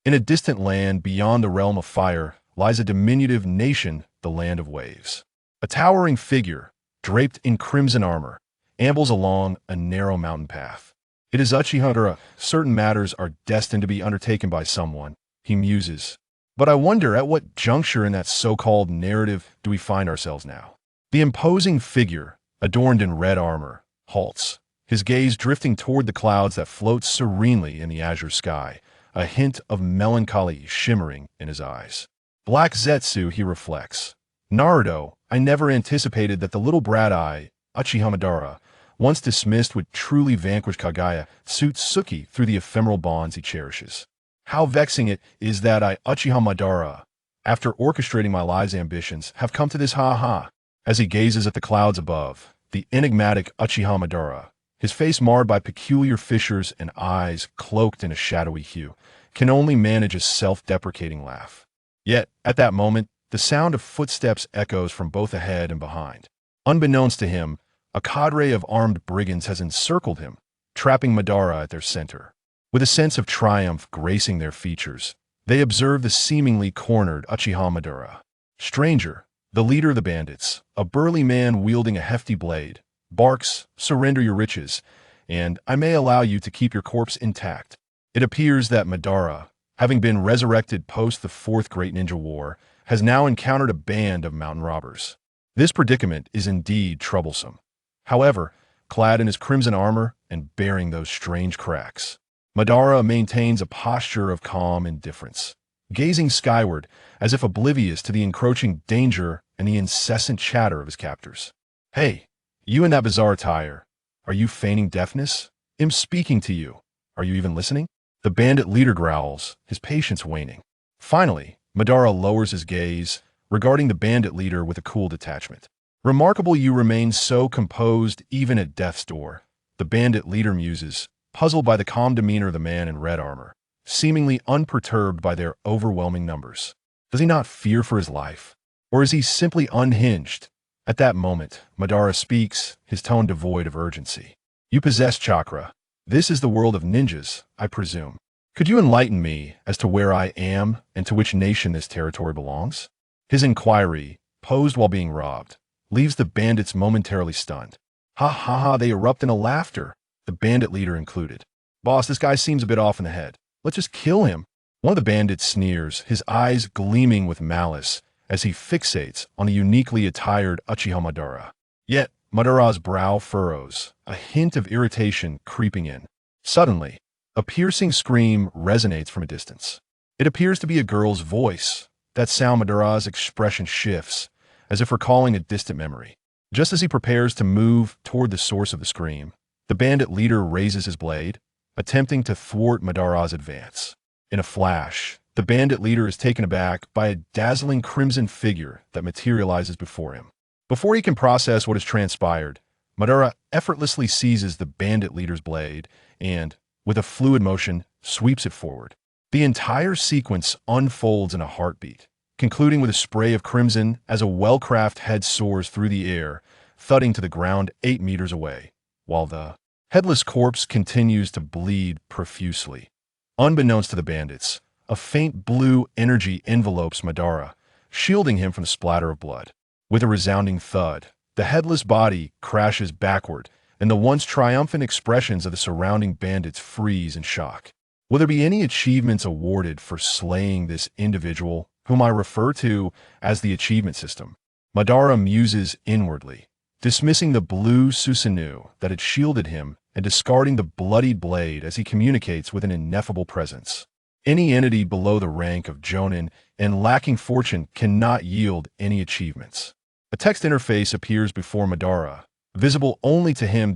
In a distant land beyond the realm of fire lies a diminutive nation, the Land of Waves. A towering figure, draped in crimson armor, ambles along a narrow mountain path. It is Uchiha Madara. Certain matters are destined to be undertaken by someone, he muses. But I wonder at what juncture in that so-called narrative do we find ourselves now? The imposing figure, adorned in red armor, halts, his gaze drifting toward the clouds that float serenely in the azure sky, a hint of melancholy shimmering in his eyes. Black Zetsu, he reflects. Naruto, I never anticipated that the little brat eye, Uchiha Madara, once dismissed would truly vanquish Kaguya, Suit through the ephemeral bonds he cherishes. How vexing it is that I, Uchiha Madara, after orchestrating my life's ambitions, have come to this ha-ha. As he gazes at the clouds above, the enigmatic Uchiha Madara, his face marred by peculiar fissures and eyes cloaked in a shadowy hue, can only manage a self-deprecating laugh. Yet, at that moment, the sound of footsteps echoes from both ahead and behind. Unbeknownst to him, a cadre of armed brigands has encircled him, trapping Madara at their center. With a sense of triumph gracing their features, they observe the seemingly cornered Uchiha Madara. Stranger, the leader of the bandits, a burly man wielding a hefty blade, barks, "Surrender your riches, and I may allow you to keep your corpse intact." It appears that Madara, having been resurrected post the Fourth Great Ninja War, has now encountered a band of mountain robbers. This predicament is indeed troublesome. However, clad in his crimson armor and bearing those strange cracks, Madara maintains a posture of calm indifference, gazing skyward as if oblivious to the encroaching danger and the incessant chatter of his captors. "Hey, you in that bizarre attire, are you feigning deafness? I'm speaking to you. Are you even listening?" The bandit leader growls, his patience waning. Finally, Madara lowers his gaze, regarding the bandit leader with a cool detachment. "Remarkable you remain so composed even at death's door," the bandit leader muses, puzzled by the calm demeanor of the man in red armor, seemingly unperturbed by their overwhelming numbers. Does he not fear for his life? Or is he simply unhinged? At that moment, Madara speaks, his tone devoid of urgency. "You possess chakra. This is the world of ninjas, I presume. Could you enlighten me as to where I am and to which nation this territory belongs?" His inquiry, posed while being robbed, leaves the bandits momentarily stunned. Ha ha ha, they erupt into laughter, the bandit leader included. "Boss, this guy seems a bit off in the head. Let's just kill him." One of the bandits sneers, his eyes gleaming with malice as he fixates on the uniquely attired Uchiha Madara. Yet, Madara's brow furrows, a hint of irritation creeping in. Suddenly, a piercing scream resonates from a distance. It appears to be a girl's voice. That sound, Madara's expression shifts, as if recalling a distant memory. Just as he prepares to move toward the source of the scream, the bandit leader raises his blade, attempting to thwart Madara's advance. In a flash, the bandit leader is taken aback by a dazzling crimson figure that materializes before him. Before he can process what has transpired, Madara effortlessly seizes the bandit leader's blade and, with a fluid motion, sweeps it forward. The entire sequence unfolds in a heartbeat, concluding with a spray of crimson as a well-crafted head soars through the air, thudding to the ground 8 meters away, while the headless corpse continues to bleed profusely. Unbeknownst to the bandits, a faint blue energy envelopes Madara, shielding him from the splatter of blood. With a resounding thud, the headless body crashes backward, and the once triumphant expressions of the surrounding bandits freeze in shock. Will there be any achievements awarded for slaying this individual, whom I refer to as the achievement system? Madara muses inwardly, dismissing the blue Susanoo that had shielded him and discarding the bloodied blade as he communicates with an ineffable presence. Any entity below the rank of Jonin and lacking fortune cannot yield any achievements. A text interface appears before Madara, visible only to him.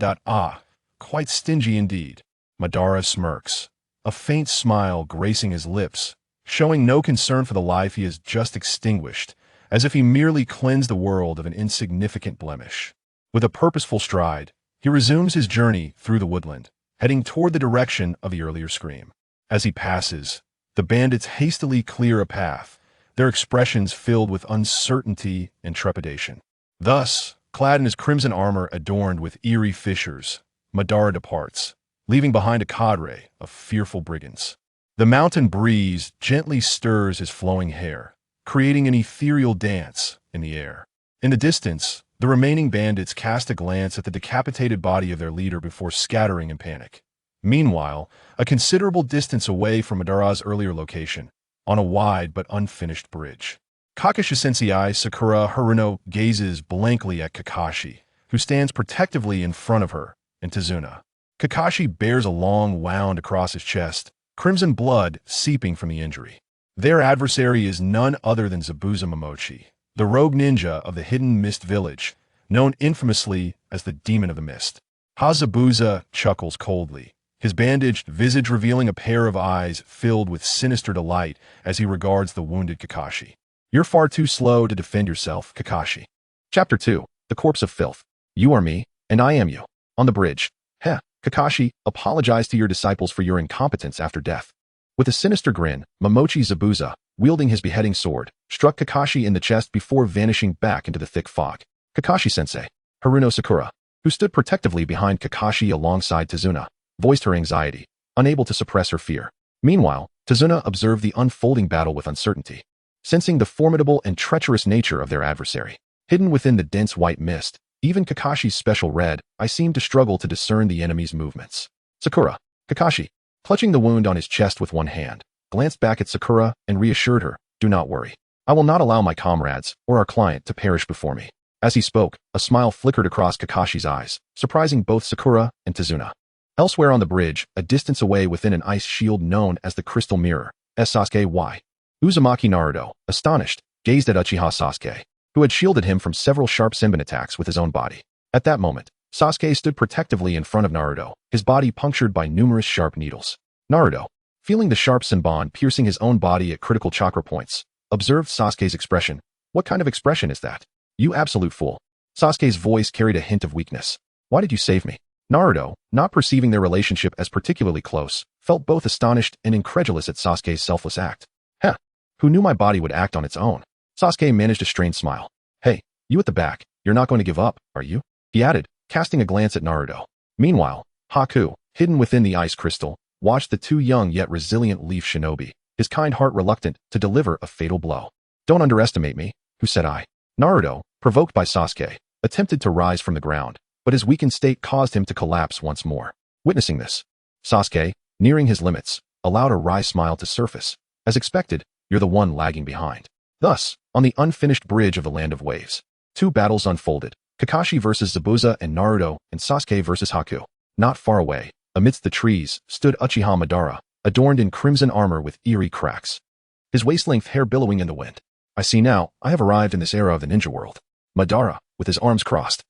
Quite stingy indeed. Madara smirks, a faint smile gracing his lips, showing no concern for the life he has just extinguished, as if he merely cleansed the world of an insignificant blemish. With a purposeful stride, he resumes his journey through the woodland, heading toward the direction of the earlier scream. As he passes, the bandits hastily clear a path, their expressions filled with uncertainty and trepidation. Thus, clad in his crimson armor adorned with eerie fissures, Madara departs, leaving behind a cadre of fearful brigands. The mountain breeze gently stirs his flowing hair, creating an ethereal dance in the air. In the distance, the remaining bandits cast a glance at the decapitated body of their leader before scattering in panic. Meanwhile, a considerable distance away from Madara's earlier location, on a wide but unfinished bridge, Kakashi Eye Sakura Haruno gazes blankly at Kakashi, who stands protectively in front of her, and Izuna. Kakashi bears a long wound across his chest, crimson blood seeping from the injury. Their adversary is none other than Zabuza Momochi, the rogue ninja of the Hidden Mist Village, known infamously as the Demon of the Mist. Hazabuza chuckles coldly, his bandaged visage revealing a pair of eyes filled with sinister delight as he regards the wounded Kakashi. You're far too slow to defend yourself, Kakashi. Chapter 2. The Corpse of Filth. You are me, and I am you. On the bridge. Heh, Kakashi, apologize to your disciples for your incompetence after death. With a sinister grin, Momochi Zabuza, wielding his beheading sword, struck Kakashi in the chest before vanishing back into the thick fog. Kakashi-sensei, Haruno Sakura, who stood protectively behind Kakashi alongside Izuna, voiced her anxiety, unable to suppress her fear. Meanwhile, Izuna observed the unfolding battle with uncertainty, sensing the formidable and treacherous nature of their adversary. Hidden within the dense white mist, even Kakashi's special red eye seemed to struggle to discern the enemy's movements. Sakura, Kakashi, clutching the wound on his chest with one hand, glanced back at Sakura and reassured her, do not worry. I will not allow my comrades or our client to perish before me. As he spoke, a smile flickered across Kakashi's eyes, surprising both Sakura and Izuna. Elsewhere on the bridge, a distance away within an ice shield known as the Crystal Mirror, Sasuke Y. Uzumaki Naruto, astonished, gazed at Uchiha Sasuke, who had shielded him from several sharp Senbon attacks with his own body. At that moment, Sasuke stood protectively in front of Naruto, his body punctured by numerous sharp needles. Naruto, feeling the sharp Senbon piercing his own body at critical chakra points, observed Sasuke's expression. What kind of expression is that? You absolute fool. Sasuke's voice carried a hint of weakness. Why did you save me? Naruto, not perceiving their relationship as particularly close, felt both astonished and incredulous at Sasuke's selfless act. Heh, who knew my body would act on its own? Sasuke managed a strained smile. Hey, you at the back, you're not going to give up, are you? He added, casting a glance at Naruto. Meanwhile, Haku, hidden within the ice crystal, watched the two young yet resilient leaf shinobi, his kind heart reluctant to deliver a fatal blow. Don't underestimate me, who said I. Naruto, provoked by Sasuke, attempted to rise from the ground, but his weakened state caused him to collapse once more. Witnessing this, Sasuke, nearing his limits, allowed a wry smile to surface. As expected, you're the one lagging behind. Thus, on the unfinished bridge of the Land of Waves, two battles unfolded, Kakashi versus Zabuza and Naruto, and Sasuke versus Haku. Not far away, amidst the trees, stood Uchiha Madara, adorned in crimson armor with eerie cracks, his waist-length hair billowing in the wind. I see now, I have arrived in this era of the ninja world. Madara, with his arms crossed,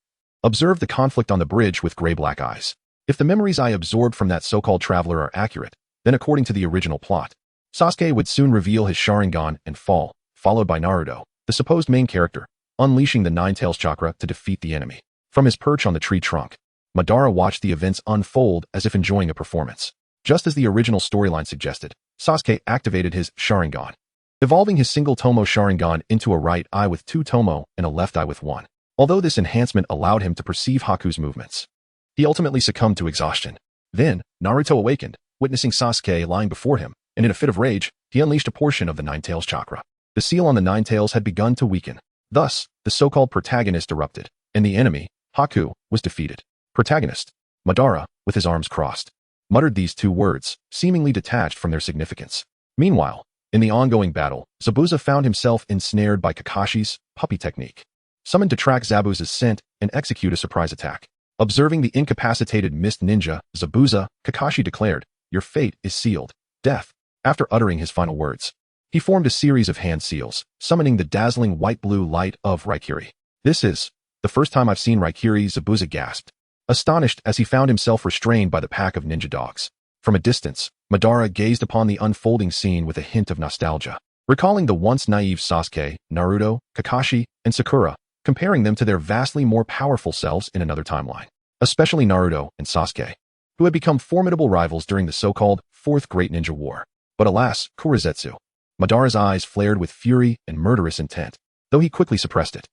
observed the conflict on the bridge with gray-black eyes. If the memories I absorbed from that so-called traveler are accurate, then according to the original plot, Sasuke would soon reveal his Sharingan and fall, followed by Naruto, the supposed main character, unleashing the Nine-Tails chakra to defeat the enemy. From his perch on the tree trunk, Madara watched the events unfold as if enjoying a performance. Just as the original storyline suggested, Sasuke activated his Sharingan, evolving his single Tomo Sharingan into a right eye with two Tomo and a left eye with one. Although this enhancement allowed him to perceive Haku's movements, he ultimately succumbed to exhaustion. Then, Naruto awakened, witnessing Sasuke lying before him, and in a fit of rage, he unleashed a portion of the Nine-Tails chakra. The seal on the Nine-Tails had begun to weaken. Thus, the so-called protagonist erupted, and the enemy, Haku, was defeated. Protagonist, Madara, with his arms crossed, muttered these two words, seemingly detached from their significance. Meanwhile, in the ongoing battle, Zabuza found himself ensnared by Kakashi's puppy technique, summoned to track Zabuza's scent and execute a surprise attack. Observing the incapacitated mist ninja, Zabuza, Kakashi declared, your fate is sealed, death. After uttering his final words, he formed a series of hand seals, summoning the dazzling white-blue light of Raikiri. This is the first time I've seen Raikiri, Zabuza gasped, astonished as he found himself restrained by the pack of ninja dogs. From a distance, Madara gazed upon the unfolding scene with a hint of nostalgia, recalling the once naive Sasuke, Naruto, Kakashi, and Sakura, comparing them to their vastly more powerful selves in another timeline, especially Naruto and Sasuke, who had become formidable rivals during the so-called Fourth Great Ninja War. But alas, Kurizetsu. Madara's eyes flared with fury and murderous intent, though he quickly suppressed it.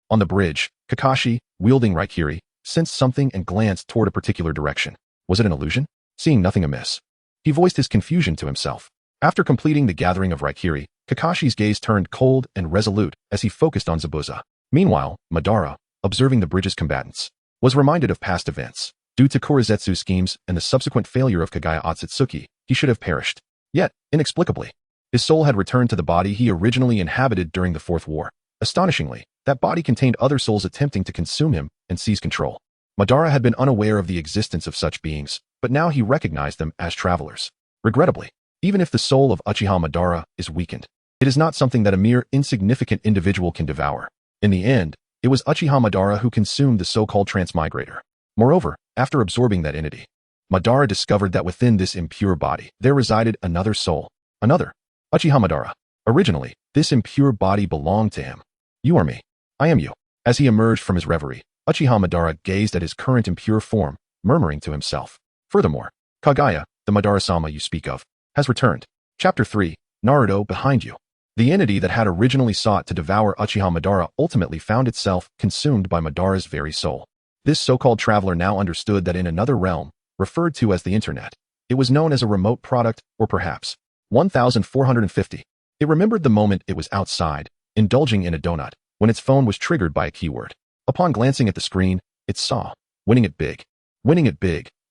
On the bridge, Kakashi, wielding Raikiri, sensed something and glanced toward a particular direction. Was it an illusion? Seeing nothing amiss, He voiced his confusion to himself. After completing the gathering of Raikiri, Kakashi's gaze turned cold and resolute as he focused on Zabuza. Meanwhile, Madara, observing the bridge's combatants, was reminded of past events. Due to Kurizetsu's schemes and the subsequent failure of Kagaya Otsutsuki, he should have perished. Yet, inexplicably, his soul had returned to the body he originally inhabited during the Fourth War. Astonishingly, that body contained other souls attempting to consume him and seize control. Madara had been unaware of the existence of such beings, but now he recognized them as travelers. Regrettably, even if the soul of Uchiha Madara is weakened, it is not something that a mere insignificant individual can devour. In the end, it was Uchiha Madara who consumed the so-called transmigrator. Moreover, after absorbing that entity, Madara discovered that within this impure body, there resided another soul. Another, Uchiha Madara. Originally, this impure body belonged to him. You are me. I am you. As he emerged from his reverie, Uchiha Madara gazed at his current impure form, murmuring to himself. Furthermore, Kagaya, the Madara-sama you speak of, has returned. Chapter 3, Naruto behind you. The entity that had originally sought to devour Uchiha Madara ultimately found itself consumed by Madara's very soul. This so-called traveler now understood that in another realm, referred to as the Internet, it was known as a remote product, or perhaps 1450. It remembered the moment it was outside, indulging in a donut, when its phone was triggered by a keyword. Upon glancing at the screen, it saw, winning it big,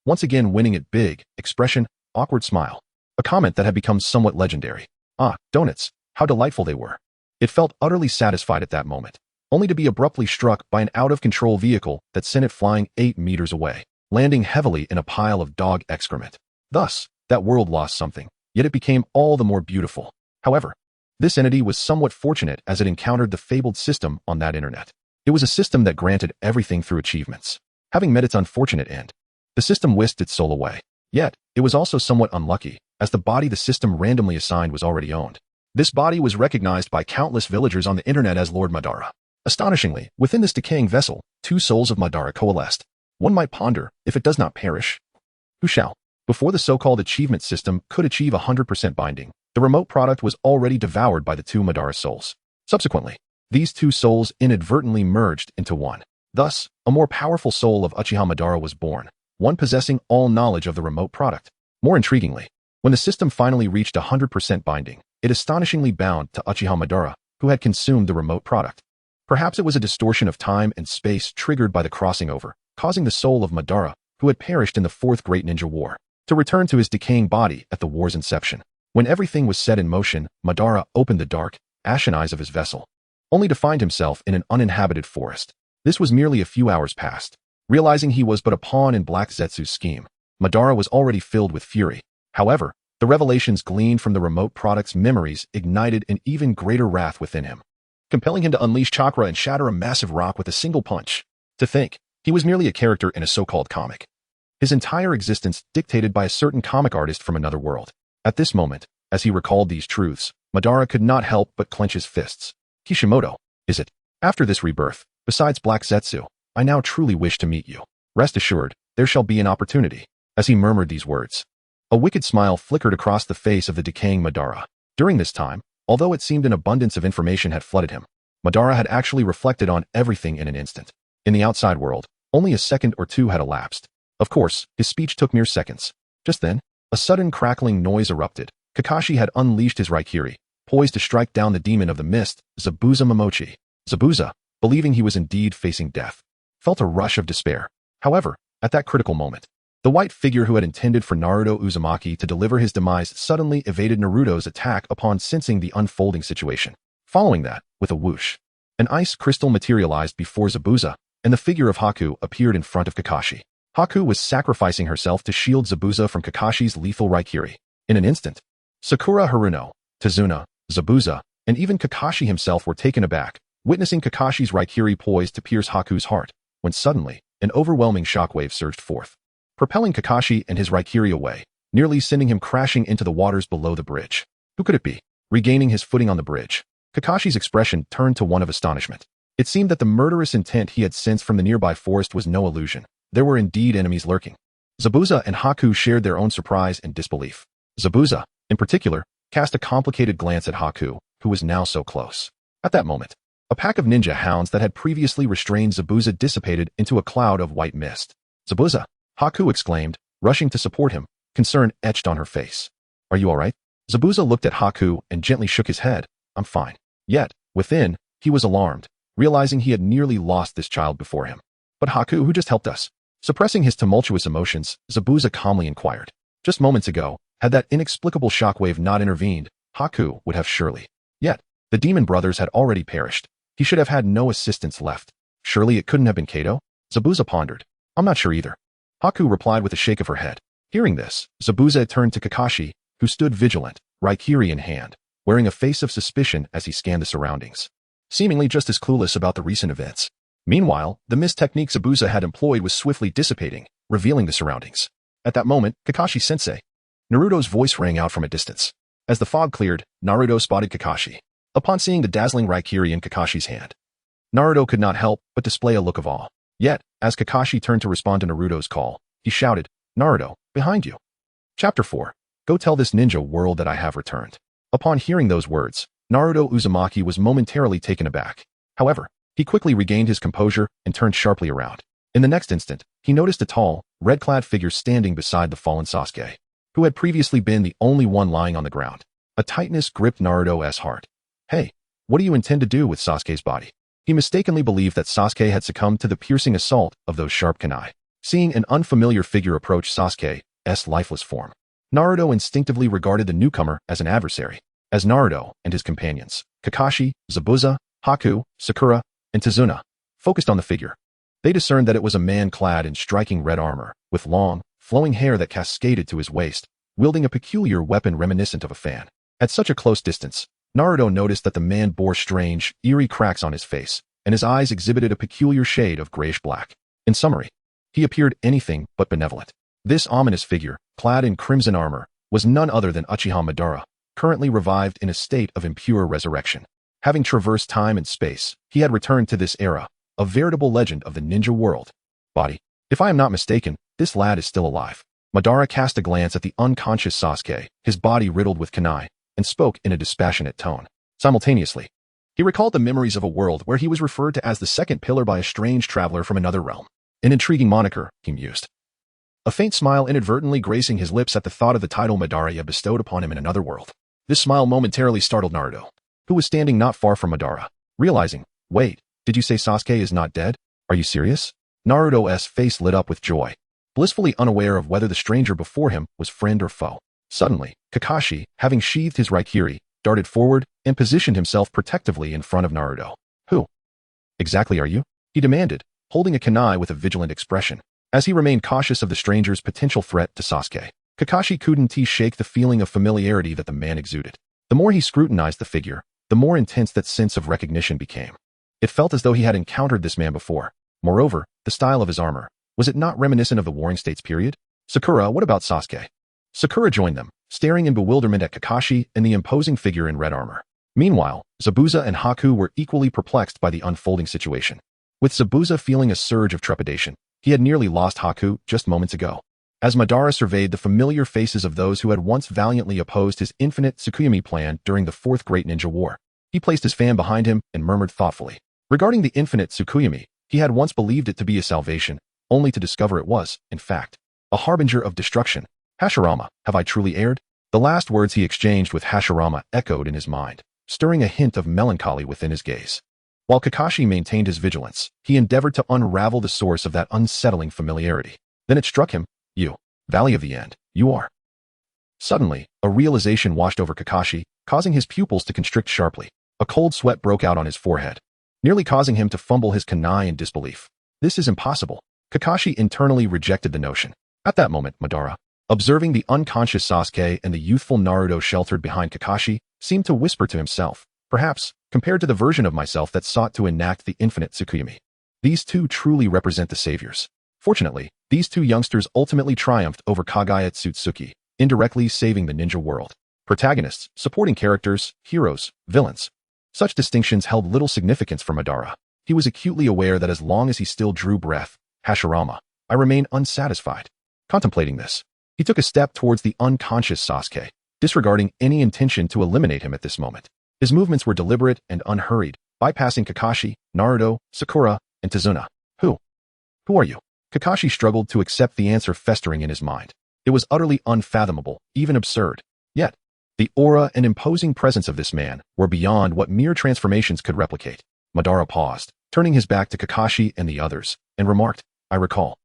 once again winning it big, expression, awkward smile. A comment that had become somewhat legendary. Ah, donuts, how delightful they were. It felt utterly satisfied at that moment, only to be abruptly struck by an out-of-control vehicle that sent it flying 8 meters away, landing heavily in a pile of dog excrement. Thus, that world lost something, yet it became all the more beautiful. However, this entity was somewhat fortunate as it encountered the fabled system on that internet. It was a system that granted everything through achievements. Having met its unfortunate end, the system whisked its soul away. Yet, it was also somewhat unlucky, as the body the system randomly assigned was already owned. This body was recognized by countless villagers on the internet as Lord Madara. Astonishingly, within this decaying vessel, 2 souls of Madara coalesced. One might ponder, if it does not perish, who shall? Before the so-called achievement system could achieve 100% binding, the remote product was already devoured by the 2 Madara souls. Subsequently, these 2 souls inadvertently merged into one. Thus, a more powerful soul of Uchiha Madara was born, one possessing all knowledge of the remote product. More intriguingly, when the system finally reached 100% binding, it astonishingly bound to Uchiha Madara, who had consumed the remote product. Perhaps it was a distortion of time and space triggered by the crossing over, causing the soul of Madara, who had perished in the 4th Great Ninja War, to return to his decaying body at the war's inception. When everything was set in motion, Madara opened the dark, ashen eyes of his vessel, only to find himself in an uninhabited forest. This was merely a few hours past. Realizing he was but a pawn in Black Zetsu's scheme, Madara was already filled with fury. However, the revelations gleaned from the remote product's memories ignited an even greater wrath within him, compelling him to unleash chakra and shatter a massive rock with a single punch. To think, he was merely a character in a so-called comic. His entire existence dictated by a certain comic artist from another world. At this moment, as he recalled these truths, Madara could not help but clench his fists. Kishimoto, is it? After this rebirth, besides Black Zetsu, I now truly wish to meet you. Rest assured, there shall be an opportunity. As he murmured these words, a wicked smile flickered across the face of the decaying Madara. During this time, although it seemed an abundance of information had flooded him, Madara had actually reflected on everything in an instant. In the outside world, only a second or 2 had elapsed. Of course, his speech took mere seconds. Just then, a sudden crackling noise erupted. Kakashi had unleashed his Raikiri, poised to strike down the demon of the mist, Zabuza Momochi. Zabuza, believing he was indeed facing death, felt a rush of despair. However, at that critical moment, the white figure who had intended for Naruto Uzumaki to deliver his demise suddenly evaded Naruto's attack upon sensing the unfolding situation. Following that, with a whoosh, an ice crystal materialized before Zabuza, and the figure of Haku appeared in front of Kakashi. Haku was sacrificing herself to shield Zabuza from Kakashi's lethal Raikiri. In an instant, Sakura Haruno, Tazuna, Zabuza, and even Kakashi himself were taken aback, witnessing Kakashi's Raikiri poised to pierce Haku's heart, when suddenly, an overwhelming shockwave surged forth, propelling Kakashi and his Raikiri away, nearly sending him crashing into the waters below the bridge. Who could it be? Regaining his footing on the bridge, Kakashi's expression turned to one of astonishment. It seemed that the murderous intent he had sensed from the nearby forest was no illusion. There were indeed enemies lurking. Zabuza and Haku shared their own surprise and disbelief. Zabuza, in particular, cast a complicated glance at Haku, who was now so close. At that moment, a pack of ninja hounds that had previously restrained Zabuza dissipated into a cloud of white mist. Zabuza! Haku exclaimed, rushing to support him, concern etched on her face. Are you alright? Zabuza looked at Haku and gently shook his head. I'm fine. Yet, within, he was alarmed, realizing he had nearly lost this child before him. But Haku, who just helped us? Suppressing his tumultuous emotions, Zabuza calmly inquired. Just moments ago, had that inexplicable shockwave not intervened, Haku would have surely. Yet, the demon brothers had already perished. He should have had no assistance left. Surely it couldn't have been Kato? Zabuza pondered. I'm not sure either. Haku replied with a shake of her head. Hearing this, Zabuza turned to Kakashi, who stood vigilant, Raikiri in hand, wearing a face of suspicion as he scanned the surroundings, seemingly just as clueless about the recent events. Meanwhile, the mist technique Zabuza had employed was swiftly dissipating, revealing the surroundings. At that moment, Kakashi-sensei. Naruto's voice rang out from a distance. As the fog cleared, Naruto spotted Kakashi. Upon seeing the dazzling Raikiri in Kakashi's hand, Naruto could not help but display a look of awe. Yet, as Kakashi turned to respond to Naruto's call, he shouted, Naruto, behind you. Chapter 4. Go tell this ninja world that I have returned. Upon hearing those words, Naruto Uzumaki was momentarily taken aback. However, he quickly regained his composure and turned sharply around. In the next instant, he noticed a tall, red-clad figure standing beside the fallen Sasuke, who had previously been the only one lying on the ground. A tightness gripped Naruto's heart. Hey, what do you intend to do with Sasuke's body? He mistakenly believed that Sasuke had succumbed to the piercing assault of those sharp kunai. Seeing an unfamiliar figure approach Sasuke's lifeless form, Naruto instinctively regarded the newcomer as an adversary. As Naruto and his companions, Kakashi, Zabuza, Haku, Sakura, and Izuna, focused on the figure, they discerned that it was a man clad in striking red armor, with long, flowing hair that cascaded to his waist, wielding a peculiar weapon reminiscent of a fan. At such a close distance, Naruto noticed that the man bore strange, eerie cracks on his face, and his eyes exhibited a peculiar shade of grayish-black. In summary, he appeared anything but benevolent. This ominous figure, clad in crimson armor, was none other than Uchiha Madara, currently revived in a state of impure resurrection. Having traversed time and space, he had returned to this era, a veritable legend of the ninja world. Body. If I am not mistaken, this lad is still alive. Madara cast a glance at the unconscious Sasuke, his body riddled with kunai, and spoke in a dispassionate tone. Simultaneously, he recalled the memories of a world where he was referred to as the second pillar by a strange traveler from another realm. An intriguing moniker, he mused. A faint smile inadvertently gracing his lips at the thought of the title Madara had bestowed upon him in another world. This smile momentarily startled Naruto, who was standing not far from Madara, realizing, wait, did you say Sasuke is not dead? Are you serious? Naruto's face lit up with joy, blissfully unaware of whether the stranger before him was friend or foe. Suddenly, Kakashi, having sheathed his Raikiri, darted forward and positioned himself protectively in front of Naruto. Who exactly are you? He demanded, holding a kunai with a vigilant expression. As he remained cautious of the stranger's potential threat to Sasuke, Kakashi couldn't shake the feeling of familiarity that the man exuded. The more he scrutinized the figure, the more intense that sense of recognition became. It felt as though he had encountered this man before. Moreover, the style of his armor, was it not reminiscent of the Warring States period? Sakura, what about Sasuke? Sakura joined them, staring in bewilderment at Kakashi and the imposing figure in red armor. Meanwhile, Zabuza and Haku were equally perplexed by the unfolding situation. With Zabuza feeling a surge of trepidation, he had nearly lost Haku just moments ago. As Madara surveyed the familiar faces of those who had once valiantly opposed his infinite Tsukuyomi plan during the Fourth Great Ninja War, he placed his fan behind him and murmured thoughtfully. Regarding the infinite Tsukuyomi, he had once believed it to be a salvation, only to discover it was, in fact, a harbinger of destruction. Hashirama, have I truly erred? The last words he exchanged with Hashirama echoed in his mind, stirring a hint of melancholy within his gaze. While Kakashi maintained his vigilance, he endeavored to unravel the source of that unsettling familiarity. Then it struck him, you, Valley of the End, you are. Suddenly, a realization washed over Kakashi, causing his pupils to constrict sharply. A cold sweat broke out on his forehead, nearly causing him to fumble his kunai in disbelief. This is impossible. Kakashi internally rejected the notion. At that moment, Madara, observing the unconscious Sasuke and the youthful Naruto sheltered behind Kakashi, seemed to whisper to himself, perhaps, compared to the version of myself that sought to enact the infinite Tsukuyomi, these two truly represent the saviors. Fortunately, these two youngsters ultimately triumphed over Kagaya Tsutsuki, indirectly saving the ninja world. Protagonists, supporting characters, heroes, villains. Such distinctions held little significance for Madara. He was acutely aware that as long as he still drew breath, Hashirama, I remain unsatisfied. Contemplating this, he took a step towards the unconscious Sasuke, disregarding any intention to eliminate him at this moment. His movements were deliberate and unhurried, bypassing Kakashi, Naruto, Sakura, and Izuna. Who are you? Kakashi struggled to accept the answer festering in his mind. It was utterly unfathomable, even absurd. Yet, the aura and imposing presence of this man were beyond what mere transformations could replicate. Madara paused, turning his back to Kakashi and the others, and remarked, "I recall.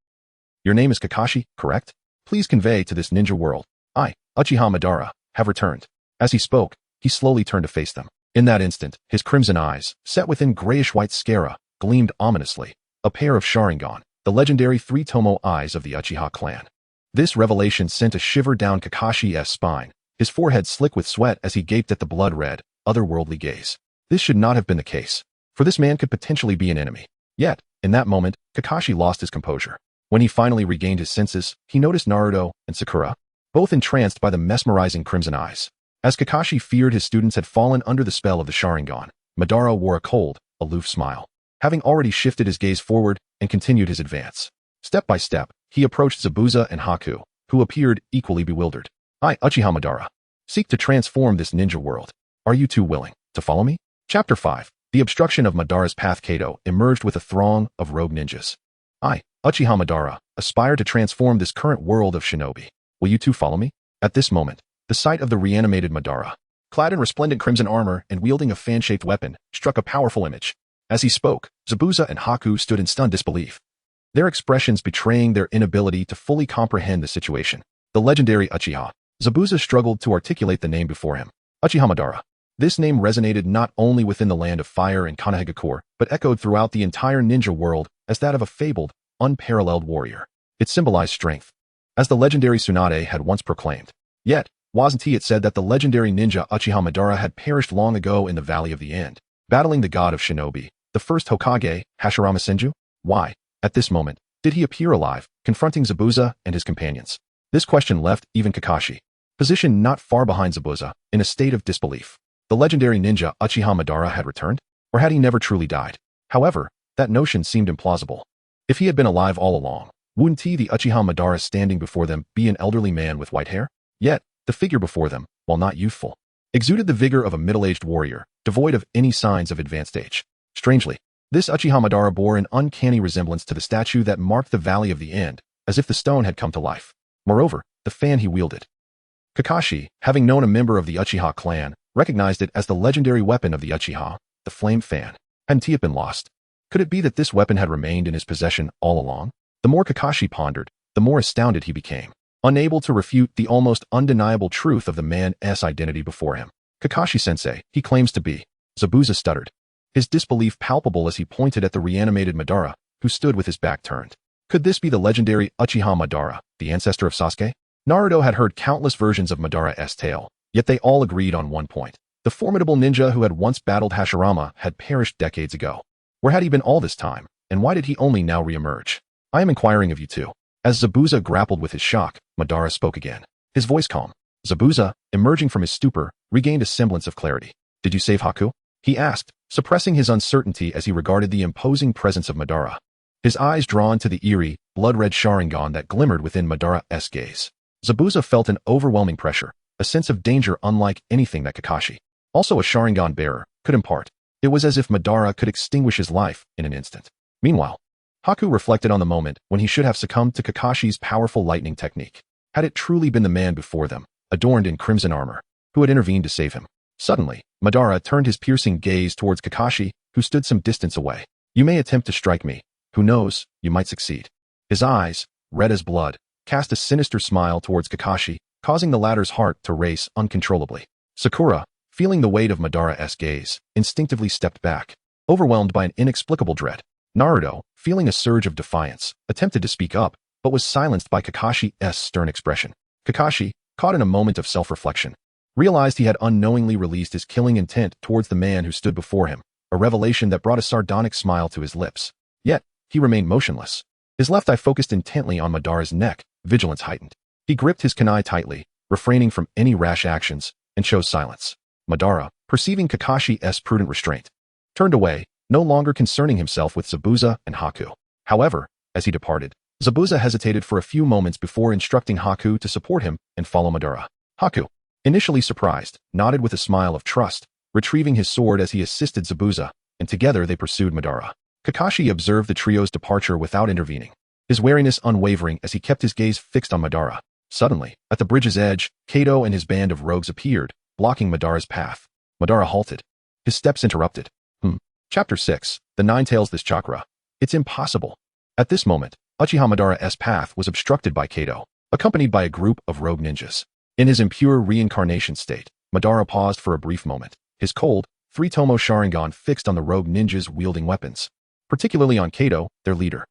Your name is Kakashi, correct? Please convey to this ninja world, I, Uchiha Madara, have returned." As he spoke, he slowly turned to face them. In that instant, his crimson eyes, set within grayish-white sclera, gleamed ominously, a pair of Sharingan, the legendary three-tomo eyes of the Uchiha clan. This revelation sent a shiver down Kakashi's spine, his forehead slick with sweat as he gaped at the blood-red, otherworldly gaze. This should not have been the case, for this man could potentially be an enemy. Yet, in that moment, Kakashi lost his composure. When he finally regained his senses, he noticed Naruto and Sakura, both entranced by the mesmerizing crimson eyes. As Kakashi feared his students had fallen under the spell of the Sharingan, Madara wore a cold, aloof smile. Having already shifted his gaze forward and continued his advance. Step by step, he approached Zabuza and Haku, who appeared equally bewildered. "I, Uchiha Madara, seek to transform this ninja world. Are you two willing to follow me?" Chapter 5. The obstruction of Madara's path. Kato emerged with a throng of rogue ninjas. "I, Uchiha Madara, aspire to transform this current world of shinobi. Will you two follow me?" At this moment, the sight of the reanimated Madara, clad in resplendent crimson armor and wielding a fan-shaped weapon, struck a powerful image. As he spoke, Zabuza and Haku stood in stunned disbelief, their expressions betraying their inability to fully comprehend the situation. The legendary Uchiha. Zabuza struggled to articulate the name before him. Uchiha Madara. This name resonated not only within the land of fire and Konoha, but echoed throughout the entire ninja world as that of a fabled, unparalleled warrior. It symbolized strength, as the legendary Tsunade had once proclaimed. Yet, wasn't it said that the legendary ninja Uchiha Madara had perished long ago in the Valley of the End, battling the god of shinobi, the first Hokage, Hashirama Senju? Why, at this moment, did he appear alive, confronting Zabuza and his companions? This question left even Kakashi, positioned not far behind Zabuza, in a state of disbelief. The legendary ninja Uchiha Madara had returned? Or had he never truly died? However, that notion seemed implausible. If he had been alive all along, wouldn't the Uchiha Madara standing before them be an elderly man with white hair? Yet, the figure before them, while not youthful, exuded the vigor of a middle-aged warrior, devoid of any signs of advanced age. Strangely, this Uchiha Madara bore an uncanny resemblance to the statue that marked the Valley of the End, as if the stone had come to life. Moreover, the fan he wielded. Kakashi, having known a member of the Uchiha clan, recognized it as the legendary weapon of the Uchiha, the flame fan. Hadn't it been lost? Could it be that this weapon had remained in his possession all along? The more Kakashi pondered, the more astounded he became, unable to refute the almost undeniable truth of the man's identity before him. Kakashi-sensei, he claims to be. Zabuza stuttered, his disbelief palpable as he pointed at the reanimated Madara, who stood with his back turned. Could this be the legendary Uchiha Madara, the ancestor of Sasuke? Naruto had heard countless versions of Madara's tale, yet they all agreed on one point. The formidable ninja who had once battled Hashirama had perished decades ago. Where had he been all this time, and why did he only now re-emerge? I am inquiring of you too. As Zabuza grappled with his shock, Madara spoke again, his voice calm. Zabuza, emerging from his stupor, regained a semblance of clarity. "Did you save Haku?" he asked, suppressing his uncertainty as he regarded the imposing presence of Madara, his eyes drawn to the eerie, blood-red Sharingan that glimmered within Madara's gaze. Zabuza felt an overwhelming pressure, a sense of danger unlike anything that Kakashi, also a Sharingan bearer, could impart. It was as if Madara could extinguish his life in an instant. Meanwhile, Haku reflected on the moment when he should have succumbed to Kakashi's powerful lightning technique. Had it truly been the man before them, adorned in crimson armor, who had intervened to save him? Suddenly, Madara turned his piercing gaze towards Kakashi, who stood some distance away. "You may attempt to strike me. Who knows, you might succeed." His eyes, red as blood, cast a sinister smile towards Kakashi, causing the latter's heart to race uncontrollably. Sakura, feeling the weight of Madara's gaze, instinctively stepped back, overwhelmed by an inexplicable dread. Naruto, feeling a surge of defiance, attempted to speak up, but was silenced by Kakashi's stern expression. Kakashi, caught in a moment of self-reflection, realized he had unknowingly released his killing intent towards the man who stood before him, a revelation that brought a sardonic smile to his lips. Yet, he remained motionless. His left eye focused intently on Madara's neck, vigilance heightened. He gripped his kunai tightly, refraining from any rash actions, and chose silence. Madara, perceiving Kakashi's prudent restraint, turned away, no longer concerning himself with Zabuza and Haku. However, as he departed, Zabuza hesitated for a few moments before instructing Haku to support him and follow Madara. Haku, initially surprised, nodded with a smile of trust, retrieving his sword as he assisted Zabuza, and together they pursued Madara. Kakashi observed the trio's departure without intervening, his wariness unwavering as he kept his gaze fixed on Madara. Suddenly, at the bridge's edge, Kato and his band of rogues appeared, blocking Madara's path. Madara halted. His steps interrupted. Chapter 6. The Nine Tails This Chakra. It's impossible. At this moment, Uchiha Madara's path was obstructed by Kato, accompanied by a group of rogue ninjas. In his impure reincarnation state, Madara paused for a brief moment, his cold, three-tomo Sharingan fixed on the rogue ninjas wielding weapons, particularly on Kato, their leader.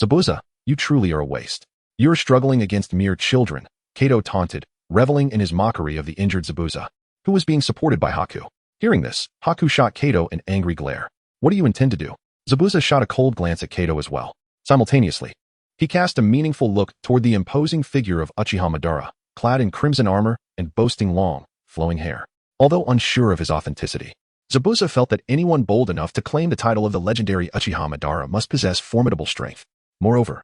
Zabuza, you truly are a waste. You're struggling against mere children, Kato taunted, reveling in his mockery of the injured Zabuza, who was being supported by Haku. Hearing this, Haku shot Kato an angry glare. What do you intend to do? Zabuza shot a cold glance at Kato as well. Simultaneously, he cast a meaningful look toward the imposing figure of Uchiha Madara, clad in crimson armor and boasting long, flowing hair. Although unsure of his authenticity, Zabuza felt that anyone bold enough to claim the title of the legendary Uchiha Madara must possess formidable strength. Moreover,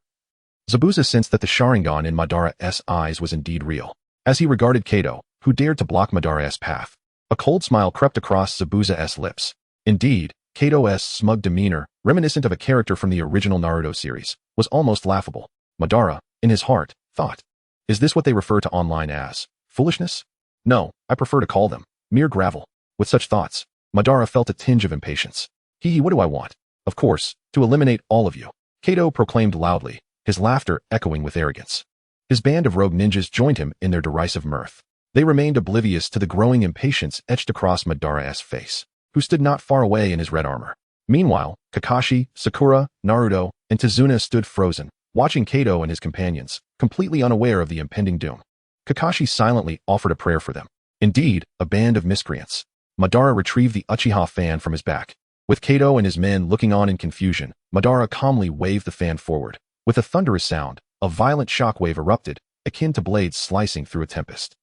Zabuza sensed that the Sharingan in Madara's eyes was indeed real. As he regarded Kato, who dared to block Madara's path, a cold smile crept across Zabuza's lips. Indeed, Kato's smug demeanor, reminiscent of a character from the original Naruto series, was almost laughable. Madara, in his heart, thought, is this what they refer to online as foolishness? No, I prefer to call them mere gravel. With such thoughts, Madara felt a tinge of impatience. What do I want? Of course, to eliminate all of you. Kato proclaimed loudly, his laughter echoing with arrogance. His band of rogue ninjas joined him in their derisive mirth. They remained oblivious to the growing impatience etched across Madara's face, who stood not far away in his red armor. Meanwhile, Kakashi, Sakura, Naruto, and Izuna stood frozen, watching Kato and his companions, completely unaware of the impending doom. Kakashi silently offered a prayer for them. Indeed, a band of miscreants. Madara retrieved the Uchiha fan from his back. With Kato and his men looking on in confusion, Madara calmly waved the fan forward. With a thunderous sound, a violent shockwave erupted, akin to blades slicing through a tempest.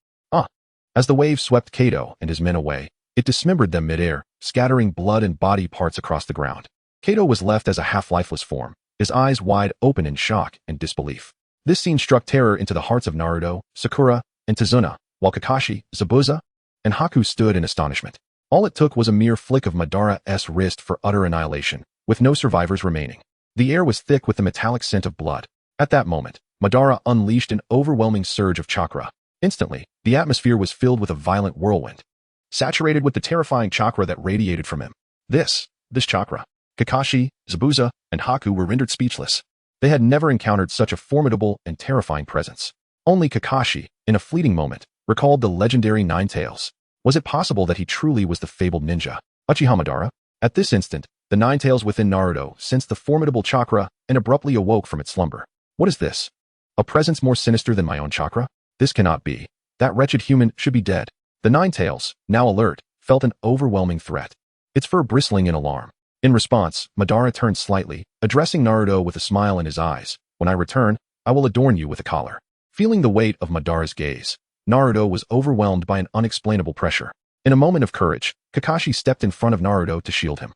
As the wave swept Kato and his men away, it dismembered them midair, scattering blood and body parts across the ground. Kato was left as a half-lifeless form, his eyes wide open in shock and disbelief. This scene struck terror into the hearts of Naruto, Sakura, and Izuna, while Kakashi, Zabuza, and Haku stood in astonishment. All it took was a mere flick of Madara's wrist for utter annihilation, with no survivors remaining. The air was thick with the metallic scent of blood. At that moment, Madara unleashed an overwhelming surge of chakra. Instantly, the atmosphere was filled with a violent whirlwind, saturated with the terrifying chakra that radiated from him. This chakra. Kakashi, Zabuza, and Haku were rendered speechless. They had never encountered such a formidable and terrifying presence. Only Kakashi, in a fleeting moment, recalled the legendary Nine Tails. Was it possible that he truly was the fabled ninja, Uchiha Madara? At this instant, the Nine Tails within Naruto sensed the formidable chakra and abruptly awoke from its slumber. What is this? A presence more sinister than my own chakra? This cannot be. That wretched human should be dead. The Nine Tails, now alert, felt an overwhelming threat, its fur bristling in alarm. In response, Madara turned slightly, addressing Naruto with a smile in his eyes. When I return, I will adorn you with a collar. Feeling the weight of Madara's gaze, Naruto was overwhelmed by an unexplainable pressure. In a moment of courage, Kakashi stepped in front of Naruto to shield him.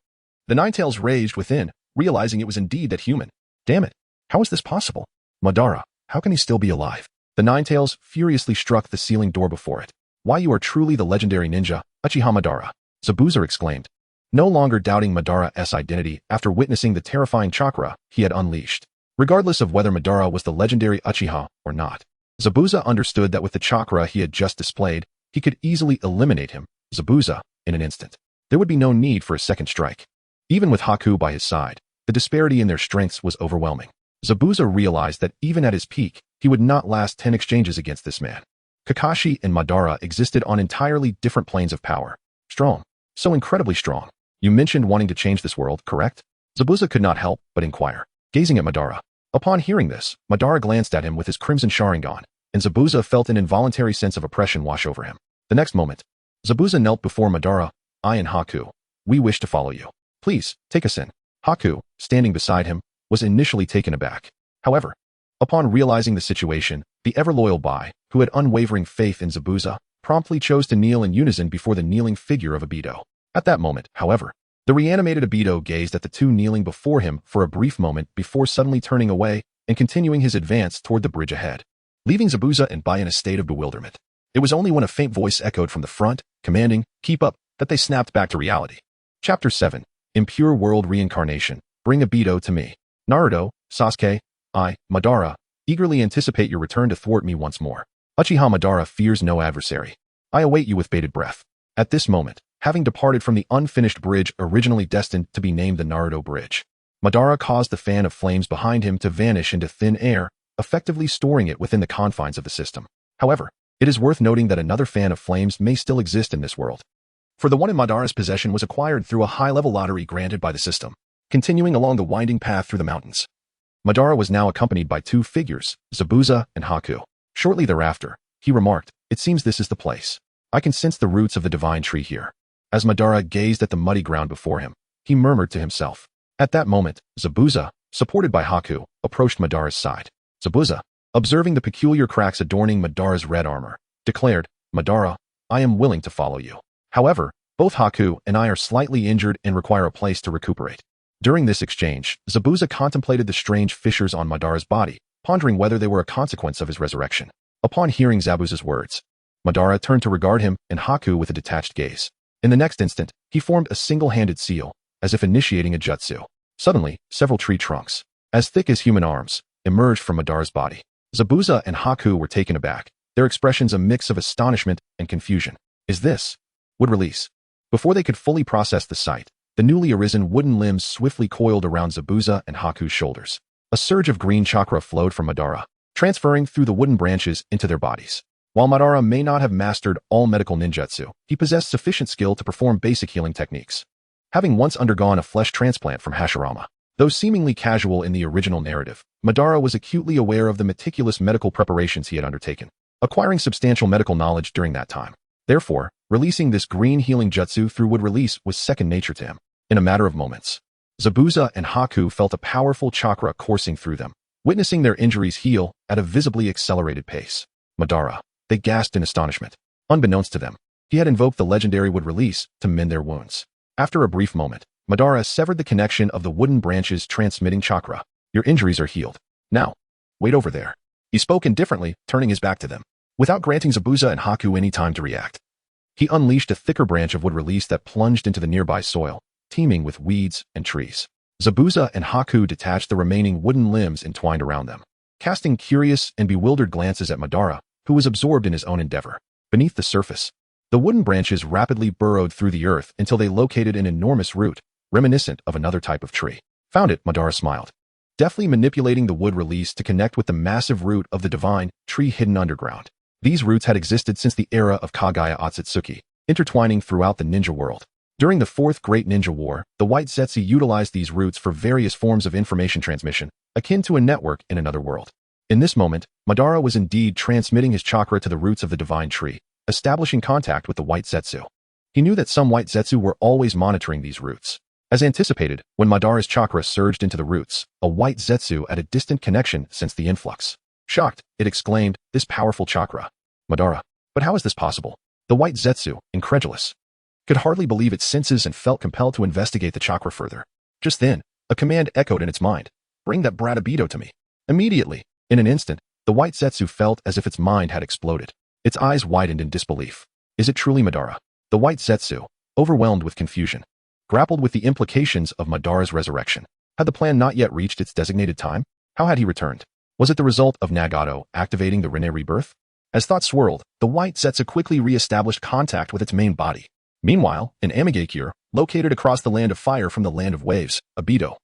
The Nine Tails raged within, realizing it was indeed that human. Damn it! How is this possible? Madara, how can he still be alive? The Nine Tails furiously struck the ceiling door before it. Why, you are truly the legendary ninja, Uchiha Madara, Zabuza exclaimed, no longer doubting Madara's identity after witnessing the terrifying chakra he had unleashed. Regardless of whether Madara was the legendary Uchiha or not, Zabuza understood that with the chakra he had just displayed, he could easily eliminate him, Zabuza, in an instant. There would be no need for a second strike. Even with Haku by his side, the disparity in their strengths was overwhelming. Zabuza realized that even at his peak, he would not last 10 exchanges against this man. Kakashi and Madara existed on entirely different planes of power. Strong. So incredibly strong. You mentioned wanting to change this world, correct? Zabuza could not help but inquire, gazing at Madara. Upon hearing this, Madara glanced at him with his crimson Sharingan, and Zabuza felt an involuntary sense of oppression wash over him. The next moment, Zabuza knelt before Madara. I and Haku, we wish to follow you. Please, take us in. Haku, standing beside him, was initially taken aback. However, upon realizing the situation, the ever-loyal Bai, who had unwavering faith in Zabuza, promptly chose to kneel in unison before the kneeling figure of Obito. At that moment, however, the reanimated Obito gazed at the two kneeling before him for a brief moment before suddenly turning away and continuing his advance toward the bridge ahead, leaving Zabuza and Bai in a state of bewilderment. It was only when a faint voice echoed from the front, commanding, keep up, that they snapped back to reality. Chapter 7. Impure World Reincarnation. Bring Obito to me. Naruto, Sasuke, Madara, eagerly anticipate your return to thwart me once more. Uchiha Madara fears no adversary. I await you with bated breath. At this moment, having departed from the unfinished bridge originally destined to be named the Naruto Bridge, Madara caused the fan of flames behind him to vanish into thin air, effectively storing it within the confines of the system. However, it is worth noting that another fan of flames may still exist in this world. For the one in Madara's possession was acquired through a high-level lottery granted by the system. Continuing along the winding path through the mountains, Madara was now accompanied by two figures, Zabuza and Haku. Shortly thereafter, he remarked, "It seems this is the place. I can sense the roots of the divine tree here." As Madara gazed at the muddy ground before him, he murmured to himself. At that moment, Zabuza, supported by Haku, approached Madara's side. Zabuza, observing the peculiar cracks adorning Madara's red armor, declared, "Madara, I am willing to follow you. However, both Haku and I are slightly injured and require a place to recuperate." During this exchange, Zabuza contemplated the strange fissures on Madara's body, pondering whether they were a consequence of his resurrection. Upon hearing Zabuza's words, Madara turned to regard him and Haku with a detached gaze. In the next instant, he formed a single-handed seal, as if initiating a jutsu. Suddenly, several tree trunks, as thick as human arms, emerged from Madara's body. Zabuza and Haku were taken aback, their expressions a mix of astonishment and confusion. "Is this?" would release. Before they could fully process the sight, the newly arisen wooden limbs swiftly coiled around Zabuza and Haku's shoulders. A surge of green chakra flowed from Madara, transferring through the wooden branches into their bodies. While Madara may not have mastered all medical ninjutsu, he possessed sufficient skill to perform basic healing techniques. Having once undergone a flesh transplant from Hashirama, though seemingly casual in the original narrative, Madara was acutely aware of the meticulous medical preparations he had undertaken, acquiring substantial medical knowledge during that time. Therefore, releasing this green healing jutsu through wood release was second nature to him. In a matter of moments, Zabuza and Haku felt a powerful chakra coursing through them, witnessing their injuries heal at a visibly accelerated pace. "Madara," they gasped in astonishment. Unbeknownst to them, he had invoked the legendary wood release to mend their wounds. After a brief moment, Madara severed the connection of the wooden branches transmitting chakra. "Your injuries are healed. Now, wait over there." He spoke indifferently, turning his back to them. Without granting Zabuza and Haku any time to react, he unleashed a thicker branch of wood release that plunged into the nearby soil, teeming with weeds and trees. Zabuza and Haku detached the remaining wooden limbs entwined around them, casting curious and bewildered glances at Madara, who was absorbed in his own endeavor. Beneath the surface, the wooden branches rapidly burrowed through the earth until they located an enormous root, reminiscent of another type of tree. "Found it," Madara smiled, deftly manipulating the wood release to connect with the massive root of the divine tree hidden underground. These roots had existed since the era of Kagaya Otsutsuki, intertwining throughout the ninja world. During the Fourth Great Ninja War, the White Zetsu utilized these roots for various forms of information transmission, akin to a network in another world. In this moment, Madara was indeed transmitting his chakra to the roots of the divine tree, establishing contact with the White Zetsu. He knew that some White Zetsu were always monitoring these roots. As anticipated, when Madara's chakra surged into the roots, a White Zetsu at a distant connection sensed the influx. Shocked, it exclaimed, "This powerful chakra. Madara, but how is this possible?" The White Zetsu, incredulous, could hardly believe its senses and felt compelled to investigate the chakra further. Just then, a command echoed in its mind. "Bring that brat Obito to me." Immediately, in an instant, the White Zetsu felt as if its mind had exploded. Its eyes widened in disbelief. Is it truly Madara? The White Zetsu, overwhelmed with confusion, grappled with the implications of Madara's resurrection. Had the plan not yet reached its designated time? How had he returned? Was it the result of Nagato activating the Rinne Rebirth? As thoughts swirled, the White Zetsu quickly re-established contact with its main body. Meanwhile, in Amigakure, located across the land of fire from the land of waves, Obito,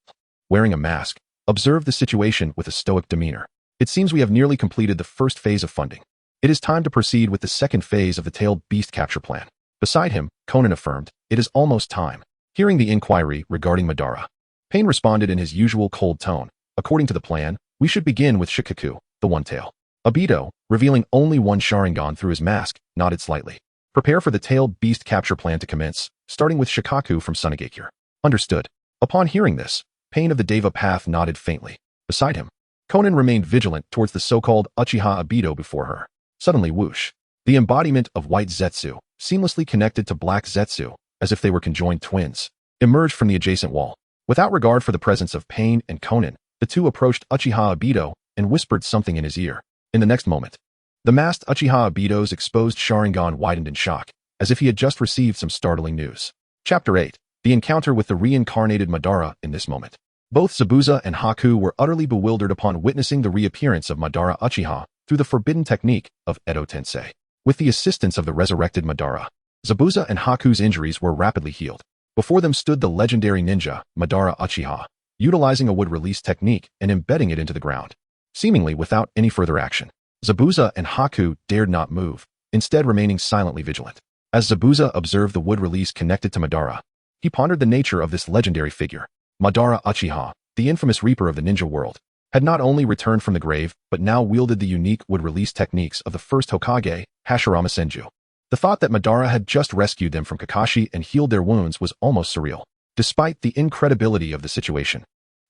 wearing a mask, observed the situation with a stoic demeanor. "It seems we have nearly completed the first phase of funding. It is time to proceed with the second phase of the tailed beast capture plan." Beside him, Conan affirmed, "It is almost time." Hearing the inquiry regarding Madara, Pain responded in his usual cold tone. "According to the plan, we should begin with Shukaku, the One-Tail." Obito, revealing only one Sharingan through his mask, nodded slightly. "Prepare for the tailed beast capture plan to commence, starting with Shukaku from Sunagakure." Understood. Upon hearing this, Pain of the Deva Path nodded faintly. Beside him, Conan remained vigilant towards the so-called Uchiha Obito before her. Suddenly whoosh, the embodiment of White Zetsu, seamlessly connected to Black Zetsu, as if they were conjoined twins, emerged from the adjacent wall. Without regard for the presence of Pain and Conan, the two approached Uchiha Obito and whispered something in his ear. In the next moment, the masked Uchiha Obito's exposed Sharingan widened in shock, as if he had just received some startling news. Chapter 8. The encounter with the reincarnated Madara. In this moment, Both Zabuza and Haku were utterly bewildered upon witnessing the reappearance of Madara Uchiha through the forbidden technique of Edo Tensei. With the assistance of the resurrected Madara, Zabuza and Haku's injuries were rapidly healed. Before them stood the legendary ninja, Madara Uchiha, utilizing a wood-release technique and embedding it into the ground. Seemingly without any further action, Zabuza and Haku dared not move, instead remaining silently vigilant. As Zabuza observed the wood release connected to Madara, he pondered the nature of this legendary figure. Madara Uchiha, the infamous reaper of the ninja world, had not only returned from the grave, but now wielded the unique wood-release techniques of the first Hokage, Hashirama Senju. The thought that Madara had just rescued them from Kakashi and healed their wounds was almost surreal. Despite the incredibility of the situation,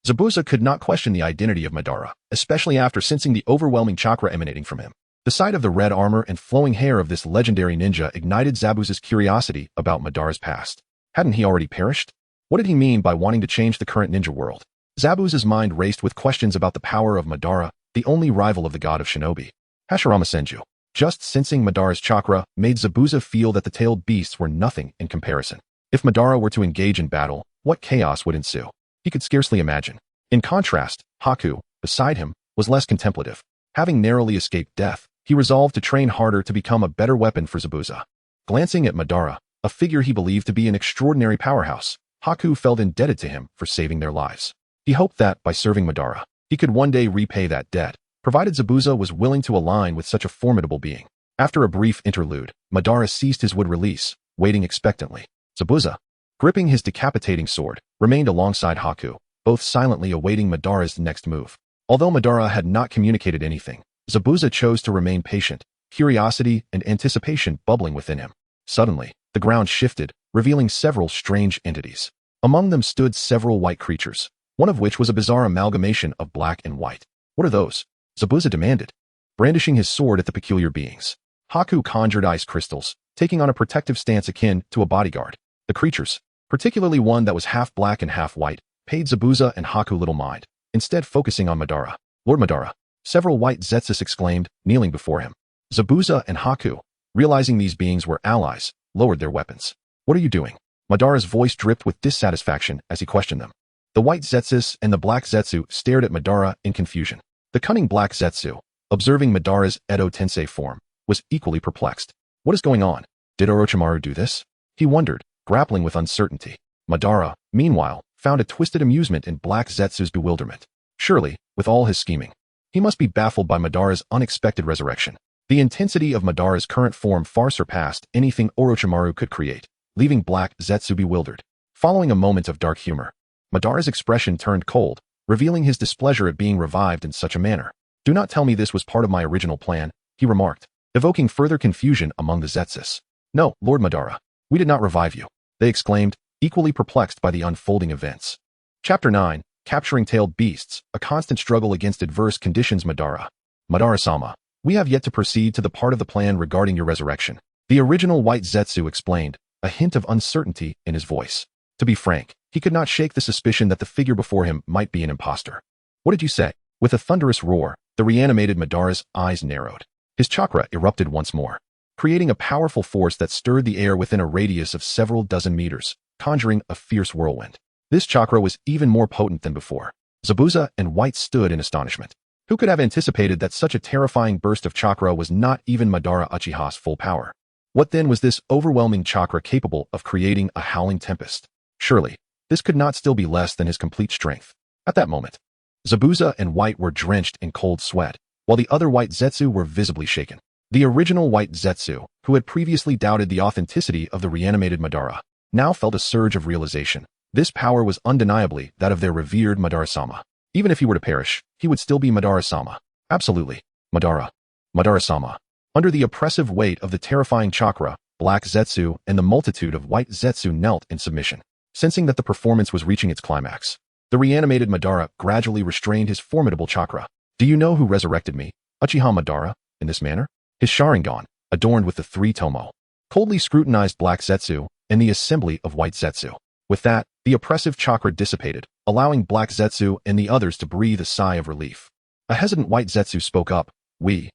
Zabuza could not question the identity of Madara, especially after sensing the overwhelming chakra emanating from him. The sight of the red armor and flowing hair of this legendary ninja ignited Zabuza's curiosity about Madara's past. Hadn't he already perished? What did he mean by wanting to change the current ninja world? Zabuza's mind raced with questions about the power of Madara, the only rival of the god of shinobi, Hashirama Senju. Just sensing Madara's chakra made Zabuza feel that the tailed beasts were nothing in comparison. If Madara were to engage in battle, what chaos would ensue? He could scarcely imagine. In contrast, Haku, beside him, was less contemplative. Having narrowly escaped death, he resolved to train harder to become a better weapon for Zabuza. Glancing at Madara, a figure he believed to be an extraordinary powerhouse, Haku felt indebted to him for saving their lives. He hoped that, by serving Madara, he could one day repay that debt, provided Zabuza was willing to align with such a formidable being. After a brief interlude, Madara ceased his wood release, waiting expectantly. Zabuza, gripping his decapitating sword, remained alongside Haku, both silently awaiting Madara's next move. Although Madara had not communicated anything, Zabuza chose to remain patient, curiosity and anticipation bubbling within him. Suddenly, the ground shifted, revealing several strange entities. Among them stood several white creatures, one of which was a bizarre amalgamation of black and white. What are those? Zabuza demanded, brandishing his sword at the peculiar beings. Haku conjured ice crystals, taking on a protective stance akin to a bodyguard. The creatures, particularly one that was half black and half white, paid Zabuza and Haku little mind, instead focusing on Madara. Lord Madara, several white Zetsus exclaimed, kneeling before him. Zabuza and Haku, realizing these beings were allies, lowered their weapons. What are you doing? Madara's voice dripped with dissatisfaction as he questioned them. The white Zetsus and the black Zetsu stared at Madara in confusion. The cunning black Zetsu, observing Madara's Edo Tensei form, was equally perplexed. What is going on? Did Orochimaru do this? He wondered, grappling with uncertainty. Madara, meanwhile, found a twisted amusement in black Zetsu's bewilderment. Surely, with all his scheming, he must be baffled by Madara's unexpected resurrection. The intensity of Madara's current form far surpassed anything Orochimaru could create, leaving black Zetsu bewildered. Following a moment of dark humor, Madara's expression turned cold, revealing his displeasure at being revived in such a manner. Do not tell me this was part of my original plan, he remarked, evoking further confusion among the Zetsus. No, Lord Madara, we did not revive you, they exclaimed, equally perplexed by the unfolding events. Chapter 9, Capturing Tailed Beasts, a constant struggle against adverse conditions. Madara-sama, we have yet to proceed to the part of the plan regarding your resurrection. The original white Zetsu explained, a hint of uncertainty in his voice. To be frank, he could not shake the suspicion that the figure before him might be an impostor. What did you say? With a thunderous roar, the reanimated Madara's eyes narrowed. His chakra erupted once more, creating a powerful force that stirred the air within a radius of several dozen meters, conjuring a fierce whirlwind. This chakra was even more potent than before. Zabuza and White stood in astonishment. Who could have anticipated that such a terrifying burst of chakra was not even Madara Uchiha's full power? What then was this overwhelming chakra capable of creating a howling tempest? Surely, this could not still be less than his complete strength. At that moment, Zabuza and White were drenched in cold sweat, while the other white Zetsu were visibly shaken. The original white Zetsu, who had previously doubted the authenticity of the reanimated Madara, now felt a surge of realization. This power was undeniably that of their revered Madara-sama. Even if he were to perish, he would still be Madara-sama. Absolutely. Madara-sama. Under the oppressive weight of the terrifying chakra, black Zetsu and the multitude of white Zetsu knelt in submission. Sensing that the performance was reaching its climax, the reanimated Madara gradually restrained his formidable chakra. Do you know who resurrected me, Uchiha Madara, in this manner? His Sharingan, adorned with the three tomo, coldly scrutinized black Zetsu and the assembly of white Zetsu. With that, the oppressive chakra dissipated, allowing black Zetsu and the others to breathe a sigh of relief. A hesitant white Zetsu spoke up. We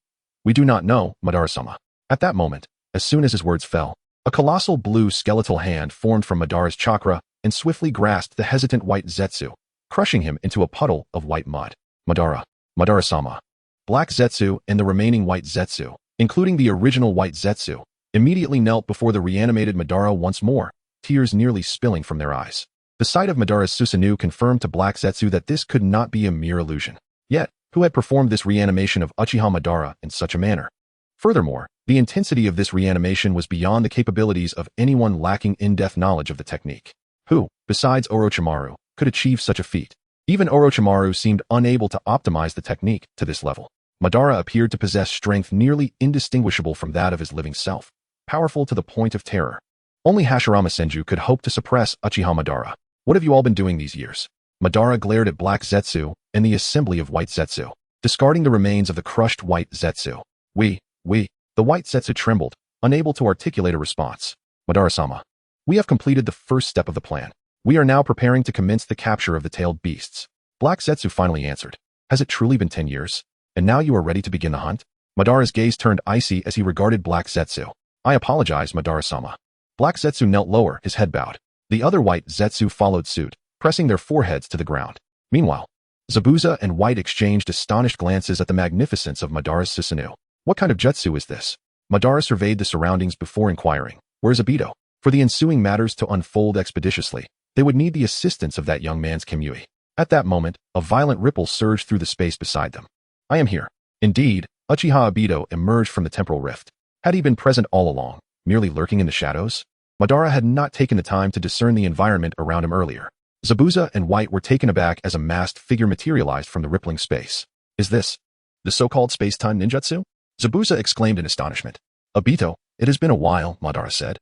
do not know, Madara-sama. At that moment, as soon as his words fell, a colossal blue skeletal hand formed from Madara's chakra and swiftly grasped the hesitant white Zetsu, crushing him into a puddle of white mud. Madara, Madara-sama. Black Zetsu and the remaining white Zetsu, including the original white Zetsu, immediately knelt before the reanimated Madara once more, tears nearly spilling from their eyes. The sight of Madara's Susanoo confirmed to Black Zetsu that this could not be a mere illusion. Yet, who had performed this reanimation of Uchiha Madara in such a manner? Furthermore, the intensity of this reanimation was beyond the capabilities of anyone lacking in-depth knowledge of the technique. Who, besides Orochimaru, could achieve such a feat? Even Orochimaru seemed unable to optimize the technique to this level. Madara appeared to possess strength nearly indistinguishable from that of his living self, powerful to the point of terror. Only Hashirama Senju could hope to suppress Uchiha Madara. What have you all been doing these years? Madara glared at Black Zetsu and the assembly of white Zetsu, discarding the remains of the crushed white Zetsu. The white Zetsu trembled, unable to articulate a response. Madara-sama. We have completed the first step of the plan. We are now preparing to commence the capture of the tailed beasts. Black Zetsu finally answered. Has it truly been 10 years? And now you are ready to begin the hunt? Madara's gaze turned icy as he regarded Black Zetsu. I apologize, Madara-sama. Black Zetsu knelt lower, his head bowed. The other white Zetsu followed suit, pressing their foreheads to the ground. Meanwhile, Zabuza and White exchanged astonished glances at the magnificence of Madara's Susanoo. What kind of jutsu is this? Madara surveyed the surroundings before inquiring. Where's Obito? For the ensuing matters to unfold expeditiously, they would need the assistance of that young man's Kimui. At that moment, a violent ripple surged through the space beside them. I am here. Indeed, Uchiha Obito emerged from the temporal rift. Had he been present all along, merely lurking in the shadows? Madara had not taken the time to discern the environment around him earlier. Zabuza and White were taken aback as a masked figure materialized from the rippling space. Is this the so-called space-time ninjutsu? Zabuza exclaimed in astonishment. Obito, it has been a while, Madara said,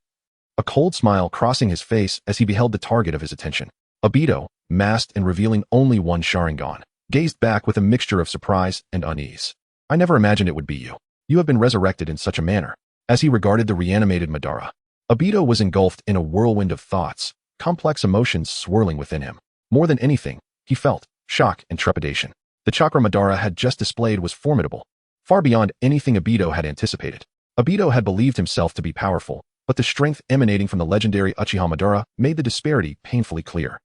a cold smile crossing his face as he beheld the target of his attention. Obito, masked and revealing only one Sharingan, gazed back with a mixture of surprise and unease. I never imagined it would be you. You have been resurrected in such a manner. As he regarded the reanimated Madara, Obito was engulfed in a whirlwind of thoughts, complex emotions swirling within him. More than anything, he felt shock and trepidation. The chakra Madara had just displayed was formidable, far beyond anything Obito had anticipated. Obito had believed himself to be powerful, but the strength emanating from the legendary Uchiha Madara made the disparity painfully clear.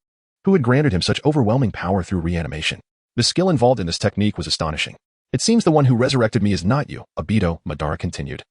Who had granted him such overwhelming power through reanimation? The skill involved in this technique was astonishing. It seems the one who resurrected me is not you, Obito, Madara continued.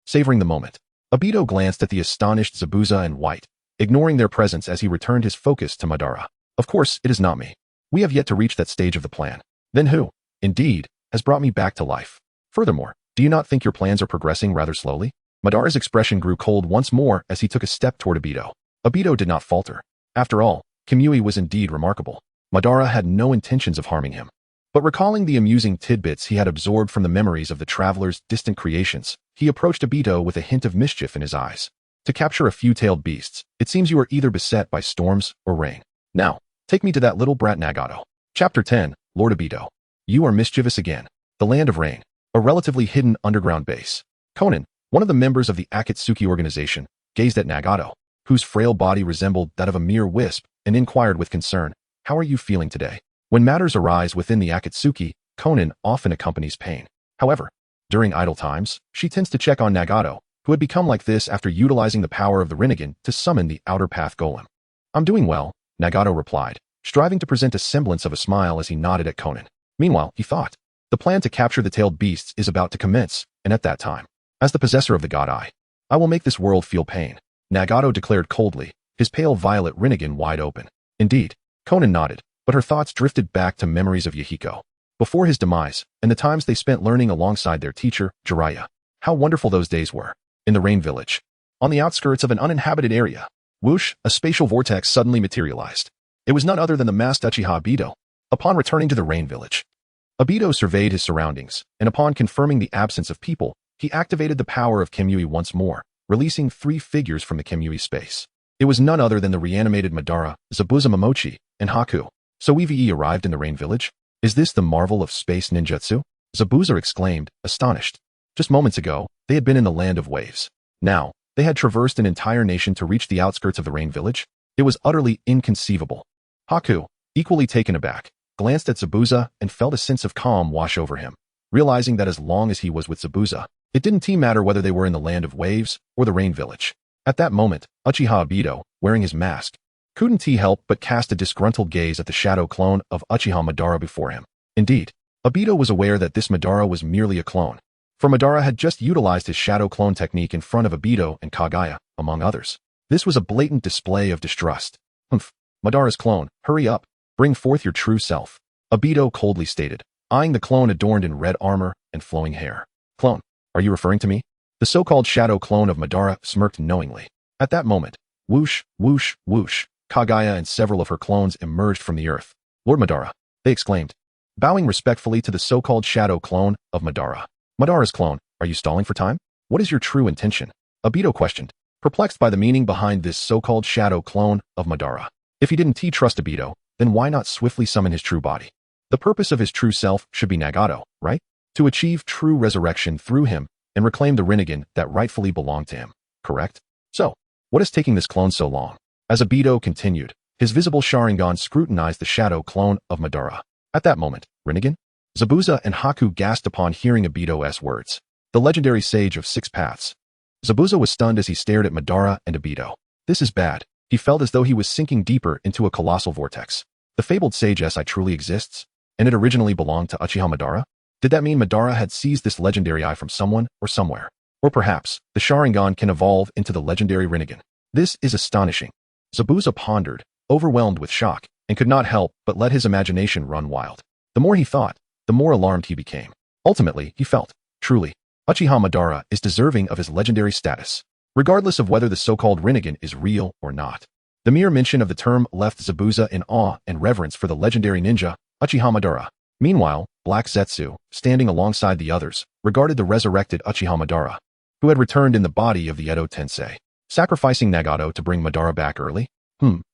Savoring the moment, Obito glanced at the astonished Zabuza and White, ignoring their presence as he returned his focus to Madara. Of course, it is not me. We have yet to reach that stage of the plan. Then who, indeed, has brought me back to life? Furthermore, do you not think your plans are progressing rather slowly? Madara's expression grew cold once more as he took a step toward Obito. Obito did not falter. After all, Kimui was indeed remarkable. Madara had no intentions of harming him. But recalling the amusing tidbits he had absorbed from the memories of the traveler's distant creations, he approached Obito with a hint of mischief in his eyes. To capture a few tailed beasts, it seems you are either beset by storms or rain. Now, take me to that little brat Nagato. Chapter 10, Lord Obito. You are mischievous again. The Land of Rain, a relatively hidden underground base. Conan, one of the members of the Akatsuki organization, gazed at Nagato, whose frail body resembled that of a mere wisp, and inquired with concern, how are you feeling today? When matters arise within the Akatsuki, Conan often accompanies pain. However, during idle times, she tends to check on Nagato, who had become like this after utilizing the power of the Rinnegan to summon the Outer Path Golem. I'm doing well, Nagato replied, striving to present a semblance of a smile as he nodded at Conan. Meanwhile, he thought, the plan to capture the tailed beasts is about to commence, and at that time, as the possessor of the God Eye, I will make this world feel pain, Nagato declared coldly, his pale violet Rinnegan wide open. Indeed, Conan nodded, but her thoughts drifted back to memories of Yhiko, before his demise, and the times they spent learning alongside their teacher, Jeriah. How wonderful those days were. In the Rain Village, on the outskirts of an uninhabited area, whoosh, a spatial vortex suddenly materialized. It was none other than the masked Uchiha Obito. Upon returning to the Rain Village, Obito surveyed his surroundings, and upon confirming the absence of people, he activated the power of Kimui once more, releasing 3 figures from the Kimui space. It was none other than the reanimated Madara, Zabuza Momochi, and Haku. So EVE arrived in the Rain Village? Is this the marvel of space ninjutsu? Zabuza exclaimed, astonished. Just moments ago, they had been in the Land of Waves. Now, they had traversed an entire nation to reach the outskirts of the Rain Village. It was utterly inconceivable. Haku, equally taken aback, glanced at Zabuza and felt a sense of calm wash over him, realizing that as long as he was with Zabuza, it didn't matter whether they were in the Land of Waves or the Rain Village. At that moment, Uchiha Obito, wearing his mask, couldn't he help but cast a disgruntled gaze at the shadow clone of Uchiha Madara before him. Indeed, Obito was aware that this Madara was merely a clone, for Madara had just utilized his shadow clone technique in front of Obito and Kaguya, among others. This was a blatant display of distrust. "Humph, Madara's clone, hurry up, bring forth your true self," Obito coldly stated, eyeing the clone adorned in red armor and flowing hair. "Clone, are you referring to me?" The so-called shadow clone of Madara smirked knowingly. At that moment, whoosh, whoosh, whoosh, Kaguya and several of her clones emerged from the earth. "Lord Madara," they exclaimed, bowing respectfully to the so-called shadow clone of Madara. "Madara's clone, are you stalling for time? What is your true intention?" Obito questioned, perplexed by the meaning behind this so-called shadow clone of Madara. If he didn't trust Obito, then why not swiftly summon his true body? The purpose of his true self should be Nagato, right? To achieve true resurrection through him and reclaim the Rinnegan that rightfully belonged to him, correct? So, what is taking this clone so long? As Obito continued, his visible Sharingan scrutinized the shadow clone of Madara. At that moment, Rinnegan? Zabuza and Haku gasped upon hearing Obito's words. The legendary sage of 6 paths. Zabuza was stunned as he stared at Madara and Obito. This is bad. He felt as though he was sinking deeper into a colossal vortex. The fabled sage SI truly exists? And it originally belonged to Uchiha Madara? Did that mean Madara had seized this legendary eye from someone or somewhere? Or perhaps, the Sharingan can evolve into the legendary Rinnegan. This is astonishing. Zabuza pondered, overwhelmed with shock, and could not help but let his imagination run wild. The more he thought, the more alarmed he became. Ultimately, he felt, truly, Uchiha Madara is deserving of his legendary status, regardless of whether the so-called Rinnegan is real or not. The mere mention of the term left Zabuza in awe and reverence for the legendary ninja, Uchiha Madara. Meanwhile, Black Zetsu, standing alongside the others, regarded the resurrected Uchiha Madara, who had returned in the body of the Edo Tensei. Sacrificing Nagato to bring Madara back early?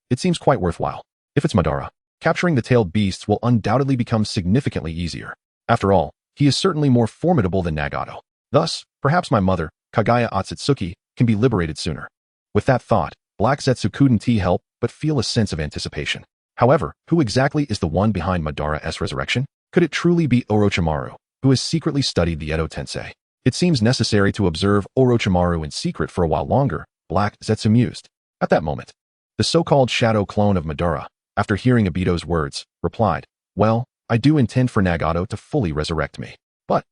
It seems quite worthwhile. If it's Madara, capturing the tailed beasts will undoubtedly become significantly easier. After all, he is certainly more formidable than Nagato. Thus, perhaps my mother, Kaguya Otsutsuki, can be liberated sooner. With that thought, Black Zetsu couldn't help but feel a sense of anticipation. However, who exactly is the one behind Madara's resurrection? Could it truly be Orochimaru, who has secretly studied the Edo Tensei? It seems necessary to observe Orochimaru in secret for a while longer, Black Zetsu mused. At that moment, the so-called shadow clone of Madara, after hearing Obito's words, replied, "Well, I do intend for Nagato to fully resurrect me. But,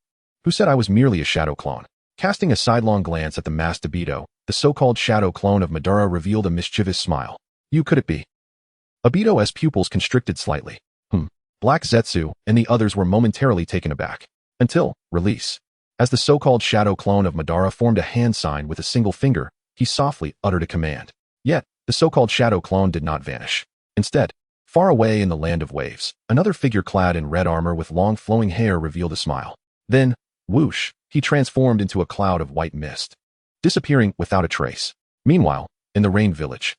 who said I was merely a shadow clone?" Casting a sidelong glance at the masked Obito, the so-called shadow clone of Madara revealed a mischievous smile. "You could it be?" Obito's pupils constricted slightly. Black Zetsu and the others were momentarily taken aback. Until, release. As the so-called shadow clone of Madara formed a hand sign with a single finger, he softly uttered a command. Yet, the so-called shadow clone did not vanish. Instead, far away in the land of waves, another figure clad in red armor with long flowing hair revealed a smile. Then, whoosh, he transformed into a cloud of white mist, disappearing without a trace. Meanwhile, in the Rain Village,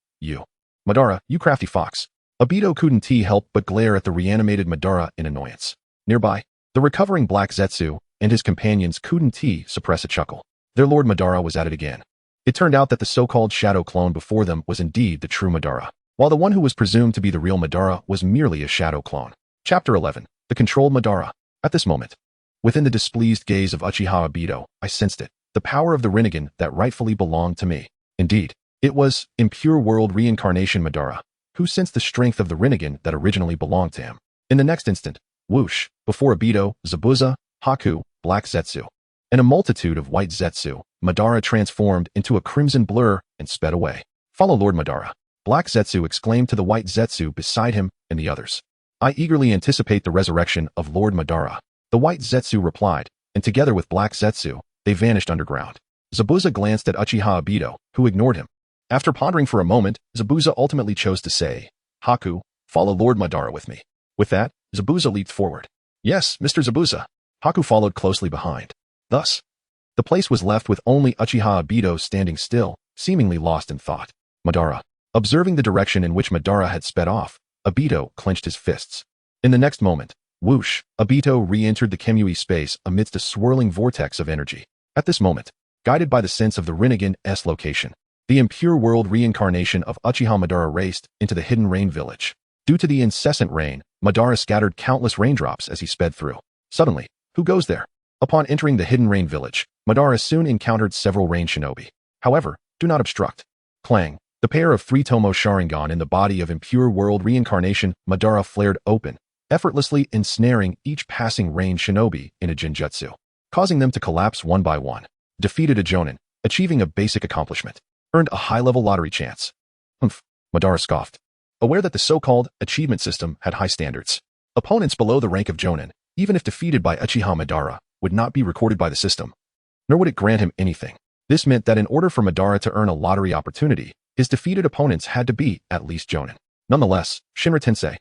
Madara, you crafty fox. Obito couldn't help but glare at the reanimated Madara in annoyance. Nearby, the recovering Black Zetsu and his companions couldn't suppress a chuckle. Their Lord Madara was at it again. It turned out that the so-called shadow clone before them was indeed the true Madara, while the one who was presumed to be the real Madara was merely a shadow clone. Chapter 11. The Controlled Madara. At this moment, within the displeased gaze of Uchiha Obito, I sensed it, the power of the Rinnegan that rightfully belonged to me. Indeed, it was, in pure world reincarnation Madara, who sensed the strength of the Rinnegan that originally belonged to him. In the next instant, whoosh, before Obito, Zabuza, Haku, Black Zetsu, and a multitude of white Zetsu, Madara transformed into a crimson blur and sped away. "Follow Lord Madara," Black Zetsu exclaimed to the white Zetsu beside him and the others. "I eagerly anticipate the resurrection of Lord Madara," the white Zetsu replied, and together with Black Zetsu, they vanished underground. Zabuza glanced at Uchiha Obito, who ignored him. After pondering for a moment, Zabuza ultimately chose to say, "Haku, follow Lord Madara with me." With that, Zabuza leaped forward. "Yes, Mr. Zabuza." Haku followed closely behind. Thus, the place was left with only Uchiha Obito standing still, seemingly lost in thought. Madara. Observing the direction in which Madara had sped off, Obito clenched his fists. In the next moment, whoosh, Obito re-entered the Kemui space amidst a swirling vortex of energy. At this moment, guided by the sense of the Rinnegan's location, the impure world reincarnation of Uchiha Madara raced into the hidden rain village. Due to the incessant rain, Madara scattered countless raindrops as he sped through. Suddenly, who goes there? Upon entering the hidden rain village, Madara soon encountered several rain shinobi. However, do not obstruct. Clang. The pair of three-tomo Sharingan in the body of impure world reincarnation Madara flared open, effortlessly ensnaring each passing range shinobi in a genjutsu, causing them to collapse one by one. Defeated a Jonin, achieving a basic accomplishment. Earned a high-level lottery chance. Humph, Madara scoffed, aware that the so-called achievement system had high standards. Opponents below the rank of Jonin, even if defeated by Uchiha Madara, would not be recorded by the system, nor would it grant him anything. This meant that in order for Madara to earn a lottery opportunity, his defeated opponents had to be at least Jonin. Nonetheless, Shinra Tensei,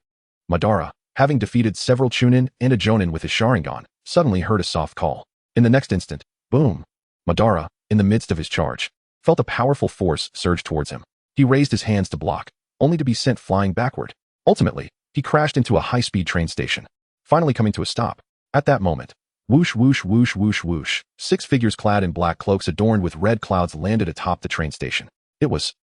Madara, having defeated several Chunin and a Jonin with his Sharingan, suddenly heard a soft call. In the next instant, boom! Madara, in the midst of his charge, felt a powerful force surge towards him. He raised his hands to block, only to be sent flying backward. Ultimately, he crashed into a high-speed train station, finally coming to a stop. At that moment, whoosh, whoosh, whoosh, whoosh, whoosh, 6 figures clad in black cloaks adorned with red clouds landed atop the train station. It was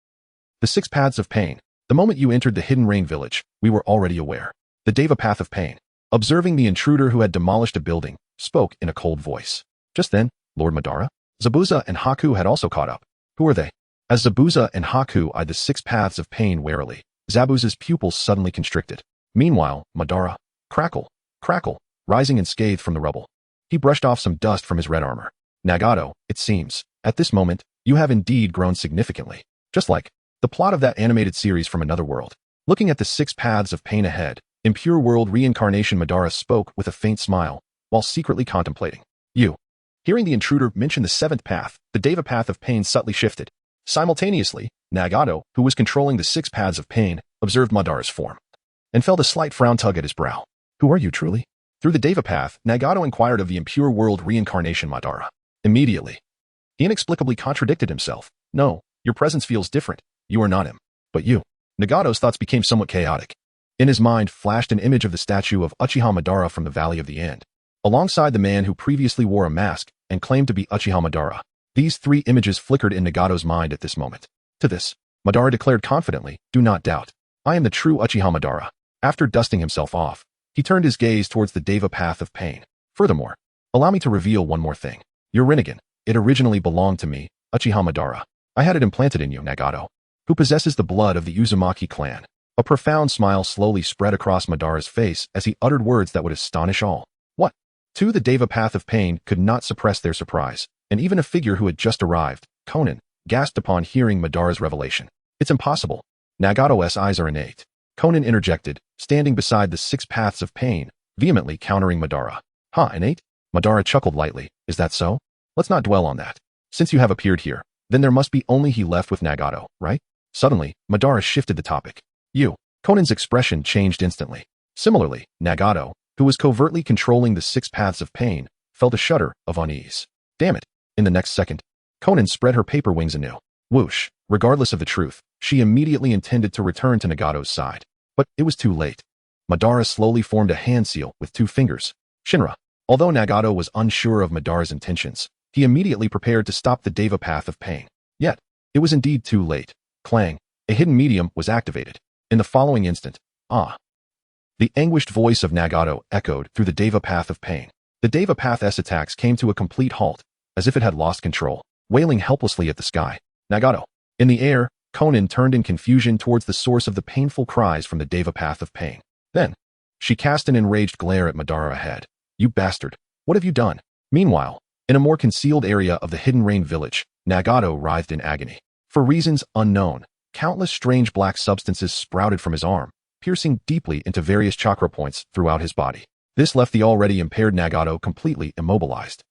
the 6 Paths of Pain. The moment you entered the Hidden Rain village, we were already aware. The Deva Path of Pain, observing the intruder who had demolished a building, spoke in a cold voice. Just then, Lord Madara, Zabuza and Haku had also caught up. Who are they? As Zabuza and Haku eyed the 6 Paths of Pain warily, Zabuza's pupils suddenly constricted. Meanwhile, Madara, crackle, rising in scathe from the rubble. He brushed off some dust from his red armor. Nagato, it seems, at this moment, you have indeed grown significantly. Just like the plot of that animated series from another world. Looking at the 6 Paths of Pain ahead, impure world reincarnation Madara spoke with a faint smile, while secretly contemplating. You. Hearing the intruder mention the 7th path, the Deva Path of Pain subtly shifted. Simultaneously, Nagato, who was controlling the 6 Paths of Pain, observed Madara's form, and felt a slight frown tug at his brow. Who are you truly? Through the Deva Path, Nagato inquired of the impure world reincarnation Madara. Immediately, he inexplicably contradicted himself. No, your presence feels different. You are not him. But you. Nagato's thoughts became somewhat chaotic. In his mind flashed an image of the statue of Uchiha Madara from the Valley of the End, alongside the man who previously wore a mask and claimed to be Uchiha Madara. These 3 images flickered in Nagato's mind at this moment. To this, Madara declared confidently, do not doubt. I am the true Uchiha Madara. After dusting himself off, he turned his gaze towards the Deva Path of Pain. Furthermore, allow me to reveal one more thing. Your Rinnegan, it originally belonged to me, Uchiha Madara. I had it implanted in you, Nagato, who possesses the blood of the Uzumaki clan. A profound smile slowly spread across Madara's face as he uttered words that would astonish all. What? To the Deva Path of Pain could not suppress their surprise, and even a figure who had just arrived, Konan, gasped upon hearing Madara's revelation. It's impossible. Nagato's eyes are innate. Konan interjected, standing beside the 6 Paths of Pain, vehemently countering Madara. Innate? Madara chuckled lightly. Is that so? Let's not dwell on that. Since you have appeared here, then there must be only he left with Nagato, right? Suddenly, Madara shifted the topic. You. Konan's expression changed instantly. Similarly, Nagato, who was covertly controlling the 6 Paths of Pain, felt a shudder of unease. Damn it. In the next second, Konan spread her paper wings anew. Whoosh. Regardless of the truth, she immediately intended to return to Nagato's side. But it was too late. Madara slowly formed a hand seal with 2 fingers. Shinra. Although Nagato was unsure of Madara's intentions, he immediately prepared to stop the Deva Path of Pain. Yet, it was indeed too late. Clang. A hidden medium was activated. In the following instant, the anguished voice of Nagato echoed through the Deva Path of Pain. The Deva Path's attacks came to a complete halt, as if it had lost control, wailing helplessly at the sky. Nagato. In the air, Konan turned in confusion towards the source of the painful cries from the Deva Path of Pain. Then, she cast an enraged glare at Madara ahead. You bastard. What have you done? Meanwhile, in a more concealed area of the Hidden Rain village, Nagato writhed in agony. For reasons unknown, countless strange black substances sprouted from his arm, piercing deeply into various chakra points throughout his body. This left the already impaired Nagato completely immobilized.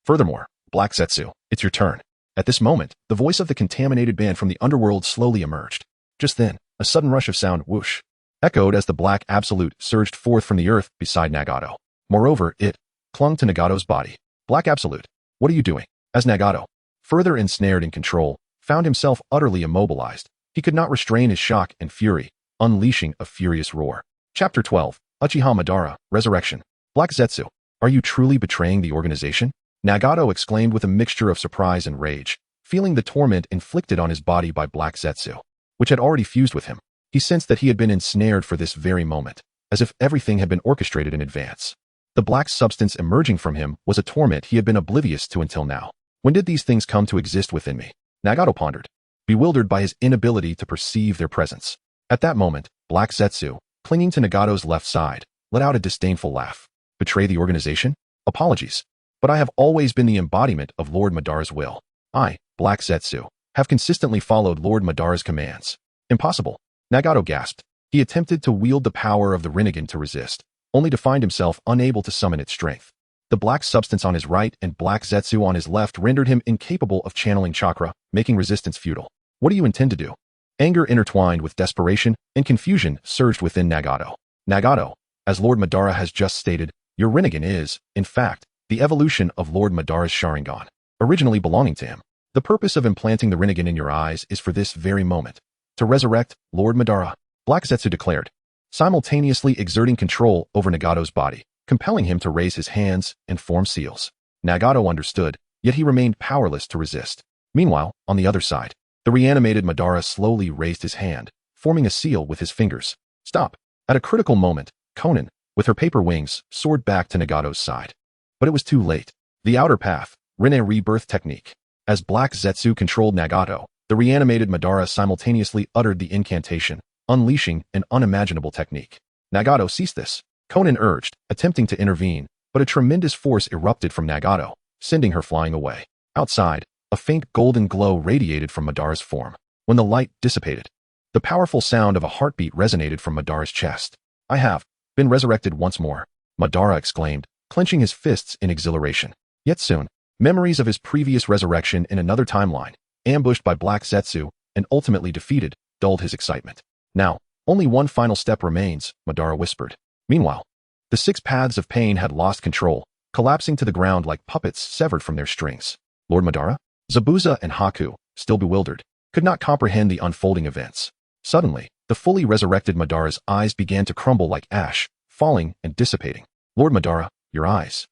Furthermore, Black Zetsu, it's your turn. At this moment, the voice of the contaminated band from the underworld slowly emerged. Just then, a sudden rush of sound whoosh echoed as the Black Absolute surged forth from the earth beside Nagato. Moreover, it clung to Nagato's body. Black Absolute, what are you doing? As Nagato, further ensnared in control, found himself utterly immobilized, he could not restrain his shock and fury, unleashing a furious roar. Chapter 12, Uchiha Madara, Resurrection. Black Zetsu, are you truly betraying the organization? Nagato exclaimed with a mixture of surprise and rage, feeling the torment inflicted on his body by Black Zetsu, which had already fused with him. He sensed that he had been ensnared for this very moment, as if everything had been orchestrated in advance. The black substance emerging from him was a torment he had been oblivious to until now. When did these things come to exist within me? Nagato pondered. bewildered by his inability to perceive their presence. At that moment, Black Zetsu, clinging to Nagato's left side, let out a disdainful laugh. Betray the organization? Apologies. But I have always been the embodiment of Lord Madara's will. I, Black Zetsu, have consistently followed Lord Madara's commands. Impossible. Nagato gasped. He attempted to wield the power of the Rinnegan to resist, only to find himself unable to summon its strength. The black substance on his right and Black Zetsu on his left rendered him incapable of channeling chakra, making resistance futile. What do you intend to do? Anger intertwined with desperation and confusion surged within Nagato. Nagato, as Lord Madara has just stated, your Rinnegan is, in fact, the evolution of Lord Madara's Sharingan, originally belonging to him. The purpose of implanting the Rinnegan in your eyes is for this very moment. To resurrect Lord Madara, Black Zetsu declared, simultaneously exerting control over Nagato's body, compelling him to raise his hands and form seals. Nagato understood, yet he remained powerless to resist. Meanwhile, on the other side, the reanimated Madara slowly raised his hand, forming a seal with his fingers. Stop. At a critical moment, Konan, with her paper wings, soared back to Nagato's side. But it was too late. The outer path, Rinne Rebirth technique. As Black Zetsu controlled Nagato, the reanimated Madara simultaneously uttered the incantation, unleashing an unimaginable technique. Nagato, cease this, Konan urged, attempting to intervene, but a tremendous force erupted from Nagato, sending her flying away. Outside, a faint golden glow radiated from Madara's form. When the light dissipated, the powerful sound of a heartbeat resonated from Madara's chest. I have been resurrected once more, Madara exclaimed, clenching his fists in exhilaration. Yet soon, memories of his previous resurrection in another timeline, ambushed by Black Zetsu and ultimately defeated, dulled his excitement. Now, only one final step remains, Madara whispered. Meanwhile, the six paths of pain had lost control, collapsing to the ground like puppets severed from their strings. Lord Madara? Zabuza and Haku, still bewildered, could not comprehend the unfolding events. Suddenly, the fully resurrected Madara's eyes began to crumble like ash, falling and dissipating. Lord Madara, your eyes.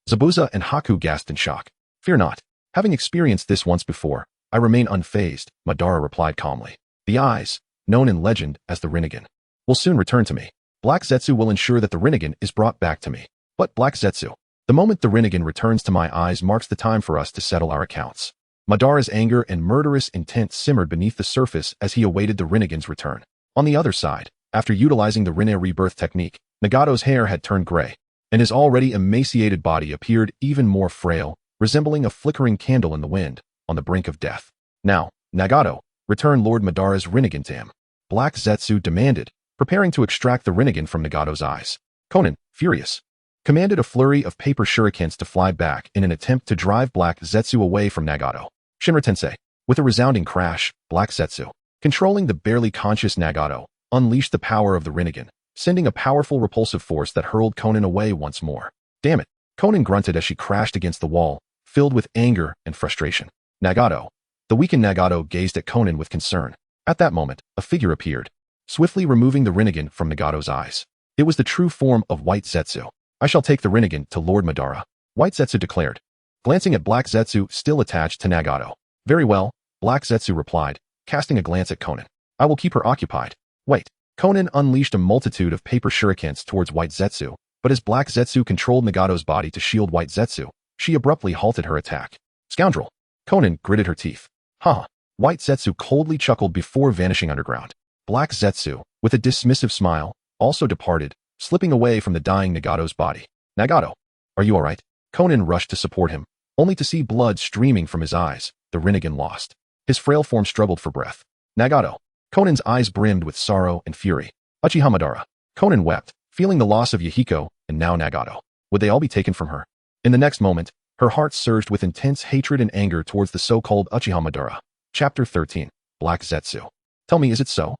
Zabuza and Haku gasped in shock. Fear not. Having experienced this once before, I remain unfazed, Madara replied calmly. The eyes, known in legend as the Rinnegan, will soon return to me. Black Zetsu will ensure that the Rinnegan is brought back to me. But Black Zetsu, the moment the Rinnegan returns to my eyes marks the time for us to settle our accounts. Madara's anger and murderous intent simmered beneath the surface as he awaited the Rinnegan's return. On the other side, after utilizing the Rinne Rebirth technique, Nagato's hair had turned gray, and his already emaciated body appeared even more frail, resembling a flickering candle in the wind, on the brink of death. Now, Nagato, return Lord Madara's Rinnegan to him. Black Zetsu demanded, preparing to extract the Rinnegan from Nagato's eyes. Konan, furious, commanded a flurry of paper shurikens to fly back in an attempt to drive Black Zetsu away from Nagato. Shinra Tensei, with a resounding crash, Black Zetsu, controlling the barely conscious Nagato, unleashed the power of the Rinnegan, sending a powerful repulsive force that hurled Konan away once more. Damn it, Konan grunted as she crashed against the wall, filled with anger and frustration. Nagato. The weakened Nagato gazed at Konan with concern. At that moment, a figure appeared, swiftly removing the Rinnegan from Nagato's eyes. It was the true form of White Zetsu. I shall take the Rinnegan to Lord Madara, White Zetsu declared, glancing at Black Zetsu still attached to Nagato. Very well, Black Zetsu replied, casting a glance at Konan. I will keep her occupied. Wait. Konan unleashed a multitude of paper shurikens towards White Zetsu, but as Black Zetsu controlled Nagato's body to shield White Zetsu, she abruptly halted her attack. Scoundrel! Konan gritted her teeth. Ha! White Zetsu coldly chuckled before vanishing underground. Black Zetsu, with a dismissive smile, also departed, slipping away from the dying Nagato's body. Nagato, are you alright? Konan rushed to support him, only to see blood streaming from his eyes, the Rinnegan lost. His frail form struggled for breath. Nagato. Konan's eyes brimmed with sorrow and fury. Uchiha Madara. Konan wept, feeling the loss of Yhiko, and now Nagato. Would they all be taken from her? In the next moment, her heart surged with intense hatred and anger towards the so-called Uchiha Madara. Chapter 13. Black Zetsu. Tell me, is it so?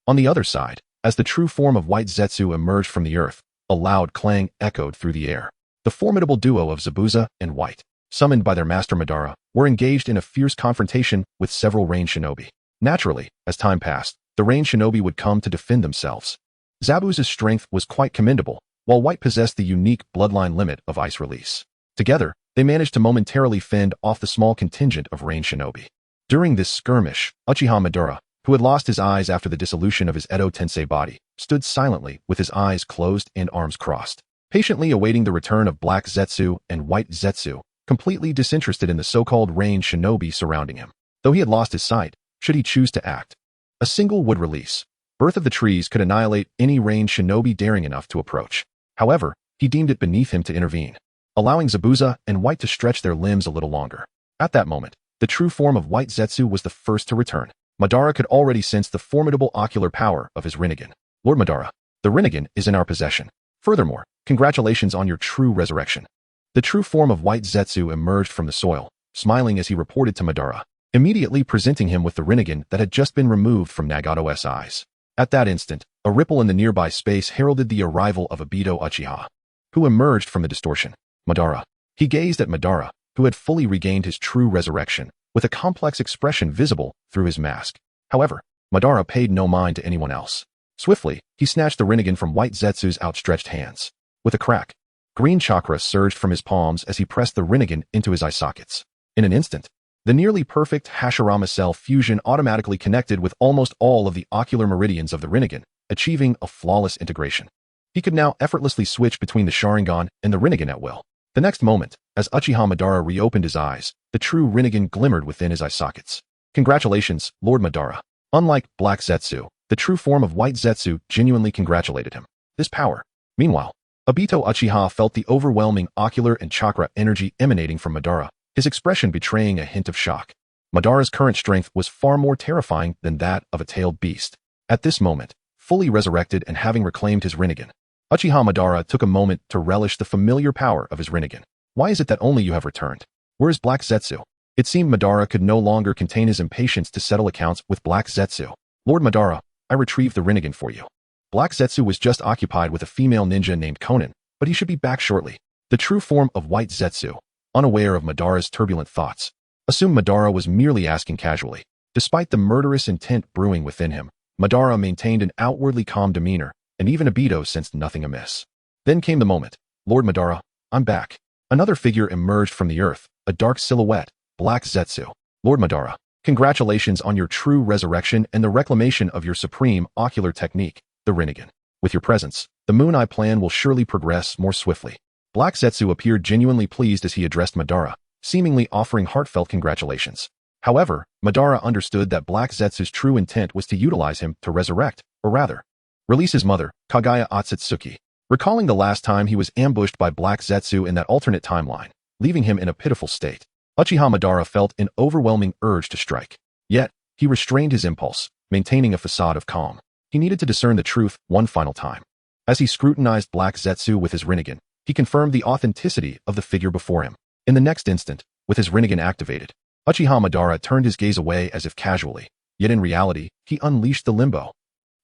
On the other side, as the true form of White Zetsu emerged from the earth, a loud clang echoed through the air. The formidable duo of Zabuza and White, summoned by their master Madara, were engaged in a fierce confrontation with several range shinobi. Naturally, as time passed, the range shinobi would come to defend themselves. Zabuza's strength was quite commendable, while White possessed the unique bloodline limit of ice release. Together, they managed to momentarily fend off the small contingent of range shinobi. During this skirmish, Uchiha Madara, who had lost his eyes after the dissolution of his Edo Tensei body, stood silently with his eyes closed and arms crossed, patiently awaiting the return of Black Zetsu and White Zetsu, completely disinterested in the so-called range shinobi surrounding him. Though he had lost his sight, should he choose to act. A single would release. Birth of the Trees could annihilate any range shinobi daring enough to approach. However, he deemed it beneath him to intervene, allowing Zabuza and White to stretch their limbs a little longer. At that moment, the true form of White Zetsu was the first to return. Madara could already sense the formidable ocular power of his Rinnegan. Lord Madara, the Rinnegan is in our possession. Furthermore, congratulations on your true resurrection. The true form of White Zetsu emerged from the soil, smiling as he reported to Madara, immediately presenting him with the Rinnegan that had just been removed from Nagato's eyes. At that instant, a ripple in the nearby space heralded the arrival of Obito Uchiha, who emerged from the distortion. Madara. He gazed at Madara, who had fully regained his true resurrection, with a complex expression visible through his mask. However, Madara paid no mind to anyone else. Swiftly, he snatched the Rinnegan from White Zetsu's outstretched hands. With a crack, green chakra surged from his palms as he pressed the Rinnegan into his eye sockets. In an instant, the nearly perfect Hashirama cell fusion automatically connected with almost all of the ocular meridians of the Rinnegan, achieving a flawless integration. He could now effortlessly switch between the Sharingan and the Rinnegan at will. The next moment, as Uchiha Madara reopened his eyes, the true Rinnegan glimmered within his eye sockets. Congratulations, Lord Madara. Unlike Black Zetsu, the true form of White Zetsu genuinely congratulated him. This power. Meanwhile, Obito Uchiha felt the overwhelming ocular and chakra energy emanating from Madara, his expression betraying a hint of shock. Madara's current strength was far more terrifying than that of a tailed beast. At this moment, fully resurrected and having reclaimed his Rinnegan, Uchiha Madara took a moment to relish the familiar power of his Rinnegan. Why is it that only you have returned? Where is Black Zetsu? It seemed Madara could no longer contain his impatience to settle accounts with Black Zetsu. Lord Madara, I retrieved the Rinnegan for you. Black Zetsu was just occupied with a female ninja named Konan, but he should be back shortly. The true form of White Zetsu, unaware of Madara's turbulent thoughts, assumed Madara was merely asking casually. Despite the murderous intent brewing within him, Madara maintained an outwardly calm demeanor, and even Obito sensed nothing amiss. Then came the moment. Lord Madara, I'm back. Another figure emerged from the earth, a dark silhouette, Black Zetsu. Lord Madara, congratulations on your true resurrection and the reclamation of your supreme ocular technique, the Rinnegan. With your presence, the Moon Eye plan will surely progress more swiftly. Black Zetsu appeared genuinely pleased as he addressed Madara, seemingly offering heartfelt congratulations. However, Madara understood that Black Zetsu's true intent was to utilize him to resurrect, or rather, release his mother, Kaguya Otsutsuki. Recalling the last time he was ambushed by Black Zetsu in that alternate timeline, leaving him in a pitiful state, Uchiha Madara felt an overwhelming urge to strike. Yet, he restrained his impulse, maintaining a facade of calm. He needed to discern the truth one final time. As he scrutinized Black Zetsu with his Rinnegan, he confirmed the authenticity of the figure before him. In the next instant, with his Rinnegan activated, Uchiha Madara turned his gaze away as if casually, yet in reality, he unleashed the limbo.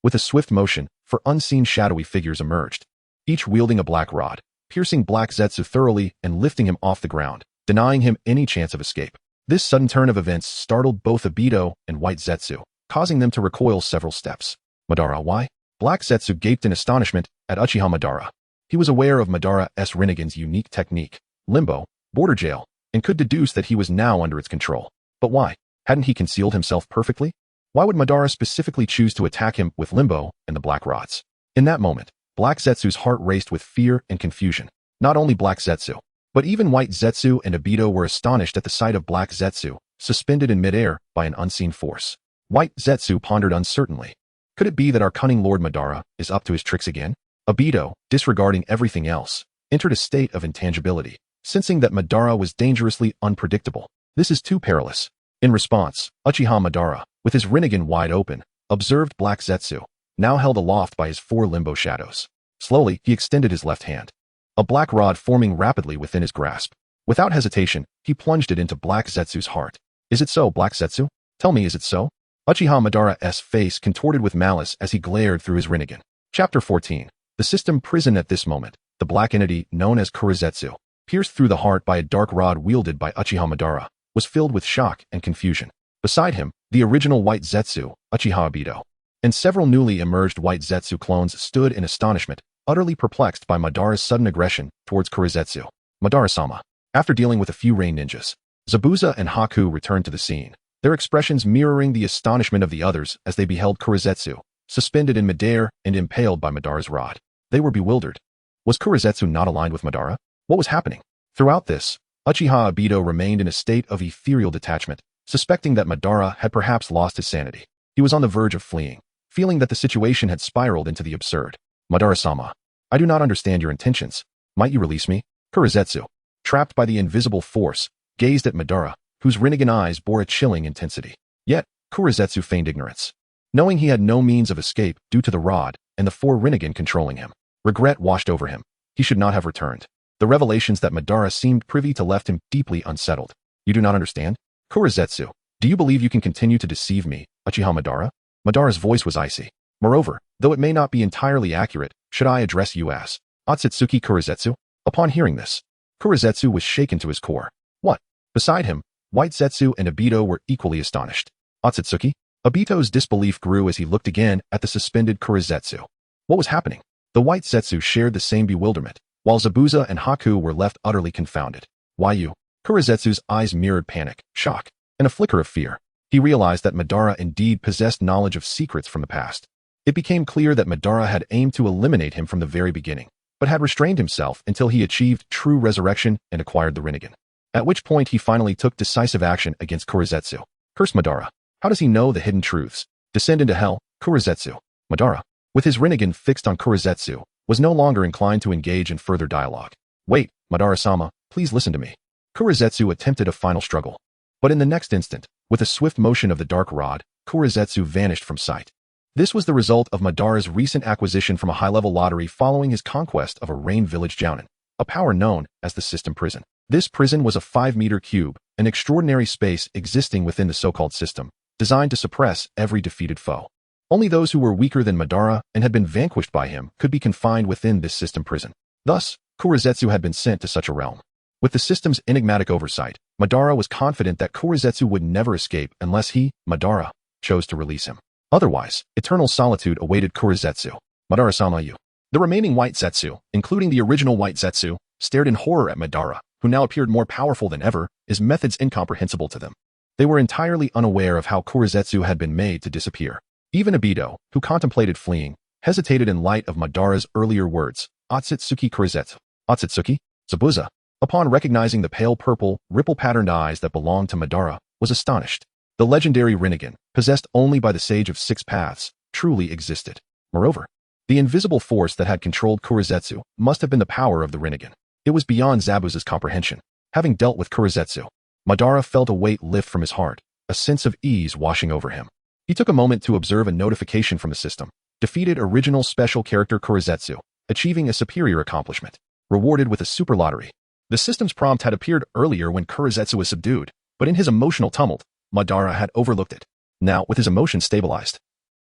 With a swift motion, four unseen shadowy figures emerged, each wielding a black rod, piercing Black Zetsu thoroughly and lifting him off the ground, denying him any chance of escape. This sudden turn of events startled both Obito and White Zetsu, causing them to recoil several steps. Madara, why? Black Zetsu gaped in astonishment at Uchiha Madara. He was aware of Madara's Rinnegan's unique technique, limbo, border jail, and could deduce that he was now under its control. But why? Hadn't he concealed himself perfectly? Why would Madara specifically choose to attack him with limbo and the black rods? In that moment, Black Zetsu's heart raced with fear and confusion. Not only Black Zetsu, but even White Zetsu and Obito were astonished at the sight of Black Zetsu, suspended in midair by an unseen force. White Zetsu pondered uncertainly. Could it be that our cunning Lord Madara is up to his tricks again? Obito, disregarding everything else, entered a state of intangibility, sensing that Madara was dangerously unpredictable. This is too perilous. In response, Uchiha Madara, with his Rinnegan wide open, observed Black Zetsu, now held aloft by his four limbo shadows. Slowly, he extended his left hand, a black rod forming rapidly within his grasp. Without hesitation, he plunged it into Black Zetsu's heart. Is it so, Black Zetsu? Tell me, is it so? Uchiha Madara's face contorted with malice as he glared through his Rinnegan. Chapter 14. The system prison. At this moment, the black entity known as Kurizetsu, pierced through the heart by a dark rod wielded by Uchiha Madara, was filled with shock and confusion. Beside him, the original White Zetsu, Uchiha Obito, and several newly emerged White Zetsu clones stood in astonishment, utterly perplexed by Madara's sudden aggression towards Kurizetsu. Madara-sama. After dealing with a few rain ninjas, Zabuza and Haku returned to the scene, their expressions mirroring the astonishment of the others as they beheld Kurizetsu, suspended in midair and impaled by Madara's rod. They were bewildered. Was Kurizetsu not aligned with Madara? What was happening? Throughout this, Uchiha Obito remained in a state of ethereal detachment, suspecting that Madara had perhaps lost his sanity. He was on the verge of fleeing, feeling that the situation had spiraled into the absurd. Madara-sama, I do not understand your intentions. Might you release me? Kurizetsu, trapped by the invisible force, gazed at Madara, whose Rinnegan eyes bore a chilling intensity. Yet, Kurizetsu feigned ignorance. Knowing he had no means of escape due to the rod and the 4 Rinnegan controlling him, regret washed over him. He should not have returned. The revelations that Madara seemed privy to left him deeply unsettled. You do not understand? Kurizetsu, do you believe you can continue to deceive me, Uchiha Madara? Madara's voice was icy. Moreover, though it may not be entirely accurate, should I address you as Otsutsuki Kurizetsu? Upon hearing this, Kurizetsu was shaken to his core. What? Beside him, White Zetsu and Obito were equally astonished. Otsutsuki? Obito's disbelief grew as he looked again at the suspended Kurizetsu. What was happening? The White Zetsu shared the same bewilderment, while Zabuza and Haku were left utterly confounded. Why you? Kurizetsu's eyes mirrored panic, shock, and a flicker of fear. He realized that Madara indeed possessed knowledge of secrets from the past. It became clear that Madara had aimed to eliminate him from the very beginning, but had restrained himself until he achieved true resurrection and acquired the Rinnegan. At which point he finally took decisive action against Kurizetsu. Curse Madara. How does he know the hidden truths? Descend into hell, Kurizetsu. Madara, with his Rinnegan fixed on Kurizetsu, was no longer inclined to engage in further dialogue. Wait, Madara-sama, please listen to me. Kurizetsu attempted a final struggle. But in the next instant, with a swift motion of the dark rod, Kurizetsu vanished from sight. This was the result of Madara's recent acquisition from a high-level lottery following his conquest of a Rain Village Jounin, a power known as the System Prison. This prison was a 5-meter cube, an extraordinary space existing within the so-called system, designed to suppress every defeated foe. Only those who were weaker than Madara and had been vanquished by him could be confined within this system prison. Thus, Kurizetsu had been sent to such a realm. With the system's enigmatic oversight, Madara was confident that Kurizetsu would never escape unless he, Madara, chose to release him. Otherwise, eternal solitude awaited Kurizetsu. Madara-sama you. The remaining White Zetsu, including the original White Zetsu, stared in horror at Madara, who now appeared more powerful than ever, his methods incomprehensible to them. They were entirely unaware of how Kurizetsu had been made to disappear. Even Obito, who contemplated fleeing, hesitated in light of Madara's earlier words, Otsutsuki Kurizetsu. Otsutsuki? Zabuza, upon recognizing the pale purple, ripple-patterned eyes that belonged to Madara, was astonished. The legendary Rinnegan, possessed only by the Sage of Six Paths, truly existed. Moreover, the invisible force that had controlled Kurizetsu must have been the power of the Rinnegan. It was beyond Zabuza's comprehension. Having dealt with Kurizetsu, Madara felt a weight lift from his heart, a sense of ease washing over him. He took a moment to observe a notification from the system. Defeated original special character Kurizetsu, achieving a superior accomplishment. Rewarded with a super lottery. The system's prompt had appeared earlier when Kurizetsu was subdued, but in his emotional tumult, Madara had overlooked it. Now, with his emotions stabilized,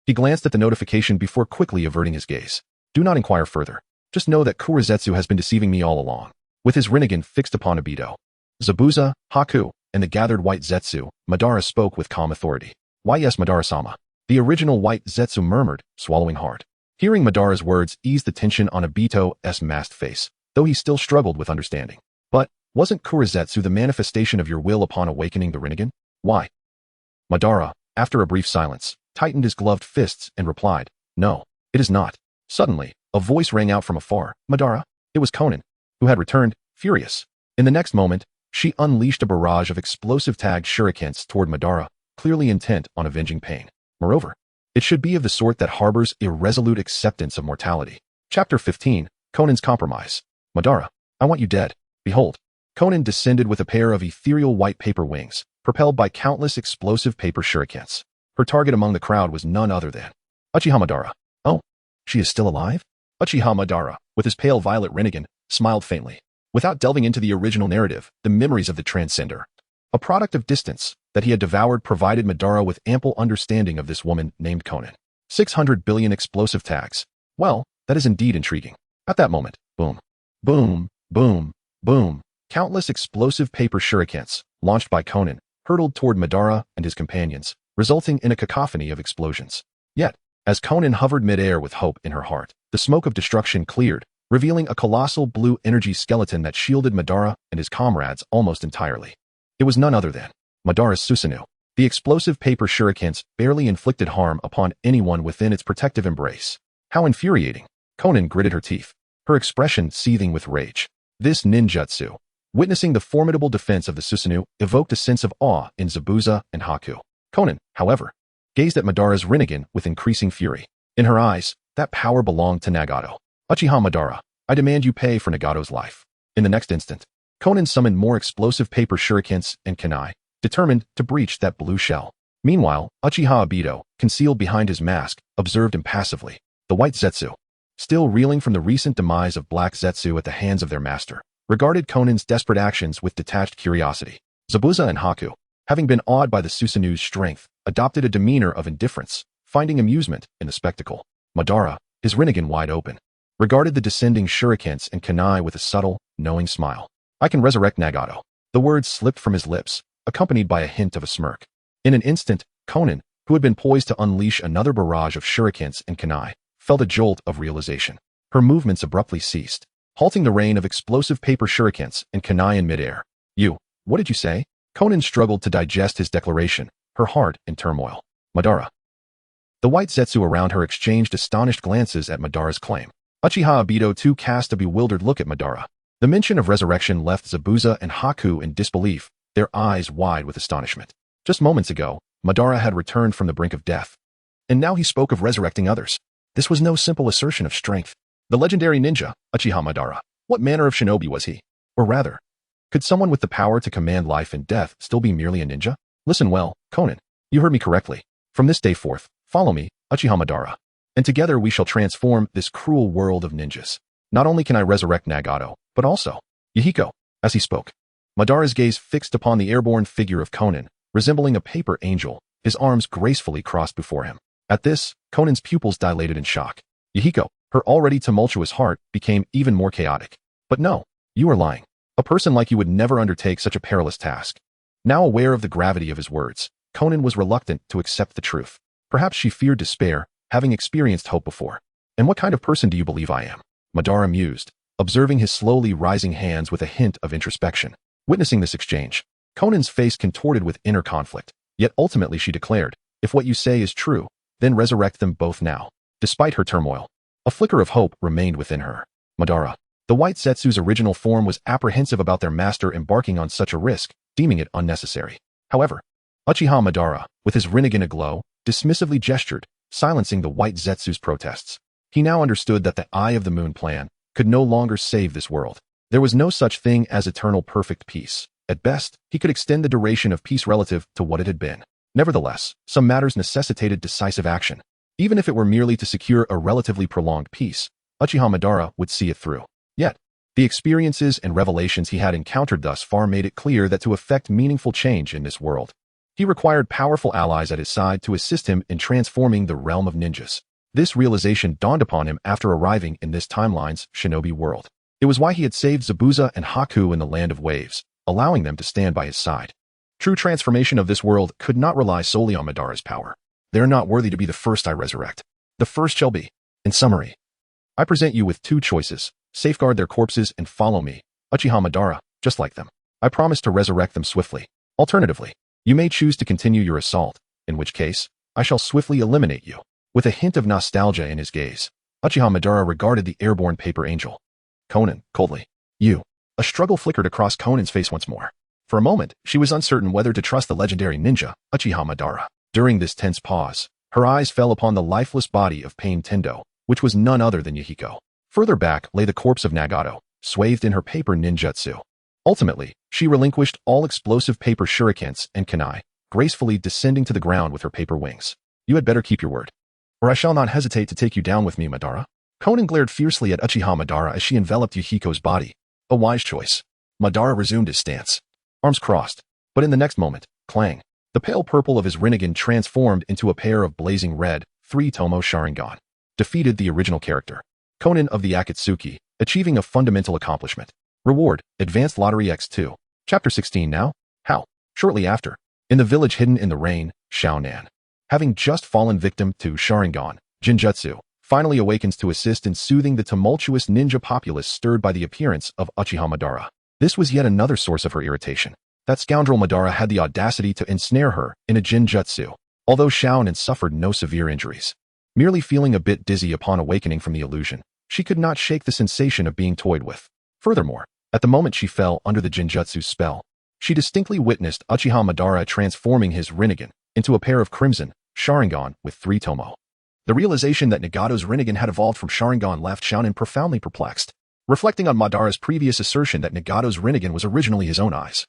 he glanced at the notification before quickly averting his gaze. Do not inquire further. Just know that Kurizetsu has been deceiving me all along. With his Rinnegan fixed upon Obito, Zabuza, Haku, and the gathered White Zetsu, Madara spoke with calm authority. Why yes, Madara-sama. The original White Zetsu murmured, swallowing hard. Hearing Madara's words eased the tension on Obito's masked face, though he still struggled with understanding. But, wasn't Kurizetsu the manifestation of your will upon awakening the Rinnegan? Why? Madara, after a brief silence, tightened his gloved fists and replied, No, it is not. Suddenly, a voice rang out from afar. Madara? It was Konan, who had returned, furious. In the next moment, she unleashed a barrage of explosive tagged shurikens toward Madara, clearly intent on avenging pain. Moreover, it should be of the sort that harbors irresolute acceptance of mortality. Chapter 15, Konan's Compromise. Madara, I want you dead. Behold. Konan descended with a pair of ethereal white paper wings, propelled by countless explosive paper shurikens. Her target among the crowd was none other than Uchiha Madara. Oh, she is still alive? Uchiha Madara, with his pale violet Rinnegan, smiled faintly. Without delving into the original narrative, the memories of the Transcender, a product of distance, that he had devoured provided Madara with ample understanding of this woman named Konan. 600 billion explosive tags. Well, that is indeed intriguing. At that moment, boom, boom, boom, boom, countless explosive paper shurikens, launched by Konan, hurtled toward Madara and his companions, resulting in a cacophony of explosions. Yet, as Konan hovered midair with hope in her heart, the smoke of destruction cleared, revealing a colossal blue energy skeleton that shielded Madara and his comrades almost entirely. It was none other than Madara's Susanoo. The explosive paper shurikens barely inflicted harm upon anyone within its protective embrace. How infuriating! Konan gritted her teeth, her expression seething with rage. This ninjutsu, Witnessing the formidable defense of the Susanoo evoked a sense of awe in Zabuza and Haku. Konan, however, gazed at Madara's Rinnegan with increasing fury. In her eyes, that power belonged to Nagato. Uchiha Madara, I demand you pay for Nagato's life. In the next instant, Konan summoned more explosive paper shurikens and kunai, determined to breach that blue shell. Meanwhile, Uchiha Obito, concealed behind his mask, observed impassively. The white Zetsu, still reeling from the recent demise of black Zetsu at the hands of their master, regarded Konan's desperate actions with detached curiosity. Zabuza and Haku, having been awed by the Susanoo's strength, adopted a demeanor of indifference, finding amusement in the spectacle. Madara, his Rinnegan wide open, regarded the descending shurikens and kunai with a subtle, knowing smile. I can resurrect Nagato. The words slipped from his lips, accompanied by a hint of a smirk. In an instant, Konan, who had been poised to unleash another barrage of shurikens and kunai, felt a jolt of realization. Her movements abruptly ceased, halting the rain of explosive paper shurikens and kunai in midair. What did you say? Konan struggled to digest his declaration, her heart in turmoil. Madara. The white Zetsu around her exchanged astonished glances at Madara's claim. Uchiha Obito too cast a bewildered look at Madara. The mention of resurrection left Zabuza and Haku in disbelief, their eyes wide with astonishment. Just moments ago, Madara had returned from the brink of death. And now he spoke of resurrecting others. This was no simple assertion of strength. The legendary ninja, Uchiha Madara, what manner of shinobi was he? Or rather, could someone with the power to command life and death still be merely a ninja? Listen well, Konan. You heard me correctly. From this day forth, follow me, Uchiha Madara. And together we shall transform this cruel world of ninjas. Not only can I resurrect Nagato, but also Yhiko. As he spoke, Madara's gaze fixed upon the airborne figure of Konan, resembling a paper angel, his arms gracefully crossed before him. At this, Konan's pupils dilated in shock. Yhiko, her already tumultuous heart, became even more chaotic. But no, you are lying. A person like you would never undertake such a perilous task. Now aware of the gravity of his words, Konan was reluctant to accept the truth. Perhaps she feared despair, having experienced hope before. And what kind of person do you believe I am? Madara mused, observing his slowly rising hands with a hint of introspection. Witnessing this exchange, Konan's face contorted with inner conflict, yet ultimately she declared, if what you say is true, then resurrect them both now. Despite her turmoil, a flicker of hope remained within her. Madara, the white Zetsu's original form, was apprehensive about their master embarking on such a risk, deeming it unnecessary. However, Uchiha Madara, with his Rinnegan aglow, dismissively gestured, silencing the white Zetsu's protests. He now understood that the Eye of the Moon plan could no longer save this world. There was no such thing as eternal perfect peace. At best, he could extend the duration of peace relative to what it had been. Nevertheless, some matters necessitated decisive action. Even if it were merely to secure a relatively prolonged peace, Uchiha Madara would see it through. Yet, the experiences and revelations he had encountered thus far made it clear that to effect meaningful change in this world, he required powerful allies at his side to assist him in transforming the realm of ninjas. This realization dawned upon him after arriving in this timeline's shinobi world. It was why he had saved Zabuza and Haku in the Land of Waves, allowing them to stand by his side. True transformation of this world could not rely solely on Madara's power. They are not worthy to be the first I resurrect. The first shall be. In summary, I present you with two choices. Safeguard their corpses and follow me, Uchiha Madara, just like them. I promise to resurrect them swiftly. Alternatively, you may choose to continue your assault, in which case, I shall swiftly eliminate you. With a hint of nostalgia in his gaze, Uchiha Madara regarded the airborne paper angel. Konan, coldly. You. A struggle flickered across Konan's face once more. For a moment, she was uncertain whether to trust the legendary ninja, Uchiha Madara. During this tense pause, her eyes fell upon the lifeless body of Pain Tendo, which was none other than Yhiko. Further back lay the corpse of Nagato, swathed in her paper ninjutsu. Ultimately, she relinquished all explosive paper shurikens and kunai, gracefully descending to the ground with her paper wings. You had better keep your word, or I shall not hesitate to take you down with me, Madara. Konan glared fiercely at Uchiha Madara as she enveloped Yhiko's body. A wise choice. Madara resumed his stance, arms crossed, but in the next moment, clang, the pale purple of his Rinnegan transformed into a pair of blazing red, 3-tomo Sharingan. Defeated the original character, Konan of the Akatsuki, achieving a fundamental accomplishment. Reward, Advanced Lottery X2. Chapter 16 now? How? Shortly after, in the village hidden in the rain, Xiaonan, having just fallen victim to Sharingan, Jinjutsu, finally awakens to assist in soothing the tumultuous ninja populace stirred by the appearance of Uchiha Madara. This was yet another source of her irritation. That scoundrel Madara had the audacity to ensnare her in a Jinjutsu, although Xiaonan suffered no severe injuries. Merely feeling a bit dizzy upon awakening from the illusion, she could not shake the sensation of being toyed with. Furthermore, At the moment she fell under the Jinjutsu's spell, she distinctly witnessed Uchiha Madara transforming his Rinnegan into a pair of crimson Sharingan with 3 tomo. The realization that Nagato's Rinnegan had evolved from Sharingan left Shounen profoundly perplexed, reflecting on Madara's previous assertion that Nagato's Rinnegan was originally his own eyes.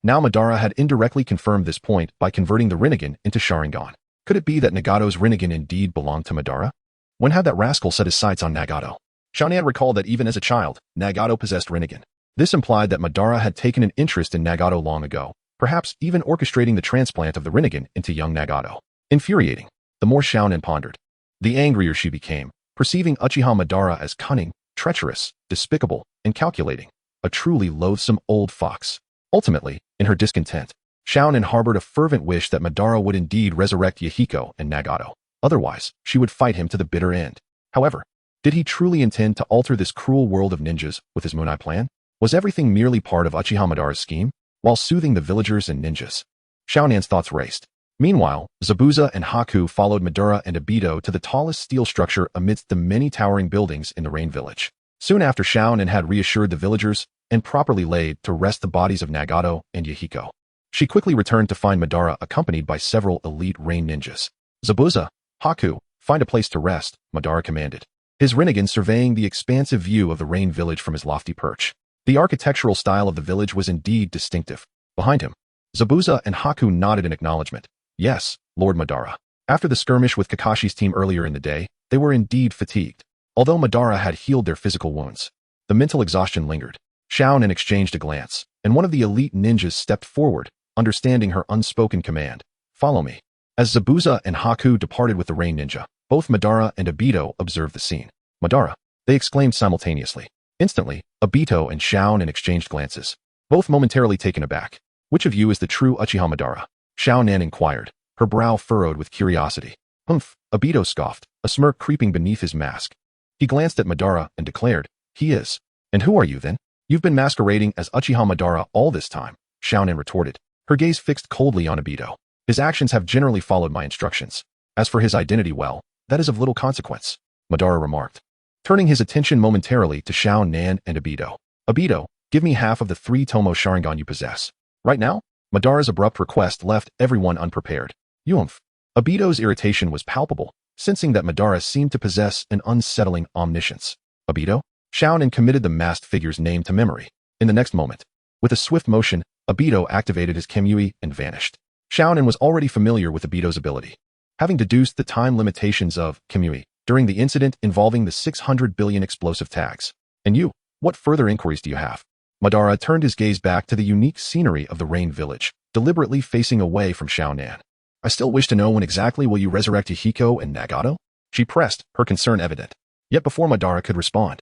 Now Madara had indirectly confirmed this point by converting the Rinnegan into Sharingan. Could it be that Nagato's Rinnegan indeed belonged to Madara? When had that rascal set his sights on Nagato? Shounen recalled that even as a child, Nagato possessed Rinnegan. This implied that Madara had taken an interest in Nagato long ago, perhaps even orchestrating the transplant of the Rinnegan into young Nagato. Infuriating. The more Shounen pondered, the angrier she became, perceiving Uchiha Madara as cunning, treacherous, despicable, and calculating, a truly loathsome old fox. Ultimately, in her discontent, Shounen harbored a fervent wish that Madara would indeed resurrect Yhiko and Nagato. Otherwise, she would fight him to the bitter end. However, did he truly intend to alter this cruel world of ninjas with his Moon Eye plan? Was everything merely part of Uchiha Madara's scheme, while soothing the villagers and ninjas? Shounen's thoughts raced. Meanwhile, Zabuza and Haku followed Madara and Obito to the tallest steel structure amidst the many towering buildings in the Rain Village. Soon after, Shounen had reassured the villagers and properly laid to rest the bodies of Nagato and Yhiko. She quickly returned to find Madara accompanied by several elite Rain ninjas. Zabuza, Haku, find a place to rest, Madara commanded, his Rinnegan surveying the expansive view of the Rain Village from his lofty perch. The architectural style of the village was indeed distinctive. Behind him, Zabuza and Haku nodded in acknowledgement. Yes, Lord Madara. After the skirmish with Kakashi's team earlier in the day, they were indeed fatigued. Although Madara had healed their physical wounds, the mental exhaustion lingered. Shounen exchanged a glance, and one of the elite ninjas stepped forward, understanding her unspoken command. Follow me. As Zabuza and Haku departed with the Rain Ninja, both Madara and Obito observed the scene. Madara, they exclaimed simultaneously. Instantly, Obito and Shounen exchanged glances, both momentarily taken aback. Which of you is the true Uchiha Madara? Shounen inquired, her brow furrowed with curiosity. Humph, Obito scoffed, a smirk creeping beneath his mask. He glanced at Madara and declared, he is. And who are you then? You've been masquerading as Uchiha Madara all this time, Shounen retorted, her gaze fixed coldly on Obito. His actions have generally followed my instructions. As for his identity, well, that is of little consequence, Madara remarked, turning his attention momentarily to Shounen and Obito. Obito, give me half of the 3 tomo Sharingan you possess. Right now? Madara's abrupt request left everyone unprepared. Yumph. Obito's irritation was palpable, sensing that Madara seemed to possess an unsettling omniscience. Obito? Shounen committed the masked figure's name to memory. In the next moment, with a swift motion, Obito activated his Kemui and vanished. Shounen was already familiar with Obito's ability, having deduced the time limitations of Kemui during the incident involving the 600 billion explosive tags. And you, what further inquiries do you have? Madara turned his gaze back to the unique scenery of the Rain Village, deliberately facing away from Shounen. I still wish to know when exactly will you resurrect Yhiko and Nagato? She pressed, her concern evident. Yet before Madara could respond,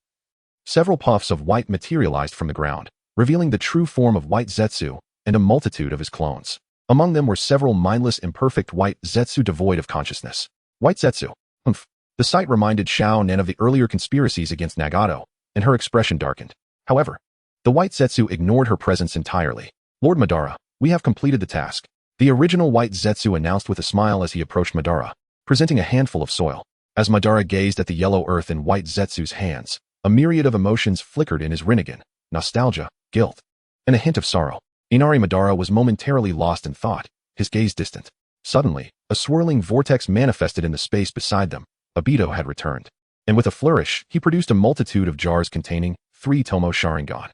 several puffs of white materialized from the ground, revealing the true form of White Zetsu and a multitude of his clones. Among them were several mindless, imperfect White Zetsu devoid of consciousness. White Zetsu. Humph. The sight reminded Shounen of the earlier conspiracies against Nagato, and her expression darkened. However, the White Zetsu ignored her presence entirely. Lord Madara, we have completed the task. The original White Zetsu announced with a smile as he approached Madara, presenting a handful of soil. As Madara gazed at the yellow earth in White Zetsu's hands, a myriad of emotions flickered in his Rinnegan: nostalgia, guilt, and a hint of sorrow. Inari Madara was momentarily lost in thought, his gaze distant. Suddenly, a swirling vortex manifested in the space beside them. Obito had returned, and with a flourish, he produced a multitude of jars containing 3 tomo Sharingan.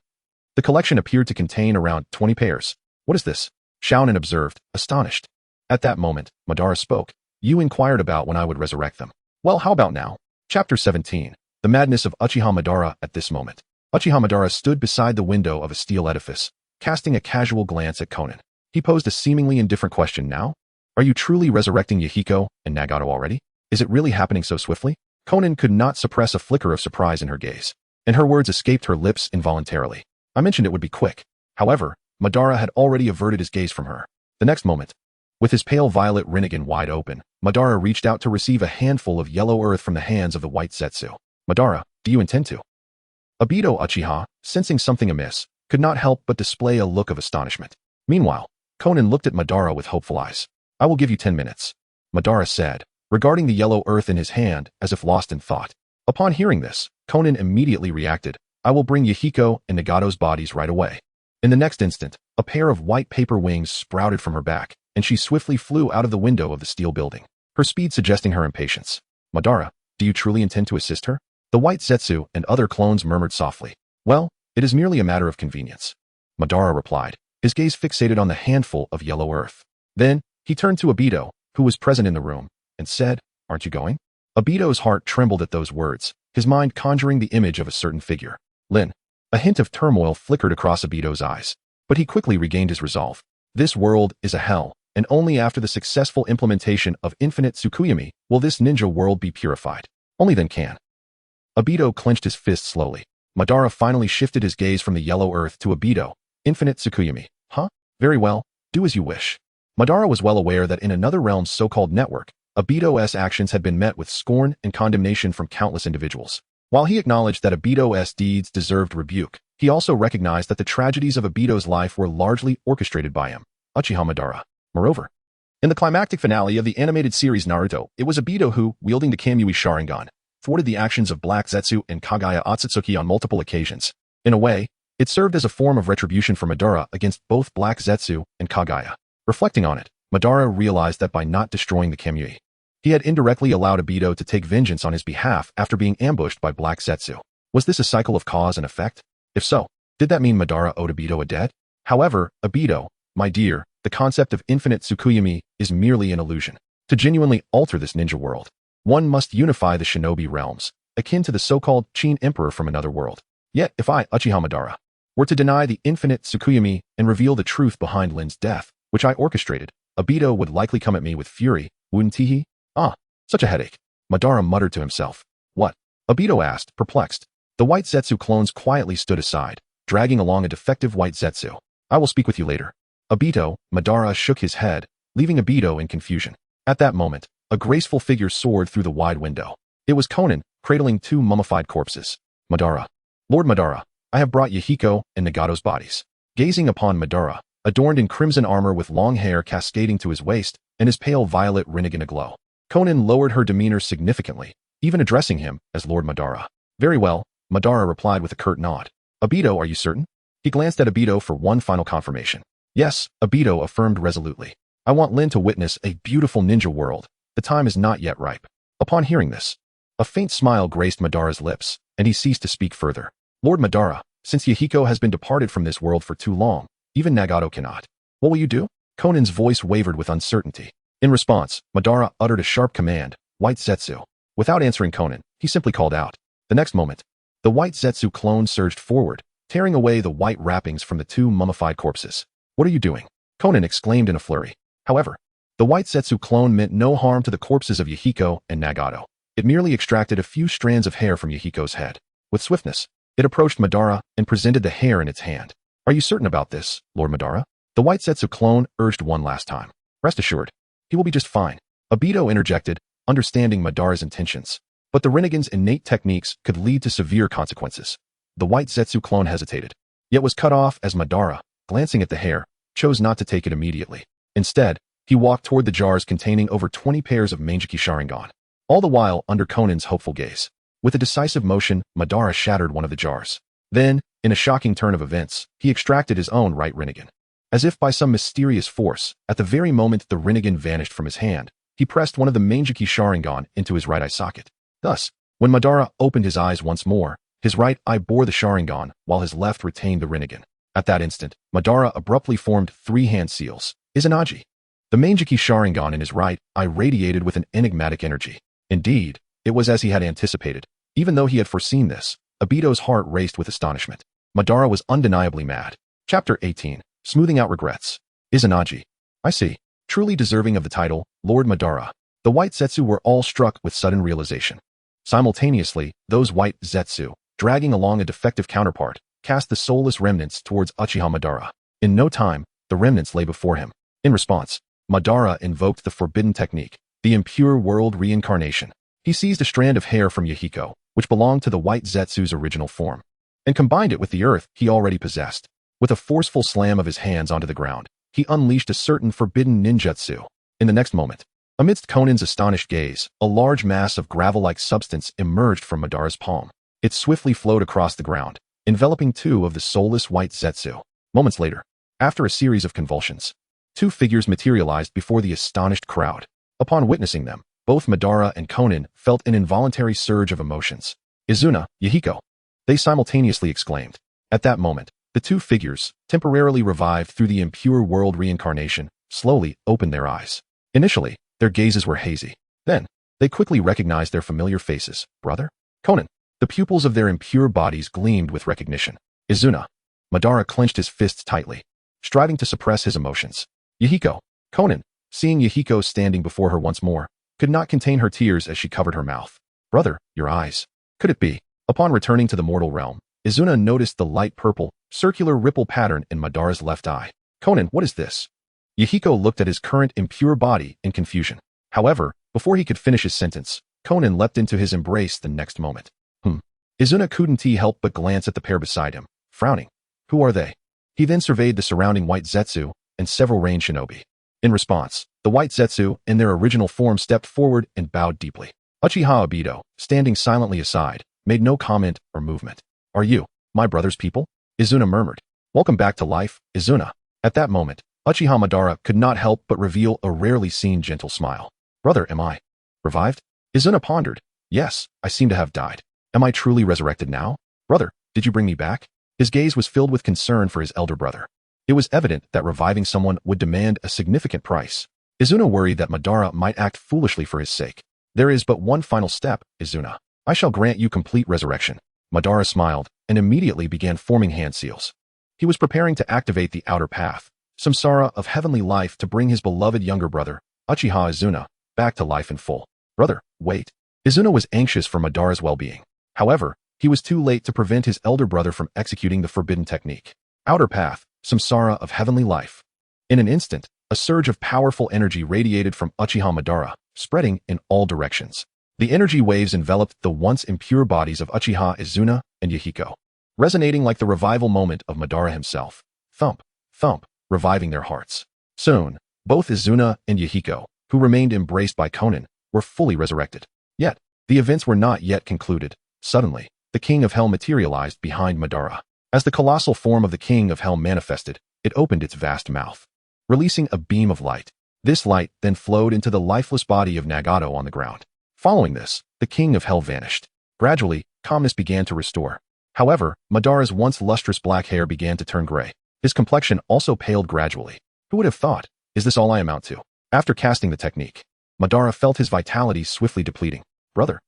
The collection appeared to contain around 20 pairs. What is this? Shounen observed, astonished. At that moment, Madara spoke. You inquired about when I would resurrect them. Well, how about now? Chapter 17. The madness of Uchiha Madara. At this moment, Uchiha Madara stood beside the window of a steel edifice, casting a casual glance at Konan. He posed a seemingly indifferent question now. Are you truly resurrecting Yhiko and Nagato already? Is it really happening so swiftly? Konan could not suppress a flicker of surprise in her gaze, and her words escaped her lips involuntarily. I mentioned it would be quick. However, Madara had already averted his gaze from her. The next moment, with his pale violet Rinnegan wide open, Madara reached out to receive a handful of yellow earth from the hands of the White Zetsu. Madara, do you intend to? Obito Uchiha, sensing something amiss, could not help but display a look of astonishment. Meanwhile, Konan looked at Madara with hopeful eyes. I will give you 10 minutes, Madara said, regarding the yellow earth in his hand as if lost in thought. Upon hearing this, Konan immediately reacted. I will bring Yhiko and Nagato's bodies right away. In the next instant, a pair of white paper wings sprouted from her back, and she swiftly flew out of the window of the steel building, her speed suggesting her impatience. Madara, do you truly intend to assist her? The white Zetsu and other clones murmured softly. Well, it is merely a matter of convenience. Madara replied, his gaze fixated on the handful of yellow earth. Then, he turned to Obito, who was present in the room, and said, aren't you going? Obito's heart trembled at those words, his mind conjuring the image of a certain figure. Lin. A hint of turmoil flickered across Obito's eyes, but he quickly regained his resolve. This world is a hell, and only after the successful implementation of infinite Tsukuyomi will this ninja world be purified. Only then can. Obito clenched his fist slowly. Madara finally shifted his gaze from the yellow earth to Obito. Infinite Tsukuyomi. Huh? Very well, do as you wish. Madara was well aware that in another realm's so-called network, Obito's actions had been met with scorn and condemnation from countless individuals. While he acknowledged that Obito's deeds deserved rebuke, he also recognized that the tragedies of Obito's life were largely orchestrated by him, Uchiha Madara. Moreover, in the climactic finale of the animated series Naruto, it was Obito who, wielding the Kamui Sharingan, thwarted the actions of Black Zetsu and Kaguya Otsutsuki on multiple occasions. In a way, it served as a form of retribution for Madara against both Black Zetsu and Kaguya. Reflecting on it, Madara realized that by not destroying the Kamui, he had indirectly allowed Obito to take vengeance on his behalf after being ambushed by Black Zetsu. Was this a cycle of cause and effect? If so, did that mean Madara owed Obito a debt? However, Obito, my dear, the concept of infinite Tsukuyomi is merely an illusion. To genuinely alter this ninja world, one must unify the shinobi realms, akin to the so-called Qin Emperor from another world. Yet, if I, Uchiha Madara, were to deny the infinite Tsukuyomi and reveal the truth behind Lin's death, which I orchestrated, Obito would likely come at me with fury, wouldn't he? Ah, such a headache. Madara muttered to himself. What? Obito asked, perplexed. The white Zetsu clones quietly stood aside, dragging along a defective white Zetsu. I will speak with you later. Obito, Madara shook his head, leaving Obito in confusion. At that moment, a graceful figure soared through the wide window. It was Konan, cradling two mummified corpses. Madara. Lord Madara, I have brought Yhiko and Nagato's bodies. Gazing upon Madara, adorned in crimson armor with long hair cascading to his waist, and his pale violet Rinnegan aglow, Konan lowered her demeanor significantly, even addressing him as Lord Madara. Very well, Madara replied with a curt nod. Obito, are you certain? He glanced at Obito for one final confirmation. Yes, Obito affirmed resolutely. I want Lin to witness a beautiful ninja world. The time is not yet ripe. Upon hearing this, a faint smile graced Madara's lips, and he ceased to speak further. Lord Madara, since Yhiko has been departed from this world for too long, even Nagato cannot. What will you do? Konan's voice wavered with uncertainty. In response, Madara uttered a sharp command, White Zetsu. Without answering Konan, he simply called out. The next moment, the White Zetsu clone surged forward, tearing away the white wrappings from the two mummified corpses. What are you doing? Konan exclaimed in a flurry. However, the White Zetsu clone meant no harm to the corpses of Yhiko and Nagato. It merely extracted a few strands of hair from Yhiko's head. With swiftness, it approached Madara and presented the hair in its hand. Are you certain about this, Lord Madara? The White Zetsu clone urged one last time. Rest assured, he will be just fine. Obito interjected, understanding Madara's intentions. But the Rinnegan's innate techniques could lead to severe consequences. The White Zetsu clone hesitated, yet was cut off as Madara, glancing at the hair, chose not to take it immediately. Instead, he walked toward the jars containing over 20 pairs of Manjiki Sharingan, all the while under Konan's hopeful gaze. With a decisive motion, Madara shattered one of the jars. Then, in a shocking turn of events, he extracted his own right Rinnegan. As if by some mysterious force, at the very moment the Rinnegan vanished from his hand, he pressed one of the Manjiki Sharingan into his right eye socket. Thus, when Madara opened his eyes once more, his right eye bore the Sharingan, while his left retained the Rinnegan. At that instant, Madara abruptly formed 3 hand seals, Izanaji. The Manjiki Sharingan in his right eye radiated with an enigmatic energy. Indeed, it was as he had anticipated. Even though he had foreseen this, Obito's heart raced with astonishment. Madara was undeniably mad. Chapter 18. Smoothing out regrets. Izanaji. I see. Truly deserving of the title, Lord Madara. The White Zetsu were all struck with sudden realization. Simultaneously, those White Zetsu, dragging along a defective counterpart, cast the soulless remnants towards Uchiha Madara. In no time, the remnants lay before him. In response, Madara invoked the forbidden technique, the impure world reincarnation. He seized a strand of hair from Yhiko, which belonged to the White Zetsu's original form, and combined it with the earth he already possessed. With a forceful slam of his hands onto the ground, he unleashed a certain forbidden ninjutsu. In the next moment, amidst Konan's astonished gaze, a large mass of gravel-like substance emerged from Madara's palm. It swiftly flowed across the ground, enveloping two of the soulless white Zetsu. Moments later, after a series of convulsions, two figures materialized before the astonished crowd. Upon witnessing them, both Madara and Konan felt an involuntary surge of emotions. Izuna, Yhiko, they simultaneously exclaimed. At that moment, the two figures, temporarily revived through the impure world reincarnation, slowly opened their eyes. Initially, their gazes were hazy. Then, they quickly recognized their familiar faces. Brother? Konan. The pupils of their impure bodies gleamed with recognition. Izuna. Madara clenched his fists tightly, striving to suppress his emotions. Yhiko. Konan, seeing Yhiko standing before her once more, could not contain her tears as she covered her mouth. Brother, your eyes. Could it be? Upon returning to the mortal realm, Izuna noticed the light purple, circular ripple pattern in Madara's left eye. Konan, what is this? Yhiko looked at his current impure body in confusion. However, before he could finish his sentence, Konan leapt into his embrace the next moment. Izuna couldn't help but glance at the pair beside him, frowning. Who are they? He then surveyed the surrounding white Zetsu and several range shinobi. In response, the white Zetsu, in their original form, stepped forward and bowed deeply. Uchiha Obito, standing silently aside, made no comment or movement. Are you, my brother's people? Izuna murmured. Welcome back to life, Izuna. At that moment, Uchiha Madara could not help but reveal a rarely seen gentle smile. Brother, am I revived? Izuna pondered. Yes, I seem to have died. Am I truly resurrected now? Brother, did you bring me back? His gaze was filled with concern for his elder brother. It was evident that reviving someone would demand a significant price. Izuna worried that Madara might act foolishly for his sake. There is but one final step, Izuna. I shall grant you complete resurrection. Madara smiled and immediately began forming hand seals. He was preparing to activate the outer path, Samsara of heavenly life, to bring his beloved younger brother, Uchiha Izuna, back to life in full. Brother, wait. Izuna was anxious for Madara's well-being. However, he was too late to prevent his elder brother from executing the forbidden technique. Outer path, Samsara of heavenly life. In an instant, a surge of powerful energy radiated from Uchiha Madara, spreading in all directions. The energy waves enveloped the once impure bodies of Uchiha Izuna and Yhiko, resonating like the revival moment of Madara himself. Thump, thump, reviving their hearts. Soon, both Izuna and Yhiko, who remained embraced by Konan, were fully resurrected. Yet, the events were not yet concluded. Suddenly, the King of Hell materialized behind Madara. As the colossal form of the King of Hell manifested, it opened its vast mouth, releasing a beam of light. This light then flowed into the lifeless body of Nagato on the ground. Following this, the King of Hell vanished. Gradually, calmness began to restore. However, Madara's once lustrous black hair began to turn gray. His complexion also paled gradually. Who would have thought? Is this all I amount to? After casting the technique, Madara felt his vitality swiftly depleting. Brother.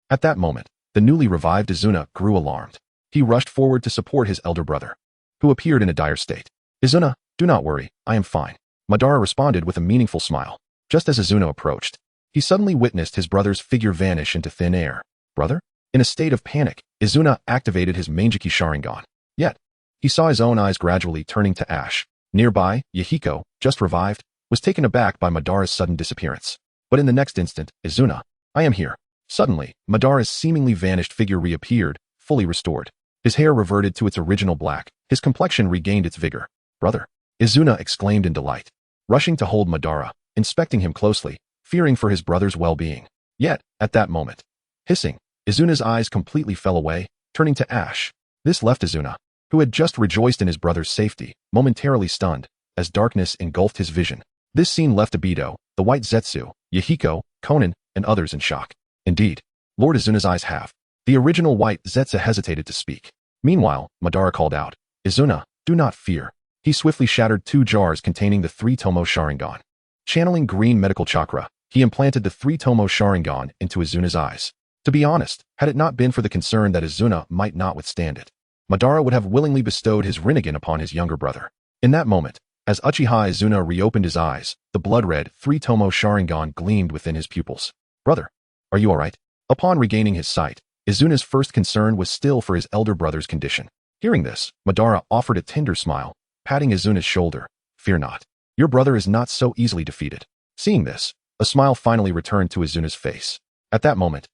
At that moment, the newly revived Izuna grew alarmed. He rushed forward to support his elder brother, who appeared in a dire state. Izuna, do not worry, I am fine. Madara responded with a meaningful smile. Just as Izuna approached, he suddenly witnessed his brother's figure vanish into thin air. Brother? In a state of panic, Izuna activated his Manjiki Sharingan. Yet, he saw his own eyes gradually turning to ash. Nearby, Yhiko, just revived, was taken aback by Madara's sudden disappearance. But in the next instant, Izuna, I am here. Suddenly, Madara's seemingly vanished figure reappeared, fully restored. His hair reverted to its original black. His complexion regained its vigor. Brother, Izuna exclaimed in delight, rushing to hold Madara, inspecting him closely, fearing for his brother's well-being. Yet, at that moment, hissing, Izuna's eyes completely fell away, turning to ash. This left Izuna, who had just rejoiced in his brother's safety, momentarily stunned, as darkness engulfed his vision. This scene left Obito, the white Zetsu, Yhiko, Konan, and others in shock. Indeed, Lord Izuna's eyes have. The original white Zetsu hesitated to speak. Meanwhile, Madara called out, Izuna, do not fear. He swiftly shattered 2 jars containing the 3-tomo Sharingan. Channeling green medical chakra, he implanted the 3-tomo Sharingan into Izuna's eyes. To be honest, had it not been for the concern that Izuna might not withstand it, Madara would have willingly bestowed his Rinnegan upon his younger brother. In that moment, as Uchiha Izuna reopened his eyes, the blood-red 3-tomo Sharingan gleamed within his pupils. Brother, are you alright? Upon regaining his sight, Izuna's first concern was still for his elder brother's condition. Hearing this, Madara offered a tender smile, patting Izuna's shoulder. Fear not. Your brother is not so easily defeated. Seeing this, a smile finally returned to Izuna's face. At that moment,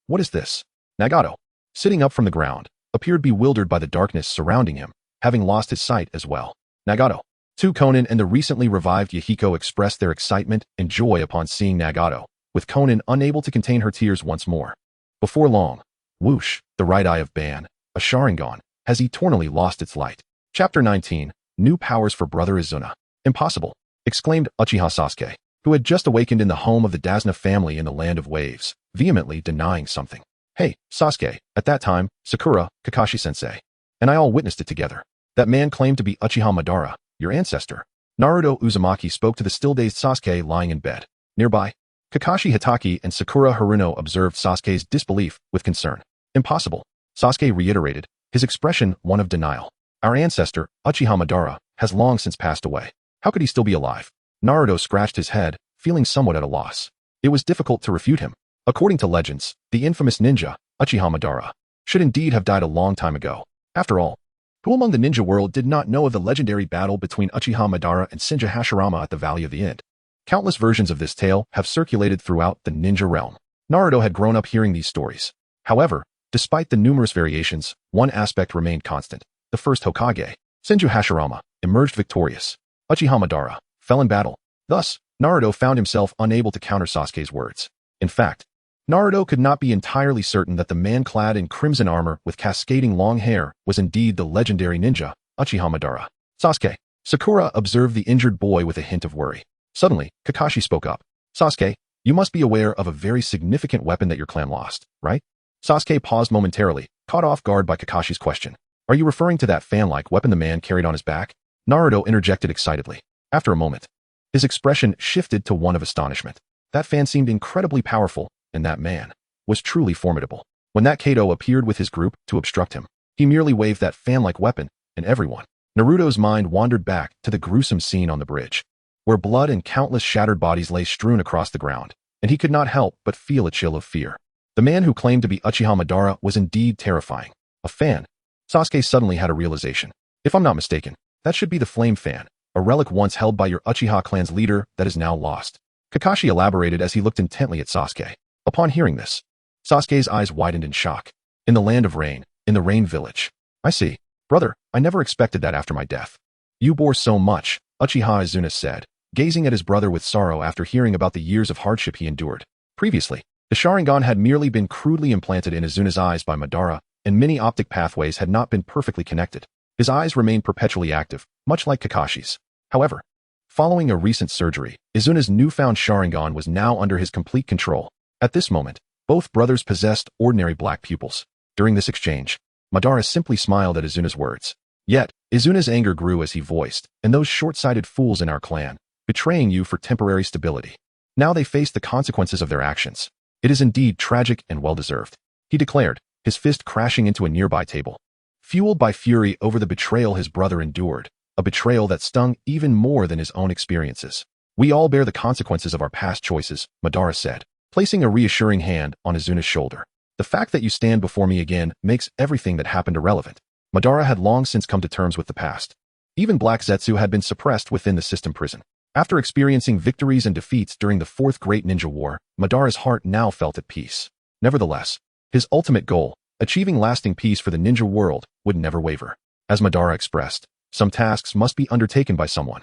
what is this? Nagato, sitting up from the ground, appeared bewildered by the darkness surrounding him, having lost his sight as well. Nagato. 2 Konan and the recently revived Yhiko expressed their excitement and joy upon seeing Nagato, with Konan unable to contain her tears once more. Before long, whoosh, the right eye of Ban, a Sharingan, has eternally lost its light. Chapter 19. New powers for Brother Izuna. Impossible, exclaimed Uchiha Sasuke, who had just awakened in the home of the Dasna family in the Land of Waves, vehemently denying something. Hey, Sasuke, at that time, Sakura, Kakashi-sensei, and I all witnessed it together. That man claimed to be Uchiha Madara, your ancestor. Naruto Uzumaki spoke to the still-dazed Sasuke lying in bed. Nearby, Kakashi Hitaki and Sakura Haruno observed Sasuke's disbelief with concern. Impossible, Sasuke reiterated, his expression one of denial. Our ancestor, Uchiha Madara, has long since passed away. How could he still be alive? Naruto scratched his head, feeling somewhat at a loss. It was difficult to refute him. According to legends, the infamous ninja, Uchiha Madara, should indeed have died a long time ago. After all, who among the ninja world did not know of the legendary battle between Uchiha Madara and Shinja Hashirama at the Valley of the End? Countless versions of this tale have circulated throughout the ninja realm. Naruto had grown up hearing these stories. However, despite the numerous variations, one aspect remained constant. The first Hokage, Shinja Hashirama, emerged victorious. Uchiha Madara fell in battle. Thus, Naruto found himself unable to counter Sasuke's words. In fact, Naruto could not be entirely certain that the man clad in crimson armor with cascading long hair was indeed the legendary ninja, Uchiha Madara. Sasuke. Sakura observed the injured boy with a hint of worry. Suddenly, Kakashi spoke up. Sasuke, you must be aware of a very significant weapon that your clan lost, right? Sasuke paused momentarily, caught off guard by Kakashi's question. Are you referring to that fan-like weapon the man carried on his back? Naruto interjected excitedly. After a moment, his expression shifted to one of astonishment. That fan seemed incredibly powerful, and that man was truly formidable. When that Kato appeared with his group to obstruct him, he merely waved that fan-like weapon, and everyone. Naruto's mind wandered back to the gruesome scene on the bridge, where blood and countless shattered bodies lay strewn across the ground, and he could not help but feel a chill of fear. The man who claimed to be Uchiha Madara was indeed terrifying. A fan. Sasuke suddenly had a realization. If I'm not mistaken, that should be the flame fan, a relic once held by your Uchiha clan's leader that is now lost. Kakashi elaborated as he looked intently at Sasuke. Upon hearing this, Sasuke's eyes widened in shock. In the land of rain, in the rain village. I see. Brother, I never expected that after my death. You bore so much, Uchiha Izuna said, gazing at his brother with sorrow after hearing about the years of hardship he endured. Previously, the Sharingan had merely been crudely implanted in Izuna's eyes by Madara, and many optic pathways had not been perfectly connected. His eyes remained perpetually active, much like Kakashi's. However, following a recent surgery, Izuna's newfound Sharingan was now under his complete control. At this moment, both brothers possessed ordinary black pupils. During this exchange, Madara simply smiled at Izuna's words. Yet, Izuna's anger grew as he voiced, and those short-sighted fools in our clan, betraying you for temporary stability. Now they face the consequences of their actions. It is indeed tragic and well-deserved, he declared, his fist crashing into a nearby table. Fueled by fury over the betrayal his brother endured, a betrayal that stung even more than his own experiences. We all bear the consequences of our past choices, Madara said, placing a reassuring hand on Izuna's shoulder. The fact that you stand before me again makes everything that happened irrelevant. Madara had long since come to terms with the past. Even Black Zetsu had been suppressed within the system prison. After experiencing victories and defeats during the Fourth Great Ninja War, Madara's heart now felt at peace. Nevertheless, his ultimate goal, achieving lasting peace for the ninja world, would never waver. As Madara expressed, some tasks must be undertaken by someone.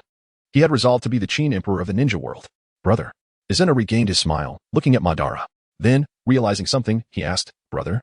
He had resolved to be the Chin Emperor of the ninja world. Brother. Izuna regained his smile, looking at Madara. Then, realizing something, he asked, Brother,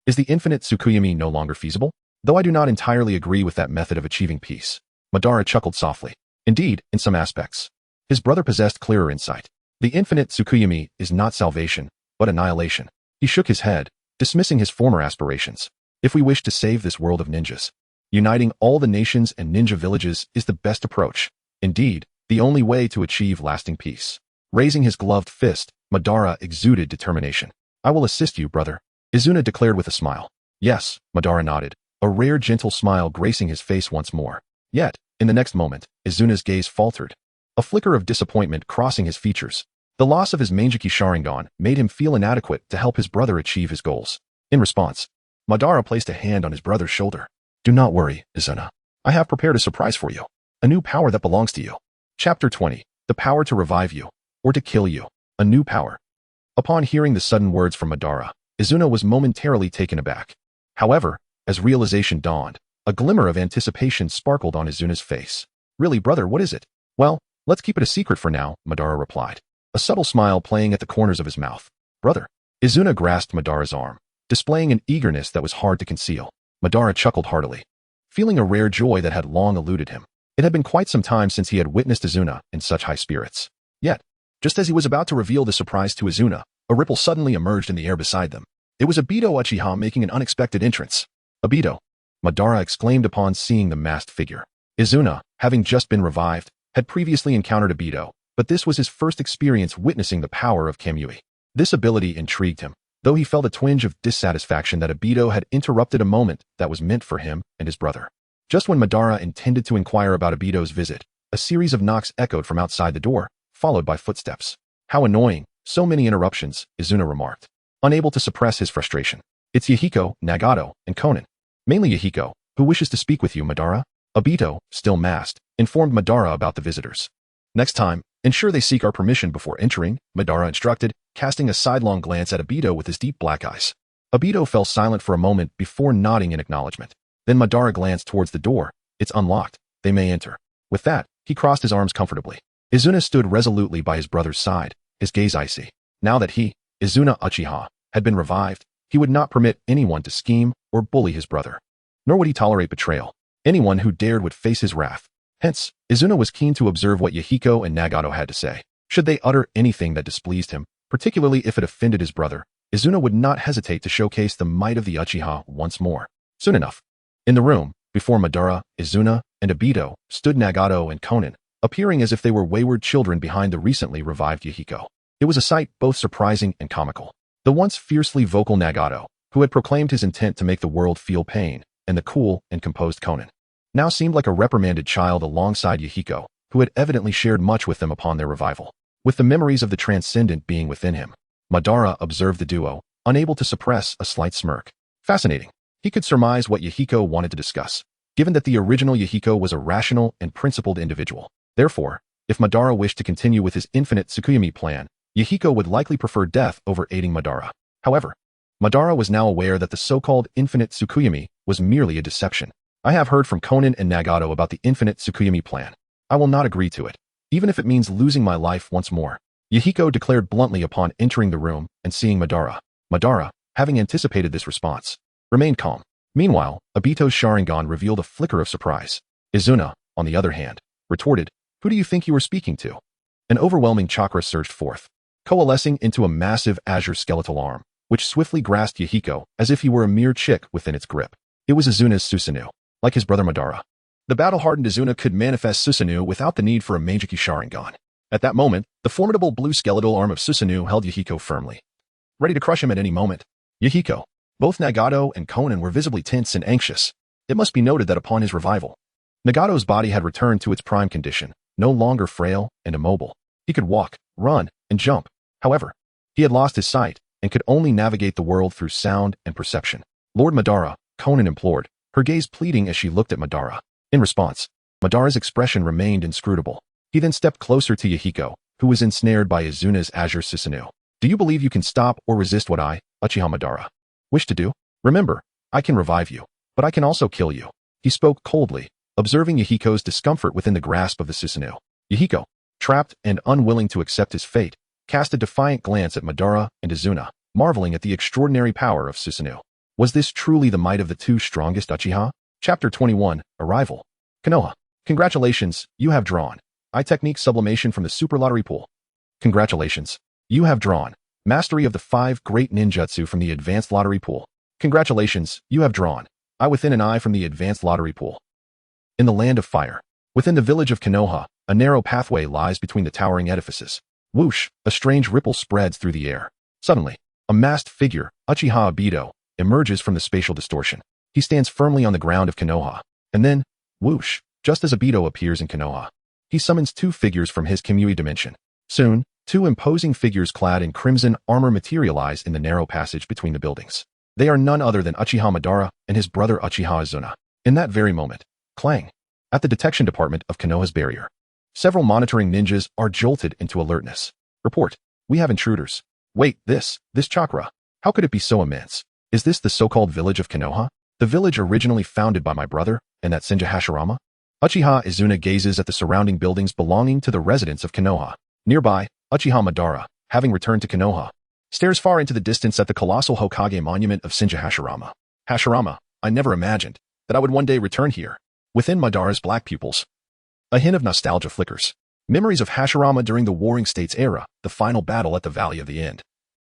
is the infinite Tsukuyomi no longer feasible? Though I do not entirely agree with that method of achieving peace. Madara chuckled softly. Indeed, in some aspects. His brother possessed clearer insight. The infinite Tsukuyomi is not salvation, but annihilation. He shook his head, dismissing his former aspirations. If we wish to save this world of ninjas, uniting all the nations and ninja villages is the best approach. Indeed, the only way to achieve lasting peace. Raising his gloved fist, Madara exuded determination. I will assist you, brother, Izuna declared with a smile. Yes, Madara nodded, a rare gentle smile gracing his face once more. Yet, in the next moment, Izuna's gaze faltered, a flicker of disappointment crossing his features. The loss of his Manjiki Sharingan made him feel inadequate to help his brother achieve his goals. In response, Madara placed a hand on his brother's shoulder. Do not worry, Izuna. I have prepared a surprise for you. A new power that belongs to you. Chapter 20. The power to revive you, or to kill you. A new power. Upon hearing the sudden words from Madara, Izuna was momentarily taken aback. However, as realization dawned, a glimmer of anticipation sparkled on Izuna's face. Really, brother, what is it? Well, let's keep it a secret for now, Madara replied, a subtle smile playing at the corners of his mouth. Brother. Izuna grasped Madara's arm, displaying an eagerness that was hard to conceal. Madara chuckled heartily, feeling a rare joy that had long eluded him. It had been quite some time since he had witnessed Izuna in such high spirits. Yet, just as he was about to reveal the surprise to Izuna, a ripple suddenly emerged in the air beside them. It was Obito Uchiha making an unexpected entrance. Obito! Madara exclaimed upon seeing the masked figure. Izuna, having just been revived, had previously encountered Obito, but this was his first experience witnessing the power of Kamui. This ability intrigued him, though he felt a twinge of dissatisfaction that Obito had interrupted a moment that was meant for him and his brother. Just when Madara intended to inquire about Obito's visit, a series of knocks echoed from outside the door, followed by footsteps. How annoying, so many interruptions, Izuna remarked, unable to suppress his frustration. It's Yhiko, Nagato, and Konan. Mainly Yhiko, who wishes to speak with you, Madara. Obito, still masked, informed Madara about the visitors. Next time, ensure they seek our permission before entering, Madara instructed, casting a sidelong glance at Obito with his deep black eyes. Obito fell silent for a moment before nodding in acknowledgement. Then Madara glanced towards the door. It's unlocked. They may enter. With that, he crossed his arms comfortably. Izuna stood resolutely by his brother's side, his gaze icy. Now that he, Izuna Uchiha, had been revived, he would not permit anyone to scheme or bully his brother. Nor would he tolerate betrayal. Anyone who dared would face his wrath. Hence, Izuna was keen to observe what Yhiko and Nagato had to say. Should they utter anything that displeased him, particularly if it offended his brother, Izuna would not hesitate to showcase the might of the Uchiha once more. Soon enough. In the room, before Madara, Izuna, and Obito, stood Nagato and Konan, appearing as if they were wayward children behind the recently revived Yhiko. It was a sight both surprising and comical. The once fiercely vocal Nagato, who had proclaimed his intent to make the world feel pain, and the cool and composed Konan, now seemed like a reprimanded child alongside Yhiko, who had evidently shared much with them upon their revival. With the memories of the transcendent being within him, Madara observed the duo, unable to suppress a slight smirk. Fascinating. He could surmise what Yhiko wanted to discuss, given that the original Yhiko was a rational and principled individual. Therefore, if Madara wished to continue with his infinite Tsukuyami plan, Yhiko would likely prefer death over aiding Madara. However, Madara was now aware that the so-called infinite Tsukuyami was merely a deception. I have heard from Konan and Nagato about the infinite Tsukuyami plan. I will not agree to it, even if it means losing my life once more, Yhiko declared bluntly upon entering the room and seeing Madara. Madara, having anticipated this response, remained calm. Meanwhile, Obito's Sharingan revealed a flicker of surprise. Izuna, on the other hand, retorted, "Who do you think you were speaking to?" An overwhelming chakra surged forth, coalescing into a massive azure skeletal arm, which swiftly grasped Yhiko as if he were a mere chick within its grip. It was Izuna's Susanoo, like his brother Madara. The battle-hardened Izuna could manifest Susanoo without the need for a Meijiki Sharingan. At that moment, the formidable blue skeletal arm of Susanoo held Yhiko firmly, ready to crush him at any moment. Yhiko. Both Nagato and Konan were visibly tense and anxious. It must be noted that upon his revival, Nagato's body had returned to its prime condition, no longer frail and immobile. He could walk, run, and jump. However, he had lost his sight and could only navigate the world through sound and perception. Lord Madara, Konan implored, her gaze pleading as she looked at Madara. In response, Madara's expression remained inscrutable. He then stepped closer to Yhiko, who was ensnared by Izuna's azure Susanoo. "Do you believe you can stop or resist what I, Uchiha Madara, wish to do? Remember, I can revive you, but I can also kill you." He spoke coldly, observing Yhiko's discomfort within the grasp of the Susanoo. Yhiko, trapped and unwilling to accept his fate, cast a defiant glance at Madara and Izuna, marveling at the extraordinary power of Susanoo. Was this truly the might of the two strongest Uchiha? Chapter 21, Arrival. Konoha. Congratulations, you have drawn. Eye technique sublimation from the super lottery pool. Congratulations. You have drawn. Mastery of the 5 great ninjutsu from the advanced lottery pool. Congratulations, you have drawn. Eye within an eye from the advanced lottery pool. In the land of fire. Within the village of Konoha, a narrow pathway lies between the towering edifices. Whoosh, a strange ripple spreads through the air. Suddenly, a masked figure, Uchiha Obito, emerges from the spatial distortion. He stands firmly on the ground of Konoha. And then, whoosh, just as Obito appears in Konoha, he summons 2 figures from his Kamui dimension. Soon, 2 imposing figures clad in crimson armor materialize in the narrow passage between the buildings. They are none other than Uchiha Madara and his brother Uchiha Izuna. In that very moment, clang! At the detection department of Konoha's barrier, several monitoring ninjas are jolted into alertness. Report, we have intruders. Wait, this chakra, how could it be so immense? Is this the so-called village of Konoha? The village originally founded by my brother and that Senja Hashirama? Uchiha Izuna gazes at the surrounding buildings belonging to the residents of Konoha. Nearby, Uchiha Madara, having returned to Konoha, stares far into the distance at the colossal Hokage monument of Senja Hashirama. Hashirama, I never imagined that I would one day return here. Within Madara's black pupils, a hint of nostalgia flickers. Memories of Hashirama during the Warring States era, the final battle at the Valley of the End,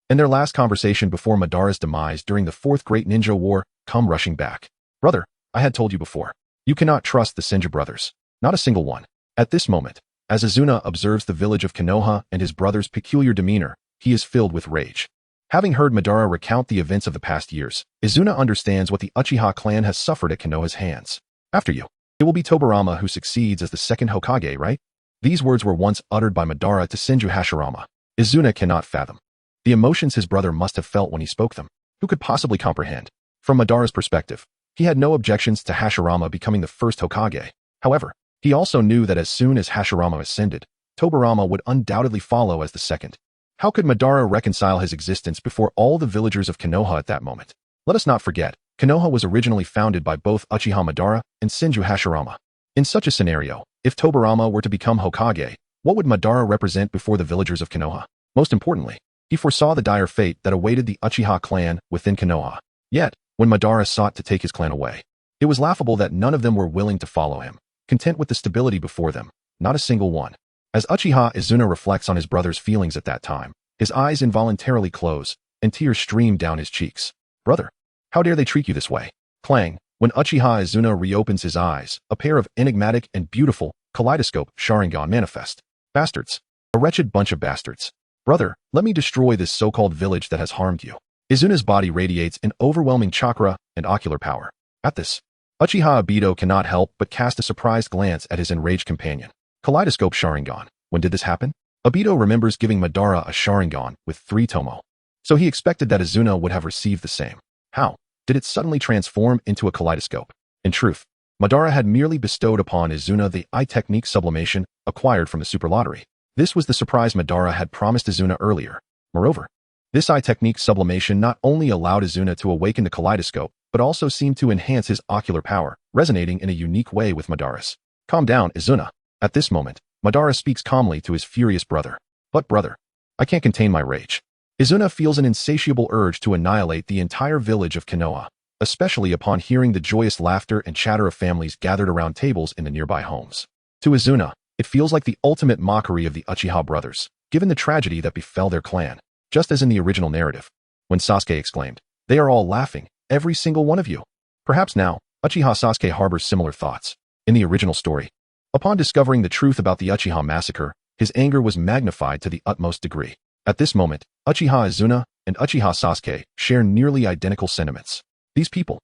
and their last conversation before Madara's demise during the Fourth Great Ninja War come rushing back. Brother, I had told you before. You cannot trust the Senju brothers. Not a single one. At this moment, as Izuna observes the village of Konoha and his brother's peculiar demeanor, he is filled with rage. Having heard Madara recount the events of the past years, Izuna understands what the Uchiha clan has suffered at Konoha's hands. After you, it will be Tobirama who succeeds as the second Hokage, right? These words were once uttered by Madara to Senju Hashirama. Izuna cannot fathom the emotions his brother must have felt when he spoke them. Who could possibly comprehend? From Madara's perspective, he had no objections to Hashirama becoming the first Hokage. However, he also knew that as soon as Hashirama ascended, Tobirama would undoubtedly follow as the second. How could Madara reconcile his existence before all the villagers of Konoha at that moment? Let us not forget, Konoha was originally founded by both Uchiha Madara and Senju Hashirama. In such a scenario, if Tobirama were to become Hokage, what would Madara represent before the villagers of Konoha? Most importantly, he foresaw the dire fate that awaited the Uchiha clan within Konoha. Yet, when Madara sought to take his clan away, it was laughable that none of them were willing to follow him, content with the stability before them, not a single one. As Uchiha Izuna reflects on his brother's feelings at that time, his eyes involuntarily close, and tears stream down his cheeks. Brother, how dare they treat you this way? Clang, when Uchiha Izuna reopens his eyes, a pair of enigmatic and beautiful kaleidoscope Sharingan manifest. Bastards. A wretched bunch of bastards. Brother, let me destroy this so-called village that has harmed you. Izuna's body radiates an overwhelming chakra and ocular power. At this, Uchiha Obito cannot help but cast a surprised glance at his enraged companion. Kaleidoscope Sharingan. When did this happen? Obito remembers giving Madara a Sharingan with 3 tomo. So he expected that Izuna would have received the same. How did it suddenly transform into a kaleidoscope? In truth, Madara had merely bestowed upon Izuna the eye technique sublimation acquired from the super lottery. This was the surprise Madara had promised Izuna earlier. Moreover, this eye technique sublimation not only allowed Izuna to awaken the kaleidoscope, but also seemed to enhance his ocular power, resonating in a unique way with Madara's. Calm down, Izuna. At this moment, Madara speaks calmly to his furious brother. But brother, I can't contain my rage. Izuna feels an insatiable urge to annihilate the entire village of Konoha, especially upon hearing the joyous laughter and chatter of families gathered around tables in the nearby homes. To Izuna, it feels like the ultimate mockery of the Uchiha brothers, given the tragedy that befell their clan. Just as in the original narrative, when Sasuke exclaimed, "They are all laughing, every single one of you." Perhaps now, Uchiha Sasuke harbors similar thoughts. In the original story, upon discovering the truth about the Uchiha massacre, his anger was magnified to the utmost degree. At this moment, Uchiha Izuna and Uchiha Sasuke share nearly identical sentiments. These people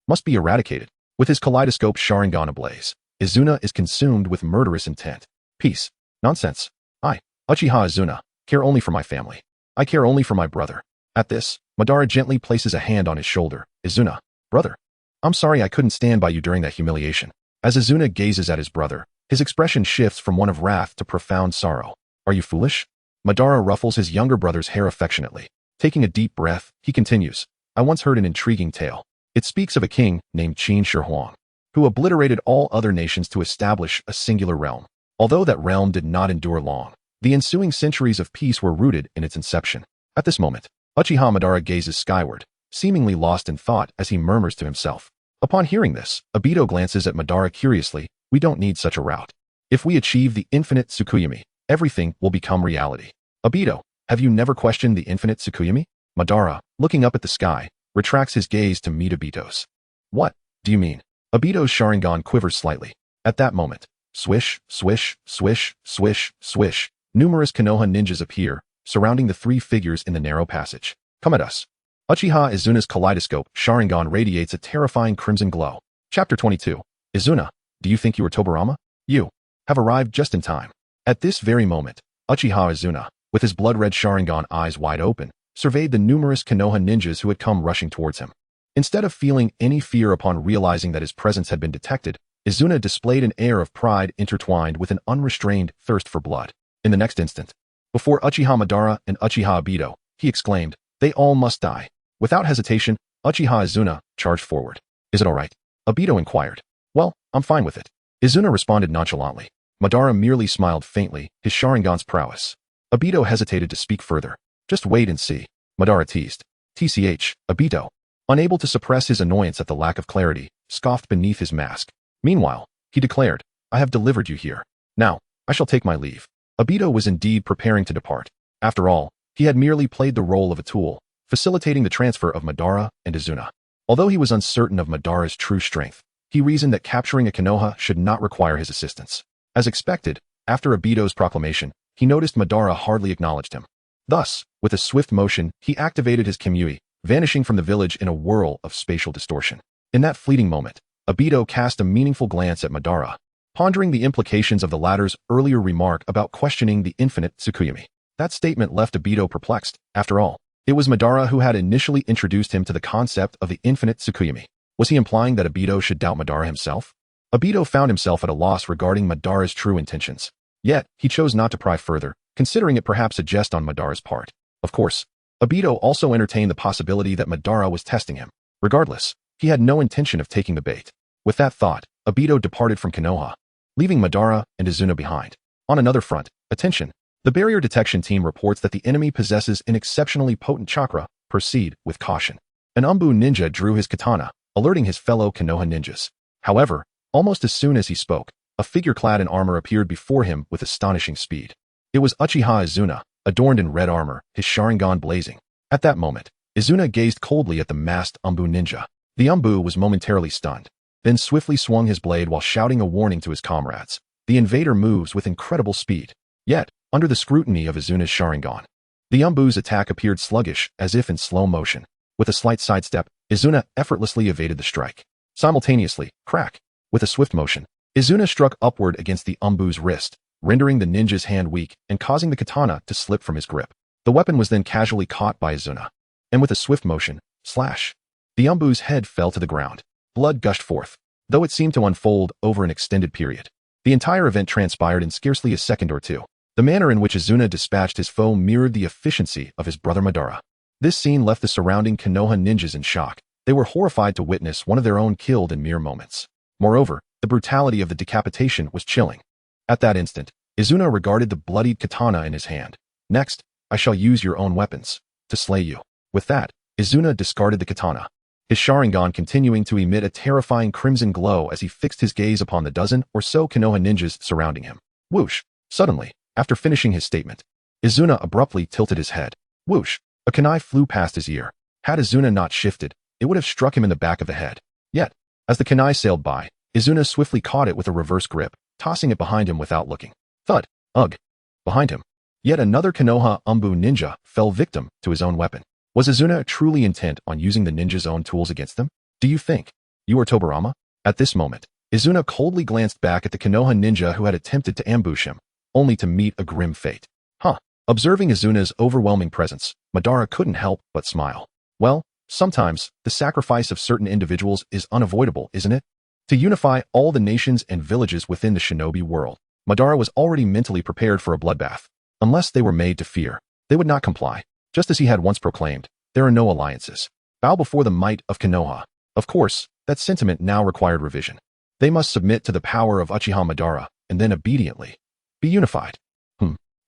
must be eradicated. With his kaleidoscope Sharingan ablaze, Izuna is consumed with murderous intent. Peace. Nonsense. I, Uchiha Izuna, care only for my family. I care only for my brother. At this, Madara gently places a hand on his shoulder. Izuna, brother, I'm sorry I couldn't stand by you during that humiliation. As Izuna gazes at his brother, his expression shifts from one of wrath to profound sorrow. Are you foolish? Madara ruffles his younger brother's hair affectionately. Taking a deep breath, he continues. I once heard an intriguing tale. It speaks of a king named Qin Shi Huang, who obliterated all other nations to establish a singular realm. Although that realm did not endure long, the ensuing centuries of peace were rooted in its inception. At this moment, Uchiha Madara gazes skyward, seemingly lost in thought as he murmurs to himself. Upon hearing this, Obito glances at Madara curiously. We don't need such a route. If we achieve the infinite Tsukuyomi, everything will become reality. Obito, have you never questioned the infinite Tsukuyomi? Madara, looking up at the sky, retracts his gaze to meet Obito's. What do you mean? Obito's Sharingan quivers slightly. At that moment, swish, swish, swish, swish, swish, numerous Konoha ninjas appear, surrounding the 3 figures in the narrow passage. Come at us. Uchiha Izuna's kaleidoscope Sharingan radiates a terrifying crimson glow. Chapter 22. Izuna, do you think you are Tobirama? You have arrived just in time. At this very moment, Uchiha Izuna, with his blood-red Sharingan eyes wide open, surveyed the numerous Konoha ninjas who had come rushing towards him. Instead of feeling any fear upon realizing that his presence had been detected, Izuna displayed an air of pride intertwined with an unrestrained thirst for blood. In the next instant, before Uchiha Madara and Uchiha Obito, he exclaimed, "They all must die." Without hesitation, Uchiha Izuna charged forward. Is it all right? Obito inquired. Well, I'm fine with it. Izuna responded nonchalantly. Madara merely smiled faintly, his Sharingan's prowess. Obito hesitated to speak further. Just wait and see. Madara teased. TCH, Obito. unable to suppress his annoyance at the lack of clarity, scoffed beneath his mask. Meanwhile, he declared, "I have delivered you here. Now, I shall take my leave." Obito was indeed preparing to depart. After all, he had merely played the role of a tool, facilitating the transfer of Madara and Izuna. Although he was uncertain of Madara's true strength, he reasoned that capturing a Konoha should not require his assistance. As expected, after Obito's proclamation, he noticed Madara hardly acknowledged him. Thus, with a swift motion, he activated his Kimui, vanishing from the village in a whirl of spatial distortion. In that fleeting moment, Obito cast a meaningful glance at Madara, pondering the implications of the latter's earlier remark about questioning the infinite Tsukuyami. That statement left Obito perplexed. After all, it was Madara who had initially introduced him to the concept of the infinite Tsukuyami. Was he implying that Obito should doubt Madara himself? Obito found himself at a loss regarding Madara's true intentions. Yet, he chose not to pry further, considering it perhaps a jest on Madara's part. Of course, Obito also entertained the possibility that Madara was testing him. Regardless, he had no intention of taking the bait. With that thought, Obito departed from Konoha, leaving Madara and Izuna behind. On another front, attention! The barrier detection team reports that the enemy possesses an exceptionally potent chakra. Proceed with caution. An Umbu ninja drew his katana, alerting his fellow Konoha ninjas. However, almost as soon as he spoke, a figure clad in armor appeared before him with astonishing speed. It was Uchiha Izuna, adorned in red armor, his Sharingan blazing. At that moment, Izuna gazed coldly at the masked Umbu ninja. The Umbu was momentarily stunned, then swiftly swung his blade while shouting a warning to his comrades. The invader moves with incredible speed. Yet, under the scrutiny of Izuna's Sharingan, the Umbu's attack appeared sluggish, as if in slow motion. With a slight sidestep, Izuna effortlessly evaded the strike. Simultaneously, crack! With a swift motion, Izuna struck upward against the Umbu's wrist, rendering the ninja's hand weak and causing the katana to slip from his grip. The weapon was then casually caught by Izuna, and with a swift motion, slash! The Umbu's head fell to the ground. Blood gushed forth, though it seemed to unfold over an extended period. The entire event transpired in scarcely a second or two. The manner in which Izuna dispatched his foe mirrored the efficiency of his brother Madara. This scene left the surrounding Konoha ninjas in shock. They were horrified to witness one of their own killed in mere moments. Moreover, the brutality of the decapitation was chilling. At that instant, Izuna regarded the bloodied katana in his hand. "Next, I shall use your own weapons to slay you." With that, Izuna discarded the katana, his Sharingan continuing to emit a terrifying crimson glow as he fixed his gaze upon the dozen or so Konoha ninjas surrounding him. Whoosh! Suddenly, after finishing his statement, Izuna abruptly tilted his head. Whoosh! A kunai flew past his ear. Had Izuna not shifted, it would have struck him in the back of the head. Yet, as the kunai sailed by, Izuna swiftly caught it with a reverse grip, tossing it behind him without looking. Thud! Ugh! Behind him, yet another Konoha Umbu ninja fell victim to his own weapon. Was Izuna truly intent on using the ninja's own tools against them? Do you think? You are Tobarama? At this moment, Izuna coldly glanced back at the Konoha ninja who had attempted to ambush him, only to meet a grim fate. Observing Izuna's overwhelming presence, Madara couldn't help but smile. Well, sometimes, the sacrifice of certain individuals is unavoidable, isn't it? To unify all the nations and villages within the shinobi world, Madara was already mentally prepared for a bloodbath. Unless they were made to fear, they would not comply. Just as he had once proclaimed, there are no alliances. Bow before the might of Konoha. Of course, that sentiment now required revision. They must submit to the power of Uchiha Madara, and then obediently be unified.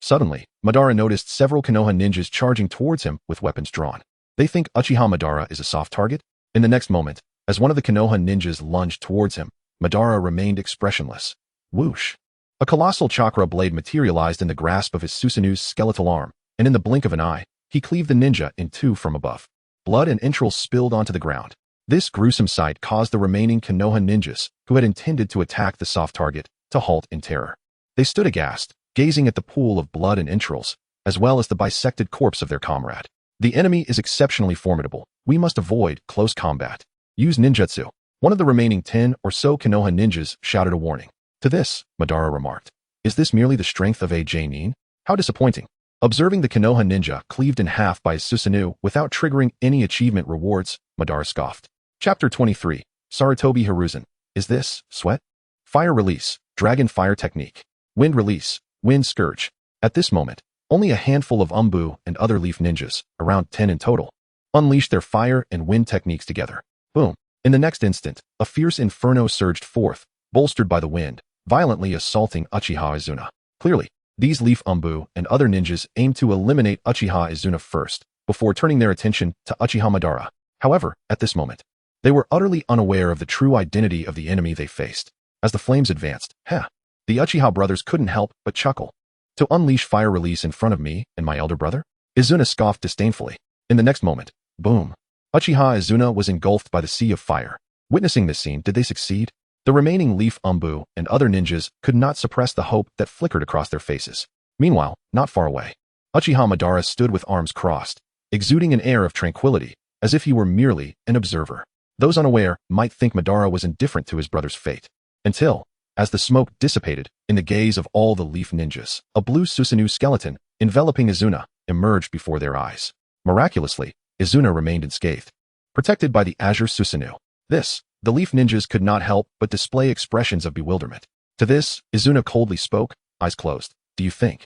Suddenly, Madara noticed several Konoha ninjas charging towards him with weapons drawn. They think Uchiha Madara is a soft target? In the next moment, as one of the Konoha ninjas lunged towards him, Madara remained expressionless. Whoosh! A colossal chakra blade materialized in the grasp of his Susanu's skeletal arm, and in the blink of an eye, he cleaved the ninja in two from above. Blood and entrails spilled onto the ground. This gruesome sight caused the remaining Konoha ninjas, who had intended to attack the soft target, to halt in terror. They stood aghast, gazing at the pool of blood and entrails, as well as the bisected corpse of their comrade. The enemy is exceptionally formidable. We must avoid close combat. Use ninjutsu. One of the remaining 10 or so Konoha ninjas shouted a warning. To this, Madara remarked, "Is this merely the strength of a J-nin? How disappointing." Observing the Konoha ninja cleaved in half by his Susanoo without triggering any achievement rewards, Madara scoffed. Chapter 23, Sarutobi Hiruzen. Is this sweat? Fire release, dragon fire technique. Wind release, wind scourge. At this moment, only a handful of Umbu and other leaf ninjas, around 10 in total, unleashed their fire and wind techniques together. Boom. In the next instant, a fierce inferno surged forth, bolstered by the wind, violently assaulting Uchiha Izuna. Clearly, these leaf Umbu and other ninjas aimed to eliminate Uchiha Izuna first, before turning their attention to Uchiha Madara. However, at this moment, they were utterly unaware of the true identity of the enemy they faced. As the flames advanced, the Uchiha brothers couldn't help but chuckle. To unleash fire release in front of me and my elder brother? Izuna scoffed disdainfully. In the next moment, boom. Uchiha Izuna was engulfed by the sea of fire. Witnessing this scene, did they succeed? The remaining Leaf Umbu and other ninjas could not suppress the hope that flickered across their faces. Meanwhile, not far away, Uchiha Madara stood with arms crossed, exuding an air of tranquility, as if he were merely an observer. Those unaware might think Madara was indifferent to his brother's fate. Until, as the smoke dissipated, in the gaze of all the Leaf ninjas, a blue Susanoo skeleton, enveloping Izuna, emerged before their eyes. Miraculously, Izuna remained unscathed, protected by the Azure Susanoo. The Leaf ninjas could not help but display expressions of bewilderment. To this, Izuna coldly spoke, eyes closed. Do you think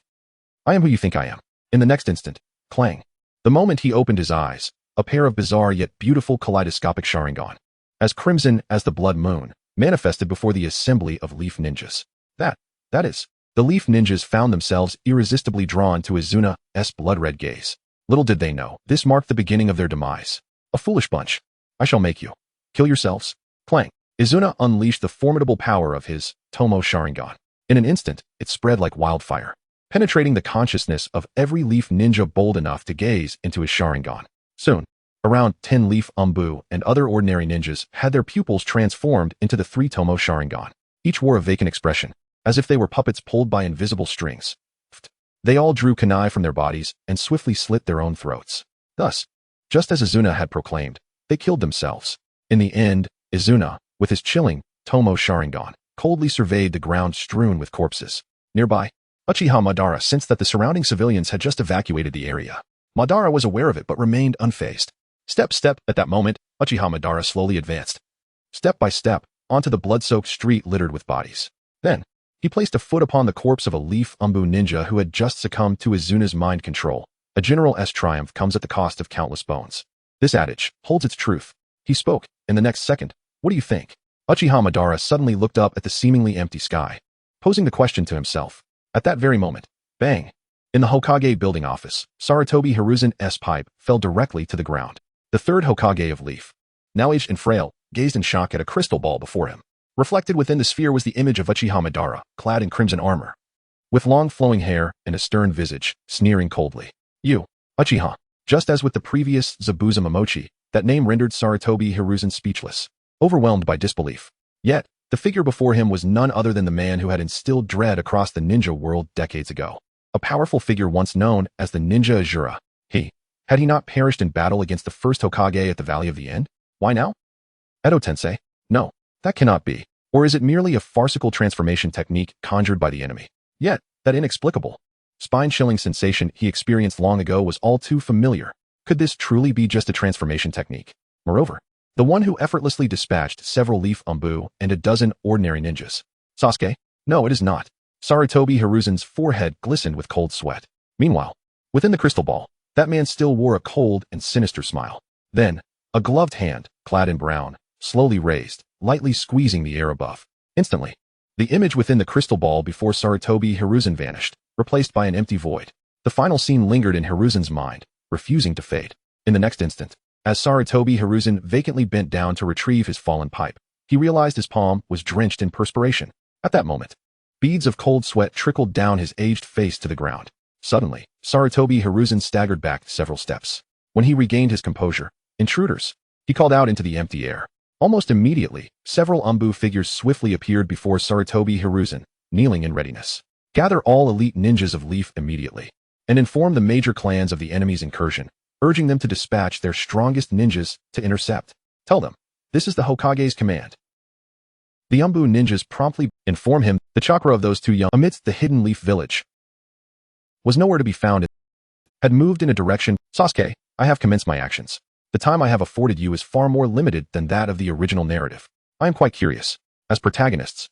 I am who you think I am? In the next instant, clang. The moment he opened his eyes, a pair of bizarre yet beautiful kaleidoscopic Sharingan, as crimson as the blood moon, manifested before the assembly of Leaf ninjas. That is, the Leaf ninjas found themselves irresistibly drawn to Izuna's blood-red gaze. Little did they know, this marked the beginning of their demise. A foolish bunch. I shall make you kill yourselves. Clang. Izuna unleashed the formidable power of his Tomo Sharingan. In an instant, it spread like wildfire, penetrating the consciousness of every Leaf ninja bold enough to gaze into his Sharingan. Soon, around 10 Leaf Umbu and other ordinary ninjas had their pupils transformed into the 3 Tomo Sharingan. Each wore a vacant expression, as if they were puppets pulled by invisible strings. They all drew kunai from their bodies and swiftly slit their own throats. Thus, just as Izuna had proclaimed, they killed themselves. In the end, Izuna, with his chilling Tomo Sharingan, coldly surveyed the ground strewn with corpses. Nearby, Uchiha Madara sensed that the surrounding civilians had just evacuated the area. Madara was aware of it but remained unfazed. Step. At that moment, Uchiha Madara slowly advanced, step by step, onto the blood-soaked street littered with bodies. Then, he placed a foot upon the corpse of a Leaf Umbu ninja who had just succumbed to Izuna's mind control. A general's triumph comes at the cost of countless bones. This adage holds its truth. He spoke. In the next second, what do you think? Uchiha Madara suddenly looked up at the seemingly empty sky, posing the question to himself. At that very moment, bang! In the Hokage building office, Sarutobi Hiruzen's pipe fell directly to the ground. The third Hokage of Leaf, now aged and frail, gazed in shock at a crystal ball before him. Reflected within the sphere was the image of Uchiha Madara, clad in crimson armor, with long flowing hair and a stern visage, sneering coldly. You, Uchiha. Just as with the previous Zabuza Momochi, that name rendered Sarutobi Hiruzen speechless, overwhelmed by disbelief. Yet, the figure before him was none other than the man who had instilled dread across the ninja world decades ago. A powerful figure once known as the Ninja Azura. Had he not perished in battle against the first Hokage at the Valley of the End? Why now? Edo Tensei? No, that cannot be. Or is it merely a farcical transformation technique conjured by the enemy? Yet, that inexplicable, spine-chilling sensation he experienced long ago was all too familiar. Could this truly be just a transformation technique? Moreover, the one who effortlessly dispatched several Leaf Umbu and a dozen ordinary ninjas. Sasuke? No, it is not. Sarutobi Hiruzen's forehead glistened with cold sweat. Meanwhile, within the crystal ball, that man still wore a cold and sinister smile. Then, a gloved hand, clad in brown, slowly raised, lightly squeezing the air above. Instantly, the image within the crystal ball before Sarutobi Hiruzen vanished, replaced by an empty void. The final scene lingered in Hiruzen's mind, refusing to fade. In the next instant, as Sarutobi Hiruzen vacantly bent down to retrieve his fallen pipe, he realized his palm was drenched in perspiration. At that moment, beads of cold sweat trickled down his aged face to the ground. Suddenly, Sarutobi Hiruzen staggered back several steps. When he regained his composure, intruders, he called out into the empty air. Almost immediately, several Umbu figures swiftly appeared before Sarutobi Hiruzen, kneeling in readiness. Gather all elite ninjas of Leaf immediately, and inform the major clans of the enemy's incursion, urging them to dispatch their strongest ninjas to intercept. Tell them, this is the Hokage's command. The Umbu ninjas promptly inform him the chakra of those two young amidst the hidden Leaf village was nowhere to be found. It had moved in a direction. Sasuke, I have commenced my actions. The time I have afforded you is far more limited than that of the original narrative. I am quite curious. As protagonists,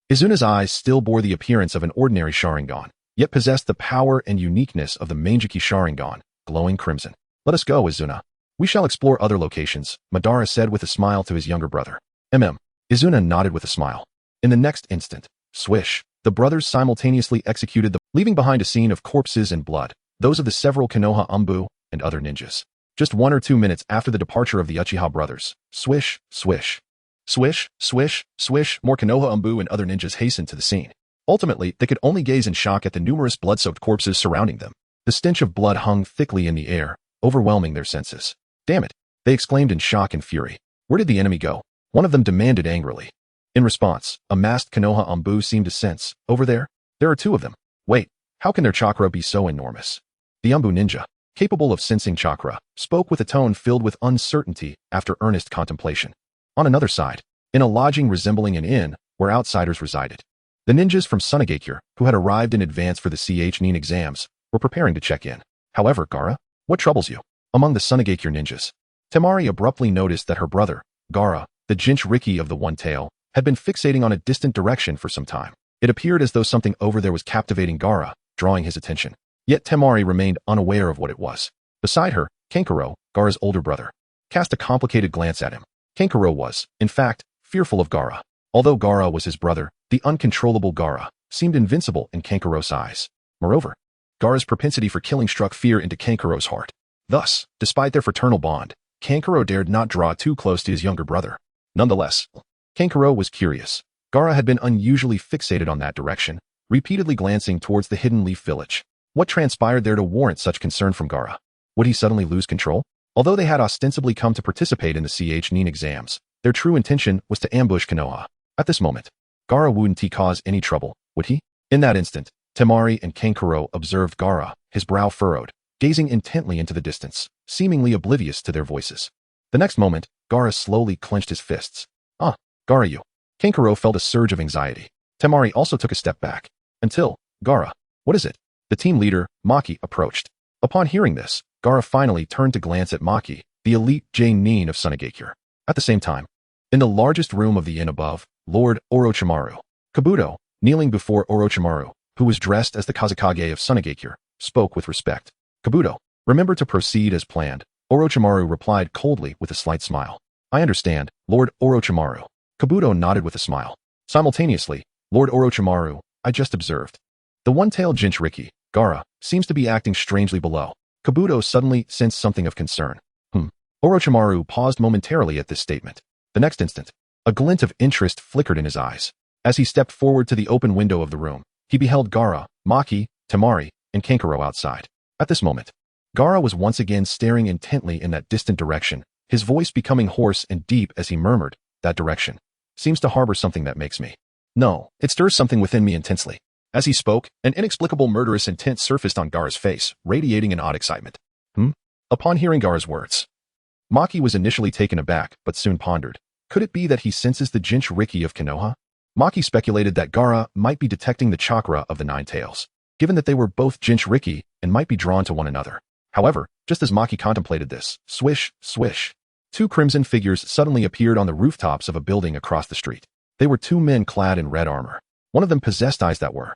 Izuna's eyes still bore the appearance of an ordinary Sharingan, yet possessed the power and uniqueness of the Manjiki Sharingan, glowing crimson. Let us go, Izuna. We shall explore other locations, Madara said with a smile to his younger brother. Izuna nodded with a smile. In the next instant, swish, the brothers simultaneously executed leaving behind a scene of corpses and blood, those of the several Konoha Umbu and other ninjas. Just 1 or 2 minutes after the departure of the Uchiha brothers. Swish, swish. Swish, swish, swish, more Konoha Umbu and other ninjas hastened to the scene. Ultimately, they could only gaze in shock at the numerous blood-soaked corpses surrounding them. The stench of blood hung thickly in the air, overwhelming their senses. Damn it! They exclaimed in shock and fury. Where did the enemy go? One of them demanded angrily. In response, a masked Konoha Umbu seemed to sense, over there are 2 of them. Wait, how can their chakra be so enormous? The Umbu ninja, capable of sensing chakra, spoke with a tone filled with uncertainty after earnest contemplation. On another side, in a lodging resembling an inn where outsiders resided, the ninjas from Sunagakure, who had arrived in advance for the Nin exams, were preparing to check in. However, Gara, what troubles you? Among the Sunagakure ninjas, Temari abruptly noticed that her brother, Gara, the Jinchuriki of the One Tail, had been fixating on a distant direction for some time. It appeared as though something over there was captivating Gara, drawing his attention. Yet Temari remained unaware of what it was. Beside her, Kankuro, Gara's older brother, cast a complicated glance at him. Kankuro was, in fact, fearful of Gara. Although Gara was his brother, the uncontrollable Gara seemed invincible in Kankuro's eyes. Moreover, Gara's propensity for killing struck fear into Kankuro's heart. Thus, despite their fraternal bond, Kankuro dared not draw too close to his younger brother. Nonetheless, Kankuro was curious. Gara had been unusually fixated on that direction, repeatedly glancing towards the hidden leaf village. What transpired there to warrant such concern from Gara? Would he suddenly lose control? Although they had ostensibly come to participate in the Nin exams, their true intention was to ambush Konoha. At this moment, Gara wouldn't cause any trouble, would he? In that instant, Temari and Kankuro observed Gara, his brow furrowed, gazing intently into the distance, seemingly oblivious to their voices. The next moment, Gara slowly clenched his fists. Gara, you. Kankuro felt a surge of anxiety. Temari also took a step back. Until, Gara, what is it? The team leader, Maki, approached. Upon hearing this, Gara finally turned to glance at Maki, the elite Nin of Sunagakure. At the same time, in the largest room of the inn above, Lord Orochimaru, Kabuto, kneeling before Orochimaru, who was dressed as the Kazekage of Sunagakure, spoke with respect. Kabuto, remember to proceed as planned. Orochimaru replied coldly with a slight smile. I understand, Lord Orochimaru. Kabuto nodded with a smile. Simultaneously, Lord Orochimaru, I just observed. The one-tailed Jinchuriki, Gara, seems to be acting strangely below. Kabuto suddenly sensed something of concern. Orochimaru paused momentarily at this statement. The next instant, a glint of interest flickered in his eyes. As he stepped forward to the open window of the room, he beheld Gara, Maki, Temari, and Kankuro outside. At this moment, Gara was once again staring intently in that distant direction, his voice becoming hoarse and deep as he murmured, that direction seems to harbor something that makes me. No, it stirs something within me intensely. As he spoke, an inexplicable murderous intent surfaced on Gara's face, radiating an odd excitement. Upon hearing Gara's words, Maki was initially taken aback, but soon pondered. Could it be that he senses the Jinchuriki of Konoha? Maki speculated that Gara might be detecting the chakra of the Nine Tails, given that they were both Jinchuriki and might be drawn to one another. However, just as Maki contemplated this, swish, swish, 2 crimson figures suddenly appeared on the rooftops of a building across the street. They were 2 men clad in red armor. One of them possessed eyes that were.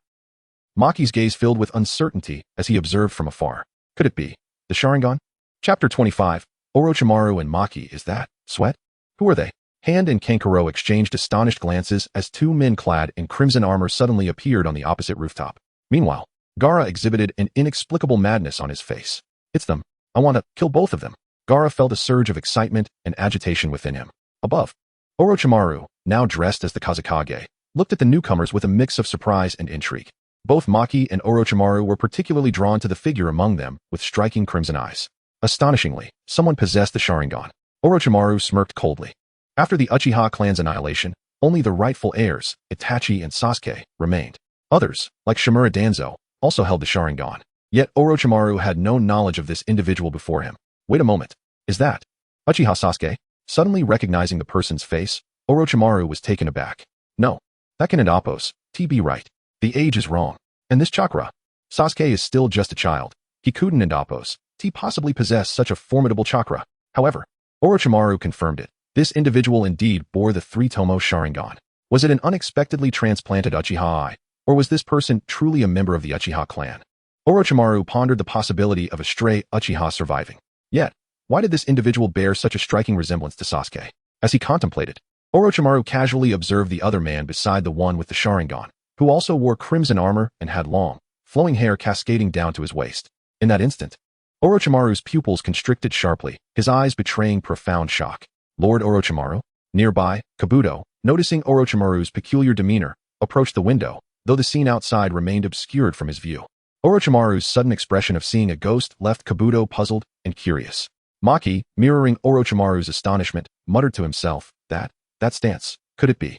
Maki's gaze filled with uncertainty as he observed from afar. Could it be the Sharingan? Chapter 25. Orochimaru and Maki, is that Sweat? Who are they? Hand and Kankuro exchanged astonished glances as 2 men clad in crimson armor suddenly appeared on the opposite rooftop. Meanwhile, Gara exhibited an inexplicable madness on his face. It's them. I want to kill both of them. Gara felt a surge of excitement and agitation within him. Above, Orochimaru, now dressed as the Kazekage, looked at the newcomers with a mix of surprise and intrigue. Both Maki and Orochimaru were particularly drawn to the figure among them with striking crimson eyes. Astonishingly, someone possessed the Sharingan. Orochimaru smirked coldly. After the Uchiha clan's annihilation, only the rightful heirs, Itachi and Sasuke, remained. Others, like Shimura Danzo, also held the Sharingan. Yet Orochimaru had no knowledge of this individual before him. Wait a moment. Is that Uchiha Sasuke? Suddenly recognizing the person's face, Orochimaru was taken aback. No, that cannot oppose. TB right. The age is wrong. And this chakra? Sasuke is still just a child. He couldn't oppose. He possibly possessed such a formidable chakra. However, Orochimaru confirmed it. This individual indeed bore the 3-tomo Sharingan. Was it an unexpectedly transplanted Uchiha Eye, or was this person truly a member of the Uchiha clan? Orochimaru pondered the possibility of a stray Uchiha surviving. Yet, why did this individual bear such a striking resemblance to Sasuke? As he contemplated, Orochimaru casually observed the other man beside the one with the Sharingan, who also wore crimson armor and had long, flowing hair cascading down to his waist. In that instant, Orochimaru's pupils constricted sharply, his eyes betraying profound shock. Lord Orochimaru? Nearby, Kabuto, noticing Orochimaru's peculiar demeanor, approached the window, though the scene outside remained obscured from his view. Orochimaru's sudden expression of seeing a ghost left Kabuto puzzled and curious. Maki, mirroring Orochimaru's astonishment, muttered to himself, that stance, could it be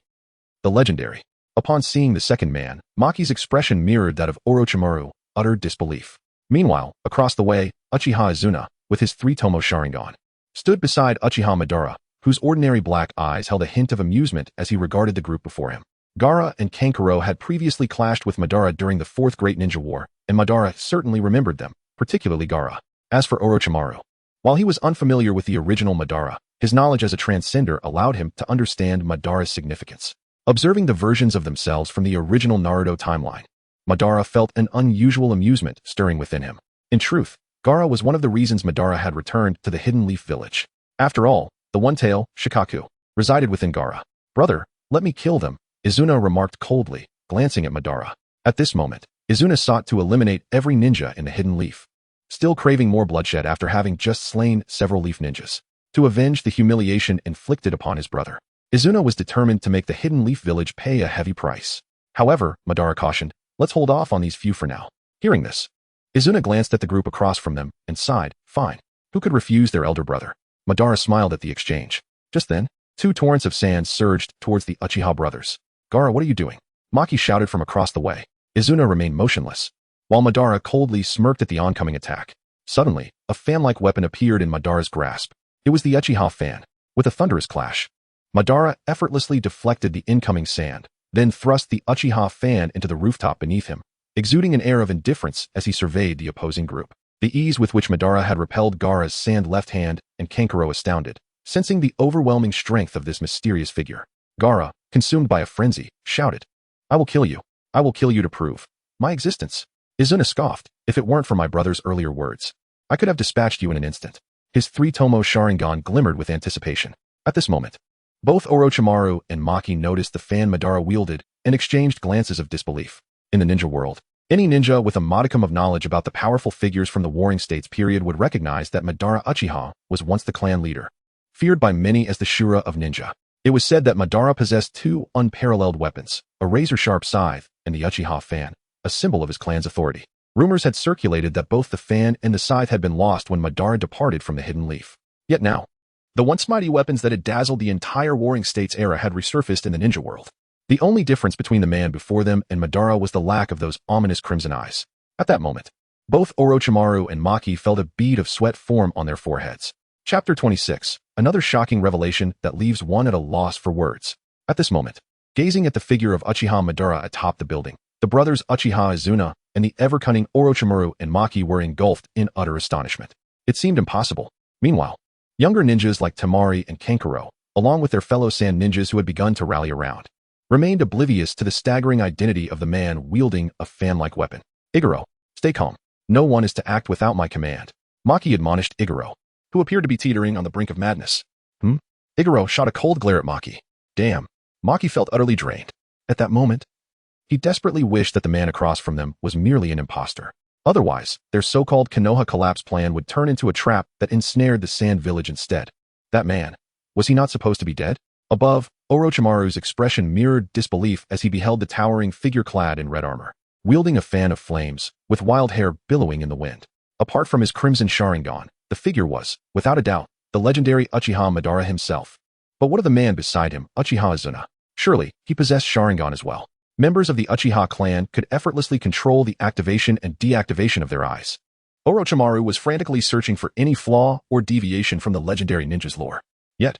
the legendary? Upon seeing the second man, Maki's expression mirrored that of Orochimaru, utter disbelief. Meanwhile, across the way, Uchiha Izuna, with his 3-tomo Sharingan, stood beside Uchiha Madara, whose ordinary black eyes held a hint of amusement as he regarded the group before him. Gara and Kankuro had previously clashed with Madara during the Fourth Great Ninja War, and Madara certainly remembered them, particularly Gara. As for Orochimaru, while he was unfamiliar with the original Madara, his knowledge as a transcender allowed him to understand Madara's significance. Observing the versions of themselves from the original Naruto timeline, Madara felt an unusual amusement stirring within him. In truth, Gara was one of the reasons Madara had returned to the Hidden Leaf Village. After all, the one-tail, Shukaku, resided within Gara. Brother, let me kill them, Izuna remarked coldly, glancing at Madara. At this moment, Izuna sought to eliminate every ninja in the Hidden Leaf, still craving more bloodshed after having just slain several leaf ninjas. To avenge the humiliation inflicted upon his brother, Izuna was determined to make the Hidden Leaf Village pay a heavy price. However, Madara cautioned, let's hold off on these few for now. Hearing this, Izuna glanced at the group across from them and sighed, fine. Who could refuse their elder brother? Madara smiled at the exchange. Just then, 2 torrents of sand surged towards the Uchiha brothers. Gara, what are you doing? Maki shouted from across the way. Izuna remained motionless, while Madara coldly smirked at the oncoming attack. Suddenly, a fan-like weapon appeared in Madara's grasp. It was the Uchiha fan. With a thunderous clash, Madara effortlessly deflected the incoming sand, then thrust the Uchiha fan into the rooftop beneath him, exuding an air of indifference as he surveyed the opposing group. The ease with which Madara had repelled Gara's sand left hand and Kankuro astounded, sensing the overwhelming strength of this mysterious figure. Gara, consumed by a frenzy, shouted, I will kill you. I will kill you to prove my existence. Izuna scoffed, if it weren't for my brother's earlier words, I could have dispatched you in an instant. His 3-tomo Sharingan glimmered with anticipation. At this moment, both Orochimaru and Maki noticed the fan Madara wielded and exchanged glances of disbelief. In the ninja world, any ninja with a modicum of knowledge about the powerful figures from the Warring States period would recognize that Madara Uchiha was once the clan leader, feared by many as the Shura of ninja. It was said that Madara possessed 2 unparalleled weapons, a razor-sharp scythe and the Uchiha fan, a symbol of his clan's authority. Rumors had circulated that both the fan and the scythe had been lost when Madara departed from the Hidden Leaf. Yet now, the once mighty weapons that had dazzled the entire Warring States era had resurfaced in the ninja world. The only difference between the man before them and Madara was the lack of those ominous crimson eyes. At that moment, both Orochimaru and Maki felt a bead of sweat form on their foreheads. Chapter 26, another shocking revelation that leaves one at a loss for words. At this moment, gazing at the figure of Uchiha Madara atop the building, the brothers Uchiha Izuna and the ever-cunning Orochimaru and Maki were engulfed in utter astonishment. It seemed impossible. Meanwhile, younger ninjas like Temari and Kankuro, along with their fellow sand ninjas who had begun to rally around, remained oblivious to the staggering identity of the man wielding a fan-like weapon. Iguro, stay calm. No one is to act without my command, Maki admonished Iguro, who appeared to be teetering on the brink of madness. Iguro shot a cold glare at Maki. Damn. Maki felt utterly drained. At that moment, he desperately wished that the man across from them was merely an imposter. Otherwise, their so-called Konoha collapse plan would turn into a trap that ensnared the Sand Village instead. That man, was he not supposed to be dead? Above, Orochimaru's expression mirrored disbelief as he beheld the towering figure clad in red armor, wielding a fan of flames, with wild hair billowing in the wind. Apart from his crimson Sharingan, the figure was, without a doubt, the legendary Uchiha Madara himself. But what of the man beside him, Uchiha Izuna? Surely, he possessed Sharingan as well. Members of the Uchiha clan could effortlessly control the activation and deactivation of their eyes. Orochimaru was frantically searching for any flaw or deviation from the legendary ninja's lore. Yet,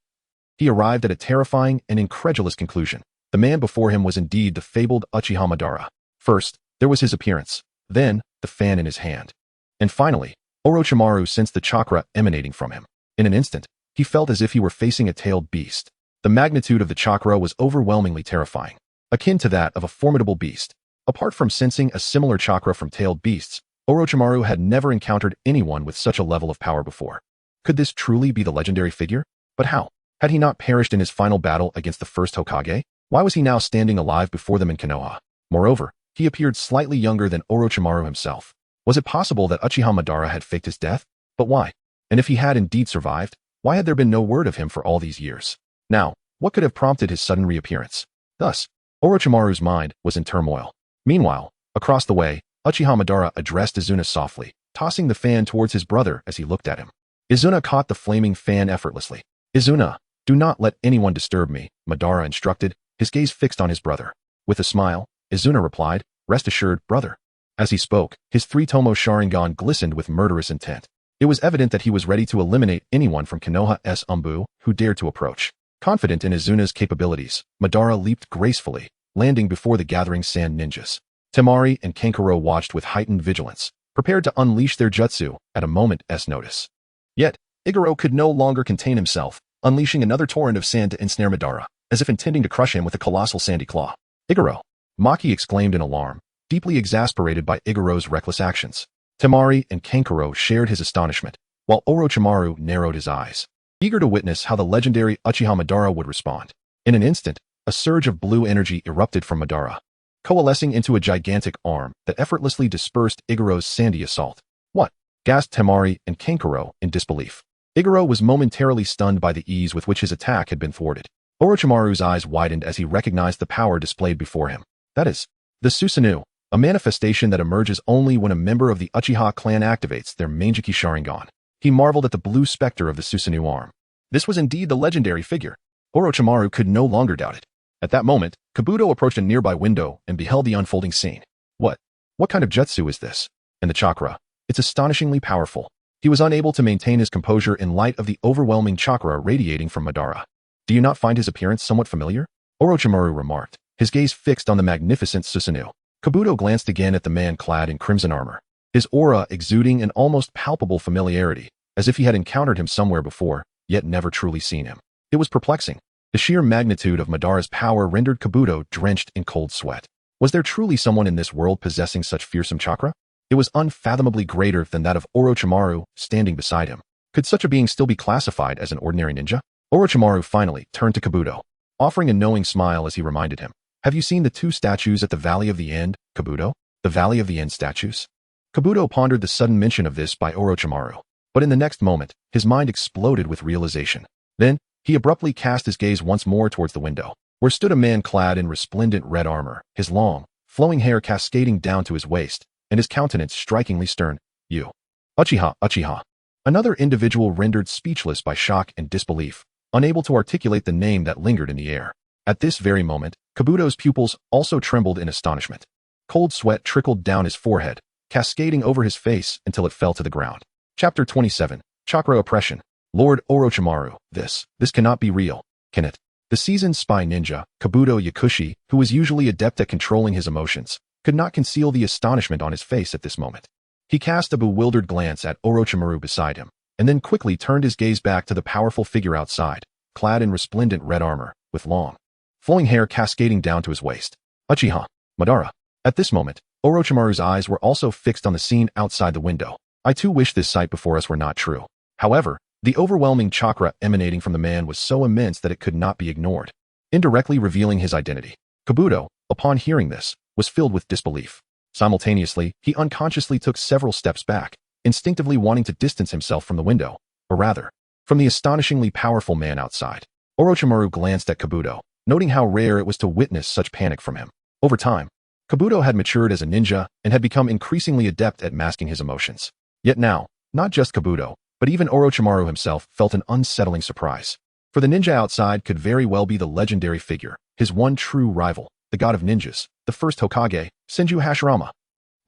he arrived at a terrifying and incredulous conclusion. The man before him was indeed the fabled Uchiha Madara. First, there was his appearance, then, the fan in his hand. And finally, Orochimaru sensed the chakra emanating from him. In an instant, he felt as if he were facing a tailed beast. The magnitude of the chakra was overwhelmingly terrifying, akin to that of a formidable beast. Apart from sensing a similar chakra from tailed beasts, Orochimaru had never encountered anyone with such a level of power before. Could this truly be the legendary figure? But how? Had he not perished in his final battle against the first Hokage? Why was he now standing alive before them in Konoha? Moreover, he appeared slightly younger than Orochimaru himself. Was it possible that Uchiha Madara had faked his death? But why? And if he had indeed survived, why had there been no word of him for all these years? Now, what could have prompted his sudden reappearance? Thus, Orochimaru's mind was in turmoil. Meanwhile, across the way, Uchiha Madara addressed Izuna softly, tossing the fan towards his brother as he looked at him. Izuna caught the flaming fan effortlessly. "Izuna, do not let anyone disturb me," Madara instructed, his gaze fixed on his brother. With a smile, Izuna replied, "Rest assured, brother." As he spoke, his three-tomo Sharingan glistened with murderous intent. It was evident that he was ready to eliminate anyone from Konoha's Umbu who dared to approach. Confident in Izuna's capabilities, Madara leaped gracefully, landing before the gathering sand ninjas. Temari and Kankuro watched with heightened vigilance, prepared to unleash their jutsu at a moment's notice. Yet, Iguro could no longer contain himself, unleashing another torrent of sand to ensnare Madara, as if intending to crush him with a colossal sandy claw. "Iguro!" Maki exclaimed in alarm, deeply exasperated by Iguro's reckless actions. Temari and Kankuro shared his astonishment, while Orochimaru narrowed his eyes, eager to witness how the legendary Uchiha Madara would respond. In an instant, a surge of blue energy erupted from Madara, coalescing into a gigantic arm that effortlessly dispersed Iguro's sandy assault. "What?" gasped Temari and Kankuro in disbelief. Iguro was momentarily stunned by the ease with which his attack had been thwarted. Orochimaru's eyes widened as he recognized the power displayed before him. That is, the Susanoo, a manifestation that emerges only when a member of the Uchiha clan activates their Manjiki Sharingan. He marveled at the blue specter of the Susanoo arm. This was indeed the legendary figure. Orochimaru could no longer doubt it. At that moment, Kabuto approached a nearby window and beheld the unfolding scene. What kind of jutsu is this? And the chakra? It's astonishingly powerful. He was unable to maintain his composure in light of the overwhelming chakra radiating from Madara. "Do you not find his appearance somewhat familiar?" Orochimaru remarked, his gaze fixed on the magnificent Susanoo. Kabuto glanced again at the man clad in crimson armor, his aura exuding an almost palpable familiarity, as if he had encountered him somewhere before, yet never truly seen him. It was perplexing. The sheer magnitude of Madara's power rendered Kabuto drenched in cold sweat. Was there truly someone in this world possessing such fearsome chakra? It was unfathomably greater than that of Orochimaru standing beside him. Could such a being still be classified as an ordinary ninja? Orochimaru finally turned to Kabuto, offering a knowing smile as he reminded him. "Have you seen the two statues at the Valley of the End, Kabuto? The Valley of the End statues?" Kabuto pondered the sudden mention of this by Orochimaru, but in the next moment, his mind exploded with realization. Then, he abruptly cast his gaze once more towards the window, where stood a man clad in resplendent red armor, his long, flowing hair cascading down to his waist, and his countenance strikingly stern. "You." Uchiha. Another individual rendered speechless by shock and disbelief, unable to articulate the name that lingered in the air. At this very moment, Kabuto's pupils also trembled in astonishment. Cold sweat trickled down his forehead, cascading over his face until it fell to the ground. Chapter 27. Chakra Oppression. "Lord Orochimaru, this cannot be real, can it?" The seasoned spy ninja, Kabuto Yakushi, who was usually adept at controlling his emotions, could not conceal the astonishment on his face at this moment. He cast a bewildered glance at Orochimaru beside him, and then quickly turned his gaze back to the powerful figure outside, clad in resplendent red armor, with long, flowing hair cascading down to his waist. "Uchiha Madara." At this moment, Orochimaru's eyes were also fixed on the scene outside the window. "I too wish this sight before us were not true." However, the overwhelming chakra emanating from the man was so immense that it could not be ignored, indirectly revealing his identity. Kabuto, upon hearing this, was filled with disbelief. Simultaneously, he unconsciously took several steps back, instinctively wanting to distance himself from the window, or rather, from the astonishingly powerful man outside. Orochimaru glanced at Kabuto, noting how rare it was to witness such panic from him. Over time, Kabuto had matured as a ninja and had become increasingly adept at masking his emotions. Yet now, not just Kabuto, but even Orochimaru himself felt an unsettling surprise. For the ninja outside could very well be the legendary figure, his one true rival, the god of ninjas, the first Hokage, Senju Hashirama.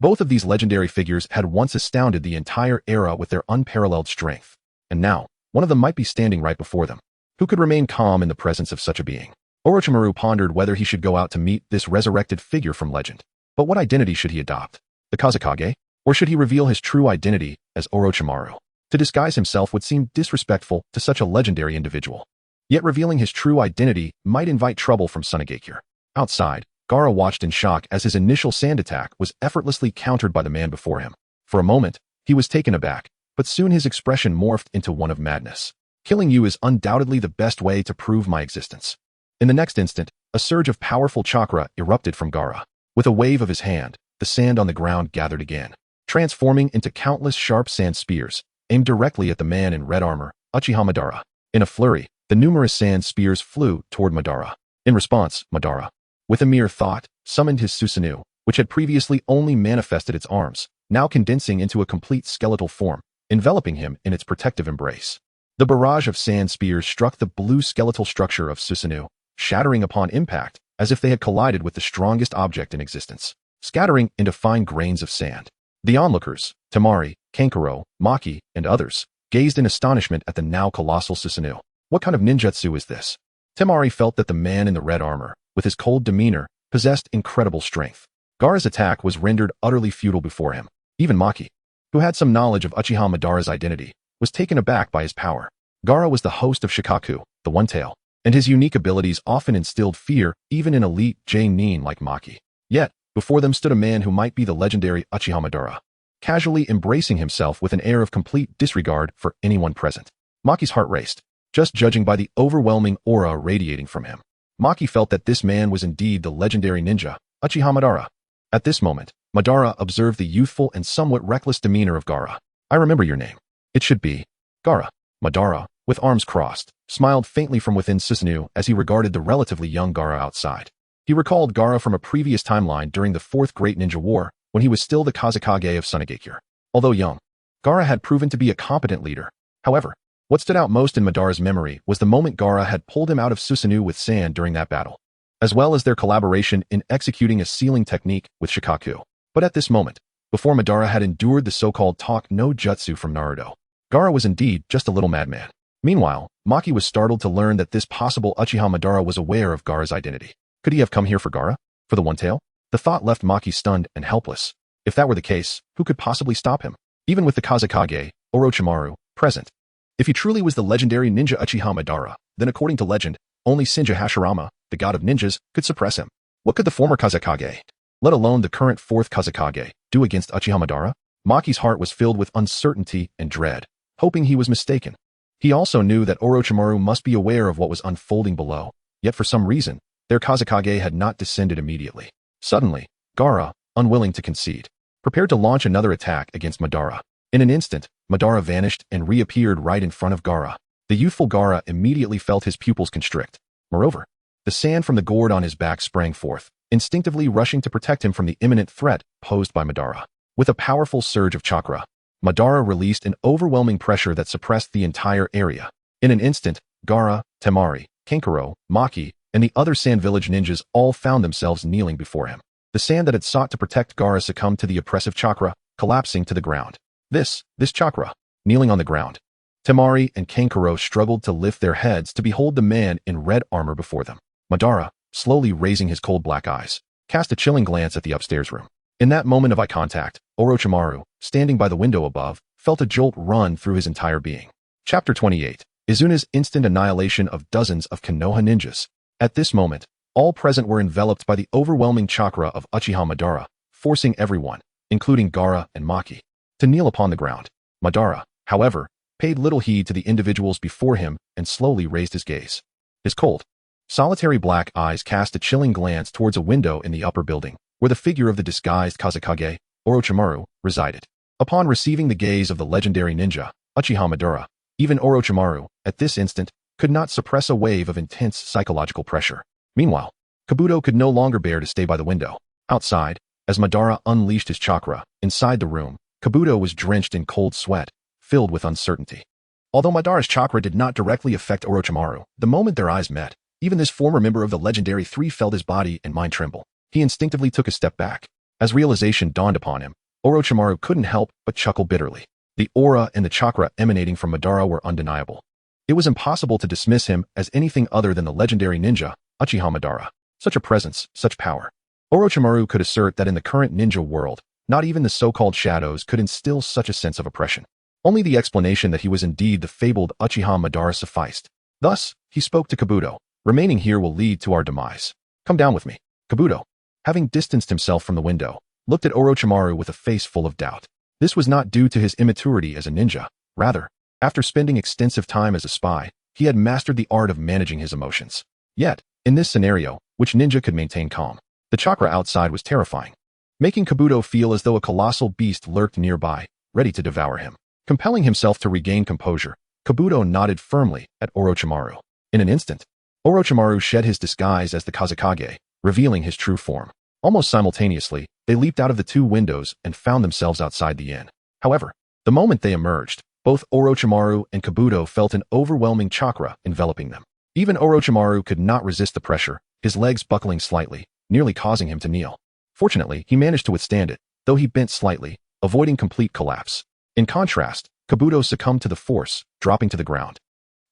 Both of these legendary figures had once astounded the entire era with their unparalleled strength, and now, one of them might be standing right before them. Who could remain calm in the presence of such a being? Orochimaru pondered whether he should go out to meet this resurrected figure from legend. But what identity should he adopt? The Kazekage? Or should he reveal his true identity as Orochimaru? To disguise himself would seem disrespectful to such a legendary individual. Yet revealing his true identity might invite trouble from Sunagakure. Outside, Gara watched in shock as his initial sand attack was effortlessly countered by the man before him. For a moment, he was taken aback, but soon his expression morphed into one of madness. "Killing you is undoubtedly the best way to prove my existence." In the next instant, a surge of powerful chakra erupted from Gara. With a wave of his hand, the sand on the ground gathered again, transforming into countless sharp sand spears, aimed directly at the man in red armor, Uchiha Madara. In a flurry, the numerous sand spears flew toward Madara. In response, Madara, with a mere thought, summoned his Susanoo, which had previously only manifested its arms, now condensing into a complete skeletal form, enveloping him in its protective embrace. The barrage of sand spears struck the blue skeletal structure of Susanoo, shattering upon impact, as if they had collided with the strongest object in existence, scattering into fine grains of sand. The onlookers, Temari, Kankuro, Maki, and others, gazed in astonishment at the now colossal Susanoo. What kind of ninjutsu is this? Temari felt that the man in the red armor, with his cold demeanor, possessed incredible strength. Gara's attack was rendered utterly futile before him. Even Maki, who had some knowledge of Uchiha Madara's identity, was taken aback by his power. Gara was the host of Shukaku, the One-Tail, and his unique abilities often instilled fear even in elite J-Nin like Maki. Yet, before them stood a man who might be the legendary Uchiha Madara, casually embracing himself with an air of complete disregard for anyone present. Maki's heart raced, just judging by the overwhelming aura radiating from him. Maki felt that this man was indeed the legendary ninja, Uchiha Madara. At this moment, Madara observed the youthful and somewhat reckless demeanor of Gara. I remember your name. It should be Gara. Madara, with arms crossed, smiled faintly from within Susanoo as he regarded the relatively young Gara outside. He recalled Gara from a previous timeline during the Fourth Great Ninja War, when he was still the Kazekage of Sunagakure. Although young, Gara had proven to be a competent leader. However, what stood out most in Madara's memory was the moment Gara had pulled him out of Susanoo with sand during that battle, as well as their collaboration in executing a sealing technique with Shukaku. But at this moment, before Madara had endured the so-called talk no jutsu from Naruto, Gara was indeed just a little madman. Meanwhile, Maki was startled to learn that this possible Uchiha Madara was aware of Gara's identity. Could he have come here for Gara? For the One-Tail? The thought left Maki stunned and helpless. If that were the case, who could possibly stop him? Even with the Kazekage, Orochimaru, present. If he truly was the legendary ninja Uchiha Madara, then according to legend, only Shinja Hashirama, the god of ninjas, could suppress him. What could the former Kazekage, let alone the current fourth Kazekage, do against Uchiha Madara? Maki's heart was filled with uncertainty and dread, hoping he was mistaken. He also knew that Orochimaru must be aware of what was unfolding below, yet for some reason, their Kazekage had not descended immediately. Suddenly, Gara, unwilling to concede, prepared to launch another attack against Madara. In an instant, Madara vanished and reappeared right in front of Gara. The youthful Gara immediately felt his pupils constrict. Moreover, the sand from the gourd on his back sprang forth, instinctively rushing to protect him from the imminent threat posed by Madara. With a powerful surge of chakra, Madara released an overwhelming pressure that suppressed the entire area. In an instant, Gara, Temari, Kankuro, Maki, and the other Sand Village ninjas all found themselves kneeling before him. The sand that had sought to protect Gara succumbed to the oppressive chakra, collapsing to the ground. This chakra, kneeling on the ground. Temari and Kankuro struggled to lift their heads to behold the man in red armor before them. Madara, slowly raising his cold black eyes, cast a chilling glance at the upstairs room. In that moment of eye contact, Orochimaru, standing by the window above, felt a jolt run through his entire being. Chapter 28. Izuna's instant annihilation of dozens of Konoha ninjas. At this moment, all present were enveloped by the overwhelming chakra of Uchiha Madara, forcing everyone, including Gara and Maki, to kneel upon the ground. Madara, however, paid little heed to the individuals before him and slowly raised his gaze. His cold, solitary black eyes cast a chilling glance towards a window in the upper building, where the figure of the disguised Kazekage, Orochimaru, resided. Upon receiving the gaze of the legendary ninja, Uchiha Madara, even Orochimaru, at this instant, could not suppress a wave of intense psychological pressure. Meanwhile, Kabuto could no longer bear to stay by the window. Outside, as Madara unleashed his chakra, inside the room, Kabuto was drenched in cold sweat, filled with uncertainty. Although Madara's chakra did not directly affect Orochimaru, the moment their eyes met, even this former member of the legendary three felt his body and mind tremble. He instinctively took a step back. As realization dawned upon him, Orochimaru couldn't help but chuckle bitterly. The aura and the chakra emanating from Madara were undeniable. It was impossible to dismiss him as anything other than the legendary ninja, Uchiha Madara. Such a presence, such power. Orochimaru could assert that in the current ninja world, not even the so-called shadows could instill such a sense of oppression. Only the explanation that he was indeed the fabled Uchiha Madara sufficed. Thus, he spoke to Kabuto. Remaining here will lead to our demise. Come down with me. Kabuto, having distanced himself from the window, looked at Orochimaru with a face full of doubt. This was not due to his immaturity as a ninja. Rather, after spending extensive time as a spy, he had mastered the art of managing his emotions. Yet, in this scenario, which ninja could maintain calm? The chakra outside was terrifying. making Kabuto feel as though a colossal beast lurked nearby, ready to devour him. Compelling himself to regain composure, Kabuto nodded firmly at Orochimaru. In an instant, Orochimaru shed his disguise as the Kazekage, revealing his true form. Almost simultaneously, they leaped out of the two windows and found themselves outside the inn. However, the moment they emerged, both Orochimaru and Kabuto felt an overwhelming chakra enveloping them. Even Orochimaru could not resist the pressure, his legs buckling slightly, nearly causing him to kneel. Fortunately, he managed to withstand it, though he bent slightly, avoiding complete collapse. In contrast, Kabuto succumbed to the force, dropping to the ground.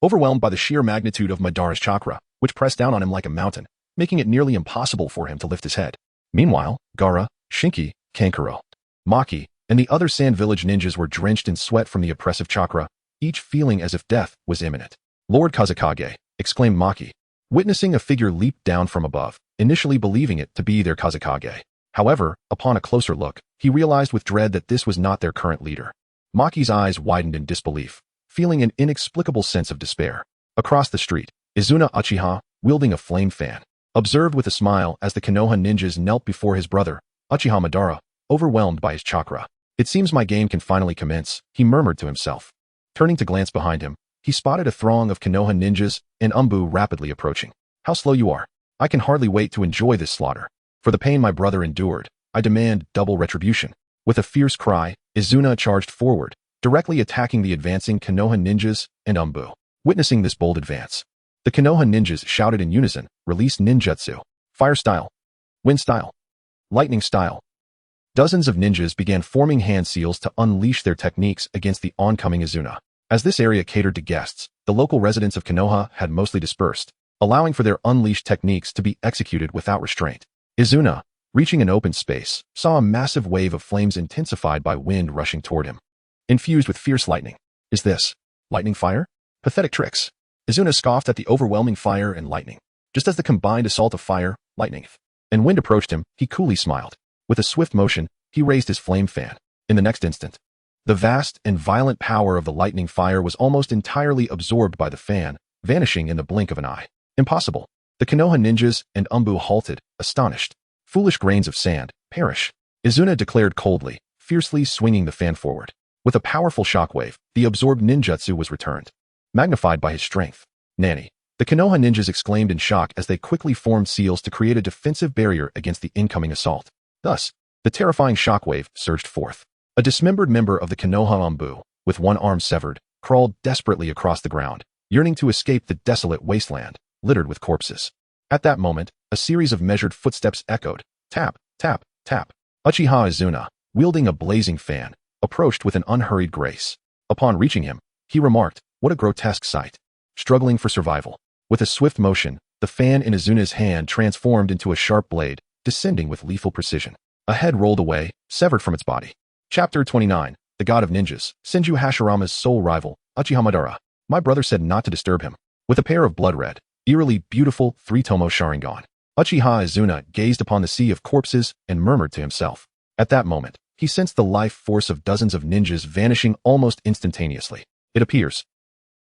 Overwhelmed by the sheer magnitude of Madara's chakra, which pressed down on him like a mountain, making it nearly impossible for him to lift his head. Meanwhile, Gara, Shinki, Kankuro, Maki, and the other Sand Village ninjas were drenched in sweat from the oppressive chakra, each feeling as if death was imminent. Lord Kazekage, exclaimed Maki, witnessing a figure leap down from above, initially believing it to be their Kazekage. However, upon a closer look, he realized with dread that this was not their current leader. Maki's eyes widened in disbelief, feeling an inexplicable sense of despair. Across the street, Izuna Uchiha, wielding a flame fan, observed with a smile as the Konoha ninjas knelt before his brother, Uchiha Madara, overwhelmed by his chakra. It seems my game can finally commence, he murmured to himself. Turning to glance behind him, he spotted a throng of Konoha ninjas and Umbu rapidly approaching. How slow you are. I can hardly wait to enjoy this slaughter. For the pain my brother endured, I demand double retribution. With a fierce cry, Izuna charged forward, directly attacking the advancing Konoha ninjas and Umbu. Witnessing this bold advance, the Konoha ninjas shouted in unison, release ninjutsu. Fire style. Wind style. Lightning style. Dozens of ninjas began forming hand seals to unleash their techniques against the oncoming Izuna. As this area catered to guests, the local residents of Konoha had mostly dispersed, allowing for their unleashed techniques to be executed without restraint. Izuna, reaching an open space, saw a massive wave of flames intensified by wind rushing toward him, infused with fierce lightning. Is this lightning fire? Pathetic tricks. Izuna scoffed at the overwhelming fire and lightning. Just as the combined assault of fire, lightning, and wind approached him, he coolly smiled. With a swift motion, he raised his flame fan. In the next instant, the vast and violent power of the lightning fire was almost entirely absorbed by the fan, vanishing in the blink of an eye. Impossible. The Konoha ninjas and Umbu halted, astonished. Foolish grains of sand, perish. Izuna declared coldly, fiercely swinging the fan forward. With a powerful shockwave, the absorbed ninjutsu was returned, magnified by his strength. Nani. The Konoha ninjas exclaimed in shock as they quickly formed seals to create a defensive barrier against the incoming assault. Thus, the terrifying shockwave surged forth. A dismembered member of the Konoha Umbu, with one arm severed, crawled desperately across the ground, yearning to escape the desolate wasteland, littered with corpses. At that moment, a series of measured footsteps echoed. Tap, tap, tap. Uchiha Izuna, wielding a blazing fan, approached with an unhurried grace. Upon reaching him, he remarked, what a grotesque sight. Struggling for survival. With a swift motion, the fan in Izuna's hand transformed into a sharp blade, descending with lethal precision. A head rolled away, severed from its body. Chapter 29, The God of Ninjas, Senju Hashirama's sole rival, Uchiha Madara. My brother said not to disturb him. With a pair of blood-red, eerily beautiful three-tomo Sharingan, Uchiha Izuna gazed upon the sea of corpses and murmured to himself. At that moment, he sensed the life force of dozens of ninjas vanishing almost instantaneously. It appears,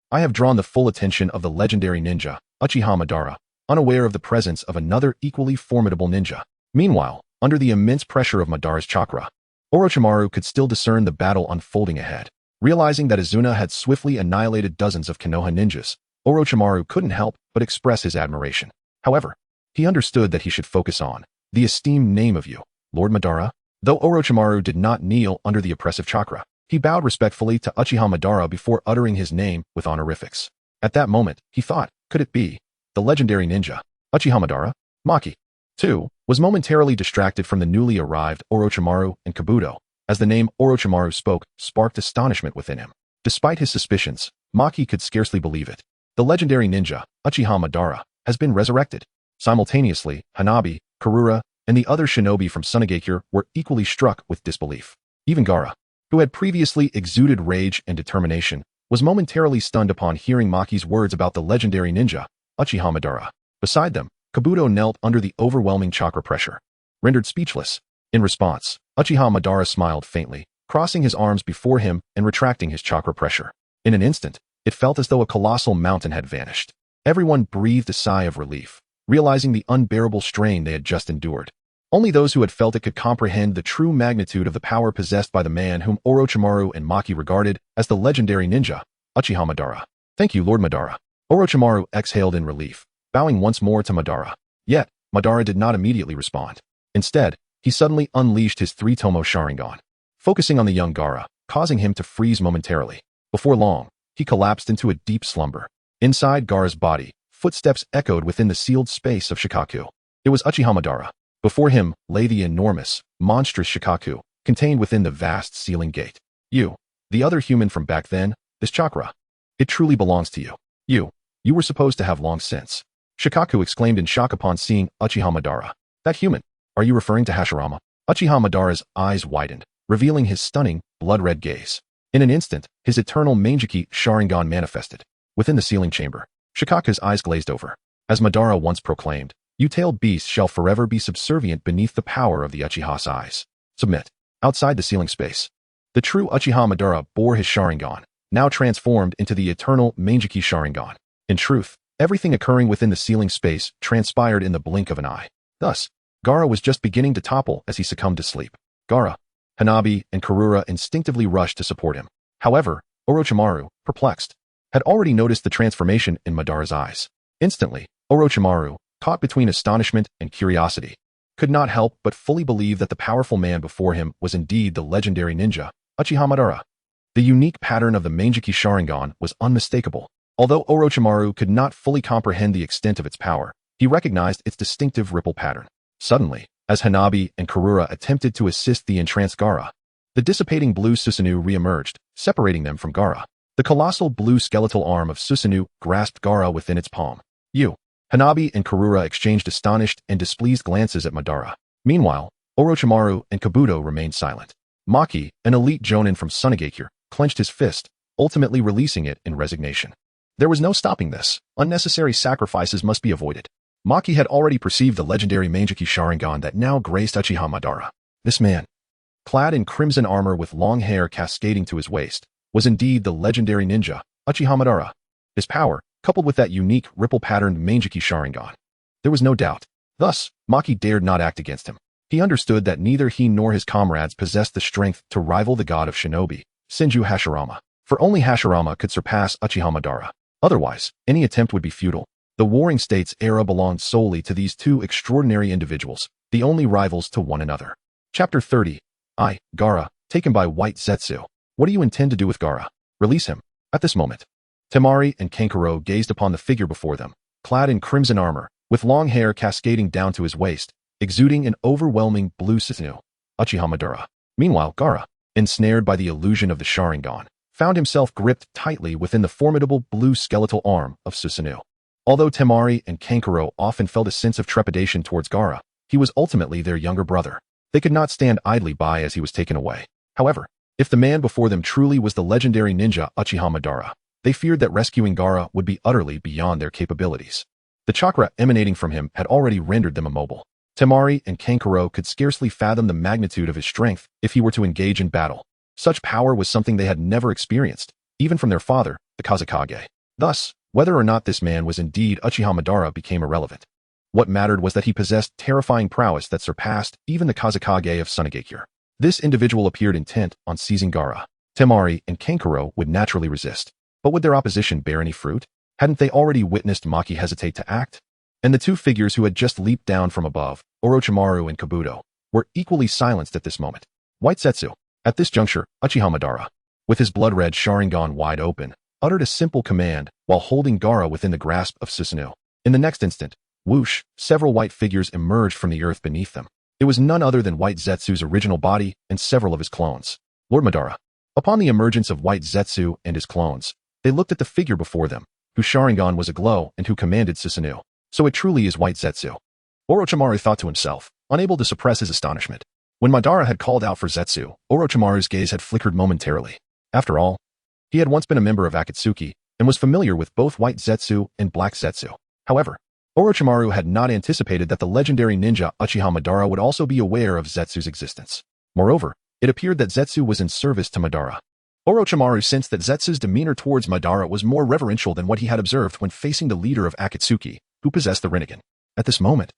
I have drawn the full attention of the legendary ninja, Uchiha Madara, unaware of the presence of another equally formidable ninja. Meanwhile, under the immense pressure of Madara's chakra, Orochimaru could still discern the battle unfolding ahead. Realizing that Izuna had swiftly annihilated dozens of Konoha ninjas, Orochimaru couldn't help but express his admiration. However, he understood that he should focus on the esteemed name of you, Lord Madara. Though Orochimaru did not kneel under the oppressive chakra, he bowed respectfully to Uchiha Madara before uttering his name with honorifics. At that moment, he thought, could it be the legendary ninja, Uchiha Madara? Maki, too, was momentarily distracted from the newly arrived Orochimaru and Kabuto, as the name Orochimaru spoke sparked astonishment within him. Despite his suspicions, Maki could scarcely believe it. The legendary ninja, Uchiha Madara, has been resurrected. Simultaneously, Hanabi, Karura, and the other shinobi from Sunagakure were equally struck with disbelief. Even Gara, who had previously exuded rage and determination, was momentarily stunned upon hearing Maki's words about the legendary ninja, Uchiha Madara. Beside them, Kabuto knelt under the overwhelming chakra pressure, rendered speechless. In response, Uchiha Madara smiled faintly, crossing his arms before him and retracting his chakra pressure. In an instant, it felt as though a colossal mountain had vanished. Everyone breathed a sigh of relief, realizing the unbearable strain they had just endured. Only those who had felt it could comprehend the true magnitude of the power possessed by the man whom Orochimaru and Maki regarded as the legendary ninja, Uchiha Madara. Thank you, Lord Madara. Orochimaru exhaled in relief, bowing once more to Madara. Yet, Madara did not immediately respond. Instead, he suddenly unleashed his three-tomo Sharingan, focusing on the young Gara, causing him to freeze momentarily. Before long, he collapsed into a deep slumber. Inside Gara's body, footsteps echoed within the sealed space of Shukaku. It was Uchiha Madara. Before him lay the enormous, monstrous Shukaku, contained within the vast sealing gate. You, the other human from back then, this chakra. It truly belongs to you. You were supposed to have long since. Shukaku exclaimed in shock upon seeing Uchiha Madara. That human? Are you referring to Hashirama? Uchiha Madara's eyes widened, revealing his stunning, blood-red gaze. In an instant, his eternal Mangeki Sharingan manifested. Within the sealing chamber, Shukaku's eyes glazed over. As Madara once proclaimed, "You-tailed beasts shall forever be subservient beneath the power of the Uchiha's eyes." Submit. Outside the sealing space, the true Uchiha Madara bore his Sharingan, now transformed into the eternal Mangeki Sharingan. In truth, everything occurring within the sealing space transpired in the blink of an eye. Thus, Gara was just beginning to topple as he succumbed to sleep. Gara, Hanabi, and Karura instinctively rushed to support him. However, Orochimaru, perplexed, had already noticed the transformation in Madara's eyes. Instantly, Orochimaru, caught between astonishment and curiosity, could not help but fully believe that the powerful man before him was indeed the legendary ninja, Uchiha Madara. The unique pattern of the Mangeki Sharingan was unmistakable. Although Orochimaru could not fully comprehend the extent of its power, he recognized its distinctive ripple pattern. Suddenly, as Hanabi and Karura attempted to assist the entranced Gara, the dissipating blue Susanoo re-emerged, separating them from Gara. The colossal blue skeletal arm of Susanoo grasped Gara within its palm. Hanabi and Karura exchanged astonished and displeased glances at Madara. Meanwhile, Orochimaru and Kabuto remained silent. Maki, an elite jonin from Sunagakure, clenched his fist, ultimately releasing it in resignation. There was no stopping this. Unnecessary sacrifices must be avoided. Maki had already perceived the legendary Mangeki Sharingan that now graced Uchiha Madara. This man, clad in crimson armor with long hair cascading to his waist, was indeed the legendary ninja, Uchiha Madara. His power, coupled with that unique ripple-patterned Mangeki Sharingan. There was no doubt. Thus, Maki dared not act against him. He understood that neither he nor his comrades possessed the strength to rival the god of shinobi, Senju Hashirama, for only Hashirama could surpass Uchiha Madara. Otherwise, any attempt would be futile. The Warring States era belonged solely to these two extraordinary individuals, the only rivals to one another. Chapter 30. Gara, taken by White Zetsu. What do you intend to do with Gara? Release him. At this moment, Temari and Kankuro gazed upon the figure before them, clad in crimson armor, with long hair cascading down to his waist, exuding an overwhelming blue Susanoo, Uchiha Madara. Meanwhile, Gara, ensnared by the illusion of the Sharingan, found himself gripped tightly within the formidable blue skeletal arm of Susanoo. Although Temari and Kankuro often felt a sense of trepidation towards Gara, he was ultimately their younger brother. They could not stand idly by as he was taken away. However, if the man before them truly was the legendary ninja Uchiha Madara, they feared that rescuing Gara would be utterly beyond their capabilities. The chakra emanating from him had already rendered them immobile. Temari and Kankuro could scarcely fathom the magnitude of his strength if he were to engage in battle. Such power was something they had never experienced, even from their father, the Kazekage. Thus, whether or not this man was indeed Uchiha Madara became irrelevant. What mattered was that he possessed terrifying prowess that surpassed even the Kazekage of Sunagakure. This individual appeared intent on seizing Gara. Temari and Kankuro would naturally resist. But would their opposition bear any fruit? Hadn't they already witnessed Maki hesitate to act? And the two figures who had just leaped down from above, Orochimaru and Kabuto, were equally silenced at this moment. White Zetsu. At this juncture, Uchiha Madara, with his blood-red Sharingan wide open, uttered a simple command while holding Gara within the grasp of Susanoo. In the next instant, whoosh, several white figures emerged from the earth beneath them. It was none other than White Zetsu's original body and several of his clones. Lord Madara. Upon the emergence of White Zetsu and his clones, they looked at the figure before them, whose Sharingan was aglow and who commanded Susanoo. So it truly is White Zetsu. Orochimaru thought to himself, unable to suppress his astonishment. When Madara had called out for Zetsu, Orochimaru's gaze had flickered momentarily. After all, he had once been a member of Akatsuki and was familiar with both White Zetsu and Black Zetsu. However, Orochimaru had not anticipated that the legendary ninja Uchiha Madara would also be aware of Zetsu's existence. Moreover, it appeared that Zetsu was in service to Madara. Orochimaru sensed that Zetsu's demeanor towards Madara was more reverential than what he had observed when facing the leader of Akatsuki, who possessed the Rinnegan. At this moment,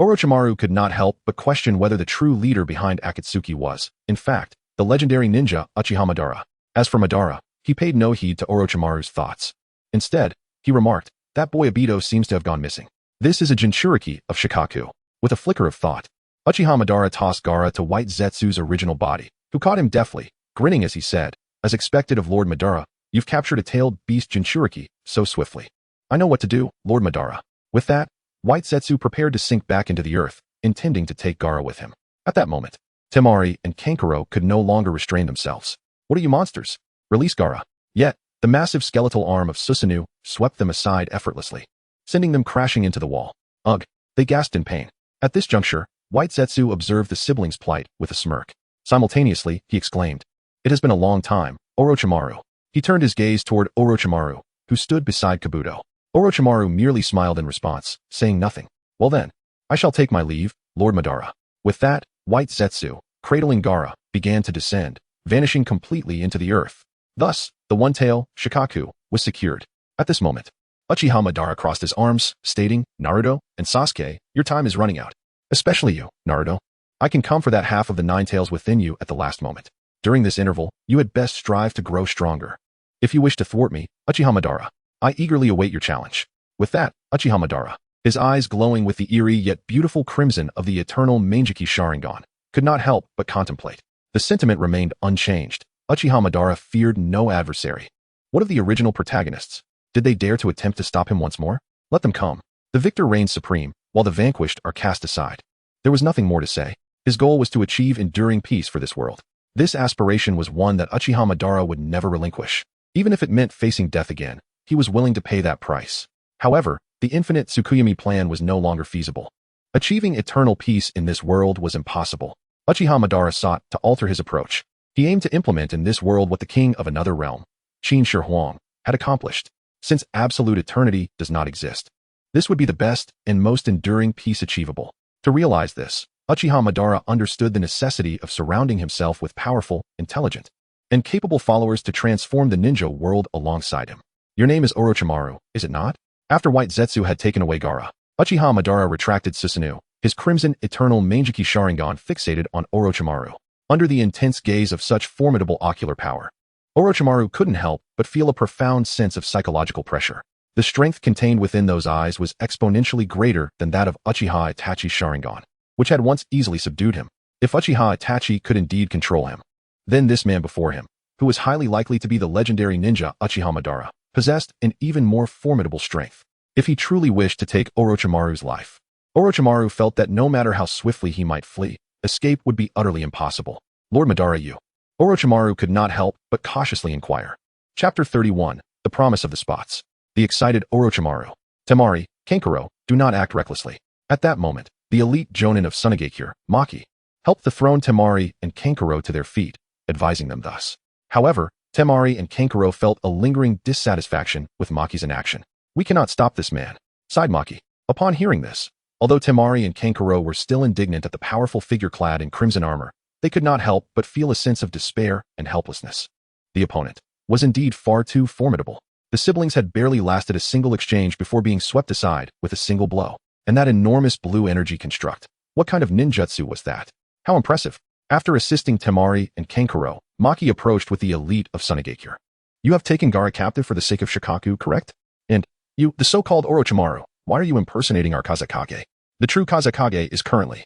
Orochimaru could not help but question whether the true leader behind Akatsuki was, in fact, the legendary ninja Uchiha Madara. As for Madara, he paid no heed to Orochimaru's thoughts. Instead, he remarked, "That boy Obito seems to have gone missing. This is a Jinchuriki of Shukaku." With a flicker of thought, Uchiha Madara tossed Gara to White Zetsu's original body, who caught him deftly, grinning as he said, "As expected of Lord Madara, you've captured a tailed beast Jinchuriki so swiftly. I know what to do, Lord Madara." With that, White Zetsu prepared to sink back into the earth, intending to take Gara with him. At that moment, Temari and Kankuro could no longer restrain themselves. "What are you monsters? Release Gara." Yet, the massive skeletal arm of Susanoo swept them aside effortlessly, sending them crashing into the wall. Ugh, they gasped in pain. At this juncture, White Zetsu observed the siblings' plight with a smirk. Simultaneously, he exclaimed, "It has been a long time, Orochimaru." He turned his gaze toward Orochimaru, who stood beside Kabuto. Orochimaru merely smiled in response, saying nothing. "Well then, I shall take my leave, Lord Madara." With that, White Zetsu, cradling Gara, began to descend, vanishing completely into the earth. Thus, the one-tail, Shukaku, was secured. At this moment, Uchiha Madara crossed his arms, stating, "Naruto and Sasuke, your time is running out. Especially you, Naruto. I can come for that half of the 9 tails within you at the last moment. During this interval, you had best strive to grow stronger. If you wish to thwart me, Uchiha Madara, I eagerly await your challenge." With that, Uchiha Madara, his eyes glowing with the eerie yet beautiful crimson of the eternal Mangekyou Sharingan, could not help but contemplate. The sentiment remained unchanged. Uchiha Madara feared no adversary. What of the original protagonists? Did they dare to attempt to stop him once more? Let them come. The victor reigns supreme, while the vanquished are cast aside. There was nothing more to say. His goal was to achieve enduring peace for this world. This aspiration was one that Uchiha Madara would never relinquish. Even if it meant facing death again, he was willing to pay that price. However, the infinite Tsukuyomi plan was no longer feasible. Achieving eternal peace in this world was impossible. Uchiha Madara sought to alter his approach. He aimed to implement in this world what the king of another realm, Qin Shi Huang, had accomplished. Since absolute eternity does not exist, this would be the best and most enduring peace achievable. To realize this, Uchiha Madara understood the necessity of surrounding himself with powerful, intelligent, and capable followers to transform the ninja world alongside him. "Your name is Orochimaru, is it not?" After White Zetsu had taken away Gara, Uchiha Madara retracted Susanoo, his crimson eternal Mangekyou Sharingan fixated on Orochimaru. Under the intense gaze of such formidable ocular power, Orochimaru couldn't help but feel a profound sense of psychological pressure. The strength contained within those eyes was exponentially greater than that of Uchiha Itachi's Sharingan, which had once easily subdued him. If Uchiha Itachi could indeed control him, then this man before him, who was highly likely to be the legendary ninja Uchiha Madara, possessed an even more formidable strength. If he truly wished to take Orochimaru's life, Orochimaru felt that no matter how swiftly he might flee, escape would be utterly impossible. "Lord Madara, you?" Orochimaru could not help but cautiously inquire. Chapter 31, The Promise of the Spots. The excited Orochimaru. "Temari, Kankuro, do not act recklessly." At that moment, the elite jonin of Sunigakure, Maki, helped the thrown Temari and Kankuro to their feet, advising them thus. However, Temari and Kankuro felt a lingering dissatisfaction with Maki's inaction. "We cannot stop this man," sighed Maki. Upon hearing this, although Temari and Kankuro were still indignant at the powerful figure clad in crimson armor, they could not help but feel a sense of despair and helplessness. The opponent was indeed far too formidable. The siblings had barely lasted a single exchange before being swept aside with a single blow. And that enormous blue energy construct. What kind of ninjutsu was that? How impressive. After assisting Temari and Kankuro, Maki approached with the elite of Sunigakure. "You have taken Gara captive for the sake of Shukaku, correct? And you, the so-called Orochimaru, why are you impersonating our Kazekage? The true Kazekage is currently..."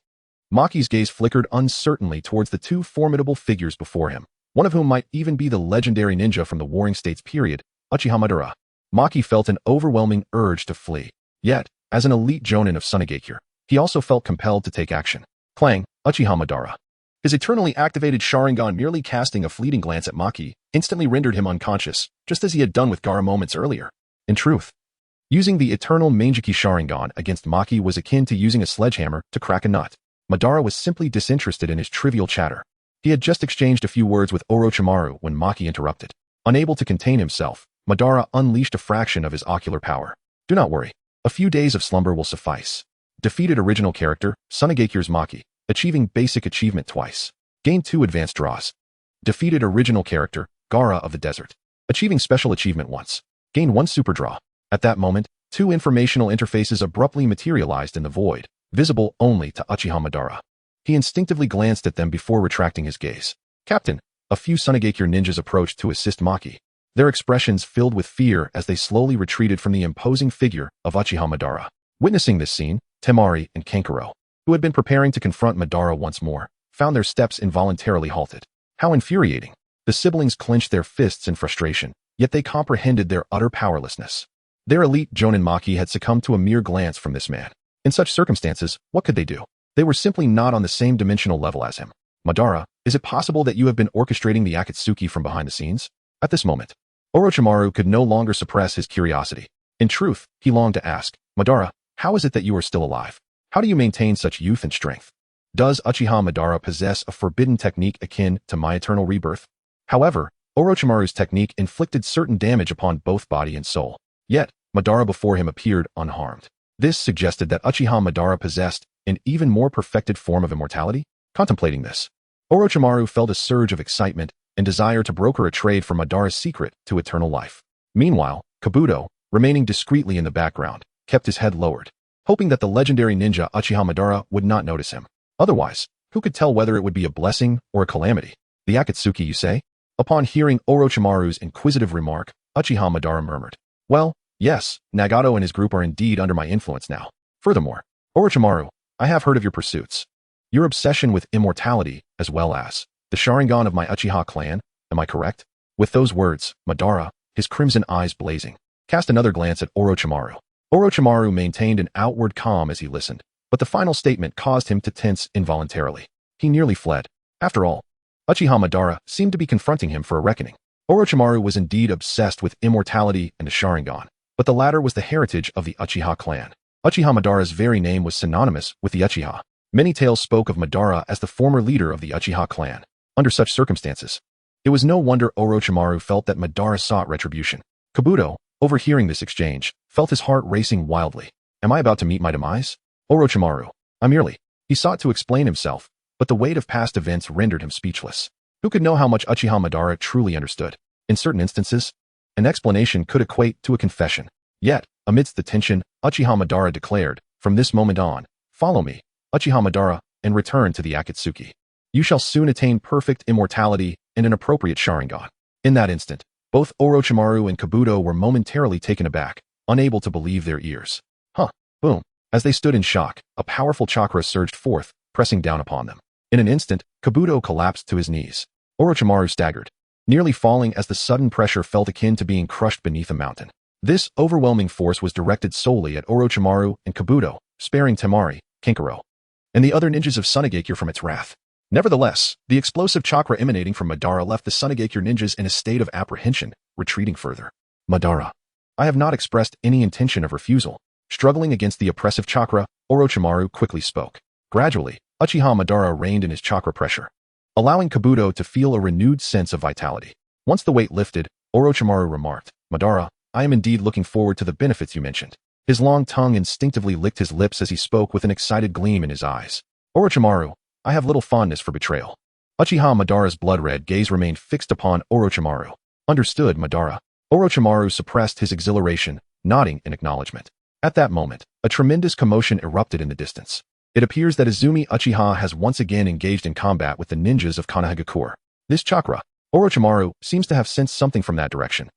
Maki's gaze flickered uncertainly towards the 2 formidable figures before him, one of whom might even be the legendary ninja from the Warring States period, Uchiha Madara. Maki felt an overwhelming urge to flee. Yet, as an elite jonin of Sunigakure, he also felt compelled to take action. Clang, Uchiha Madara. His eternally activated Sharingan merely casting a fleeting glance at Maki instantly rendered him unconscious, just as he had done with Gara moments earlier. In truth, using the eternal Mangekyou Sharingan against Maki was akin to using a sledgehammer to crack a nut. Madara was simply disinterested in his trivial chatter. He had just exchanged a few words with Orochimaru when Maki interrupted. Unable to contain himself, Madara unleashed a fraction of his ocular power. "Do not worry. A few days of slumber will suffice." Defeated original character, Sunigakure's Maki, achieving basic achievement twice. Gained 2 advanced draws. Defeated original character, Gara of the Desert, achieving special achievement once. Gained 1 super draw. At that moment, 2 informational interfaces abruptly materialized in the void, visible only to Uchiha Madara. He instinctively glanced at them before retracting his gaze. Captain, a few Sunagakure ninjas approached to assist Maki, their expressions filled with fear as they slowly retreated from the imposing figure of Uchiha Madara. Witnessing this scene, Temari and Kankuro, who had been preparing to confront Madara once more, found their steps involuntarily halted. How infuriating! The siblings clenched their fists in frustration, yet they comprehended their utter powerlessness. Their elite Jonin Maki had succumbed to a mere glance from this man. In such circumstances, what could they do? They were simply not on the same dimensional level as him. Madara, is it possible that you have been orchestrating the Akatsuki from behind the scenes? At this moment, Orochimaru could no longer suppress his curiosity. In truth, he longed to ask, Madara, how is it that you are still alive? How do you maintain such youth and strength? Does Uchiha Madara possess a forbidden technique akin to my eternal rebirth? However, Orochimaru's technique inflicted certain damage upon both body and soul. Yet, Madara before him appeared unharmed. This suggested that Uchiha Madara possessed an even more perfected form of immortality? Contemplating this, Orochimaru felt a surge of excitement and desire to broker a trade for Madara's secret to eternal life. Meanwhile, Kabuto, remaining discreetly in the background, kept his head lowered, hoping that the legendary ninja Uchiha Madara would not notice him. Otherwise, who could tell whether it would be a blessing or a calamity? The Akatsuki, you say? Upon hearing Orochimaru's inquisitive remark, Uchiha Madara murmured, well, yes, Nagato and his group are indeed under my influence now. Furthermore, Orochimaru, I have heard of your pursuits. Your obsession with immortality, as well as the Sharingan of my Uchiha clan, am I correct? With those words, Madara, his crimson eyes blazing, cast another glance at Orochimaru. Orochimaru maintained an outward calm as he listened, but the final statement caused him to tense involuntarily. He nearly fled. After all, Uchiha Madara seemed to be confronting him for a reckoning. Orochimaru was indeed obsessed with immortality and the Sharingan, but the latter was the heritage of the Uchiha clan. Uchiha Madara's very name was synonymous with the Uchiha. Many tales spoke of Madara as the former leader of the Uchiha clan. Under such circumstances, it was no wonder Orochimaru felt that Madara sought retribution. Kabuto, overhearing this exchange, felt his heart racing wildly. Am I about to meet my demise? Orochimaru, I merely. He sought to explain himself, but the weight of past events rendered him speechless. Who could know how much Uchiha Madara truly understood? In certain instances, an explanation could equate to a confession. Yet, amidst the tension, Uchiha Madara declared, from this moment on, follow me, Uchiha Madara, and return to the Akatsuki. You shall soon attain perfect immortality and an appropriate Sharingan. In that instant, both Orochimaru and Kabuto were momentarily taken aback, unable to believe their ears. Boom. As they stood in shock, a powerful chakra surged forth, pressing down upon them. In an instant, Kabuto collapsed to his knees. Orochimaru staggered, nearly falling as the sudden pressure felt akin to being crushed beneath a mountain. This overwhelming force was directed solely at Orochimaru and Kabuto, sparing Temari, Kankuro, and the other ninjas of Sunagakure from its wrath. Nevertheless, the explosive chakra emanating from Madara left the Sunagakure ninjas in a state of apprehension, retreating further. Madara, I have not expressed any intention of refusal. Struggling against the oppressive chakra, Orochimaru quickly spoke. Gradually, Uchiha Madara reined in his chakra pressure, allowing Kabuto to feel a renewed sense of vitality. Once the weight lifted, Orochimaru remarked, Madara, I am indeed looking forward to the benefits you mentioned. His long tongue instinctively licked his lips as he spoke with an excited gleam in his eyes. Orochimaru, I have little fondness for betrayal. Uchiha Madara's blood-red gaze remained fixed upon Orochimaru. Understood, Madara. Orochimaru suppressed his exhilaration, nodding in acknowledgement. At that moment, a tremendous commotion erupted in the distance. It appears that Izumi Uchiha has once again engaged in combat with the ninjas of Konoha. This chakra, Orochimaru, seems to have sensed something from that direction,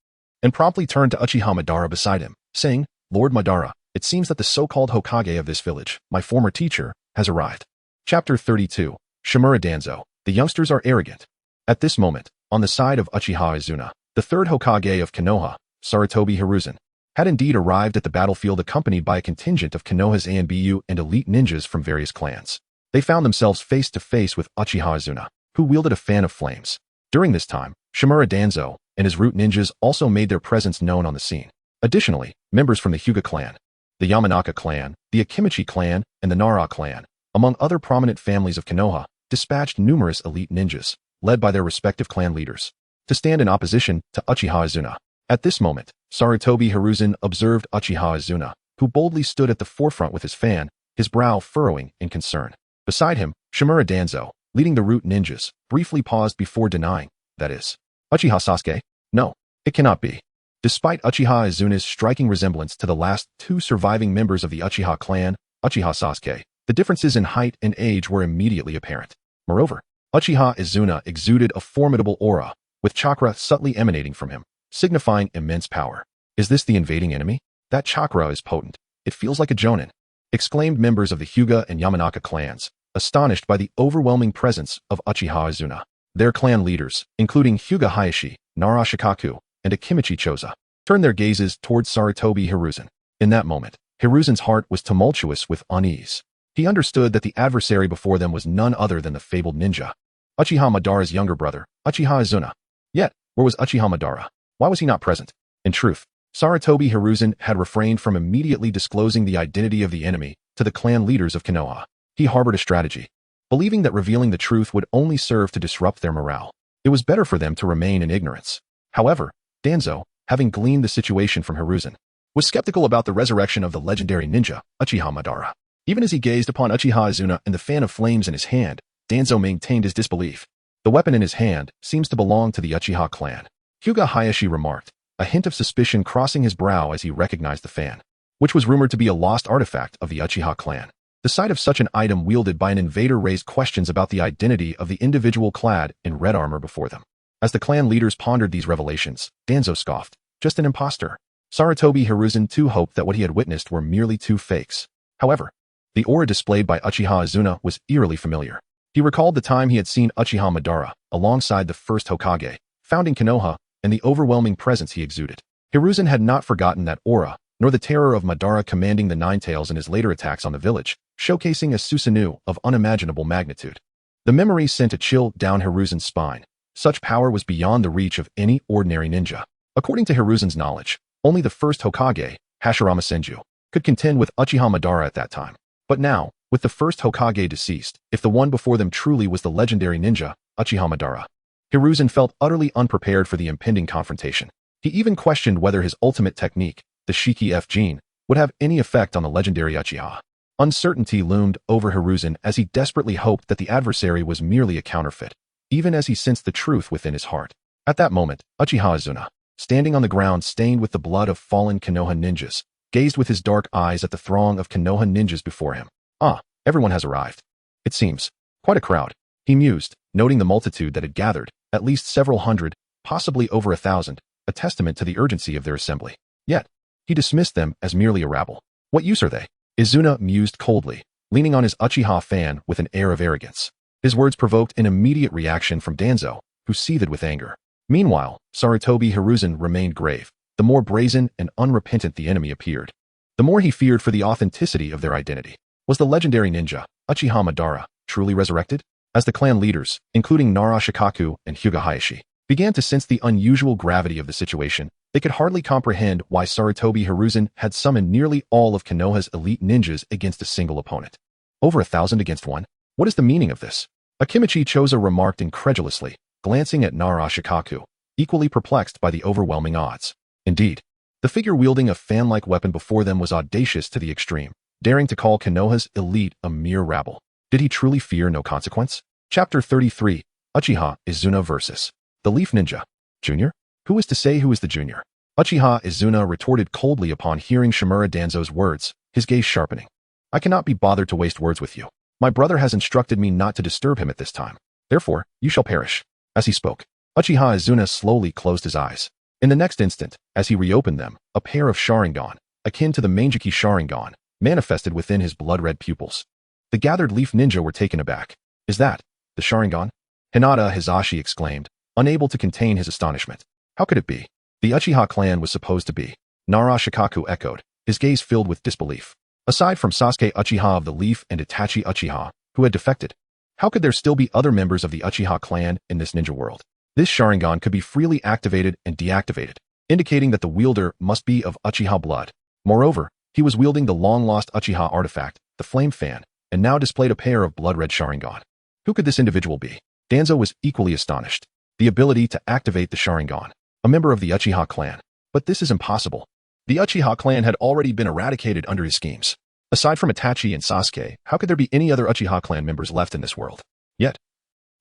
and promptly turned to Uchiha Madara beside him, saying, Lord Madara, it seems that the so-called Hokage of this village, my former teacher, has arrived. Chapter 32, Shimura Danzo, the youngsters are arrogant. At this moment, on the side of Uchiha Izuna, the third Hokage of Konoha, Sarutobi Hiruzen, had indeed arrived at the battlefield accompanied by a contingent of Konoha's ANBU and elite ninjas from various clans. They found themselves face to face with Uchiha Izuna, who wielded a fan of flames. During this time, Shimura Danzo and his root ninjas also made their presence known on the scene. Additionally, members from the Hyuga clan, the Yamanaka clan, the Akimichi clan, and the Nara clan, among other prominent families of Konoha, dispatched numerous elite ninjas, led by their respective clan leaders, to stand in opposition to Uchiha Izuna. At this moment, Sarutobi Hiruzen observed Uchiha Izuna, who boldly stood at the forefront with his fan, his brow furrowing in concern. Beside him, Shimura Danzo, leading the root ninjas, briefly paused before denying, that is, Uchiha Sasuke? No, it cannot be. Despite Uchiha Izuna's striking resemblance to the last two surviving members of the Uchiha clan, Uchiha Sasuke, The differences in height and age were immediately apparent. Moreover, Uchiha Izuna exuded a formidable aura, with chakra subtly emanating from him, signifying immense power. Is this the invading enemy? That chakra is potent. It feels like a jonin, exclaimed members of the Hyuga and Yamanaka clans, astonished by the overwhelming presence of Uchiha Izuna. Their clan leaders, including Hyuga Hayashi, Nara Shukaku, and Akimichi Choza, turned their gazes towards Sarutobi Hiruzen. In that moment, Hiruzen's heart was tumultuous with unease. He understood that the adversary before them was none other than the fabled ninja, Uchiha Madara's younger brother, Uchiha Izuna. Yet, where was Uchiha Madara? Why was he not present? In truth, Sarutobi Hiruzen had refrained from immediately disclosing the identity of the enemy to the clan leaders of Konoha. He harbored a strategy, believing that revealing the truth would only serve to disrupt their morale. It was better for them to remain in ignorance. However, Danzo, having gleaned the situation from Hiruzen, was skeptical about the resurrection of the legendary ninja, Uchiha Madara. Even as he gazed upon Uchiha Izuna and the fan of flames in his hand, Danzo maintained his disbelief. The weapon in his hand seems to belong to the Uchiha clan. Hyuga Hayashi remarked, a hint of suspicion crossing his brow as he recognized the fan, which was rumored to be a lost artifact of the Uchiha clan. The sight of such an item wielded by an invader raised questions about the identity of the individual clad in red armor before them. As the clan leaders pondered these revelations, Danzo scoffed, just an impostor. Sarutobi Hiruzen too hoped that what he had witnessed were merely two fakes. However, the aura displayed by Uchiha Izuna was eerily familiar. He recalled the time he had seen Uchiha Madara alongside the first Hokage, founding Konoha, and the overwhelming presence he exuded. Hiruzen had not forgotten that aura, nor the terror of Madara commanding the Nine Tails in his later attacks on the village, showcasing a Susanoo of unimaginable magnitude. The memory sent a chill down Hiruzen's spine. Such power was beyond the reach of any ordinary ninja. According to Hiruzen's knowledge, only the first Hokage, Hashirama Senju, could contend with Uchiha Madara at that time. But now, with the first Hokage deceased, if the one before them truly was the legendary ninja, Uchiha Madara, Hiruzen felt utterly unprepared for the impending confrontation. He even questioned whether his ultimate technique, the Shiki F gene, would have any effect on the legendary Uchiha. Uncertainty loomed over Hiruzen as he desperately hoped that the adversary was merely a counterfeit, even as he sensed the truth within his heart. At that moment, Uchiha Izuna, standing on the ground stained with the blood of fallen Konoha ninjas, gazed with his dark eyes at the throng of Konoha ninjas before him. Ah, everyone has arrived. It seems. Quite a crowd. He mused, noting the multitude that had gathered, at least several hundred, possibly over 1,000, a testament to the urgency of their assembly. Yet, he dismissed them as merely a rabble. What use are they? Izuna mused coldly, leaning on his Uchiha fan with an air of arrogance. His words provoked an immediate reaction from Danzo, who seethed with anger. Meanwhile, Sarutobi Hiruzen remained grave. The more brazen and unrepentant the enemy appeared, the more he feared for the authenticity of their identity. Was the legendary ninja, Uchiha Madara, truly resurrected? As the clan leaders, including Nara Shukaku and Hyuga Hayashi, began to sense the unusual gravity of the situation, they could hardly comprehend why Sarutobi Hiruzen had summoned nearly all of Konoha's elite ninjas against a single opponent. Over 1,000 against one? What is the meaning of this? Akimichi Choza remarked incredulously, glancing at Nara Shukaku, equally perplexed by the overwhelming odds. Indeed, the figure wielding a fan-like weapon before them was audacious to the extreme, daring to call Konoha's elite a mere rabble. Did he truly fear no consequence? Chapter 33, Uchiha Izuna vs. the Leaf Ninja. Junior? Who is to say who is the junior? Uchiha Izuna retorted coldly upon hearing Shimura Danzo's words, his gaze sharpening. I cannot be bothered to waste words with you. My brother has instructed me not to disturb him at this time. Therefore, you shall perish. As he spoke, Uchiha Izuna slowly closed his eyes. In the next instant, as he reopened them, a pair of Sharingan, akin to the Manjiki Sharingan, manifested within his blood-red pupils. The gathered leaf ninja were taken aback. Is that the Sharingan? Hinata Hizashi exclaimed, unable to contain his astonishment. How could it be? The Uchiha clan was supposed to be. Nara Shukaku echoed, his gaze filled with disbelief. Aside from Sasuke Uchiha of the Leaf and Itachi Uchiha, who had defected, how could there still be other members of the Uchiha clan in this ninja world? This Sharingan could be freely activated and deactivated, indicating that the wielder must be of Uchiha blood. Moreover, he was wielding the long-lost Uchiha artifact, the Flame Fan, and now displayed a pair of blood-red Sharingan. Who could this individual be? Danzo was equally astonished. The ability to activate the Sharingan, a member of the Uchiha clan. But this is impossible. The Uchiha clan had already been eradicated under his schemes. Aside from Itachi and Sasuke, how could there be any other Uchiha clan members left in this world? Yet,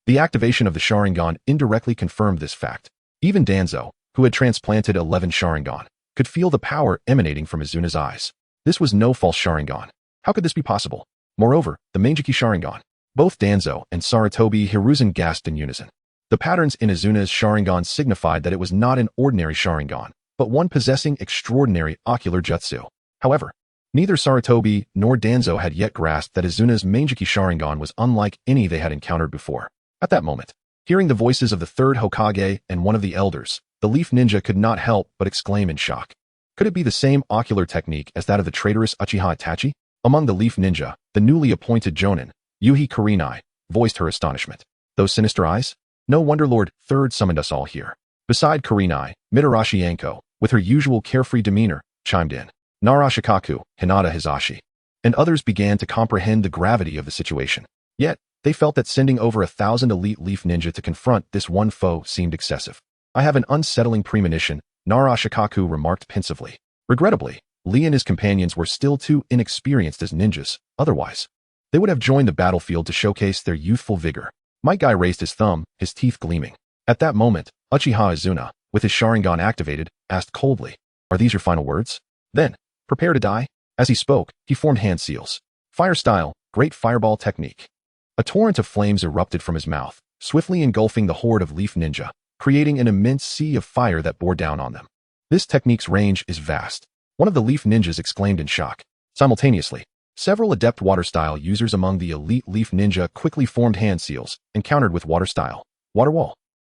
the activation of the Sharingan indirectly confirmed this fact. Even Danzo, who had transplanted 11 Sharingan, could feel the power emanating from Izuna's eyes. This was no false Sharingan. How could this be possible? Moreover, the Mangeki Sharingan. Both Danzo and Sarutobi Hiruzen gasped in unison. The patterns in Izuna's Sharingan signified that it was not an ordinary Sharingan, but one possessing extraordinary ocular jutsu. However, neither Sarutobi nor Danzo had yet grasped that Izuna's Mangeki Sharingan was unlike any they had encountered before. At that moment, hearing the voices of the third Hokage and one of the elders, the Leaf Ninja could not help but exclaim in shock. Could it be the same ocular technique as that of the traitorous Uchiha Itachi? Among the Leaf Ninja, the newly appointed Jonin, Rinne, voiced her astonishment. Those sinister eyes? No wonder Lord Third summoned us all here. Beside Rinne, Mitarashi Anko, with her usual carefree demeanor, chimed in. Nara Shukaku, Hinata Hizashi. And others began to comprehend the gravity of the situation. Yet, they felt that sending over 1,000 elite Leaf Ninja to confront this one foe seemed excessive. I have an unsettling premonition, Nara Shukaku remarked pensively. Regrettably, Lee and his companions were still too inexperienced as ninjas, otherwise they would have joined the battlefield to showcase their youthful vigor. Might Guy raised his thumb, his teeth gleaming. At that moment, Uchiha Izuna, with his Sharingan activated, asked coldly, "Are these your final words? Then, prepare to die." As he spoke, he formed hand seals. Fire style, great fireball technique. A torrent of flames erupted from his mouth, swiftly engulfing the horde of Leaf Ninja, creating an immense sea of fire that bore down on them. This technique's range is vast. One of the Leaf Ninjas exclaimed in shock. Simultaneously, several adept water-style users among the elite Leaf Ninja quickly formed hand seals and countered with water-style. Water wall.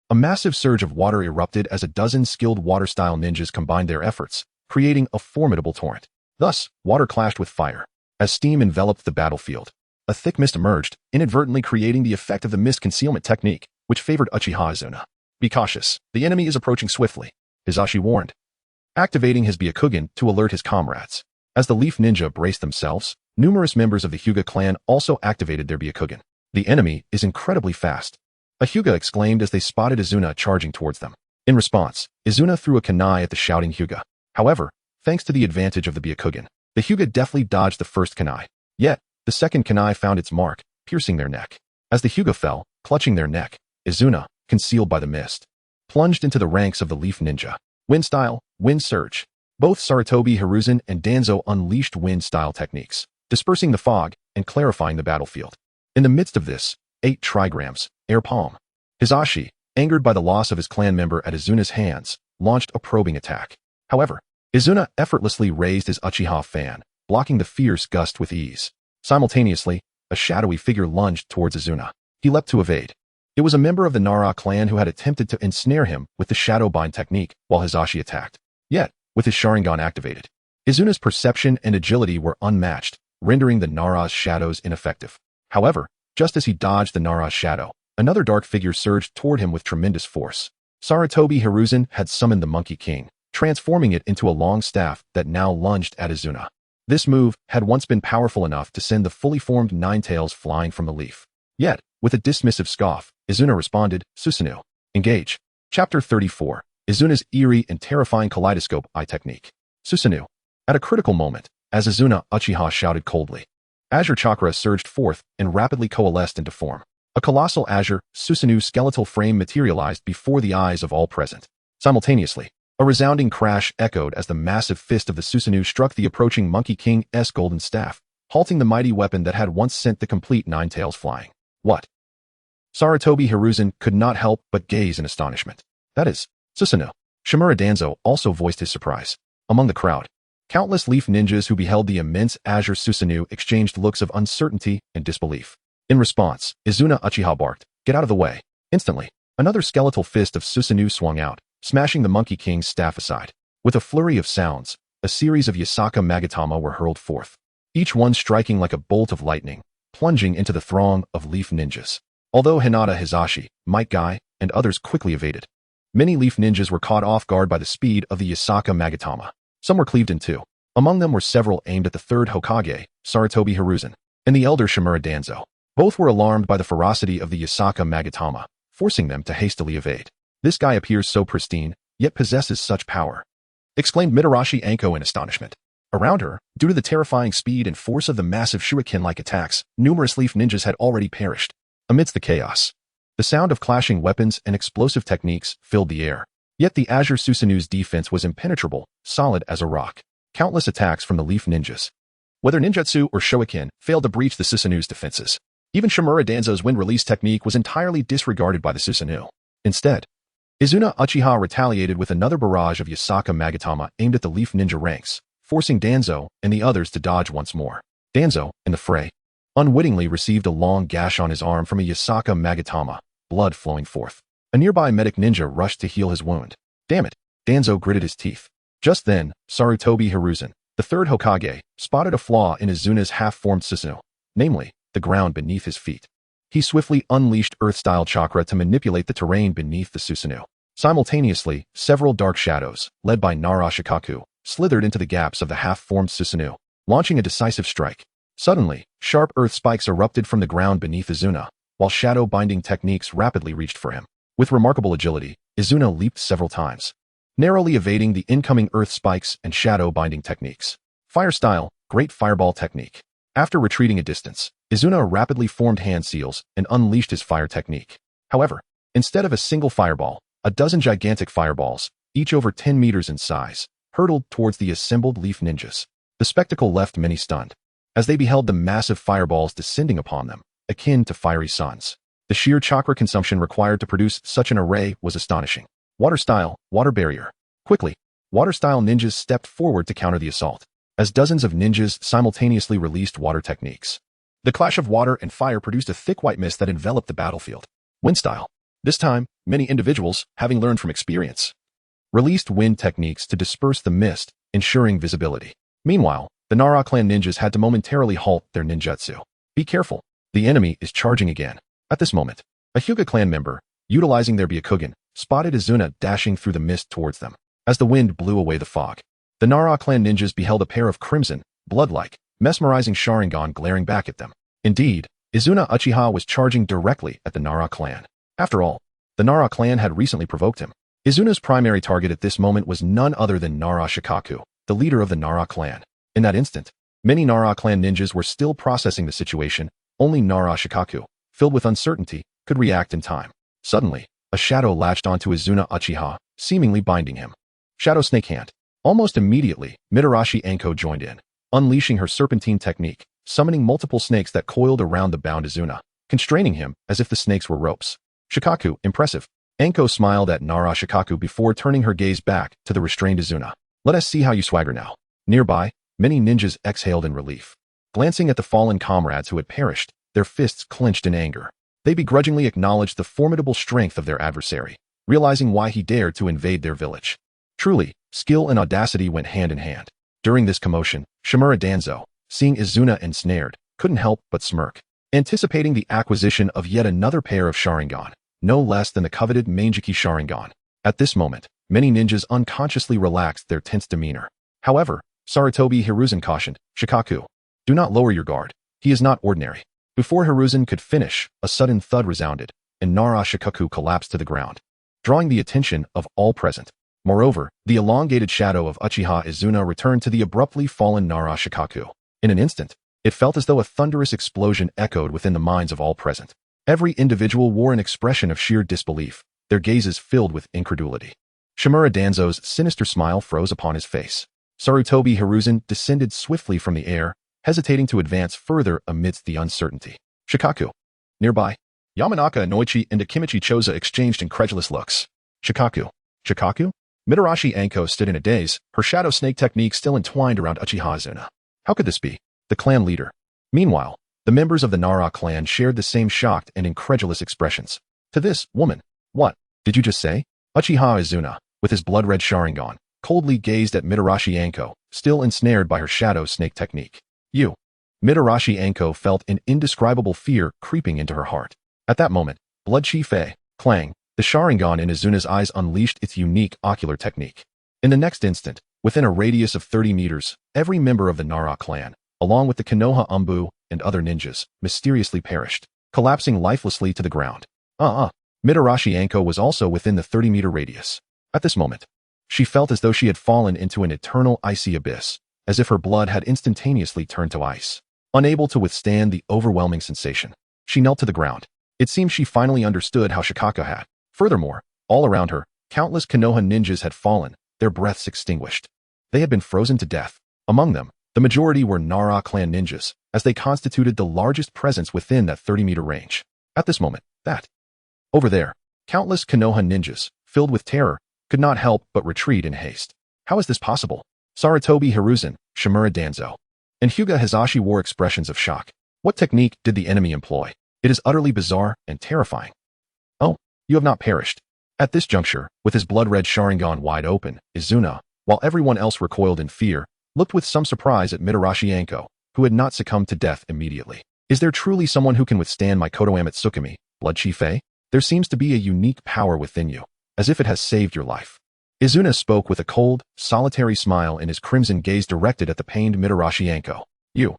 A massive surge of water erupted as a dozen skilled water-style ninjas combined their efforts, creating a formidable torrent. Thus, water clashed with fire. As steam enveloped the battlefield, a thick mist emerged, inadvertently creating the effect of the mist concealment technique, which favored Uchiha Izuna. Be cautious, the enemy is approaching swiftly, Hizashi warned, activating his Byakugan to alert his comrades. As the Leaf Ninja braced themselves, numerous members of the Hyuga clan also activated their Byakugan. The enemy is incredibly fast, a Hyuga exclaimed as they spotted Izuna charging towards them. In response, Izuna threw a kunai at the shouting Hyuga. However, thanks to the advantage of the Byakugan, the Hyuga deftly dodged the first kunai. Yet, the second kunai found its mark, piercing their neck. As the Hyuga fell, clutching their neck, Izuna, concealed by the mist, plunged into the ranks of the Leaf Ninja. Wind style, wind surge. Both Sarutobi Hiruzen and Danzo unleashed wind style techniques, dispersing the fog and clarifying the battlefield. In the midst of this, 8 trigrams, air palm. Hizashi, angered by the loss of his clan member at Izuna's hands, launched a probing attack. However, Izuna effortlessly raised his Uchiha fan, blocking the fierce gust with ease. Simultaneously, a shadowy figure lunged towards Izuna. He leapt to evade. It was a member of the Nara clan who had attempted to ensnare him with the shadow bind technique while Hizashi attacked. Yet, with his Sharingan activated, Izuna's perception and agility were unmatched, rendering the Nara's shadows ineffective. However, just as he dodged the Nara's shadow, another dark figure surged toward him with tremendous force. Sarutobi Hiruzen had summoned the Monkey King, transforming it into a long staff that now lunged at Izuna. This move had once been powerful enough to send the fully formed Ninetales flying from the leaf. Yet, with a dismissive scoff, Izuna responded, Susanoo. Engage. Chapter 34. Izuna's eerie and terrifying kaleidoscope eye technique. Susanoo. At a critical moment, as Izuna Uchiha shouted coldly, Azure Chakra surged forth and rapidly coalesced into form. A colossal Azure Susanoo skeletal frame materialized before the eyes of all present. Simultaneously, a resounding crash echoed as the massive fist of the Susanoo struck the approaching Monkey King's golden staff, halting the mighty weapon that had once sent the complete Ninetales flying. What? Sarutobi Hiruzen could not help but gaze in astonishment. That is, Susanoo. Shimura Danzo also voiced his surprise. Among the crowd, countless Leaf Ninjas who beheld the immense Azure Susanoo exchanged looks of uncertainty and disbelief. In response, Izuna Uchiha barked, "Get out of the way." Instantly, another skeletal fist of Susanoo swung out, smashing the Monkey King's staff aside. With a flurry of sounds, a series of Yasaka Magatama were hurled forth, each one striking like a bolt of lightning, plunging into the throng of Leaf Ninjas. Although Hinata Hizashi, Might Guy, and others quickly evaded, many Leaf Ninjas were caught off guard by the speed of the Yasaka Magatama. Some were cleaved in two. Among them were several aimed at the third Hokage, Sarutobi Hiruzen, and the elder Shimura Danzo. Both were alarmed by the ferocity of the Yasaka Magatama, forcing them to hastily evade. "This guy appears so pristine, yet possesses such power," exclaimed Mitarashi Anko in astonishment. Around her, due to the terrifying speed and force of the massive shuriken-like attacks, numerous Leaf Ninjas had already perished. Amidst the chaos, the sound of clashing weapons and explosive techniques filled the air. Yet the Azure Susanoo's defense was impenetrable, solid as a rock. Countless attacks from the Leaf Ninjas, Whether ninjutsu or shoiken failed to breach the Susanu's defenses. Even Shimura Danzo's wind release technique was entirely disregarded by the Susanu. Instead, Izuna Uchiha retaliated with another barrage of Yasaka Magatama aimed at the Leaf Ninja ranks, forcing Danzo and the others to dodge once more. Danzo, in the fray, unwittingly received a long gash on his arm from a Yasaka Magatama, blood flowing forth. A nearby medic ninja rushed to heal his wound. Damn it, Danzo gritted his teeth. Just then, Sarutobi Hiruzen, the third Hokage, spotted a flaw in Izuna's half-formed Susanoo, namely, the ground beneath his feet. He swiftly unleashed Earth-style chakra to manipulate the terrain beneath the Susanoo. Simultaneously, several dark shadows, led by Nara Shukaku, slithered into the gaps of the half-formed Susanoo, launching a decisive strike. Suddenly, sharp earth spikes erupted from the ground beneath Izuna, while shadow-binding techniques rapidly reached for him. With remarkable agility, Izuna leaped several times, narrowly evading the incoming earth spikes and shadow-binding techniques. Fire style, great fireball technique. After retreating a distance, Izuna rapidly formed hand seals and unleashed his fire technique. However, instead of a single fireball, a dozen gigantic fireballs, each over 10 meters in size, hurtled towards the assembled Leaf Ninjas. The spectacle left many stunned, as they beheld the massive fireballs descending upon them, akin to fiery suns. The sheer chakra consumption required to produce such an array was astonishing. Water style, water barrier. Quickly, water style ninjas stepped forward to counter the assault, as dozens of ninjas simultaneously released water techniques. The clash of water and fire produced a thick white mist that enveloped the battlefield. Wind style. This time, many individuals, having learned from experience, released wind techniques to disperse the mist, ensuring visibility. Meanwhile, the Nara clan ninjas had to momentarily halt their ninjutsu. Be careful, the enemy is charging again. At this moment, a Hyuga clan member, utilizing their Byakugan, spotted Izuna dashing through the mist towards them. As the wind blew away the fog, the Nara clan ninjas beheld a pair of crimson, blood-like, mesmerizing Sharingan glaring back at them. Indeed, Izuna Uchiha was charging directly at the Nara clan. After all, the Nara clan had recently provoked him. Izuna's primary target at this moment was none other than Nara Shukaku, the leader of the Nara clan. In that instant, many Nara clan ninjas were still processing the situation. Only Nara Shukaku, filled with uncertainty, could react in time. Suddenly, a shadow latched onto Izuna Uchiha, seemingly binding him. Shadow Snake Hand. Almost immediately, Mitarashi Anko joined in, unleashing her serpentine technique, summoning multiple snakes that coiled around the bound Izuna, constraining him as if the snakes were ropes. Shukaku, impressive. Anko smiled at Nara Shukaku before turning her gaze back to the restrained Izuna. Let us see how you swagger now. Nearby, many ninjas exhaled in relief. Glancing at the fallen comrades who had perished, their fists clenched in anger. They begrudgingly acknowledged the formidable strength of their adversary, realizing why he dared to invade their village. Truly, skill and audacity went hand in hand. During this commotion, Shimura Danzo, seeing Izuna ensnared, couldn't help but smirk, anticipating the acquisition of yet another pair of Sharingan, no less than the coveted Mangeki Sharingan. At this moment, many ninjas unconsciously relaxed their tense demeanor. However, Sarutobi Hiruzen cautioned, Shukaku, do not lower your guard. He is not ordinary. Before Hiruzen could finish, a sudden thud resounded, and Nara Shukaku collapsed to the ground, drawing the attention of all present. Moreover, the elongated shadow of Uchiha Izuna returned to the abruptly fallen Nara Shukaku. In an instant, it felt as though a thunderous explosion echoed within the minds of all present. Every individual wore an expression of sheer disbelief, their gazes filled with incredulity. Shimura Danzo's sinister smile froze upon his face. Sarutobi Hiruzen descended swiftly from the air, hesitating to advance further amidst the uncertainty. Shukaku. Nearby, Yamanaka Inoichi and Akimichi Choza exchanged incredulous looks. Shukaku. Shukaku? Mitarashi Anko stood in a daze, her shadow snake technique still entwined around Uchiha Izuna. How could this be? The clan leader. Meanwhile, the members of the Nara clan shared the same shocked and incredulous expressions. To this, woman. What? Did you just say? Uchiha Izuna, with his blood-red Sharingan, coldly gazed at Mitarashi Anko, still ensnared by her shadow snake technique. You. Mitarashi Anko felt an indescribable fear creeping into her heart. At that moment, blood chi fei, clang, the Sharingan in Izuna's eyes unleashed its unique ocular technique. In the next instant, within a radius of 30 meters, every member of the Nara clan, along with the Konoha Umbu and other ninjas, mysteriously perished, collapsing lifelessly to the ground. Mitarashi Anko was also within the 30-meter radius. At this moment, she felt as though she had fallen into an eternal icy abyss, as if her blood had instantaneously turned to ice. Unable to withstand the overwhelming sensation, she knelt to the ground. It seemed she finally understood how Shukaku had. Furthermore, all around her, countless Konoha ninjas had fallen, their breaths extinguished. They had been frozen to death. Among them, The majority were Nara clan ninjas, as they constituted the largest presence within that 30-meter range. At this moment, over there, countless Konoha ninjas, filled with terror, could not help but retreat in haste. How is this possible? Sarutobi Hiruzen, Shimura Danzo, and Hyuga Hisashi wore expressions of shock. What technique did the enemy employ? It is utterly bizarre and terrifying. Oh, you have not perished. At this juncture, with his blood-red Sharingan wide open, Izuna, while everyone else recoiled in fear, looked with some surprise at Mitarashi Anko, who had not succumbed to death immediately. Is there truly someone who can withstand my Koto Amatsukami, Blood Chi-Fei? There seems to be a unique power within you, as if it has saved your life. Izuna spoke with a cold, solitary smile and his crimson gaze directed at the pained Mitarashi Anko. You.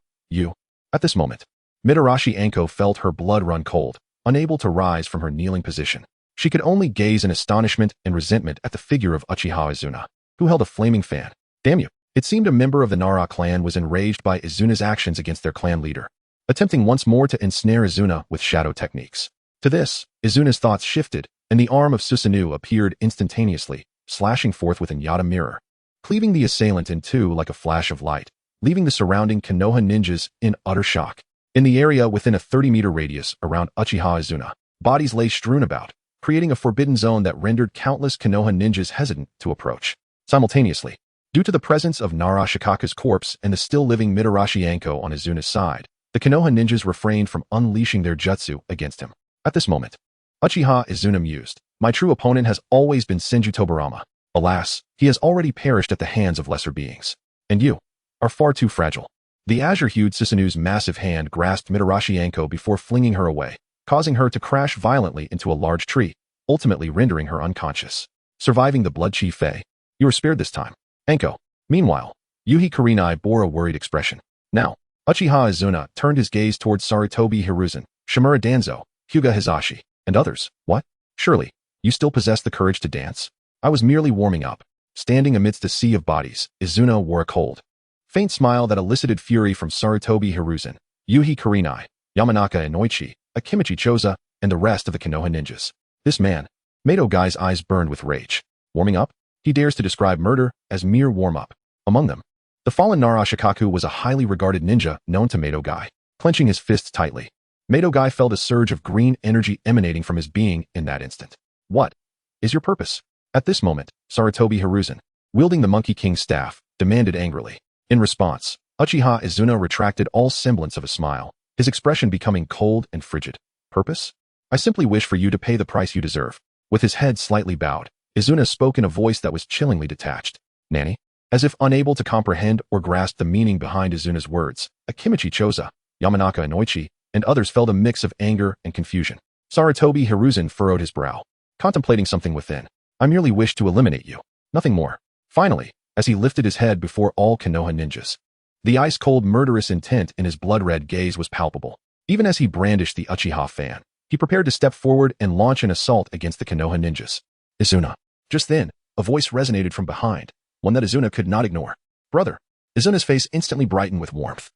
At this moment, Mitarashi Anko felt her blood run cold, unable to rise from her kneeling position. She could only gaze in astonishment and resentment at the figure of Uchiha Izuna, who held a flaming fan. Damn you. It seemed a member of the Nara clan was enraged by Izuna's actions against their clan leader, attempting once more to ensnare Izuna with shadow techniques. To this, Izuna's thoughts shifted, and the arm of Susanoo appeared instantaneously, slashing forth with a Nyata mirror, cleaving the assailant in two like a flash of light, leaving the surrounding Konoha ninjas in utter shock. In the area within a 30-meter radius around Uchiha Izuna, bodies lay strewn about, creating a forbidden zone that rendered countless Konoha ninjas hesitant to approach. Simultaneously, due to the presence of Nara Shukaku's corpse and the still-living Mitarashi Anko on Izuna's side, the Konoha ninjas refrained from unleashing their jutsu against him. At this moment, Uchiha Izuna mused, my true opponent has always been Senju Tobarama. Alas, he has already perished at the hands of lesser beings. And you are far too fragile. The azure-hued Susanoo's massive hand grasped Mitarashi Anko before flinging her away, causing her to crash violently into a large tree, ultimately rendering her unconscious. Surviving the Blood Chi-Fei, you were spared this time. Anko. Meanwhile, Yuhi Kurenai bore a worried expression. Now, Uchiha Izuna turned his gaze towards Sarutobi Hiruzen, Shimura Danzo, Hyuga Hisashi, and others. What? Surely, you still possess the courage to dance? I was merely warming up. Standing amidst a sea of bodies, Izuna wore a cold, faint smile that elicited fury from Sarutobi Hiruzen, Yuhi Kurenai, Yamanaka Inoichi, Akimichi Choza, and the rest of the Konoha ninjas. This man, Mato Guy's eyes burned with rage. Warming up? He dares to describe murder as mere warm-up. Among them, the fallen Nara Shukaku was a highly regarded ninja known to Mato Guy. Clenching his fists tightly, Mato Guy felt a surge of green energy emanating from his being in that instant. What is your purpose? At this moment, Sarutobi Hiruzen, wielding the Monkey King's staff, demanded angrily. In response, Uchiha Izuna retracted all semblance of a smile, his expression becoming cold and frigid. Purpose? I simply wish for you to pay the price you deserve. With his head slightly bowed, Izuna spoke in a voice that was chillingly detached. Nanny? As if unable to comprehend or grasp the meaning behind Izuna's words, Akimichi Choza, Yamanaka Inoichi, and others felt a mix of anger and confusion. Sarutobi Hiruzen furrowed his brow, contemplating something within. I merely wish to eliminate you. Nothing more. Finally, as he lifted his head before all Konoha ninjas, the ice-cold murderous intent in his blood-red gaze was palpable. Even as he brandished the Uchiha fan, he prepared to step forward and launch an assault against the Konoha ninjas. Izuna. Just then, a voice resonated from behind, one that Izuna could not ignore. Brother. Izuna's face instantly brightened with warmth,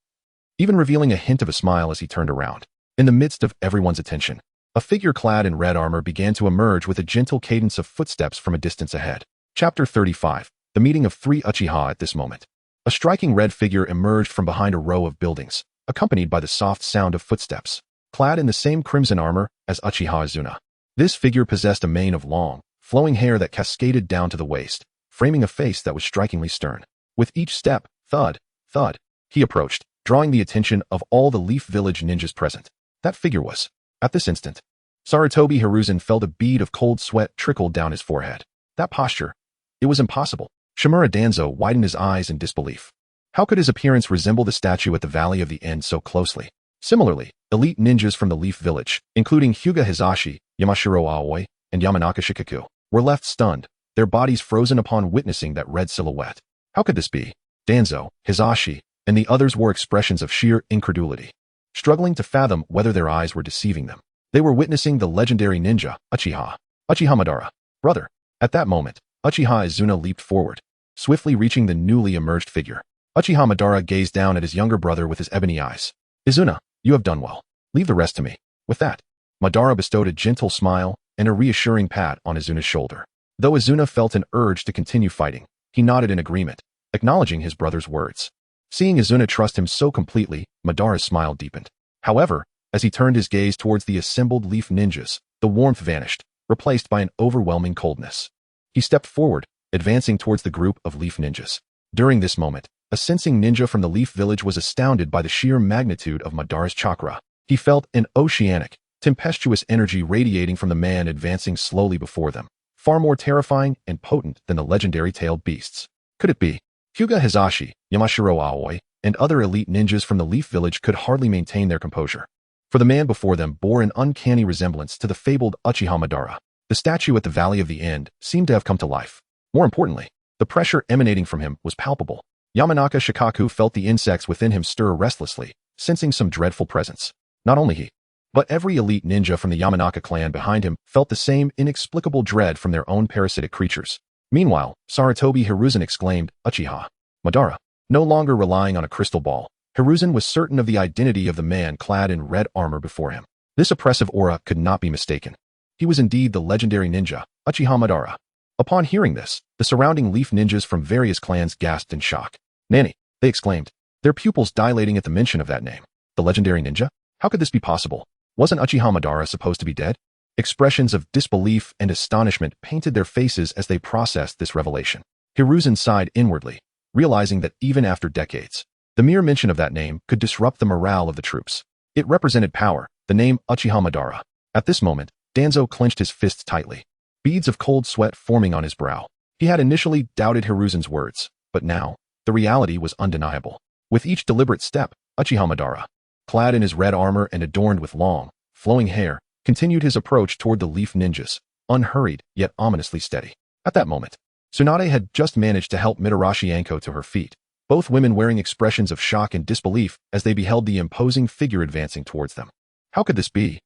even revealing a hint of a smile as he turned around. In the midst of everyone's attention, a figure clad in red armor began to emerge with a gentle cadence of footsteps from a distance ahead. Chapter 35. The meeting of three Uchiha at this moment. A striking red figure emerged from behind a row of buildings, accompanied by the soft sound of footsteps, clad in the same crimson armor as Uchiha Izuna. This figure possessed a mane of long, flowing hair that cascaded down to the waist, framing a face that was strikingly stern. With each step, thud, thud, he approached, drawing the attention of all the Leaf Village ninjas present. That figure was. At this instant, Sarutobi Hiruzen felt a bead of cold sweat trickle down his forehead. That posture. It was impossible. Shimura Danzo widened his eyes in disbelief. How could his appearance resemble the statue at the Valley of the End so closely? Similarly, elite ninjas from the Leaf Village, including Hyuga Hisashi, Yamashiro Aoi, and Yamanaka Shukaku, were left stunned, their bodies frozen upon witnessing that red silhouette. How could this be? Danzo, Hisashi, and the others wore expressions of sheer incredulity, struggling to fathom whether their eyes were deceiving them. They were witnessing the legendary ninja, Uchiha Madara. Brother. At that moment, Uchiha Izuna leaped forward, swiftly reaching the newly emerged figure. Uchiha Madara gazed down at his younger brother with his ebony eyes. Izuna, you have done well. Leave the rest to me. With that, Madara bestowed a gentle smile and a reassuring pat on Izuna's shoulder. Though Izuna felt an urge to continue fighting, he nodded in agreement, acknowledging his brother's words. Seeing Izuna trust him so completely, Madara's smile deepened. However, as he turned his gaze towards the assembled leaf ninjas, the warmth vanished, replaced by an overwhelming coldness. He stepped forward, advancing towards the group of leaf ninjas. During this moment, a sensing ninja from the leaf village was astounded by the sheer magnitude of Madara's chakra. He felt an oceanic, tempestuous energy radiating from the man advancing slowly before them, far more terrifying and potent than the legendary tailed beasts. Could it be? Hyuga Hizashi, Yamashiro Aoi, and other elite ninjas from the leaf village could hardly maintain their composure. For the man before them bore an uncanny resemblance to the fabled Uchiha Madara. The statue at the Valley of the End seemed to have come to life. More importantly, the pressure emanating from him was palpable. Yamanaka Shukaku felt the insects within him stir restlessly, sensing some dreadful presence. Not only he, but every elite ninja from the Yamanaka clan behind him felt the same inexplicable dread from their own parasitic creatures. Meanwhile, Sarutobi Hiruzen exclaimed, Uchiha Madara. No longer relying on a crystal ball, Hiruzen was certain of the identity of the man clad in red armor before him. This oppressive aura could not be mistaken. He was indeed the legendary ninja, Uchiha Madara. Upon hearing this, the surrounding leaf ninjas from various clans gasped in shock. Nani, they exclaimed, their pupils dilating at the mention of that name. The legendary ninja? How could this be possible? Wasn't Uchiha Madara supposed to be dead? Expressions of disbelief and astonishment painted their faces as they processed this revelation. Hiruzen sighed inwardly, realizing that even after decades, the mere mention of that name could disrupt the morale of the troops. It represented power, the name Uchiha Madara. At this moment, Danzo clenched his fists tightly, beads of cold sweat forming on his brow. He had initially doubted Hiruzen's words, but now, the reality was undeniable. With each deliberate step, Uchiha Madara, clad in his red armor and adorned with long, flowing hair, continued his approach toward the leaf ninjas, unhurried yet ominously steady. At that moment, Tsunade had just managed to help Mitarashi Anko to her feet, both women wearing expressions of shock and disbelief as they beheld the imposing figure advancing towards them. How could this be?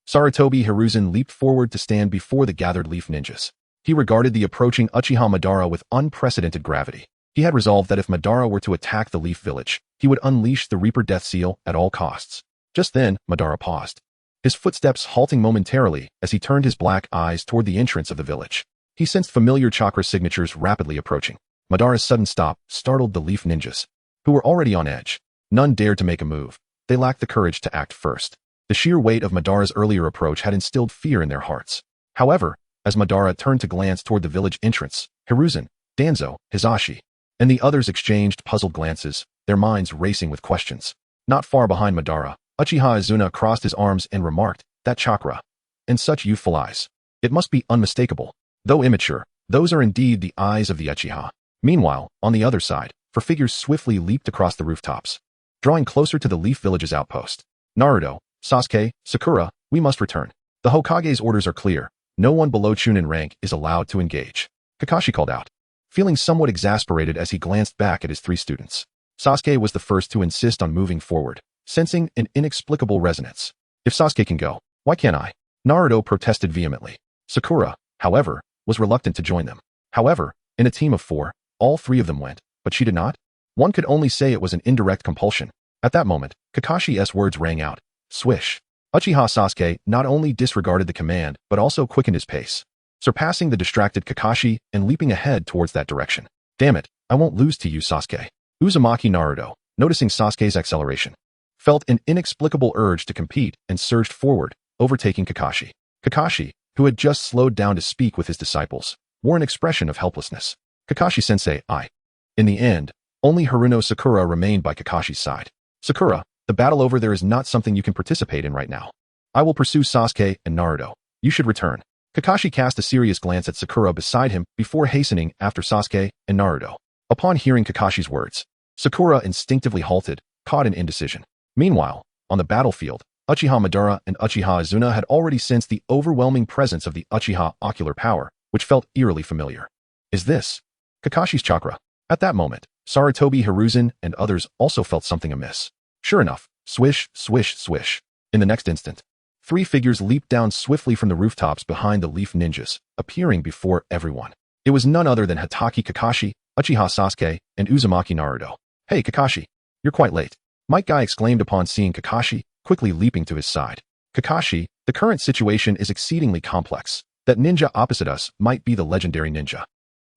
Sarutobi Hiruzen leaped forward to stand before the gathered leaf ninjas. He regarded the approaching Uchiha Madara with unprecedented gravity. He had resolved that if Madara were to attack the leaf village, he would unleash the Reaper Death Seal at all costs. Just then, Madara paused, his footsteps halting momentarily as he turned his black eyes toward the entrance of the village. He sensed familiar chakra signatures rapidly approaching. Madara's sudden stop startled the leaf ninjas, who were already on edge. None dared to make a move. They lacked the courage to act first. The sheer weight of Madara's earlier approach had instilled fear in their hearts. However, as Madara turned to glance toward the village entrance, Hiruzen, Danzo, Hizashi, and the others exchanged puzzled glances, their minds racing with questions. Not far behind Madara, Uchiha Izuna crossed his arms and remarked, that chakra, and such youthful eyes. It must be unmistakable. Though immature, those are indeed the eyes of the Uchiha. Meanwhile, on the other side, four figures swiftly leaped across the rooftops, drawing closer to the Leaf Village's outpost. Naruto, Sasuke, Sakura, we must return. The Hokage's orders are clear. No one below Chunin rank is allowed to engage. Kakashi called out, feeling somewhat exasperated as he glanced back at his three students. Sasuke was the first to insist on moving forward, sensing an inexplicable resonance. If Sasuke can go, why can't I? Naruto protested vehemently. Sakura, however, was reluctant to join them. However, in a team of four, all three of them went, but she did not. One could only say it was an indirect compulsion. At that moment, Kakashi's words rang out. Swish. Uchiha Sasuke not only disregarded the command, but also quickened his pace, surpassing the distracted Kakashi and leaping ahead towards that direction. Damn it, I won't lose to you, Sasuke. Uzumaki Naruto, noticing Sasuke's acceleration, felt an inexplicable urge to compete and surged forward, overtaking Kakashi. Kakashi, who had just slowed down to speak with his disciples, wore an expression of helplessness. Kakashi-sensei, I. In the end, only Haruno Sakura remained by Kakashi's side. Sakura, the battle over there is not something you can participate in right now. I will pursue Sasuke and Naruto. You should return. Kakashi cast a serious glance at Sakura beside him before hastening after Sasuke and Naruto. Upon hearing Kakashi's words, Sakura instinctively halted, caught in indecision. Meanwhile, on the battlefield, Uchiha Madara and Uchiha Izuna had already sensed the overwhelming presence of the Uchiha ocular power, which felt eerily familiar. Is this Kakashi's chakra? At that moment, Sarutobi Hiruzen and others also felt something amiss. Sure enough, swish, swish, swish. In the next instant, three figures leaped down swiftly from the rooftops behind the leaf ninjas, appearing before everyone. It was none other than Hatake Kakashi, Uchiha Sasuke, and Uzumaki Naruto. Hey Kakashi, you're quite late. Might Guy exclaimed upon seeing Kakashi, quickly leaping to his side. Kakashi, the current situation is exceedingly complex. That ninja opposite us might be the legendary ninja.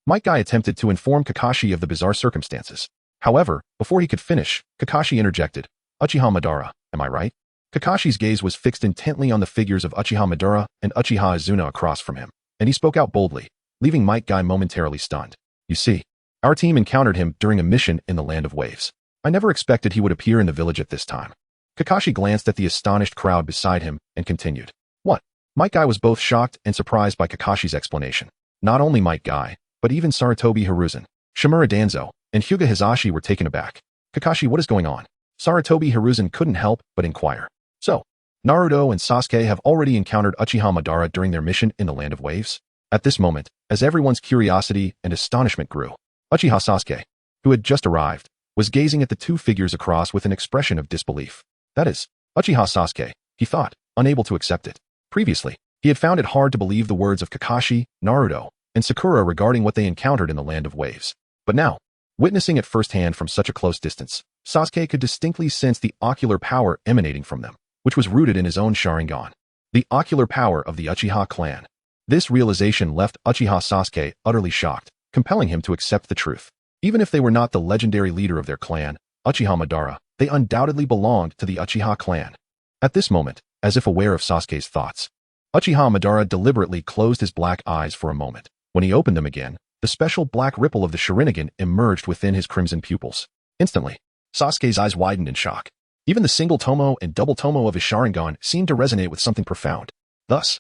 Might Guy attempted to inform Kakashi of the bizarre circumstances. However, before he could finish, Kakashi interjected, "Uchiha Madara, am I right?" Kakashi's gaze was fixed intently on the figures of Uchiha Madara and Uchiha Izuna across from him, and he spoke out boldly, leaving Might Guy momentarily stunned. "You see, our team encountered him during a mission in the Land of Waves. I never expected he would appear in the village at this time." Kakashi glanced at the astonished crowd beside him and continued. "What?" Might Guy was both shocked and surprised by Kakashi's explanation. Not only Might Guy, but even Sarutobi Hiruzen, Shimura Danzo, and Hyuga Hizashi were taken aback. "Kakashi, what is going on?" Sarutobi Hiruzen couldn't help but inquire. "So, Naruto and Sasuke have already encountered Uchiha Madara during their mission in the Land of Waves?" At this moment, as everyone's curiosity and astonishment grew, Uchiha Sasuke, who had just arrived, was gazing at the two figures across with an expression of disbelief. That is, Uchiha Sasuke, he thought, unable to accept it. Previously, he had found it hard to believe the words of Kakashi, Naruto, and Sakura regarding what they encountered in the Land of Waves. But now, witnessing it firsthand from such a close distance, Sasuke could distinctly sense the ocular power emanating from them, which was rooted in his own Sharingan. The ocular power of the Uchiha clan. This realization left Uchiha Sasuke utterly shocked, compelling him to accept the truth. Even if they were not the legendary leader of their clan, Uchiha Madara, they undoubtedly belonged to the Uchiha clan. At this moment, as if aware of Sasuke's thoughts, Uchiha Madara deliberately closed his black eyes for a moment. When he opened them again, the special black ripple of the Sharingan emerged within his crimson pupils. Instantly, Sasuke's eyes widened in shock. Even the single tomo and double tomo of his Sharingan seemed to resonate with something profound. Thus,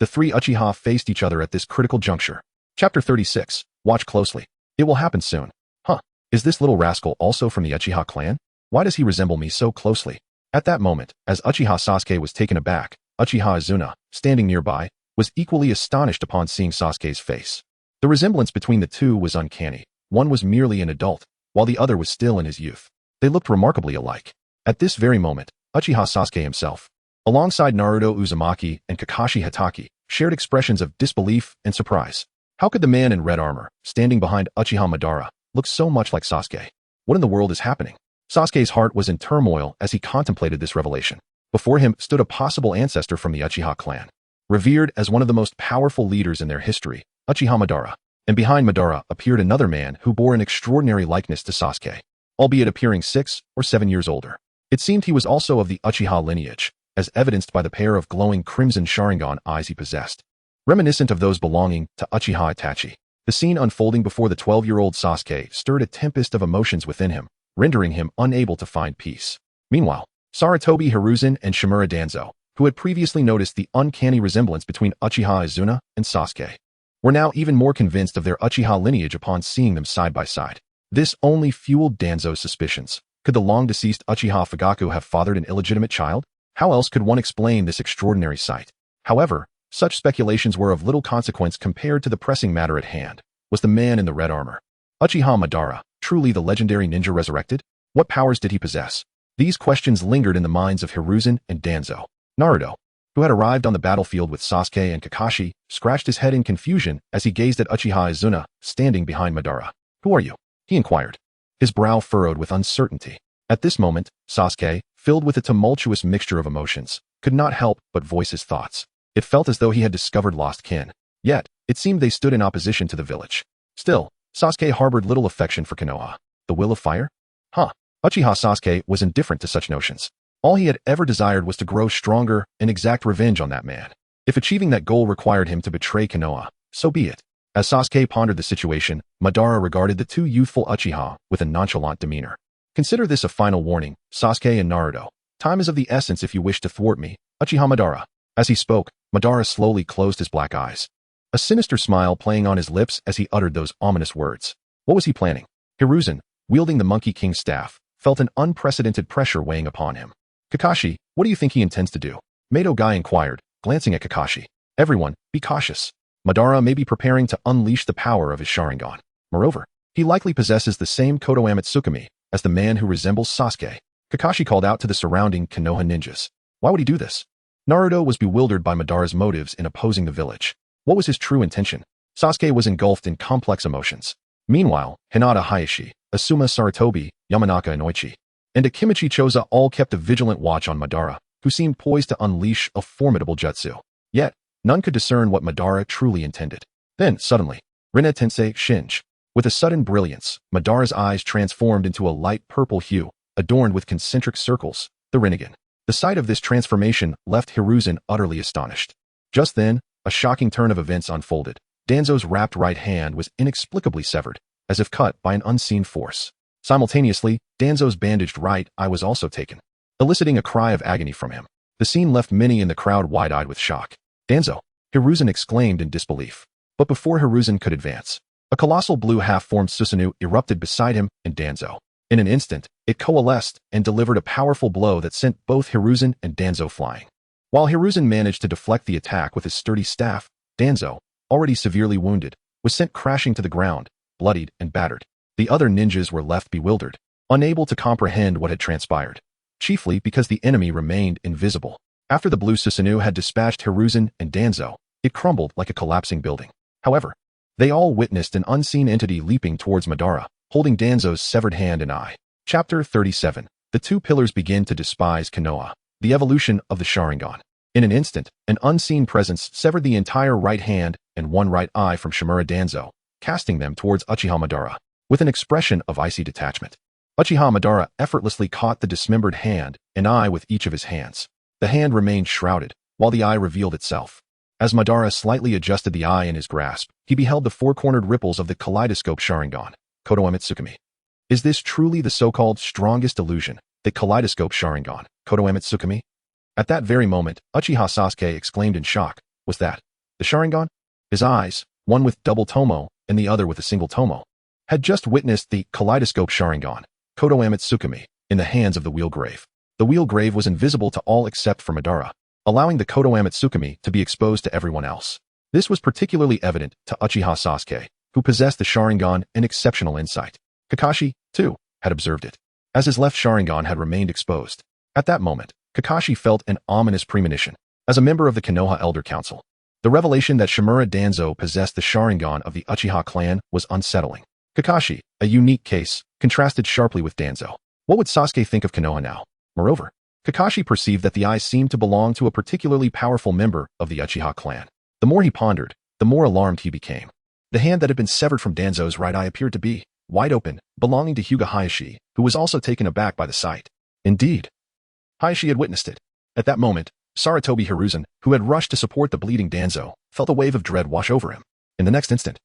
the three Uchiha faced each other at this critical juncture. Chapter 36. Watch closely. It will happen soon. Huh, is this little rascal also from the Uchiha clan? Why does he resemble me so closely? At that moment, as Uchiha Sasuke was taken aback, Uchiha Izuna, standing nearby, was equally astonished upon seeing Sasuke's face. The resemblance between the two was uncanny. One was merely an adult, while the other was still in his youth. They looked remarkably alike. At this very moment, Uchiha Sasuke himself, alongside Naruto Uzumaki and Kakashi Hatake, shared expressions of disbelief and surprise. How could the man in red armor, standing behind Uchiha Madara, look so much like Sasuke? What in the world is happening? Sasuke's heart was in turmoil as he contemplated this revelation. Before him stood a possible ancestor from the Uchiha clan, revered as one of the most powerful leaders in their history, Uchiha Madara. And behind Madara appeared another man who bore an extraordinary likeness to Sasuke, albeit appearing 6 or 7 years older. It seemed he was also of the Uchiha lineage, as evidenced by the pair of glowing crimson Sharingan eyes he possessed, reminiscent of those belonging to Uchiha Itachi. The scene unfolding before the 12-year-old Sasuke stirred a tempest of emotions within him, rendering him unable to find peace. Meanwhile, Sarutobi Hiruzen and Shimura Danzo, who had previously noticed the uncanny resemblance between Uchiha Izuna and Sasuke, were now even more convinced of their Uchiha lineage upon seeing them side by side. This only fueled Danzo's suspicions. Could the long-deceased Uchiha Fugaku have fathered an illegitimate child? How else could one explain this extraordinary sight? However, such speculations were of little consequence compared to the pressing matter at hand. Was the man in the red armor, Uchiha Madara, truly the legendary ninja resurrected? What powers did he possess? These questions lingered in the minds of Hiruzen and Danzo. Naruto, who had arrived on the battlefield with Sasuke and Kakashi, scratched his head in confusion as he gazed at Uchiha Izuna, standing behind Madara. "Who are you?" he inquired, his brow furrowed with uncertainty. At this moment, Sasuke, filled with a tumultuous mixture of emotions, could not help but voice his thoughts. It felt as though he had discovered lost kin. Yet, it seemed they stood in opposition to the village. Still, Sasuke harbored little affection for Konoha. The will of fire? Uchiha Sasuke was indifferent to such notions. All he had ever desired was to grow stronger and exact revenge on that man. If achieving that goal required him to betray Konoha, so be it. As Sasuke pondered the situation, Madara regarded the two youthful Uchiha with a nonchalant demeanor. "Consider this a final warning, Sasuke and Naruto. Time is of the essence if you wish to thwart me, Uchiha Madara." As he spoke, Madara slowly closed his black eyes, a sinister smile playing on his lips as he uttered those ominous words. What was he planning? Hiruzen, wielding the Monkey King's staff, felt an unprecedented pressure weighing upon him. "Kakashi, what do you think he intends to do?" Mato Guy inquired, glancing at Kakashi. "Everyone, be cautious. Madara may be preparing to unleash the power of his Sharingan. Moreover, he likely possesses the same Kodo Amatsukami as the man who resembles Sasuke." Kakashi called out to the surrounding Konoha ninjas. Why would he do this? Naruto was bewildered by Madara's motives in opposing the village. What was his true intention? Sasuke was engulfed in complex emotions. Meanwhile, Hinata Hayashi, Asuma Sarutobi, Yamanaka Inoichi, and Akimichi Choza all kept a vigilant watch on Madara, who seemed poised to unleash a formidable jutsu. Yet, none could discern what Madara truly intended. Then, suddenly, Rinne Tensei Shinji, With a sudden brilliance, Madara's eyes transformed into a light purple hue, adorned with concentric circles, the Rinnegan. The sight of this transformation left Hiruzen utterly astonished. Just then, a shocking turn of events unfolded. Danzo's wrapped right hand was inexplicably severed, as if cut by an unseen force. Simultaneously, Danzo's bandaged right eye was also taken, eliciting a cry of agony from him. The scene left many in the crowd wide-eyed with shock. "Danzo!" Hiruzen exclaimed in disbelief. But before Hiruzen could advance, a colossal blue half-formed Susanoo erupted beside him and Danzo. In an instant, it coalesced and delivered a powerful blow that sent both Hiruzen and Danzo flying. While Hiruzen managed to deflect the attack with his sturdy staff, Danzo, already severely wounded, was sent crashing to the ground, bloodied and battered. The other ninjas were left bewildered, unable to comprehend what had transpired, chiefly because the enemy remained invisible. After the blue Susanoo had dispatched Hiruzen and Danzo, it crumbled like a collapsing building. However, they all witnessed an unseen entity leaping towards Madara, holding Danzo's severed hand and eye. Chapter 37. The two pillars begin to despise Konoha. The evolution of the Sharingan. In an instant, an unseen presence severed the entire right hand and one right eye from Shimura Danzo, casting them towards Uchiha Madara. With an expression of icy detachment, Uchiha Madara effortlessly caught the dismembered hand and eye with each of his hands. The hand remained shrouded, while the eye revealed itself. As Madara slightly adjusted the eye in his grasp, he beheld the four-cornered ripples of the kaleidoscope Sharingan, Konoha Mitsukami. Is this truly the so-called strongest illusion, the kaleidoscope Sharingan, Konoha Mitsukami? At that very moment, Uchiha Sasuke exclaimed in shock, "Was that the Sharingan?" His eyes, one with double tomo and the other with a single tomo, had just witnessed the kaleidoscope Sharingan, Konoha Mitsukami, in the hands of the wheel grave. The wheel grave was invisible to all except for Madara, allowing the Konoha Mitsukami to be exposed to everyone else. This was particularly evident to Uchiha Sasuke, who possessed the Sharingan and exceptional insight. Kakashi, too, had observed it, as his left Sharingan had remained exposed. At that moment, Kakashi felt an ominous premonition. As a member of the Konoha Elder Council, the revelation that Shimura Danzo possessed the Sharingan of the Uchiha clan was unsettling. Kakashi, a unique case, contrasted sharply with Danzo. What would Sasuke think of Konoha now? Moreover, Kakashi perceived that the eye seemed to belong to a particularly powerful member of the Uchiha clan. The more he pondered, the more alarmed he became. The hand that had been severed from Danzo's right eye appeared to be wide open, belonging to Hyuga Hayashi, who was also taken aback by the sight. Indeed, Hayashi had witnessed it. At that moment, Sarutobi Hiruzen, who had rushed to support the bleeding Danzo, felt a wave of dread wash over him. In the next instant,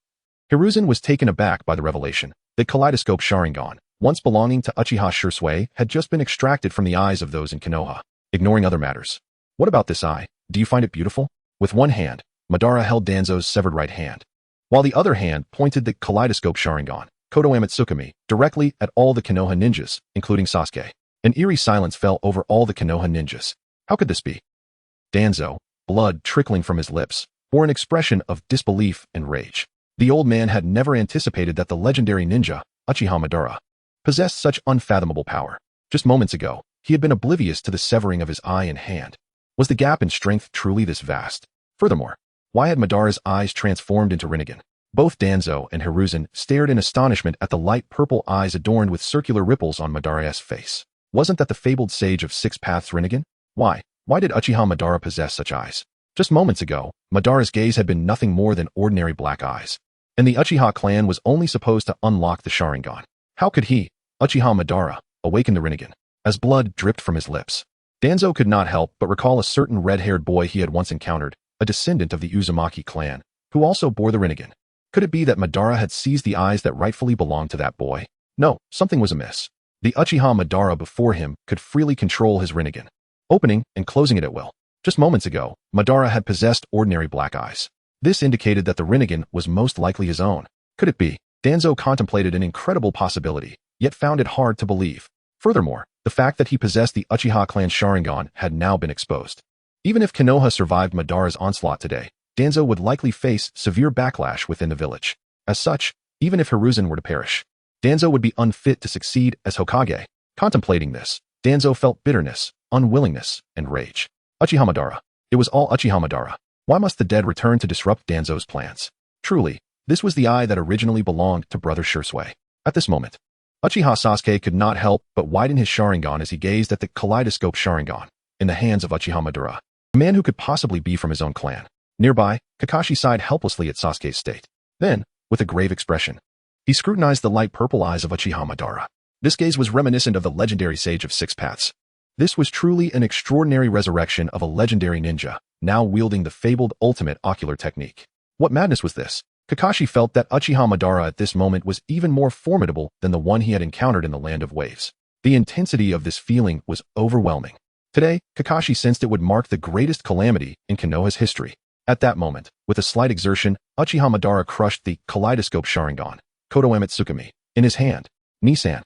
Hiruzen was taken aback by the revelation that kaleidoscope Sharingan, once belonging to Uchiha Shursui, had just been extracted from the eyes of those in Konoha. Ignoring other matters. What about this eye? Do you find it beautiful? With one hand, Madara held Danzo's severed right hand, while the other hand pointed the kaleidoscope Sharingan, Konoha Mitsukami, directly at all the Konoha ninjas, including Sasuke. An eerie silence fell over all the Konoha ninjas. How could this be? Danzo, blood trickling from his lips, bore an expression of disbelief and rage. The old man had never anticipated that the legendary ninja, Uchiha Madara, possessed such unfathomable power. Just moments ago, he had been oblivious to the severing of his eye and hand. Was the gap in strength truly this vast? Furthermore, why had Madara's eyes transformed into Rinnegan? Both Danzo and Hiruzen stared in astonishment at the light purple eyes adorned with circular ripples on Madara's face. Wasn't that the fabled sage of six paths Rinnegan? Why did Uchiha Madara possess such eyes? Just moments ago, Madara's gaze had been nothing more than ordinary black eyes, and the Uchiha clan was only supposed to unlock the Sharingan. How could he, Uchiha Madara, awaken the Rinnegan? As blood dripped from his lips, Danzo could not help but recall a certain red-haired boy he had once encountered, a descendant of the Uzumaki clan, who also bore the Rinnegan. Could it be that Madara had seized the eyes that rightfully belonged to that boy? No, something was amiss. The Uchiha Madara before him could freely control his Rinnegan, opening and closing it at will. Just moments ago, Madara had possessed ordinary black eyes. This indicated that the Rinnegan was most likely his own. Could it be? Danzo contemplated an incredible possibility, yet found it hard to believe. Furthermore, the fact that he possessed the Uchiha clan Sharingan had now been exposed. Even if Konoha survived Madara's onslaught today, Danzo would likely face severe backlash within the village. As such, even if Hiruzen were to perish, Danzo would be unfit to succeed as Hokage. Contemplating this, Danzo felt bitterness, unwillingness, and rage. Uchiha Madara. It was all Uchiha Madara. Why must the dead return to disrupt Danzo's plans? Truly, this was the eye that originally belonged to Brother Shursui. At this moment, Uchiha Sasuke could not help but widen his Sharingan as he gazed at the kaleidoscope Sharingan in the hands of Uchiha Madara, a man who could possibly be from his own clan. Nearby, Kakashi sighed helplessly at Sasuke's state. Then, with a grave expression, He scrutinized the light purple eyes of Uchiha Madara. This gaze was reminiscent of the legendary Sage of Six Paths. This was truly an extraordinary resurrection of a legendary ninja, now wielding the fabled ultimate ocular technique. What madness was this? Kakashi felt that Uchiha Madara at this moment was even more formidable than the one he had encountered in the Land of Waves. The intensity of this feeling was overwhelming. Today, Kakashi sensed it would mark the greatest calamity in Konoha's history. At that moment, with a slight exertion, Uchiha Madara crushed the kaleidoscope Sharingan, Kodo Tsukumi, in his hand. Nisan.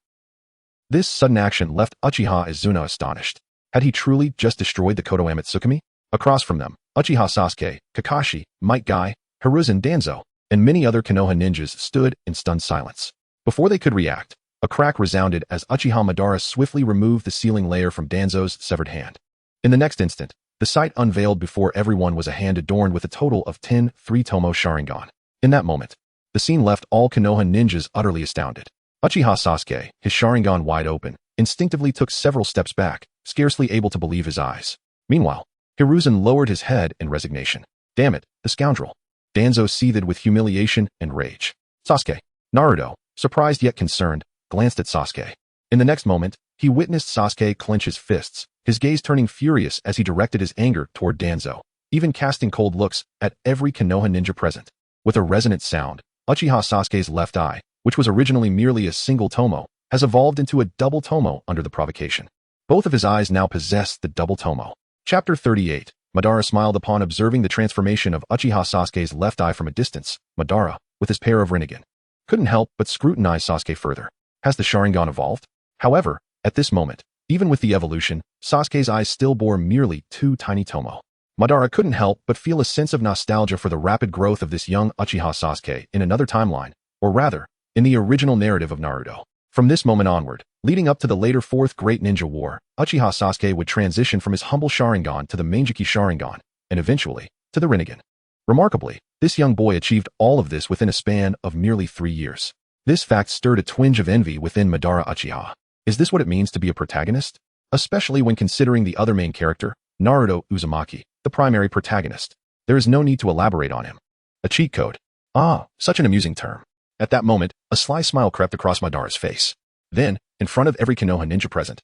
This sudden action left Uchiha Izuna astonished. Had he truly just destroyed the Kodo Tsukumi? Across from them, Uchiha Sasuke, Kakashi, Might Guy, Hiruzen Danzo, and many other Konoha ninjas stood in stunned silence. Before they could react, a crack resounded as Uchiha Madara swiftly removed the sealing layer from Danzo's severed hand. In the next instant, the sight unveiled before everyone was a hand adorned with a total of 10 three-tomo Sharingan. In that moment, the scene left all Konoha ninjas utterly astounded. Uchiha Sasuke, his Sharingan wide open, instinctively took several steps back, scarcely able to believe his eyes. Meanwhile, Hiruzen lowered his head in resignation. Damn it, the scoundrel. Danzo seethed with humiliation and rage. Sasuke. Naruto, surprised yet concerned, glanced at Sasuke. In the next moment, he witnessed Sasuke clench his fists, his gaze turning furious as he directed his anger toward Danzo, even casting cold looks at every Konoha ninja present. With a resonant sound, Uchiha Sasuke's left eye, which was originally merely a single tomo, has evolved into a double tomo under the provocation. Both of his eyes now possess the double tomo. Chapter 38. Madara smiled upon observing the transformation of Uchiha Sasuke's left eye from a distance. Madara, with his pair of Rinnegan, couldn't help but scrutinize Sasuke further. Has the Sharingan evolved? However, at this moment, even with the evolution, Sasuke's eyes still bore merely 2 tiny tomo. Madara couldn't help but feel a sense of nostalgia for the rapid growth of this young Uchiha Sasuke in another timeline, or rather, in the original narrative of Naruto. From this moment onward, leading up to the later Fourth Great Ninja War, Uchiha Sasuke would transition from his humble Sharingan to the Mangekyou Sharingan, and eventually, to the Rinnegan. Remarkably, this young boy achieved all of this within a span of merely 3 years. This fact stirred a twinge of envy within Madara Uchiha. Is this what it means to be a protagonist? Especially when considering the other main character, Naruto Uzumaki, the primary protagonist. There is no need to elaborate on him. A cheat code. Ah, such an amusing term. At that moment, a sly smile crept across Madara's face. Then, in front of every Konoha ninja present,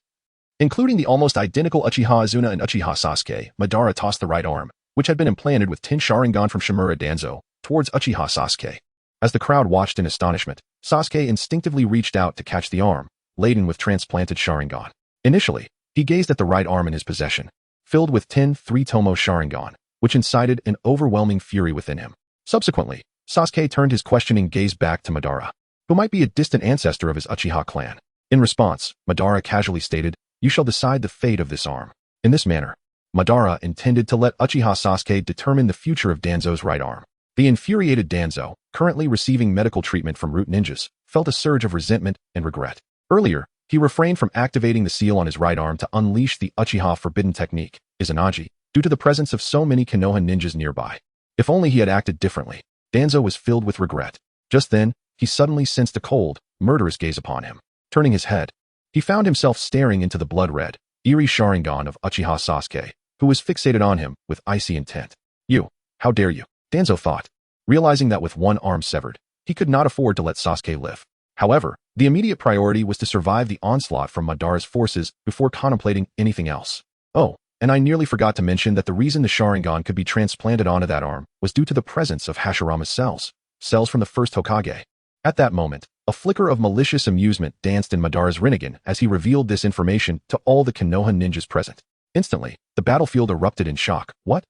including the almost identical Uchiha Izuna and Uchiha Sasuke, Madara tossed the right arm, which had been implanted with 10 Sharingan from Samsara Danzo, towards Uchiha Sasuke. As the crowd watched in astonishment, Sasuke instinctively reached out to catch the arm, laden with transplanted Sharingan. Initially, he gazed at the right arm in his possession, filled with 10 three-tomo Sharingan, which incited an overwhelming fury within him. Subsequently, Sasuke turned his questioning gaze back to Madara, who might be a distant ancestor of his Uchiha clan. In response, Madara casually stated, "You shall decide the fate of this arm." In this manner, Madara intended to let Uchiha Sasuke determine the future of Danzo's right arm. The infuriated Danzo, currently receiving medical treatment from root ninjas, felt a surge of resentment and regret. Earlier, he refrained from activating the seal on his right arm to unleash the Uchiha forbidden technique, Izanagi, due to the presence of so many Konoha ninjas nearby. If only he had acted differently. Danzo was filled with regret. Just then, he suddenly sensed a cold, murderous gaze upon him. Turning his head, he found himself staring into the blood-red, eerie Sharingan of Uchiha Sasuke, who was fixated on him with icy intent. "You, how dare you?" Danzo thought, realizing that with one arm severed, he could not afford to let Sasuke live. However, the immediate priority was to survive the onslaught from Madara's forces before contemplating anything else. Oh, and I nearly forgot to mention that the reason the Sharingan could be transplanted onto that arm was due to the presence of Hashirama's cells from the first Hokage. At that moment, a flicker of malicious amusement danced in Madara's Rinnegan as he revealed this information to all the Konoha ninjas present. Instantly, the battlefield erupted in shock. What?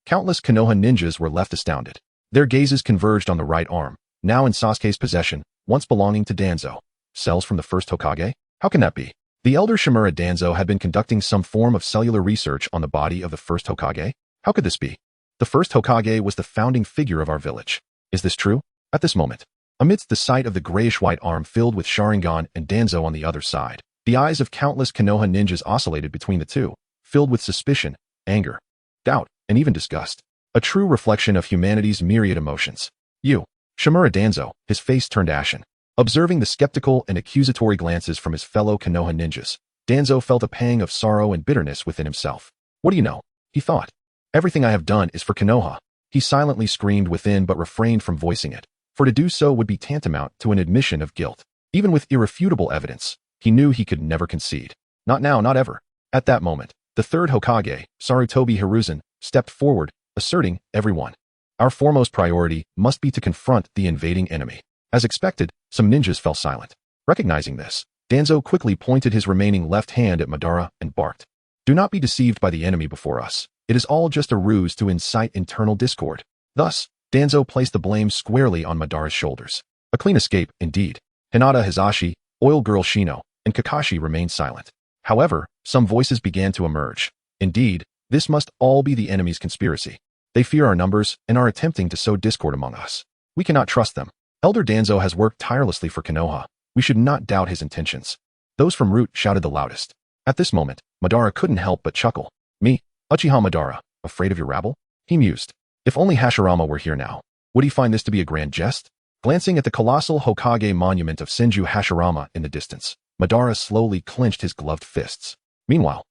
Countless Konoha ninjas were left astounded. Their gazes converged on the right arm, now in Sasuke's possession, once belonging to Danzo. Cells from the first Hokage? How can that be? The elder Samsara Danzo had been conducting some form of cellular research on the body of the first Hokage. How could this be? The first Hokage was the founding figure of our village. Is this true? At this moment, amidst the sight of the grayish-white arm filled with Sharingan and Danzo on the other side, the eyes of countless Konoha ninjas oscillated between the two, filled with suspicion, anger, doubt, and even disgust. A true reflection of humanity's myriad emotions. You, Samsara Danzo, his face turned ashen. Observing the skeptical and accusatory glances from his fellow Konoha ninjas, Danzo felt a pang of sorrow and bitterness within himself. What do you know? He thought. Everything I have done is for Konoha. He silently screamed within but refrained from voicing it. for to do so would be tantamount to an admission of guilt. Even with irrefutable evidence, he knew he could never concede. Not now, not ever. At that moment, the third Hokage, Sarutobi Hiruzen, stepped forward, asserting, "Everyone. Our foremost priority must be to confront the invading enemy." As expected, some ninjas fell silent. Recognizing this, Danzo quickly pointed his remaining left hand at Madara and barked, "Do not be deceived by the enemy before us. It is all just a ruse to incite internal discord." Thus, Danzo placed the blame squarely on Madara's shoulders. A clean escape, indeed. Hinata Hizashi, Oil Girl Shino, and Kakashi remained silent. However, some voices began to emerge. Indeed, this must all be the enemy's conspiracy. They fear our numbers and are attempting to sow discord among us. We cannot trust them. Elder Danzo has worked tirelessly for Konoha. We should not doubt his intentions. Those from Root shouted the loudest. At this moment, Madara couldn't help but chuckle. "Me, Uchiha Madara, afraid of your rabble?" he mused. If only Hashirama were here now. Would he find this to be a grand jest? Glancing at the colossal Hokage monument of Senju Hashirama in the distance, Madara slowly clenched his gloved fists. Meanwhile,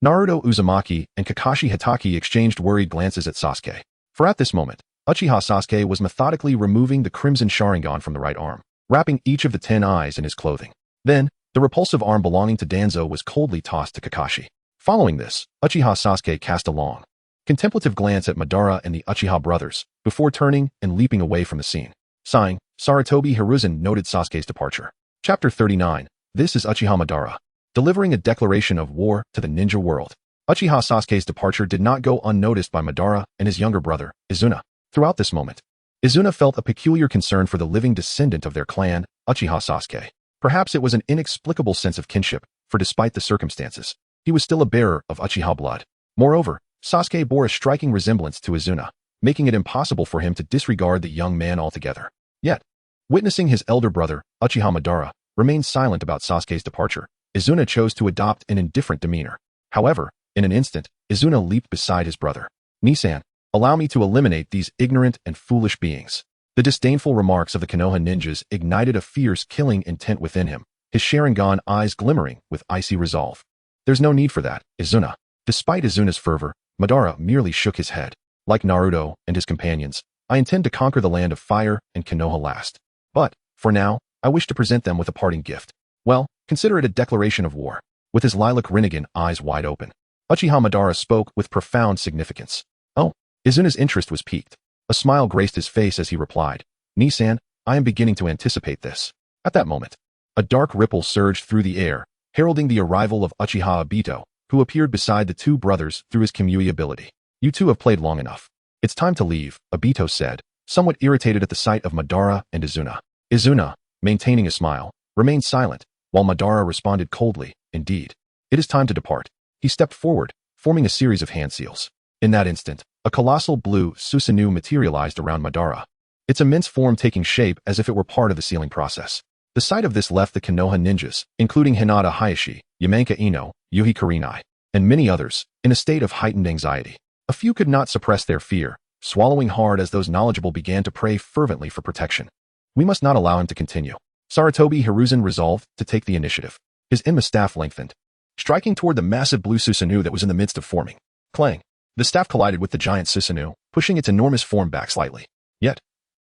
Naruto Uzumaki and Kakashi Hitaki exchanged worried glances at Sasuke. For at this moment, Uchiha Sasuke was methodically removing the crimson Sharingan from the right arm, wrapping each of the 10 eyes in his clothing. Then, the repulsive arm belonging to Danzo was coldly tossed to Kakashi. Following this, Uchiha Sasuke cast a long, contemplative glance at Madara and the Uchiha brothers, before turning and leaping away from the scene. Sighing, Sarutobi Hiruzen noted Sasuke's departure. Chapter 39. This is Uchiha Madara, delivering a declaration of war to the ninja world. Uchiha Sasuke's departure did not go unnoticed by Madara and his younger brother, Izuna. Throughout this moment, Izuna felt a peculiar concern for the living descendant of their clan, Uchiha Sasuke. Perhaps it was an inexplicable sense of kinship, for despite the circumstances, he was still a bearer of Uchiha blood. Moreover, Sasuke bore a striking resemblance to Izuna, making it impossible for him to disregard the young man altogether. Yet, witnessing his elder brother, Uchiha Madara, remain silent about Sasuke's departure, Izuna chose to adopt an indifferent demeanor. However, in an instant, Izuna leaped beside his brother. "Nisan, allow me to eliminate these ignorant and foolish beings." The disdainful remarks of the Konoha ninjas ignited a fierce killing intent within him, his Sharingan eyes glimmering with icy resolve. "There's no need for that, Izuna." Despite Izuna's fervor, Madara merely shook his head. "Like Naruto and his companions, I intend to conquer the land of fire and Konoha last. But, for now, I wish to present them with a parting gift. Well, consider it a declaration of war." With his lilac Rinnegan eyes wide open, Uchiha Madara spoke with profound significance. Oh, Izuna's interest was piqued. A smile graced his face as he replied, "Nisan, I am beginning to anticipate this." At that moment, a dark ripple surged through the air, heralding the arrival of Uchiha Obito, who appeared beside the two brothers through his Kamui ability. "You two have played long enough. It's time to leave," Obito said, somewhat irritated at the sight of Madara and Izuna. Izuna, maintaining a smile, remained silent, while Madara responded coldly, "Indeed. It is time to depart." He stepped forward, forming a series of hand seals. In that instant, a colossal blue Susanoo materialized around Madara, its immense form taking shape as if it were part of the sealing process. The sight of this left the Konoha ninjas, including Hinata Hayashi, Yamanka Ino, Yuhi Kurenai, and many others, in a state of heightened anxiety. A few could not suppress their fear, swallowing hard as those knowledgeable began to pray fervently for protection. "We must not allow him to continue." Sarutobi Hiruzen resolved to take the initiative. His Enma staff lengthened, striking toward the massive blue Susanoo that was in the midst of forming. Clang! The staff collided with the giant Susanoo, pushing its enormous form back slightly. Yet,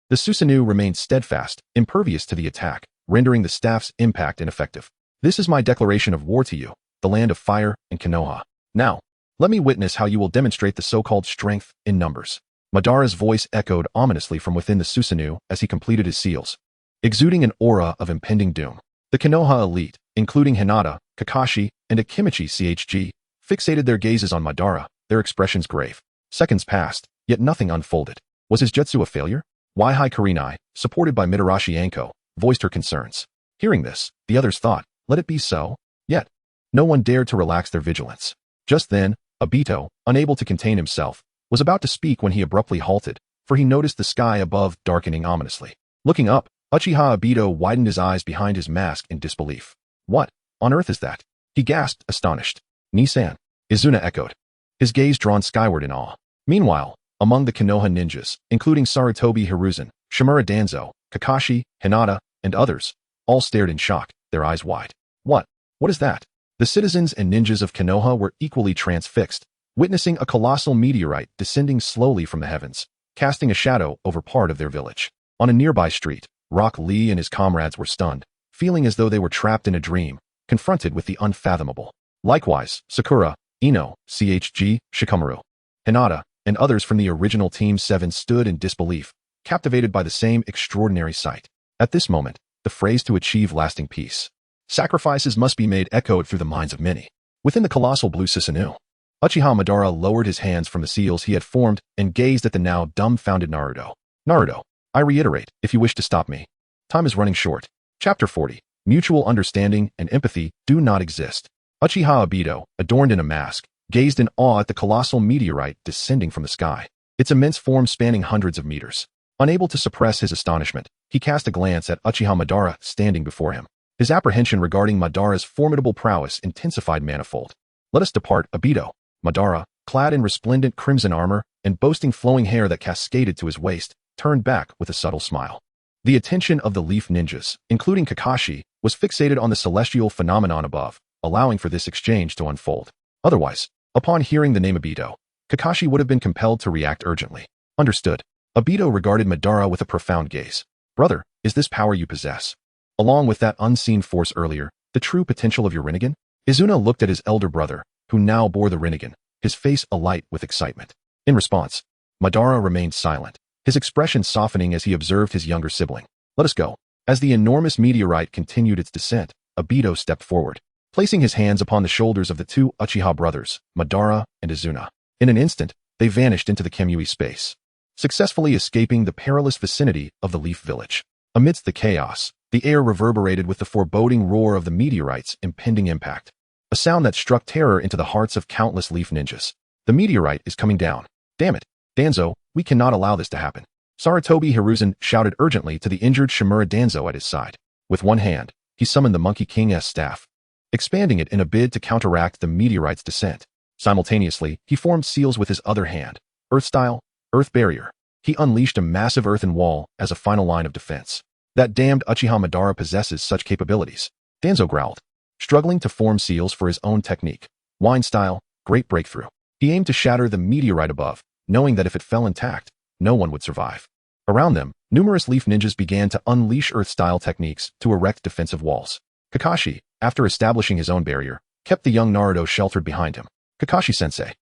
the Susanoo remained steadfast, impervious to the attack, rendering the staff's impact ineffective. "This is my declaration of war to you, the land of fire and Konoha. Now, let me witness how you will demonstrate the so-called strength in numbers." Madara's voice echoed ominously from within the Susanoo as he completed his seals, exuding an aura of impending doom. The Konoha elite, including Hinata, Kakashi, and Akimichi CHG, fixated their gazes on Madara, their expressions grave. Seconds passed, yet nothing unfolded. Was his jutsu a failure? Yhiko Kurenai, supported by Mitarashi Anko, voiced her concerns. Hearing this, the others thought, let it be so. Yet, no one dared to relax their vigilance. Just then, Obito, unable to contain himself, was about to speak when he abruptly halted, for he noticed the sky above darkening ominously. Looking up, Uchiha Obito widened his eyes behind his mask in disbelief. "What on earth is that?" he gasped, astonished. "Nisan," Izuna echoed, his gaze drawn skyward in awe. Meanwhile, among the Konoha ninjas, including Sarutobi Hiruzen, Shimura Danzo, Kakashi, Hinata, and others, all stared in shock, their eyes wide. What is that?" The citizens and ninjas of Konoha were equally transfixed, witnessing a colossal meteorite descending slowly from the heavens, casting a shadow over part of their village. On a nearby street, Rock Lee and his comrades were stunned, feeling as though they were trapped in a dream, confronted with the unfathomable. Likewise, Sakura, Ino, CHG, Shikamaru, Hinata, and others from the original Team 7 stood in disbelief, captivated by the same extraordinary sight. At this moment, the phrase to achieve lasting peace, sacrifices must be made echoed through the minds of many. Within the colossal blue Susanoo, Uchiha Madara lowered his hands from the seals he had formed and gazed at the now dumbfounded Naruto. Naruto, I reiterate, if you wish to stop me. Time is running short. Chapter 40. Mutual understanding and empathy do not exist. Uchiha Obito, adorned in a mask, gazed in awe at the colossal meteorite descending from the sky, its immense form spanning hundreds of meters. Unable to suppress his astonishment, he cast a glance at Uchiha Madara standing before him. His apprehension regarding Madara's formidable prowess intensified manifold. Let us depart, Obito. Madara, clad in resplendent crimson armor and boasting flowing hair that cascaded to his waist, turned back with a subtle smile. The attention of the Leaf Ninjas, including Kakashi, was fixated on the celestial phenomenon above, allowing for this exchange to unfold. Otherwise, upon hearing the name Obito, Kakashi would have been compelled to react urgently. Understood. Obito regarded Madara with a profound gaze. Brother, is this power you possess, along with that unseen force earlier, the true potential of your Rinnegan? Izuna looked at his elder brother, who now bore the Rinnegan, his face alight with excitement. In response, Madara remained silent, his expression softening as he observed his younger sibling. Let us go. As the enormous meteorite continued its descent, Obito stepped forward, placing his hands upon the shoulders of the two Uchiha brothers, Madara and Izuna. In an instant, they vanished into the Kemui space, successfully escaping the perilous vicinity of the Leaf Village. Amidst the chaos, the air reverberated with the foreboding roar of the meteorite's impending impact, a sound that struck terror into the hearts of countless Leaf Ninjas. The meteorite is coming down. Damn it, Danzo, we cannot allow this to happen. Sarutobi Hiruzen shouted urgently to the injured Shimura Danzo at his side. With one hand, he summoned the Monkey King's staff, expanding it in a bid to counteract the meteorite's descent. Simultaneously, he formed seals with his other hand. Earth-style, Earth Barrier. He unleashed a massive earthen wall as a final line of defense. That damned Uchiha Madara possesses such capabilities, Danzo growled, struggling to form seals for his own technique. Wine-style, Great Breakthrough. He aimed to shatter the meteorite above, knowing that if it fell intact, no one would survive. Around them, numerous Leaf Ninjas began to unleash Earth-style techniques to erect defensive walls. Kakashi, after establishing his own barrier, kept the young Naruto sheltered behind him. Kakashi-sensei.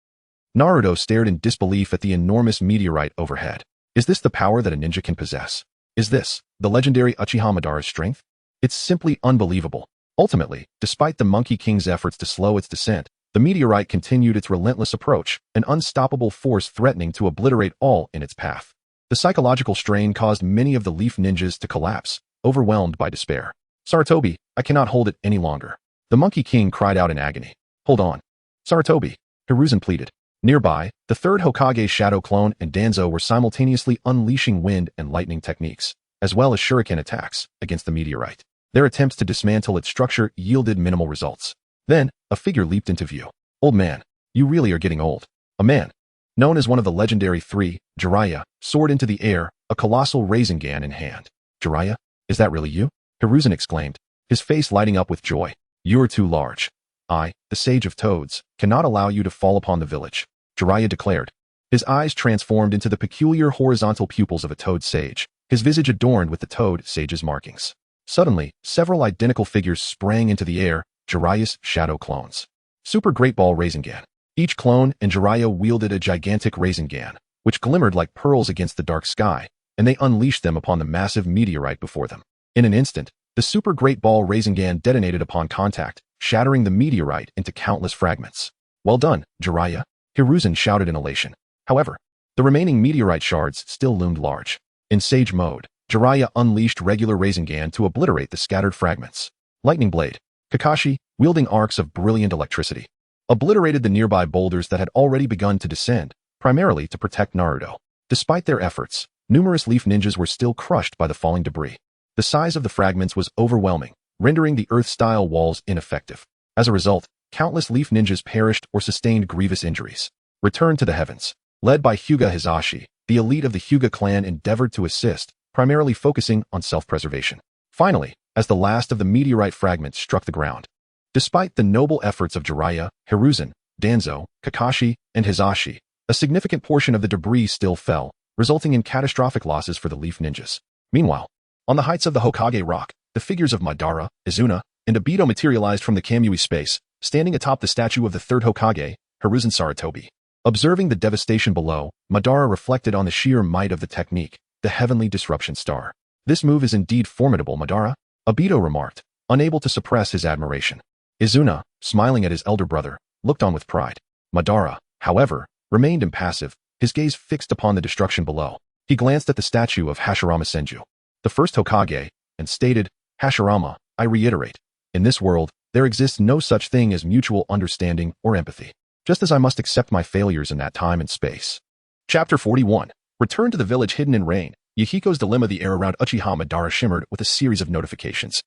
Naruto stared in disbelief at the enormous meteorite overhead. Is this the power that a ninja can possess? Is this the legendary Uchiha Madara's strength? It's simply unbelievable. Ultimately, despite the Monkey King's efforts to slow its descent, the meteorite continued its relentless approach, an unstoppable force threatening to obliterate all in its path. The psychological strain caused many of the Leaf Ninjas to collapse, overwhelmed by despair. Sarutobi, I cannot hold it any longer. The Monkey King cried out in agony. Hold on. Sarutobi, Hiruzen pleaded. Nearby, the third Hokage Shadow Clone and Danzo were simultaneously unleashing wind and lightning techniques, as well as shuriken attacks, against the meteorite. Their attempts to dismantle its structure yielded minimal results. Then, a figure leaped into view. Old man, you really are getting old. A man, known as one of the legendary three, Jeriah, soared into the air, a colossal Rasengan in hand. Jeriah, is that really you? Hiruzen exclaimed, his face lighting up with joy. You are too large. I, the Sage of Toads, cannot allow you to fall upon the village, Jeriah declared. His eyes transformed into the peculiar horizontal pupils of a toad sage, his visage adorned with the toad sage's markings. Suddenly, several identical figures sprang into the air, Jeriah's shadow clones. Super Great Ball Rasengan. Each clone and Jeriah wielded a gigantic Rasengan, which glimmered like pearls against the dark sky, and they unleashed them upon the massive meteorite before them. In an instant, the Super Great Ball Rasengan detonated upon contact, shattering the meteorite into countless fragments. Well done, Jeriah, Hiruzen shouted in elation. However, the remaining meteorite shards still loomed large. In Sage mode, Jeriah unleashed regular Rasengan to obliterate the scattered fragments. Lightning Blade. Kakashi, wielding arcs of brilliant electricity, obliterated the nearby boulders that had already begun to descend, primarily to protect Naruto. Despite their efforts, numerous Leaf Ninjas were still crushed by the falling debris. The size of the fragments was overwhelming, rendering the Earth-style walls ineffective. As a result, countless Leaf Ninjas perished or sustained grievous injuries. Return to the heavens. Led by Hyuga Hisashi, the elite of the Hyuga clan endeavored to assist, primarily focusing on self-preservation. Finally, as the last of the meteorite fragments struck the ground, despite the noble efforts of Jeriah, Hiruzen, Danzo, Kakashi, and Hisashi, a significant portion of the debris still fell, resulting in catastrophic losses for the Leaf Ninjas. Meanwhile, on the heights of the Hokage Rock, the figures of Madara, Izuna, and Obito materialized from the Kamui space, standing atop the statue of the third Hokage, Hiruzen Sarutobi. Observing the devastation below, Madara reflected on the sheer might of the technique, the heavenly disruption star. This move is indeed formidable, Madara, Obito remarked, unable to suppress his admiration. Izuna, smiling at his elder brother, looked on with pride. Madara, however, remained impassive, his gaze fixed upon the destruction below. He glanced at the statue of Hashirama Senju, the first Hokage, and stated, Hashirama, I reiterate, in this world, there exists no such thing as mutual understanding or empathy, just as I must accept my failures in that time and space. Chapter 41. Return to the village hidden in rain. Yhiko's dilemma. The air around Uchiha Madara shimmered with a series of notifications,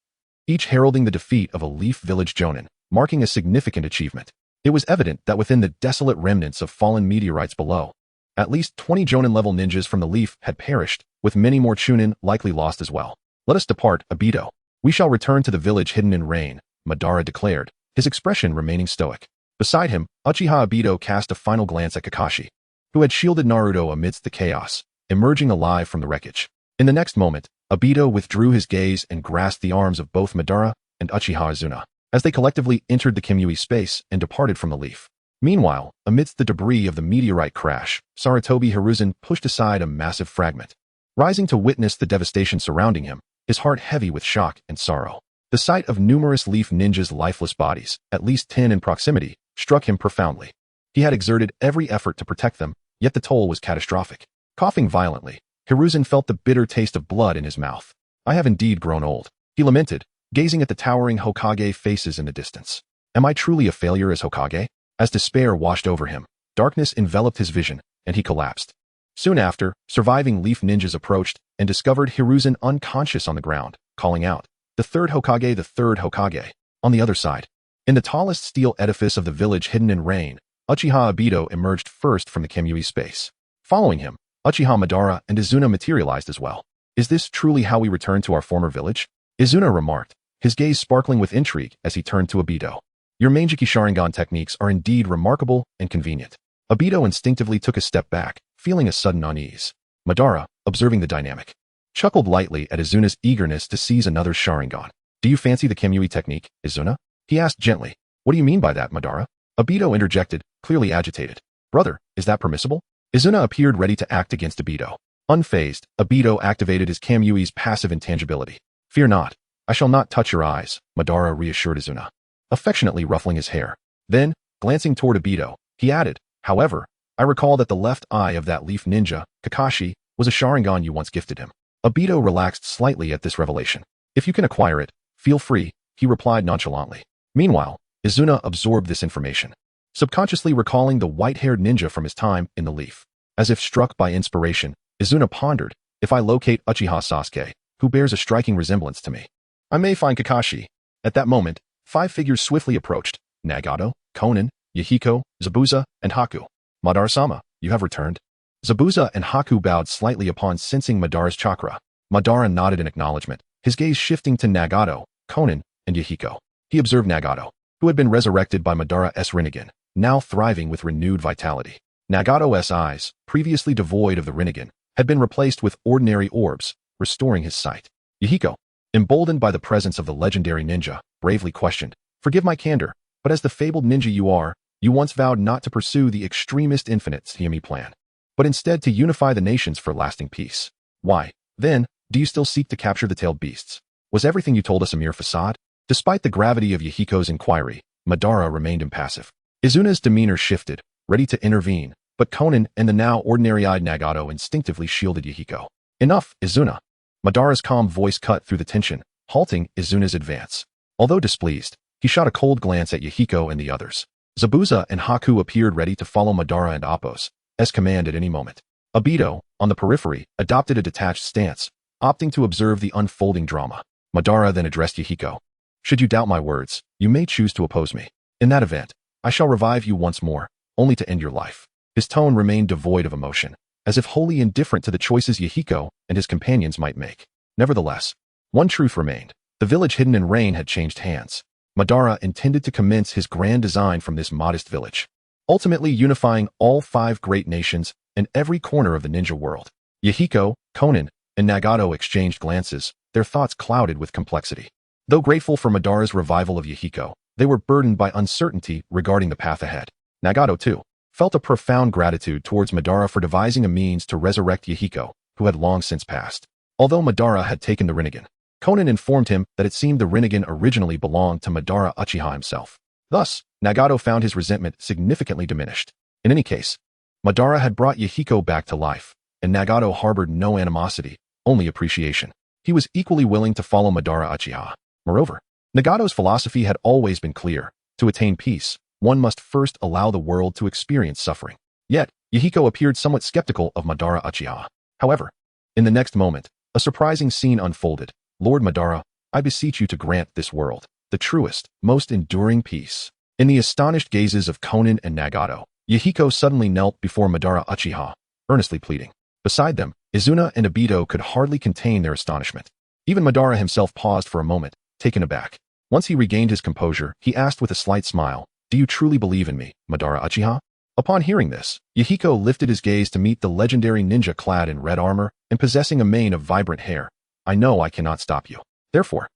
each heralding the defeat of a Leaf Village Jonin, marking a significant achievement. It was evident that within the desolate remnants of fallen meteorites below, at least 20 Jonin-level ninjas from the Leaf had perished, with many more Chunin likely lost as well. Let us depart, Obito. We shall return to the village hidden in rain, Madara declared, his expression remaining stoic. Beside him, Uchiha Obito cast a final glance at Kakashi, who had shielded Naruto amidst the chaos, emerging alive from the wreckage. In the next moment, Obito withdrew his gaze and grasped the arms of both Madara and Uchiha Izuna, as they collectively entered the Kamui space and departed from the Leaf. Meanwhile, amidst the debris of the meteorite crash, Sarutobi Hiruzen pushed aside a massive fragment, rising to witness the devastation surrounding him, his heart heavy with shock and sorrow. The sight of numerous Leaf ninjas' lifeless bodies, at least 10 in proximity, struck him profoundly. He had exerted every effort to protect them, yet the toll was catastrophic. Coughing violently, Hiruzen felt the bitter taste of blood in his mouth. I have indeed grown old, he lamented, gazing at the towering Hokage faces in the distance. Am I truly a failure as Hokage? As despair washed over him, darkness enveloped his vision, and he collapsed. Soon after, surviving Leaf ninjas approached and discovered Hiruzen unconscious on the ground, calling out, the third Hokage, the third Hokage. On the other side, in the tallest steel edifice of the village hidden in rain, Uchiha Obito emerged first from the Kamui space. Following him, Uchiha Madara and Izuna materialized as well. Is this truly how we return to our former village? Izuna remarked, his gaze sparkling with intrigue as he turned to Obito. Your Manjiki Sharingan techniques are indeed remarkable and convenient. Obito instinctively took a step back, feeling a sudden unease. Madara, observing the dynamic, chuckled lightly at Izuna's eagerness to seize another Sharingan. Do you fancy the Kamui technique, Izuna? He asked gently. What do you mean by that, Madara? Obito interjected, clearly agitated. Brother, is that permissible? Izuna appeared ready to act against Obito. Unfazed, Obito activated his Kamui's passive intangibility. Fear not. I shall not touch your eyes, Madara reassured Izuna, affectionately ruffling his hair. Then, glancing toward Obito, he added, however, I recall that the left eye of that Leaf ninja, Kakashi, was a Sharingan you once gifted him. Obito relaxed slightly at this revelation. If you can acquire it, feel free, he replied nonchalantly. Meanwhile, Izuna absorbed this information, subconsciously recalling the white-haired ninja from his time in the Leaf. As if struck by inspiration, Izuna pondered, if I locate Uchiha Sasuke, who bears a striking resemblance to me, I may find Kakashi. At that moment, 5 figures swiftly approached, Nagato, Konan, Yhiko, Zabuza, and Haku. Madara-sama, you have returned. Zabuza and Haku bowed slightly upon sensing Madara's chakra. Madara nodded in acknowledgement, his gaze shifting to Nagato, Konan, and Yhiko. He observed Nagato, who had been resurrected by Madara's Rinnegan, now thriving with renewed vitality. Nagato's eyes, previously devoid of the Rinnegan, had been replaced with ordinary orbs, restoring his sight. Yhiko, emboldened by the presence of the legendary ninja, bravely questioned, forgive my candor, but as the fabled ninja you are, you once vowed not to pursue the extremist infinite Tsuyomi plan, but instead to unify the nations for lasting peace. Why, then, do you still seek to capture the tailed beasts? Was everything you told us a mere facade? Despite the gravity of Yhiko's inquiry, Madara remained impassive. Izuna's demeanor shifted, ready to intervene, but Konan and the now ordinary-eyed Nagato instinctively shielded Yhiko. Enough, Izuna. Madara's calm voice cut through the tension, halting Izuna's advance. Although displeased, he shot a cold glance at Yhiko and the others. Zabuza and Haku appeared ready to follow Madara and Appos, as command at any moment. Obito, on the periphery, adopted a detached stance, opting to observe the unfolding drama. Madara then addressed Yhiko. Should you doubt my words, you may choose to oppose me. In that event, I shall revive you once more, only to end your life. His tone remained devoid of emotion, as if wholly indifferent to the choices Yhiko and his companions might make. Nevertheless, one truth remained. The village hidden in rain had changed hands. Madara intended to commence his grand design from this modest village, ultimately unifying all 5 great nations and every corner of the ninja world. Yhiko, Konan, and Nagato exchanged glances, their thoughts clouded with complexity. Though grateful for Madara's revival of Yhiko, they were burdened by uncertainty regarding the path ahead. Nagato, too, felt a profound gratitude towards Madara for devising a means to resurrect Yhiko, who had long since passed. Although Madara had taken the Rinnegan, Konan informed him that it seemed the Rinnegan originally belonged to Madara Uchiha himself. Thus, Nagato found his resentment significantly diminished. In any case, Madara had brought Yhiko back to life, and Nagato harbored no animosity, only appreciation. He was equally willing to follow Madara Uchiha. Moreover, Nagato's philosophy had always been clear. To attain peace, one must first allow the world to experience suffering. Yet, Yhiko appeared somewhat skeptical of Madara Uchiha. However, in the next moment, a surprising scene unfolded. Lord Madara, I beseech you to grant this world the truest, most enduring peace. In the astonished gazes of Konan and Nagato, Yhiko suddenly knelt before Madara Uchiha, earnestly pleading. Beside them, Izuna and Obito could hardly contain their astonishment. Even Madara himself paused for a moment, taken aback. Once he regained his composure, he asked with a slight smile, "Do you truly believe in me, Madara Uchiha?" Upon hearing this, Yhiko lifted his gaze to meet the legendary ninja clad in red armor and possessing a mane of vibrant hair. "I know I cannot stop you. Therefore,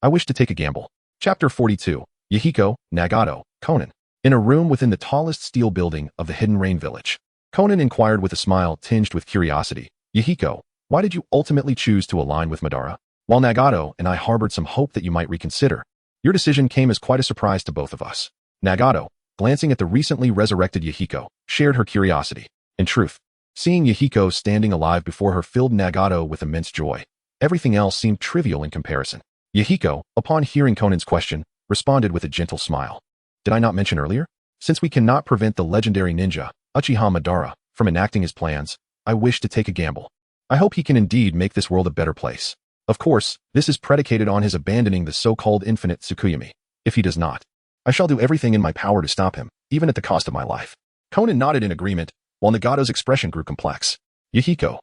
I wish to take a gamble." Chapter 42. Yhiko, Nagato, Konan. In a room within the tallest steel building of the Hidden Rain Village, Konan inquired with a smile tinged with curiosity, "Yhiko, why did you ultimately choose to align with Madara? While Nagato and I harbored some hope that you might reconsider, your decision came as quite a surprise to both of us." Nagato, glancing at the recently resurrected Yhiko, shared her curiosity. In truth, seeing Yhiko standing alive before her filled Nagato with immense joy. Everything else seemed trivial in comparison. Yhiko, upon hearing Konan's question, responded with a gentle smile. "Did I not mention earlier? Since we cannot prevent the legendary ninja, Uchiha Madara, from enacting his plans, I wish to take a gamble. I hope he can indeed make this world a better place. Of course, this is predicated on his abandoning the so-called infinite Tsukuyomi. If he does not, I shall do everything in my power to stop him, even at the cost of my life." Konan nodded in agreement, while Nagato's expression grew complex. "Yhiko,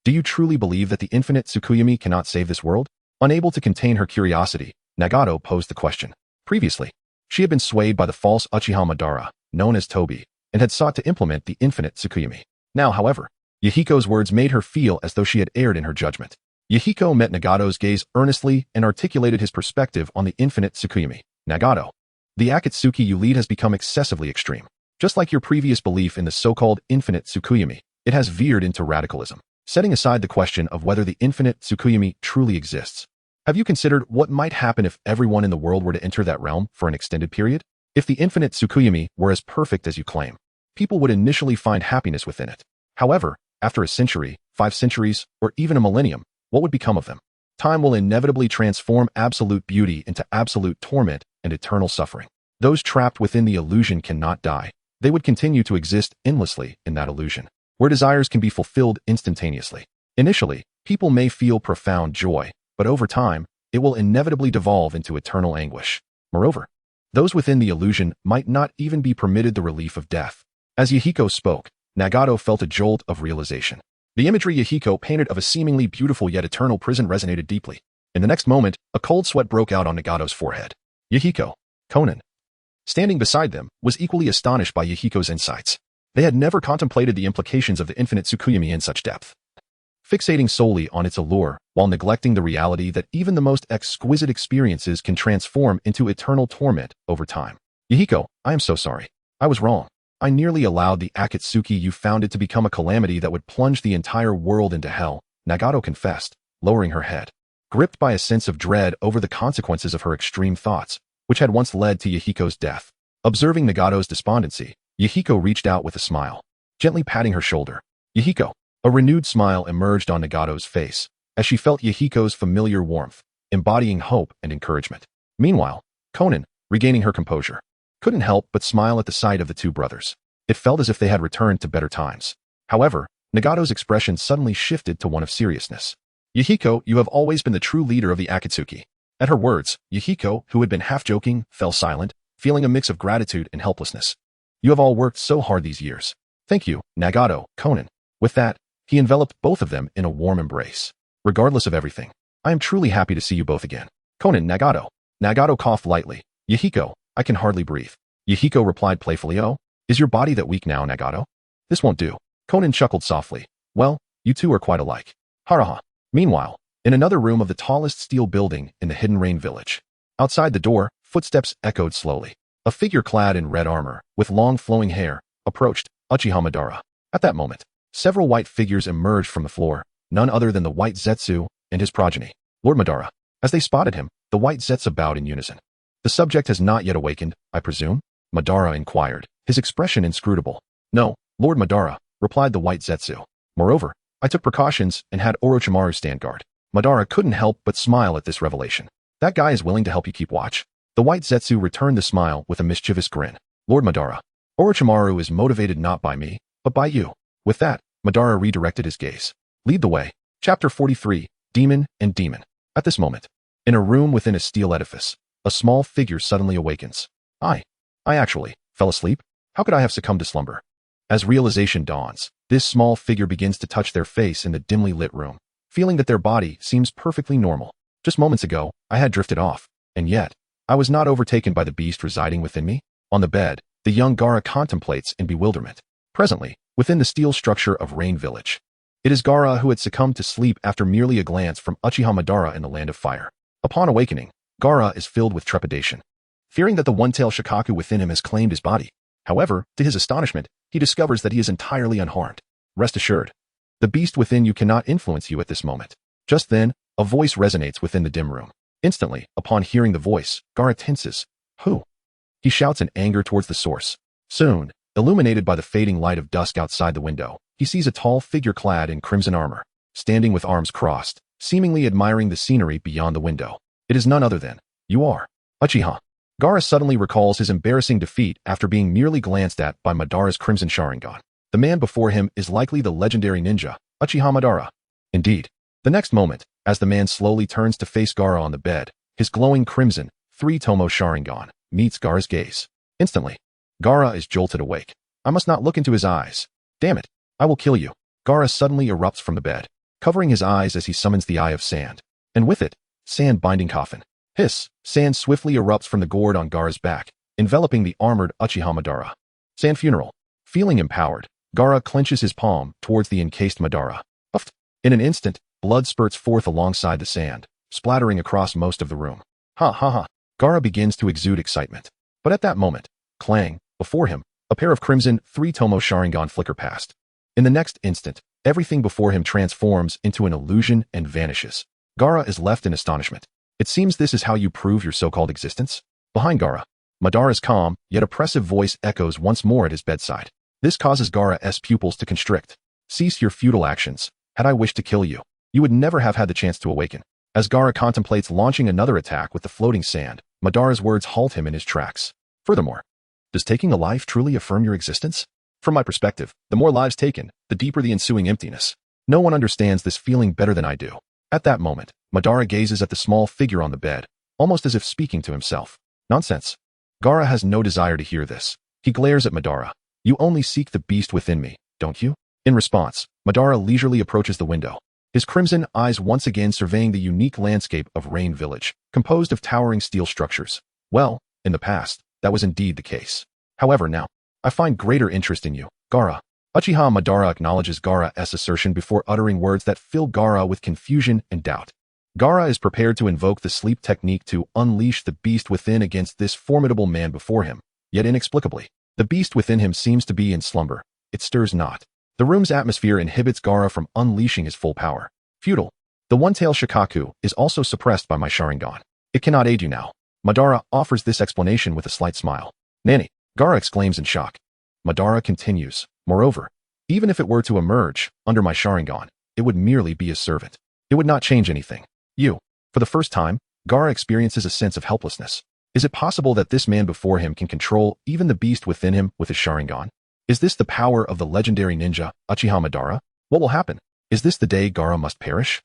do you truly believe that the infinite Tsukuyomi cannot save this world?" Unable to contain her curiosity, Nagato posed the question. Previously, she had been swayed by the false Uchiha Madara, known as Tobi, and had sought to implement the infinite Tsukuyomi. Now, however, Yhiko's words made her feel as though she had erred in her judgment. Yhiko met Nagato's gaze earnestly and articulated his perspective on the infinite Tsukuyomi. "Nagato, the Akatsuki you lead has become excessively extreme. Just like your previous belief in the so-called infinite Tsukuyomi, it has veered into radicalism. Setting aside the question of whether the infinite Tsukuyomi truly exists, have you considered what might happen if everyone in the world were to enter that realm for an extended period? If the infinite Tsukuyomi were as perfect as you claim, people would initially find happiness within it. However, after a century, 5 centuries, or even a millennium, what would become of them? Time will inevitably transform absolute beauty into absolute torment and eternal suffering. Those trapped within the illusion cannot die. They would continue to exist endlessly in that illusion, where desires can be fulfilled instantaneously. Initially, people may feel profound joy, but over time, it will inevitably devolve into eternal anguish. Moreover, those within the illusion might not even be permitted the relief of death." As Yhiko spoke, Nagato felt a jolt of realization. The imagery Yhiko painted of a seemingly beautiful yet eternal prison resonated deeply. In the next moment, a cold sweat broke out on Nagato's forehead. Yhiko, Konan, standing beside them, was equally astonished by Yhiko's insights. They had never contemplated the implications of the infinite Tsukuyomi in such depth. Fixating solely on its allure, while neglecting the reality that even the most exquisite experiences can transform into eternal torment over time. "Yhiko, I am so sorry. I was wrong. I nearly allowed the Akatsuki you founded to become a calamity that would plunge the entire world into hell," Nagato confessed, lowering her head. Gripped by a sense of dread over the consequences of her extreme thoughts, which had once led to Yhiko's death. Observing Nagato's despondency, Yhiko reached out with a smile, gently patting her shoulder. "Yhiko." A renewed smile emerged on Nagato's face, as she felt Yhiko's familiar warmth, embodying hope and encouragement. Meanwhile, Konan, regaining her composure, couldn't help but smile at the sight of the two brothers. It felt as if they had returned to better times. However, Nagato's expression suddenly shifted to one of seriousness. "Yhiko, you have always been the true leader of the Akatsuki." At her words, Yhiko, who had been half-joking, fell silent, feeling a mix of gratitude and helplessness. "You have all worked so hard these years. Thank you, Nagato, Konan." With that, he enveloped both of them in a warm embrace. "Regardless of everything, I am truly happy to see you both again." "Konan, Nagato." Nagato coughed lightly. "Yhiko, I can hardly breathe." Yhiko replied playfully, "Oh, is your body that weak now, Nagato? This won't do." Konan chuckled softly. "Well, you two are quite alike." "Haraha." Meanwhile, in another room of the tallest steel building in the hidden rain village, outside the door, footsteps echoed slowly. A figure clad in red armor, with long flowing hair, approached Uchiha Madara. At that moment, several white figures emerged from the floor, none other than the white Zetsu and his progeny, Lord Madara. As they spotted him, the white Zetsu bowed in unison. The subject has not yet awakened, I presume? Madara inquired, his expression inscrutable. No, Lord Madara, replied the white Zetsu. Moreover, I took precautions and had Orochimaru stand guard. Madara couldn't help but smile at this revelation. That guy is willing to help you keep watch? The white Zetsu returned the smile with a mischievous grin. Lord Madara, Orochimaru is motivated not by me, but by you. With that, Madara redirected his gaze. Lead the way. Chapter 43, Demon and Demon. At this moment, in a room within a steel edifice, a small figure suddenly awakens. I actually fell asleep? How could I have succumbed to slumber? As realization dawns, this small figure begins to touch their face in the dimly lit room, feeling that their body seems perfectly normal. Just moments ago, I had drifted off, and yet, I was not overtaken by the beast residing within me. On the bed, the young Gara contemplates in bewilderment. Presently, within the steel structure of Rain Village, it is Gara who had succumbed to sleep after merely a glance from Uchiha Madara in the Land of Fire. Upon awakening, Gara is filled with trepidation, fearing that the one-tailed Shukaku within him has claimed his body. However, to his astonishment, he discovers that he is entirely unharmed. Rest assured, the beast within you cannot influence you at this moment. Just then, a voice resonates within the dim room. Instantly, upon hearing the voice, Gara tenses. Who? He shouts in anger towards the source. Soon, illuminated by the fading light of dusk outside the window, he sees a tall figure clad in crimson armor, standing with arms crossed, seemingly admiring the scenery beyond the window. It is none other than, you are Uchiha. Gara suddenly recalls his embarrassing defeat after being merely glanced at by Madara's crimson Sharingan. The man before him is likely the legendary ninja, Uchiha Madara. Indeed, the next moment, as the man slowly turns to face Gara on the bed, his glowing crimson, three-tomo Sharingan meets Gara's gaze. Instantly, Gara is jolted awake. I must not look into his eyes. Damn it, I will kill you. Gara suddenly erupts from the bed, covering his eyes as he summons the Eye of Sand. And with it, Sand binding coffin. Hiss, sand swiftly erupts from the gourd on Gara's back, enveloping the armored Uchiha Madara. Sand funeral. Feeling empowered, Gara clenches his palm towards the encased Madara. Puffed. In an instant, blood spurts forth alongside the sand, splattering across most of the room. Ha ha ha. Gara begins to exude excitement. But at that moment, clang, before him, a pair of crimson three-tomo Sharingan flicker past. In the next instant, everything before him transforms into an illusion and vanishes. Gara is left in astonishment. It seems this is how you prove your so-called existence? Behind Gara, Madara's calm, yet oppressive voice echoes once more at his bedside. This causes Gara's pupils to constrict. Cease your futile actions. Had I wished to kill you, you would never have had the chance to awaken. As Gara contemplates launching another attack with the floating sand, Madara's words halt him in his tracks. Furthermore, does taking a life truly affirm your existence? From my perspective, the more lives taken, the deeper the ensuing emptiness. No one understands this feeling better than I do. At that moment, Madara gazes at the small figure on the bed, almost as if speaking to himself. Nonsense. Gara has no desire to hear this. He glares at Madara. You only seek the beast within me, don't you? In response, Madara leisurely approaches the window, his crimson eyes once again surveying the unique landscape of Rain Village, composed of towering steel structures. Well, in the past, that was indeed the case. However, now, I find greater interest in you, Gara. Uchiha Madara acknowledges Gara's assertion before uttering words that fill Gara with confusion and doubt. Gara is prepared to invoke the sleep technique to unleash the beast within against this formidable man before him. Yet inexplicably, the beast within him seems to be in slumber. It stirs not. The room's atmosphere inhibits Gara from unleashing his full power. Futile. The one-tailed Shukaku is also suppressed by my Sharingan. It cannot aid you now. Madara offers this explanation with a slight smile. Nanny, Gara exclaims in shock. Madara continues. Moreover, even if it were to emerge under my Sharingan, it would merely be a servant. It would not change anything. For the first time, Gara experiences a sense of helplessness. Is it possible that this man before him can control even the beast within him with his Sharingan? Is this the power of the legendary ninja, Uchiha Madara? What will happen? Is this the day Gara must perish?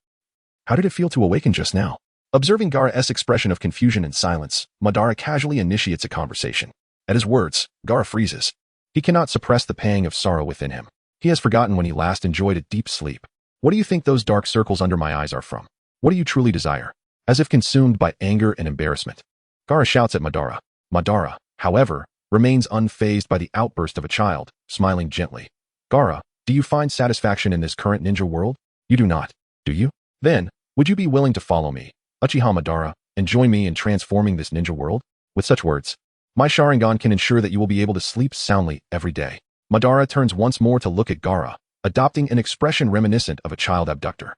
How did it feel to awaken just now? Observing Gara's expression of confusion and silence, Madara casually initiates a conversation. At his words, Gara freezes. He cannot suppress the pang of sorrow within him. He has forgotten when he last enjoyed a deep sleep. What do you think those dark circles under my eyes are from? What do you truly desire? As if consumed by anger and embarrassment, Gara shouts at Madara. Madara, however, remains unfazed by the outburst of a child, smiling gently. Gara, do you find satisfaction in this current ninja world? You do not, do you? Then, would you be willing to follow me, Uchiha Madara, and join me in transforming this ninja world? With such words, my Sharingan can ensure that you will be able to sleep soundly every day. Madara turns once more to look at Gara, adopting an expression reminiscent of a child abductor.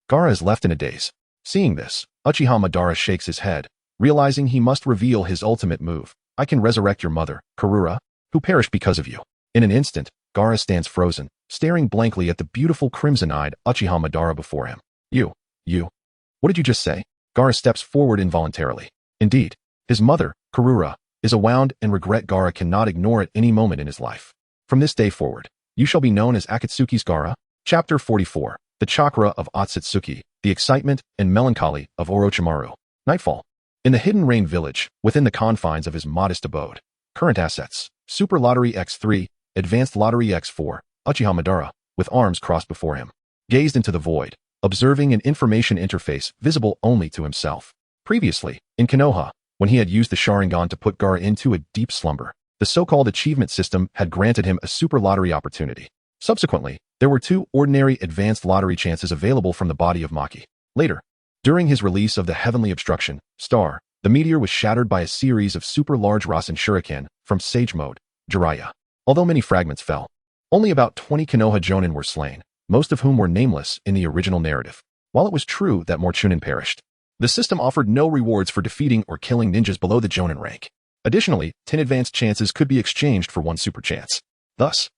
Gara is left in a daze. Seeing this, Uchiha Madara shakes his head, realizing he must reveal his ultimate move. I can resurrect your mother, Karura, who perished because of you. In an instant, Gara stands frozen, staring blankly at the beautiful crimson-eyed Uchiha Madara before him. What did you just say? Gara steps forward involuntarily. Indeed, his mother, Karura, is a wound and regret Gara cannot ignore at any moment in his life. From this day forward, you shall be known as Akatsuki's Gara. Chapter 44. The Chakra of Otsutsuki, the excitement and melancholy of Orochimaru. Nightfall. In the Hidden Rain village, within the confines of his modest abode. Current assets: Super Lottery X3, Advanced Lottery X4. Uchiha Madara, with arms crossed before him, gazed into the void, observing an information interface visible only to himself. Previously, in Konoha, when he had used the Sharingan to put Gara into a deep slumber, the so-called achievement system had granted him a super lottery opportunity. Subsequently, there were 2 ordinary advanced lottery chances available from the body of Maki. Later, during his release of the heavenly obstruction, Star, the meteor was shattered by a series of super large Rasen Shuriken from Sage Mode, Jeriah. Although many fragments fell, only about 20 Konoha Jonin were slain, most of whom were nameless in the original narrative. While it was true that more Chunin perished, the system offered no rewards for defeating or killing ninjas below the Jonin rank. Additionally, 10 advanced chances could be exchanged for 1 super chance. Thus,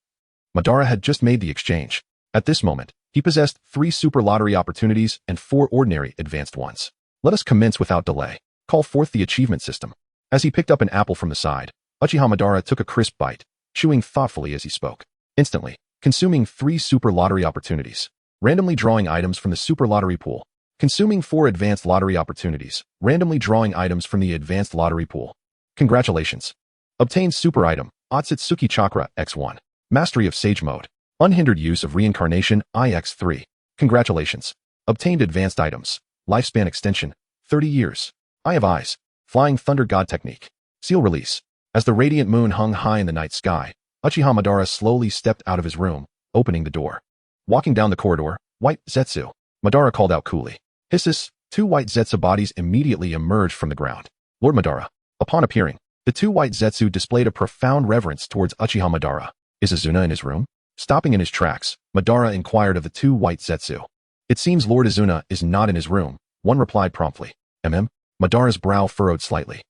Madara had just made the exchange. At this moment, he possessed 3 super lottery opportunities and 4 ordinary advanced ones. Let us commence without delay. Call forth the achievement system. As he picked up an apple from the side, Uchiha Madara took a crisp bite, chewing thoughtfully as he spoke. Instantly, consuming 3 super lottery opportunities. Randomly drawing items from the super lottery pool. Consuming 4 advanced lottery opportunities. Randomly drawing items from the advanced lottery pool. Congratulations. Obtained super item, Otsutsuki Chakra X1. Mastery of Sage Mode. Unhindered use of Reincarnation IX3. Congratulations. Obtained advanced items. Lifespan extension, 30 years. Eye of Eyes. Flying Thunder God Technique. Seal release. As the radiant moon hung high in the night sky, Uchiha Madara slowly stepped out of his room, opening the door. Walking down the corridor, white Zetsu. Madara called out coolly. Hisses, 2 white Zetsu bodies immediately emerged from the ground. Lord Madara. Upon appearing, the 2 white Zetsu displayed a profound reverence towards Uchiha Madara. Is Izuna in his room? Stopping in his tracks, Madara inquired of the 2 white Zetsu. It seems Lord Izuna is not in his room, one replied promptly. Madara's brow furrowed slightly.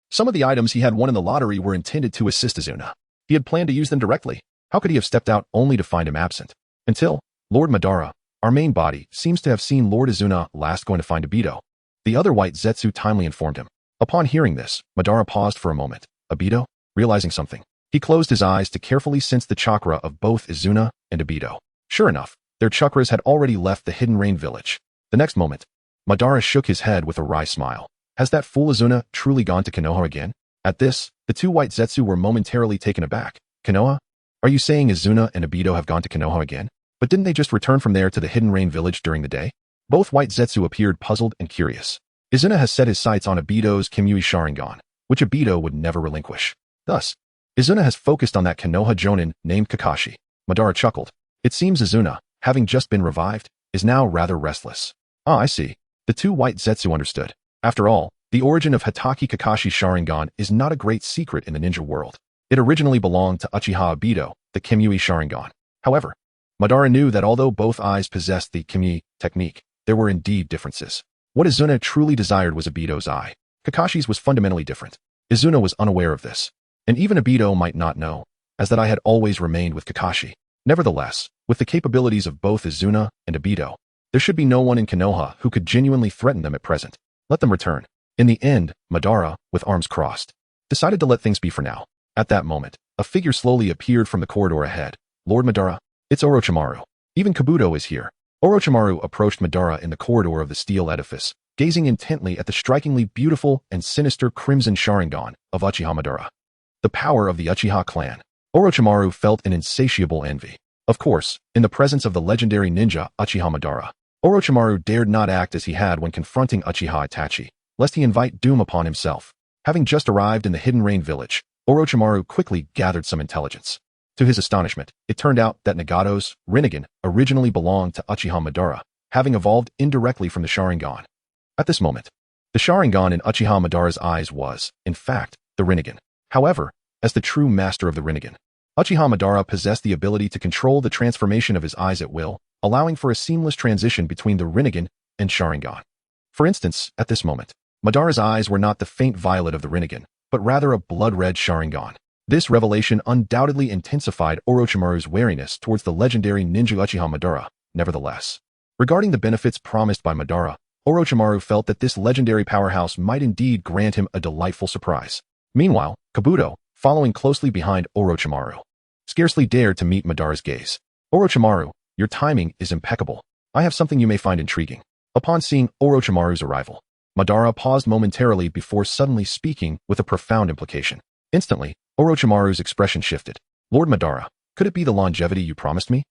Some of the items he had won in the lottery were intended to assist Izuna. He had planned to use them directly. How could he have stepped out only to find him absent? Until, Lord Madara, our main body, seems to have seen Lord Izuna last going to find Obito. The other white Zetsu timely informed him. Upon hearing this, Madara paused for a moment. Obito? Realizing something, he closed his eyes to carefully sense the chakra of both Izuna and Obito. Sure enough, their chakras had already left the Hidden Rain village. The next moment, Madara shook his head with a wry smile. Has that fool Izuna truly gone to Konoha again? At this, the 2 white Zetsu were momentarily taken aback. Konoha? Are you saying Izuna and Obito have gone to Konoha again? But didn't they just return from there to the Hidden Rain village during the day? Both white Zetsu appeared puzzled and curious. Izuna has set his sights on Obito's Kimui Sharingan, which Obito would never relinquish. Thus, Izuna has focused on that Konoha Jonin named Kakashi. Madara chuckled. It seems Izuna, having just been revived, is now rather restless. Ah, I see. The 2 white Zetsu understood. After all, the origin of Hatake Kakashi's Sharingan is not a great secret in the ninja world. It originally belonged to Uchiha Obito, the Kimui Sharingan. However, Madara knew that although both eyes possessed the Kimui technique, there were indeed differences. What Izuna truly desired was Obito's eye. Kakashi's was fundamentally different. Izuna was unaware of this. And even Obito might not know, as that I had always remained with Kakashi. Nevertheless, with the capabilities of both Izuna and Obito, there should be no one in Konoha who could genuinely threaten them at present. Let them return. In the end, Madara, with arms crossed, decided to let things be for now. At that moment, a figure slowly appeared from the corridor ahead. Lord Madara, it's Orochimaru. Even Kabuto is here. Orochimaru approached Madara in the corridor of the steel edifice, gazing intently at the strikingly beautiful and sinister crimson Sharingan of Uchiha Madara. The power of the Uchiha clan. Orochimaru felt an insatiable envy. Of course, in the presence of the legendary ninja Uchiha Madara, Orochimaru dared not act as he had when confronting Uchiha Itachi, lest he invite doom upon himself. Having just arrived in the Hidden Rain village, Orochimaru quickly gathered some intelligence. To his astonishment, it turned out that Nagato's Rinnegan originally belonged to Uchiha Madara, having evolved indirectly from the Sharingan. At this moment, the Sharingan in Uchiha Madara's eyes was, in fact, the Rinnegan. However, as the true master of the Rinnegan, Uchiha Madara possessed the ability to control the transformation of his eyes at will, allowing for a seamless transition between the Rinnegan and Sharingan. For instance, at this moment, Madara's eyes were not the faint violet of the Rinnegan, but rather a blood-red Sharingan. This revelation undoubtedly intensified Orochimaru's wariness towards the legendary ninja Uchiha Madara. Nevertheless, regarding the benefits promised by Madara, Orochimaru felt that this legendary powerhouse might indeed grant him a delightful surprise. Meanwhile, Kabuto, following closely behind Orochimaru, scarcely dared to meet Madara's gaze. Orochimaru, your timing is impeccable. I have something you may find intriguing. Upon seeing Orochimaru's arrival, Madara paused momentarily before suddenly speaking with a profound implication. Instantly, Orochimaru's expression shifted. Lord Madara, could it be the longevity you promised me?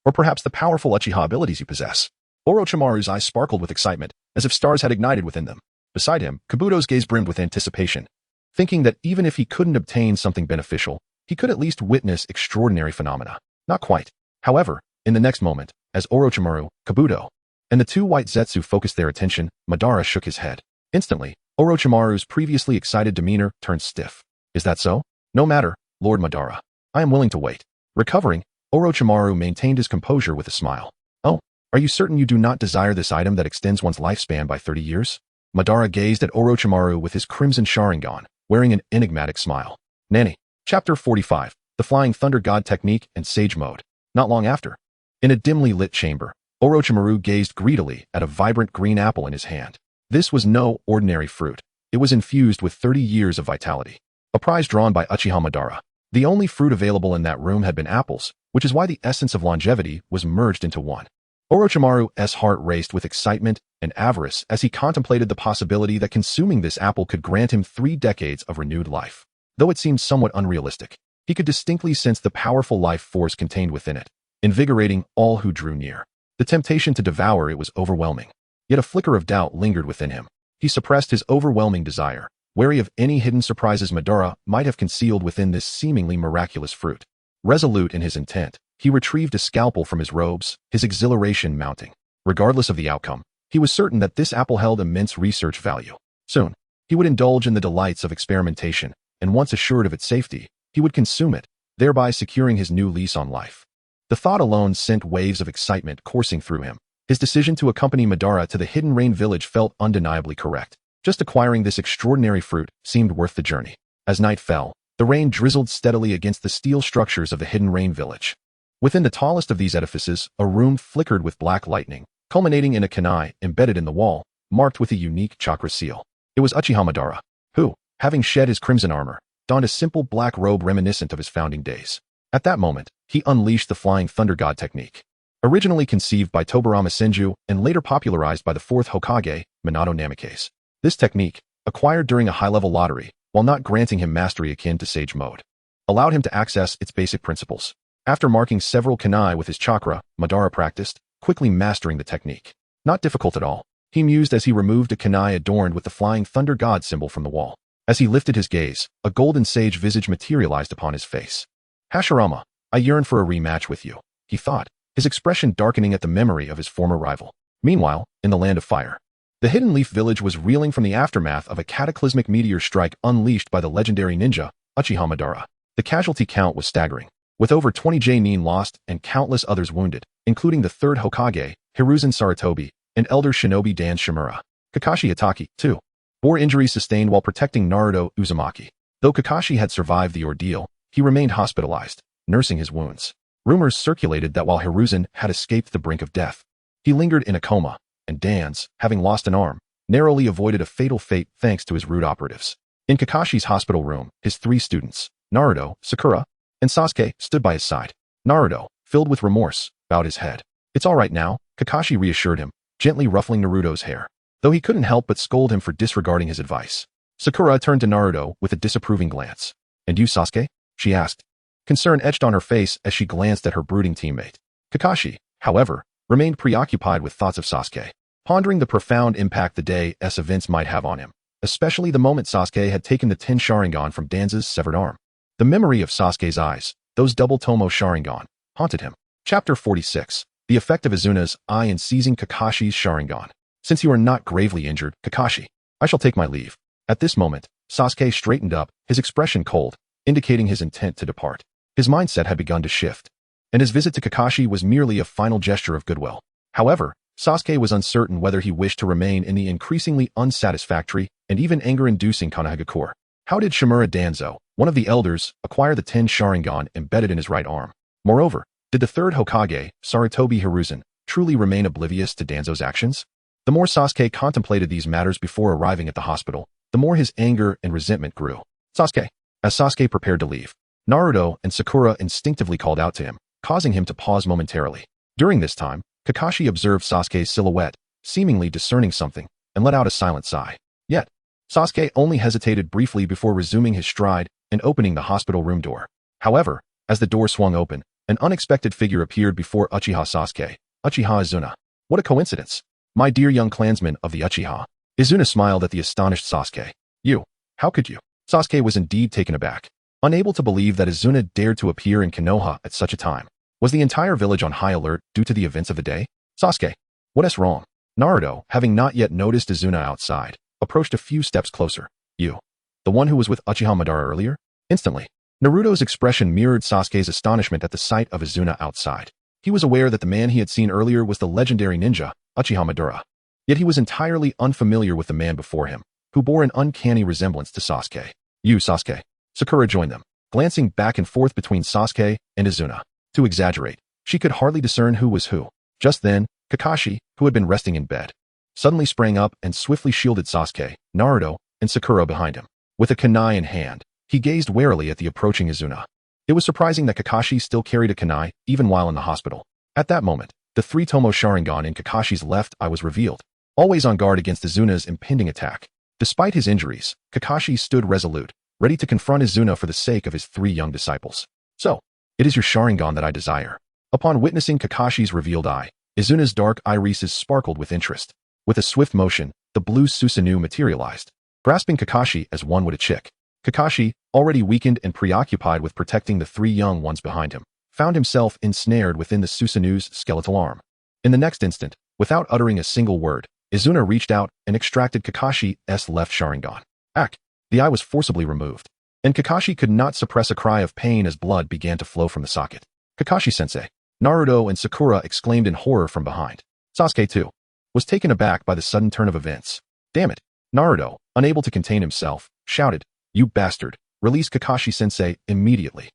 Or perhaps the powerful Uchiha abilities you possess? Orochimaru's eyes sparkled with excitement, as if stars had ignited within them. Beside him, Kabuto's gaze brimmed with anticipation, thinking that even if he couldn't obtain something beneficial, he could at least witness extraordinary phenomena. Not quite. However, in the next moment, as Orochimaru, Kabuto, and the two white Zetsu focused their attention, Madara shook his head. Instantly, Orochimaru's previously excited demeanor turned stiff. Is that so? No matter, Lord Madara. I am willing to wait. Recovering, Orochimaru maintained his composure with a smile. Oh, are you certain you do not desire this item that extends one's lifespan by 30 years? Madara gazed at Orochimaru with his crimson Sharingan, wearing an enigmatic smile. Nani. Chapter 45. The Flying Thunder God Technique and Sage Mode. Not long after, in a dimly lit chamber, Orochimaru gazed greedily at a vibrant green apple in his hand. This was no ordinary fruit. It was infused with 30 years of vitality. A prize drawn by Uchiha Madara. The only fruit available in that room had been apples, which is why the essence of longevity was merged into one. Orochimaru's heart raced with excitement and avarice as he contemplated the possibility that consuming this apple could grant him 3 decades of renewed life. Though it seemed somewhat unrealistic, he could distinctly sense the powerful life force contained within it, invigorating all who drew near. The temptation to devour it was overwhelming. Yet a flicker of doubt lingered within him. He suppressed his overwhelming desire, wary of any hidden surprises Madara might have concealed within this seemingly miraculous fruit. Resolute in his intent, he retrieved a scalpel from his robes, his exhilaration mounting. Regardless of the outcome, he was certain that this apple held immense research value. Soon, he would indulge in the delights of experimentation, and once assured of its safety, he would consume it, thereby securing his new lease on life. The thought alone sent waves of excitement coursing through him. His decision to accompany Madara to the Hidden Rain village felt undeniably correct. Just acquiring this extraordinary fruit seemed worth the journey. As night fell, the rain drizzled steadily against the steel structures of the Hidden Rain village. Within the tallest of these edifices, a room flickered with black lightning, culminating in a kunai embedded in the wall, marked with a unique chakra seal. It was Uchiha Madara, who, having shed his crimson armor, donned a simple black robe reminiscent of his founding days. At that moment, he unleashed the Flying Thunder God technique. Originally conceived by Tobirama Senju and later popularized by the 4th Hokage, Minato Namikaze. This technique, acquired during a high-level lottery, while not granting him mastery akin to Sage Mode, allowed him to access its basic principles. After marking several kunai with his chakra, Madara practiced, quickly mastering the technique. Not difficult at all. He mused as he removed a kunai adorned with the Flying Thunder God symbol from the wall. As he lifted his gaze, a golden sage visage materialized upon his face. Hashirama, I yearn for a rematch with you, he thought, his expression darkening at the memory of his former rival. Meanwhile, in the Land of Fire, the Hidden Leaf village was reeling from the aftermath of a cataclysmic meteor strike unleashed by the legendary ninja, Uchiha Madara. The casualty count was staggering, with over 20 Jonin lost and countless others wounded, including the 3rd Hokage, Hiruzen Sarutobi, and Elder Shinobi Dan Shimura. Kakashi Hatake, too, bore injuries sustained while protecting Naruto Uzumaki. Though Kakashi had survived the ordeal, he remained hospitalized, nursing his wounds. Rumors circulated that while Hiruzen had escaped the brink of death, he lingered in a coma, and Dans, having lost an arm, narrowly avoided a fatal fate thanks to his rude operatives. In Kakashi's hospital room, his 3 students, Naruto, Sakura, and Sasuke, stood by his side. Naruto, filled with remorse, bowed his head. It's all right now, Kakashi reassured him, gently ruffling Naruto's hair, though he couldn't help but scold him for disregarding his advice. Sakura turned to Naruto with a disapproving glance. And you, Sasuke? She asked. Concern etched on her face as she glanced at her brooding teammate. Kakashi, however, remained preoccupied with thoughts of Sasuke, pondering the profound impact the day's events might have on him, especially the moment Sasuke had taken the 10 Sharingan from Danza's severed arm. The memory of Sasuke's eyes, those double Tomo Sharingan, haunted him. Chapter 46. the effect of Izuna's eye in seizing Kakashi's Sharingan. Since you are not gravely injured, Kakashi, I shall take my leave. At this moment, Sasuke straightened up, his expression cold, indicating his intent to depart. His mindset had begun to shift, and his visit to Kakashi was merely a final gesture of goodwill. However, Sasuke was uncertain whether he wished to remain in the increasingly unsatisfactory and even anger-inducing Konohagakure. How did Shimura Danzo, one of the elders, acquire the 10 Sharingan embedded in his right arm? Moreover, did the third Hokage, Sarutobi Hiruzen, truly remain oblivious to Danzo's actions? The more Sasuke contemplated these matters before arriving at the hospital, the more his anger and resentment grew. Sasuke. As Sasuke prepared to leave, Naruto and Sakura instinctively called out to him, causing him to pause momentarily. During this time, Kakashi observed Sasuke's silhouette, seemingly discerning something, and let out a silent sigh. Yet, Sasuke only hesitated briefly before resuming his stride and opening the hospital room door. However, as the door swung open, an unexpected figure appeared before Uchiha Sasuke, Uchiha Izuna. What a coincidence! My dear young clansman of the Uchiha. Izuna smiled at the astonished Sasuke. You, how could you? Sasuke was indeed taken aback, unable to believe that Izuna dared to appear in Konoha at such a time. Was the entire village on high alert due to the events of the day? Sasuke, what's wrong? Naruto, having not yet noticed Izuna outside, approached a few steps closer. You, the one who was with Uchiha Madara earlier? Instantly, Naruto's expression mirrored Sasuke's astonishment at the sight of Izuna outside. He was aware that the man he had seen earlier was the legendary ninja, Uchiha Madara. Yet he was entirely unfamiliar with the man before him, who bore an uncanny resemblance to Sasuke. You, Sasuke. Sakura joined them, glancing back and forth between Sasuke and Izuna. To exaggerate, she could hardly discern who was who. Just then, Kakashi, who had been resting in bed, suddenly sprang up and swiftly shielded Sasuke, Naruto, and Sakura behind him. With a kunai in hand, he gazed warily at the approaching Izuna. It was surprising that Kakashi still carried a kunai, even while in the hospital. At that moment, the 3-tomo Sharingan in Kakashi's left eye was revealed, always on guard against Izuna's impending attack. Despite his injuries, Kakashi stood resolute, ready to confront Izuna for the sake of his 3 young disciples. So, it is your Sharingan that I desire. Upon witnessing Kakashi's revealed eye, Izuna's dark irises sparkled with interest. With a swift motion, the blue Susanoo materialized, grasping Kakashi as one would a chick. Kakashi, already weakened and preoccupied with protecting the 3 young ones behind him, found himself ensnared within the Susanoo's skeletal arm. In the next instant, without uttering a single word, Izuna reached out and extracted Kakashi's left Sharingan. Ack! The eye was forcibly removed, and Kakashi could not suppress a cry of pain as blood began to flow from the socket. Kakashi-sensei! Naruto and Sakura exclaimed in horror from behind. Sasuke, too, was taken aback by the sudden turn of events. Damn it! Naruto, unable to contain himself, shouted, You bastard! Release Kakashi-sensei immediately.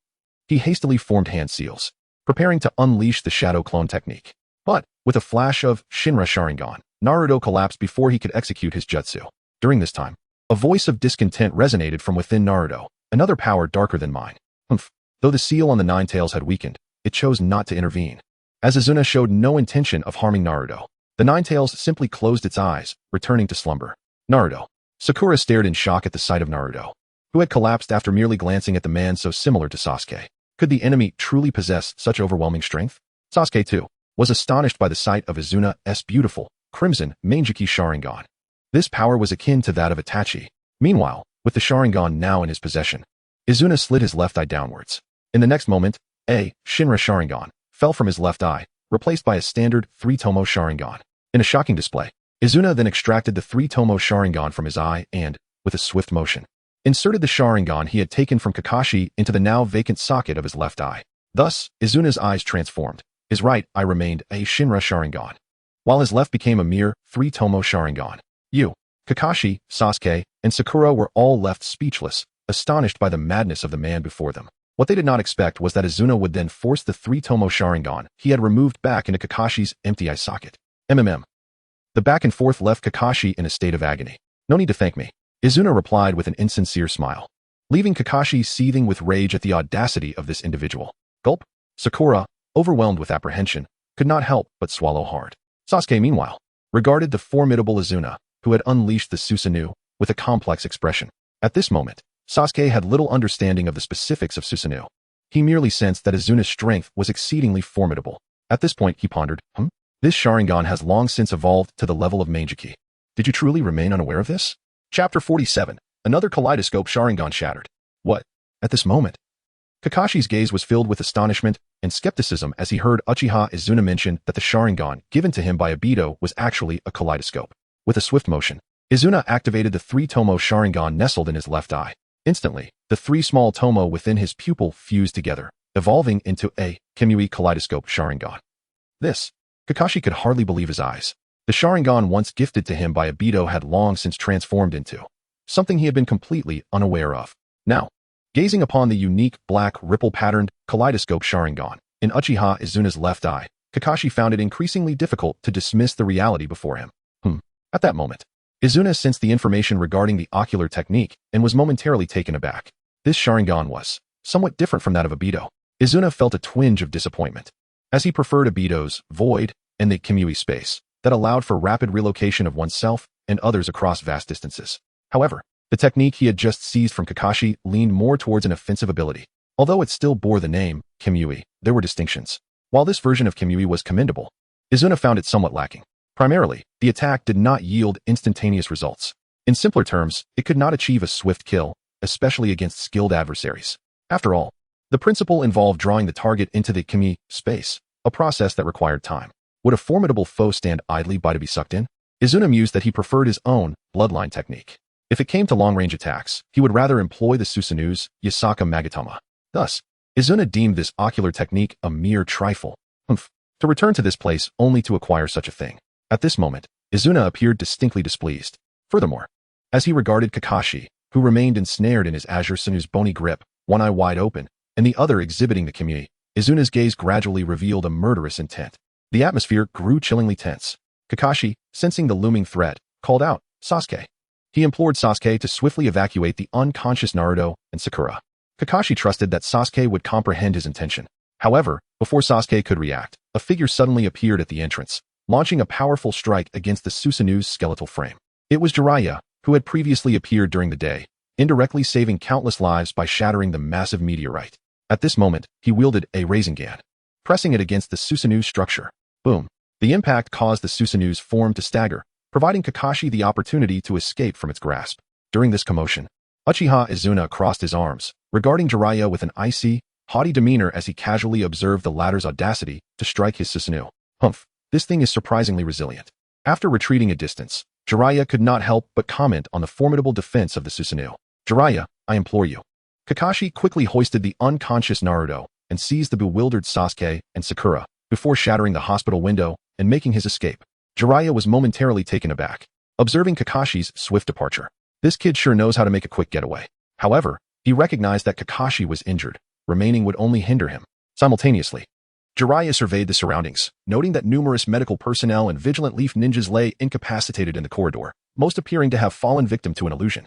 He hastily formed hand seals, preparing to unleash the shadow clone technique. But, with a flash of Shinra Sharingan, Naruto collapsed before he could execute his jutsu. During this time, a voice of discontent resonated from within Naruto. Another power darker than mine. Humph. Though the seal on the 9 tails had weakened, it chose not to intervene. As Izuna showed no intention of harming Naruto, the 9 tails simply closed its eyes, returning to slumber. Naruto. Sakura stared in shock at the sight of Naruto, who had collapsed after merely glancing at the man so similar to Sasuke. Could the enemy truly possess such overwhelming strength? Sasuke, too, was astonished by the sight of Izuna's beautiful, crimson, Manjiki Sharingan. This power was akin to that of Itachi. Meanwhile, with the Sharingan now in his possession, Izuna slid his left eye downwards. In the next moment, a Shinra Sharingan fell from his left eye, replaced by a standard 3-tomo Sharingan. In a shocking display, Izuna then extracted the 3-tomo Sharingan from his eye and, with a swift motion, inserted the Sharingan he had taken from Kakashi into the now vacant socket of his left eye. Thus, Izuna's eyes transformed. His right eye remained a Shinra Sharingan, while his left became a mere 3-tomo Sharingan. You, Kakashi, Sasuke, and Sakura were all left speechless, astonished by the madness of the man before them. What they did not expect was that Izuna would then force the 3-tomo Sharingan he had removed back into Kakashi's empty eye socket. The back and forth left Kakashi in a state of agony. No need to thank me, Izuna replied with an insincere smile, leaving Kakashi seething with rage at the audacity of this individual. Gulp. Sakura, overwhelmed with apprehension, could not help but swallow hard. Sasuke, meanwhile, regarded the formidable Izuna, who had unleashed the Susanoo, with a complex expression. At this moment, Sasuke had little understanding of the specifics of Susanoo. He merely sensed that Izuna's strength was exceedingly formidable. At this point, he pondered, This Sharingan has long since evolved to the level of Manjiki. Did you truly remain unaware of this? Chapter 47. Another kaleidoscope Sharingan shattered. What? At this moment, Kakashi's gaze was filled with astonishment and skepticism as he heard Uchiha Izuna mention that the Sharingan given to him by Obito was actually a kaleidoscope. With a swift motion, Izuna activated the 3-tomo Sharingan nestled in his left eye. Instantly, the 3 small tomo within his pupil fused together, evolving into a Kimui kaleidoscope Sharingan. This, Kakashi could hardly believe his eyes. The Sharingan once gifted to him by Obito had long since transformed into something he had been completely unaware of. Now, gazing upon the unique black ripple-patterned kaleidoscope Sharingan in Uchiha Izuna's left eye, Kakashi found it increasingly difficult to dismiss the reality before him. At that moment, Izuna sensed the information regarding the ocular technique and was momentarily taken aback. This Sharingan was somewhat different from that of Obito. Izuna felt a twinge of disappointment, as he preferred Obito's void and the Kimui space that allowed for rapid relocation of oneself and others across vast distances. However, the technique he had just seized from Kakashi leaned more towards an offensive ability. Although it still bore the name Kimui, there were distinctions. While this version of Kimui was commendable, Izuna found it somewhat lacking. Primarily, the attack did not yield instantaneous results. In simpler terms, it could not achieve a swift kill, especially against skilled adversaries. After all, the principle involved drawing the target into the Kimui space, a process that required time. Would a formidable foe stand idly by to be sucked in? Izuna mused that he preferred his own bloodline technique. If it came to long-range attacks, he would rather employ the Susanu's Yasaka Magatama. Thus, Izuna deemed this ocular technique a mere trifle. To return to this place only to acquire such a thing. At this moment, Izuna appeared distinctly displeased. Furthermore, as he regarded Kakashi, who remained ensnared in his Azure Sinu's bony grip, one eye wide open, and the other exhibiting the Kimui, Izuna's gaze gradually revealed a murderous intent. The atmosphere grew chillingly tense. Kakashi, sensing the looming threat, called out, "Sasuke." He implored Sasuke to swiftly evacuate the unconscious Naruto and Sakura. Kakashi trusted that Sasuke would comprehend his intention. However, before Sasuke could react, a figure suddenly appeared at the entrance, launching a powerful strike against the Susanu's skeletal frame. It was Jeriah, who had previously appeared during the day, indirectly saving countless lives by shattering the massive meteorite. At this moment, he wielded a Rasengan, pressing it against the Susanu's structure. Boom. The impact caused the Susanu's form to stagger, providing Kakashi the opportunity to escape from its grasp. During this commotion, Uchiha Izuna crossed his arms, regarding Jeriah with an icy, haughty demeanor as he casually observed the latter's audacity to strike his Susanu. This thing is surprisingly resilient. After retreating a distance, Jeriah could not help but comment on the formidable defense of the Susanu. "Jeriah, I implore you." Kakashi quickly hoisted the unconscious Naruto and seized the bewildered Sasuke and Sakura before shattering the hospital window and making his escape. Jeriah was momentarily taken aback, observing Kakashi's swift departure. This kid sure knows how to make a quick getaway. However, he recognized that Kakashi was injured. Remaining would only hinder him. Simultaneously, Jeriah surveyed the surroundings, noting that numerous medical personnel and vigilant leaf ninjas lay incapacitated in the corridor, most appearing to have fallen victim to an illusion,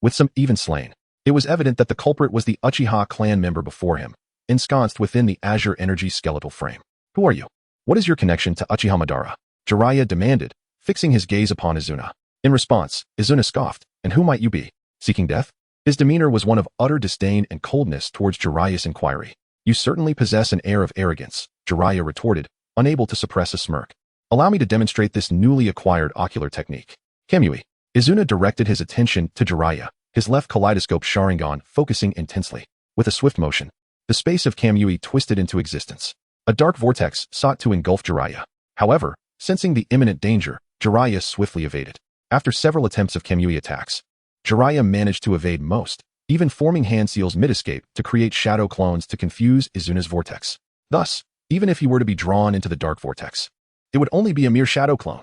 with some even slain. It was evident that the culprit was the Uchiha clan member before him, ensconced within the Azure Energy skeletal frame. "Who are you? What is your connection to Uchiha Madara?" Jeriah demanded, fixing his gaze upon Izuna. In response, Izuna scoffed, "And who might you be? Seeking death?" His demeanor was one of utter disdain and coldness towards Jeriah's inquiry. "You certainly possess an air of arrogance," Jeriah retorted, unable to suppress a smirk. "Allow me to demonstrate this newly acquired ocular technique." Kimui. Izuna directed his attention to Jeriah, his left kaleidoscope Sharingan focusing intensely. With a swift motion, the space of Kamui twisted into existence. A dark vortex sought to engulf Jeriah. However, sensing the imminent danger, Jeriah swiftly evaded. After several attempts of Kamui attacks, Jeriah managed to evade most, even forming hand seals mid-escape to create shadow clones to confuse Izuna's vortex. Thus, even if he were to be drawn into the dark vortex, it would only be a mere shadow clone.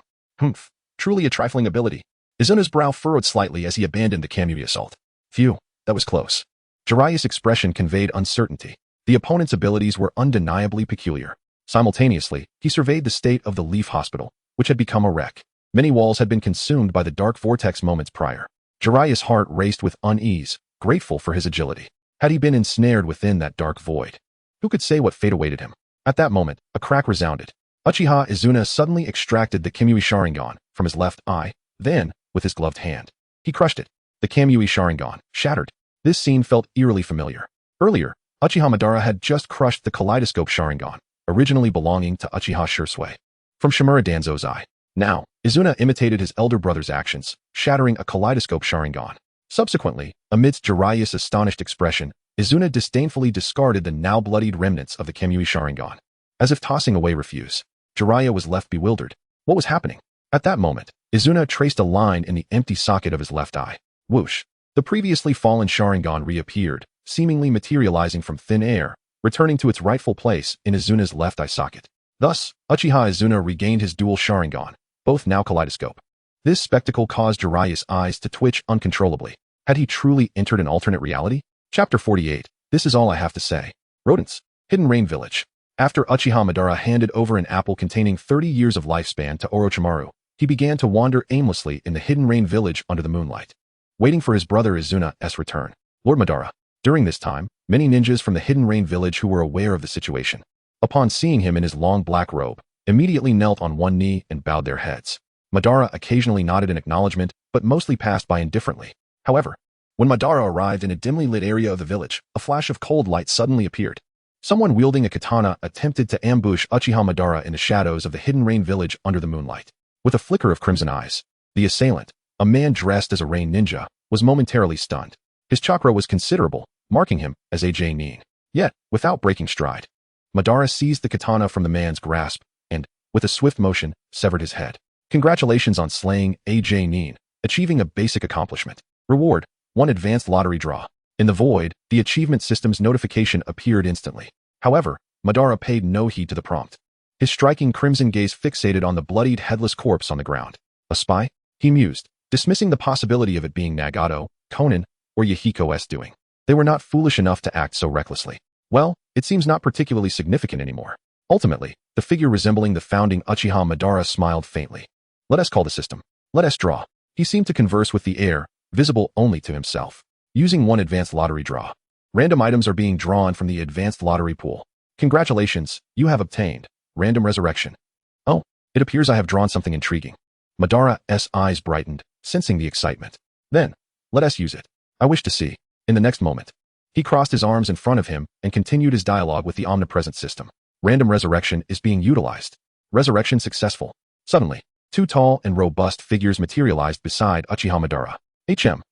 Truly a trifling ability. Izuna's brow furrowed slightly as he abandoned the Kamui assault. Phew, that was close. Jeriah's expression conveyed uncertainty. The opponent's abilities were undeniably peculiar. Simultaneously, he surveyed the state of the Leaf Hospital, which had become a wreck. Many walls had been consumed by the dark vortex moments prior. Jeriah's heart raced with unease, grateful for his agility. Had he been ensnared within that dark void? Who could say what fate awaited him? At that moment, a crack resounded. Uchiha Izuna suddenly extracted the Kamui Sharingan from his left eye, then, with his gloved hand, he crushed it. The Kamui Sharingan shattered. This scene felt eerily familiar. Earlier, Uchiha Madara had just crushed the Kaleidoscope Sharingan, originally belonging to Uchiha Shursui, from Shimura Danzo's eye. Now, Izuna imitated his elder brother's actions, shattering a Kaleidoscope Sharingan. Subsequently, amidst Jeriah's astonished expression, Izuna disdainfully discarded the now bloodied remnants of the Kamui Sharingan. As if tossing away refuse, Jeriah was left bewildered. What was happening? At that moment, Izuna traced a line in the empty socket of his left eye. Whoosh! The previously fallen Sharingan reappeared, seemingly materializing from thin air, returning to its rightful place in Izuna's left eye socket. Thus, Uchiha Izuna regained his dual Sharingan, both now kaleidoscope. This spectacle caused Jeriah's eyes to twitch uncontrollably. Had he truly entered an alternate reality? Chapter 48. This is all I have to say. Rodents. Hidden Rain Village. After Uchiha Madara handed over an apple containing 30 years of lifespan to Orochimaru, he began to wander aimlessly in the Hidden Rain Village under the moonlight, waiting for his brother Izuna's return. Lord Madara. During this time, many ninjas from the Hidden Rain Village who were aware of the situation, upon seeing him in his long black robe, immediately knelt on one knee and bowed their heads. Madara occasionally nodded in acknowledgement, but mostly passed by indifferently. However, when Madara arrived in a dimly lit area of the village, a flash of cold light suddenly appeared. Someone wielding a katana attempted to ambush Uchiha Madara in the shadows of the Hidden Rain Village under the moonlight. With a flicker of crimson eyes, the assailant, a man dressed as a rain ninja, was momentarily stunned. His chakra was considerable, marking him as A.J. Nin. Yet, without breaking stride, Madara seized the katana from the man's grasp and, with a swift motion, severed his head. Congratulations on slaying A.J. Nin, achieving a basic accomplishment. Reward: 1 advanced lottery draw. In the void, the achievement system's notification appeared instantly. However, Madara paid no heed to the prompt. His striking crimson gaze fixated on the bloodied headless corpse on the ground. A spy? He mused, dismissing the possibility of it being Nagato, Konan, or Yhiko's doing. They were not foolish enough to act so recklessly. Well, it seems not particularly significant anymore. Ultimately, the figure resembling the founding Uchiha Madara smiled faintly. Let us call the system. Let us draw. He seemed to converse with the air, visible only to himself. Using 1 advanced lottery draw. Random items are being drawn from the advanced lottery pool. Congratulations, you have obtained random resurrection. Oh, it appears I have drawn something intriguing. Madara's eyes brightened, sensing the excitement. Then, let us use it. I wish to see. In the next moment, he crossed his arms in front of him and continued his dialogue with the omnipresent system. Random resurrection is being utilized. Resurrection successful. Suddenly, 2 tall and robust figures materialized beside Uchiha Madara. HM.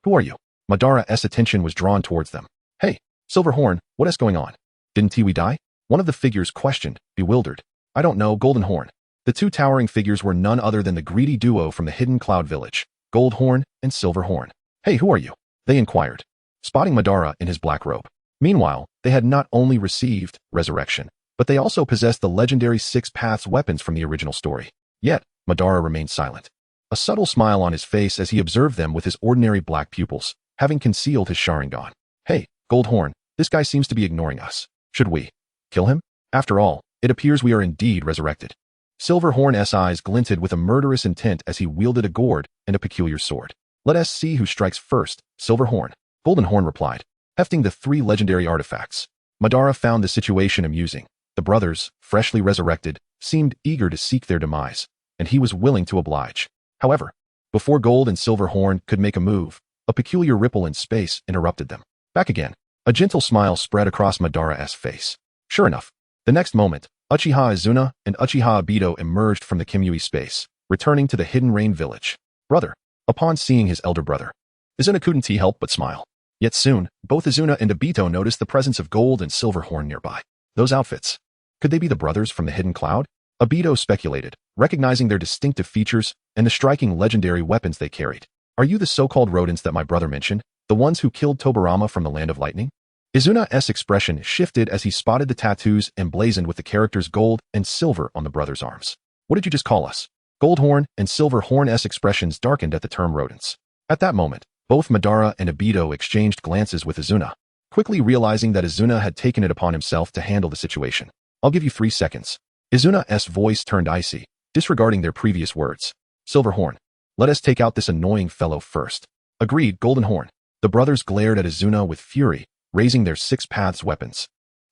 Who are you? Madara's attention was drawn towards them. Hey, Silverhorn, what is going on? Didn't we die? One of the figures questioned, bewildered. I don't know, Golden Horn. The 2 towering figures were none other than the greedy duo from the Hidden Cloud Village, Goldhorn and Silverhorn. Hey, who are you? They inquired, spotting Madara in his black robe. Meanwhile, they had not only received resurrection, but they also possessed the legendary 6 Paths weapons from the original story. Yet, Madara remained silent. A subtle smile on his face as he observed them with his ordinary black pupils, having concealed his Sharingan. Hey, Goldhorn, this guy seems to be ignoring us. Should we kill him? After all, it appears we are indeed resurrected. Silverhorn's eyes glinted with a murderous intent as he wielded a gourd and a peculiar sword. Let us see who strikes first, Silverhorn. Goldenhorn replied, hefting the 3 legendary artifacts. Madara found the situation amusing. The brothers, freshly resurrected, seemed eager to seek their demise, and he was willing to oblige. However, before Gold and Silverhorn could make a move, a peculiar ripple in space interrupted them. Back again. A gentle smile spread across Madara's face. Sure enough, the next moment, Uchiha Izuna and Uchiha Obito emerged from the Kamui space, returning to the Hidden Rain Village. Brother. Upon seeing his elder brother, Izuna couldn't help but smile. Yet soon, both Izuna and Obito noticed the presence of Gold and Silverhorn nearby. Those outfits. Could they be the brothers from the Hidden Cloud? Obito speculated, recognizing their distinctive features and the striking legendary weapons they carried. Are you the so-called rodents that my brother mentioned? The ones who killed Tobirama from the Land of Lightning? Izuna's expression shifted as he spotted the tattoos emblazoned with the characters gold and silver on the brothers' arms. What did you just call us? Goldhorn and Silverhorn's expressions darkened at the term rodents. At that moment, both Madara and Obito exchanged glances with Izuna, quickly realizing that Izuna had taken it upon himself to handle the situation. I'll give you 3 seconds. Izuna's voice turned icy, disregarding their previous words. Silverhorn, let us take out this annoying fellow first. Agreed, Goldenhorn. The brothers glared at Izuna with fury, raising their 6 Paths weapons,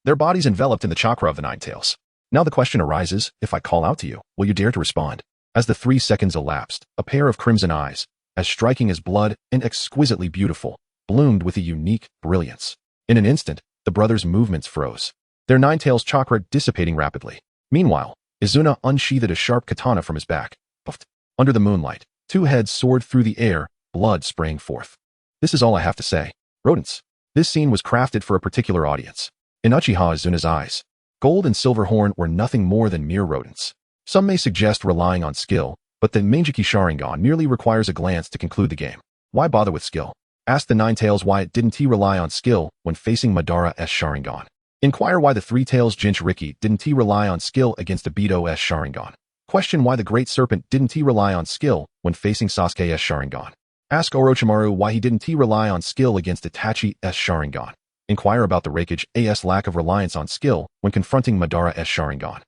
their bodies enveloped in the chakra of the 9 tails. Now the question arises, if I call out to you, will you dare to respond? As the 3 seconds elapsed, a pair of crimson eyes, as striking as blood and exquisitely beautiful, bloomed with a unique brilliance. In an instant, the brothers' movements froze, their 9 tails chakra dissipating rapidly. Meanwhile, Izuna unsheathed a sharp katana from his back. Puffed. Under the moonlight, 2 heads soared through the air, blood spraying forth. This is all I have to say. Rodents. This scene was crafted for a particular audience. In Uchiha Izuna's eyes, gold and silver horn were nothing more than mere rodents. Some may suggest relying on skill, but the Meingeki Sharingan merely requires a glance to conclude the game. Why bother with skill? Ask the Nine Tails why it didn't he rely on skill when facing Madara's Sharingan. Inquire why the Three Tails Jinchuriki didn't he rely on skill against Obito's Sharingan. Question why the Great Serpent didn't he rely on skill when facing Sasuke's Sharingan. Ask Orochimaru why he didn't he rely on skill against Itachi's Sharingan. Inquire about the Raikage's lack of reliance on skill when confronting Madara's Sharingan.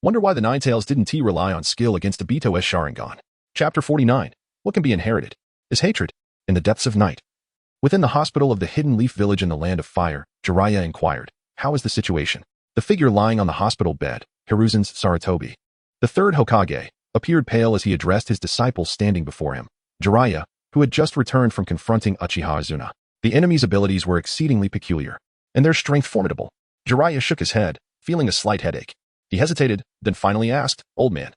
Wonder why the Nine Tails didn't he rely on skill against Obito's Sharingan. Chapter 49. What can be inherited? Is hatred. In the depths of night. Within the hospital of the Hidden Leaf Village in the Land of Fire, Jeriah inquired, how is the situation? The figure lying on the hospital bed, Hiruzen's Sarutobi, the third Hokage, appeared pale as he addressed his disciples standing before him. Jeriah, who had just returned from confronting Uchiha Izuna. The enemy's abilities were exceedingly peculiar, and their strength formidable. Jeriah shook his head, feeling a slight headache. He hesitated, then finally asked, Old man.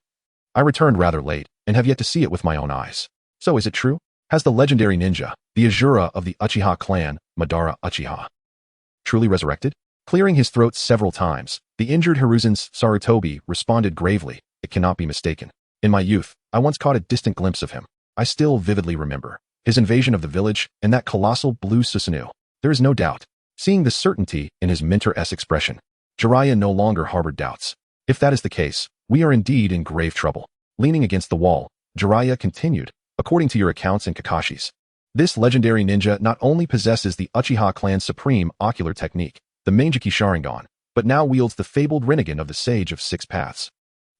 I returned rather late, and have yet to see it with my own eyes. So is it true? Has the legendary ninja, the Izuna of the Uchiha clan, Madara Uchiha, truly resurrected? Clearing his throat several times, the injured Hiruzen's Sarutobi responded gravely, it cannot be mistaken. In my youth, I once caught a distant glimpse of him. I still vividly remember his invasion of the village and that colossal blue Susanoo. There is no doubt. Seeing the certainty in his mentor's expression, Jeriah no longer harbored doubts. If that is the case, we are indeed in grave trouble. Leaning against the wall, Jeriah continued, according to your accounts and Kakashi's, this legendary ninja not only possesses the Uchiha clan's supreme ocular technique, the Meingeki Sharingan, but now wields the fabled Rinnegan of the Sage of Six Paths.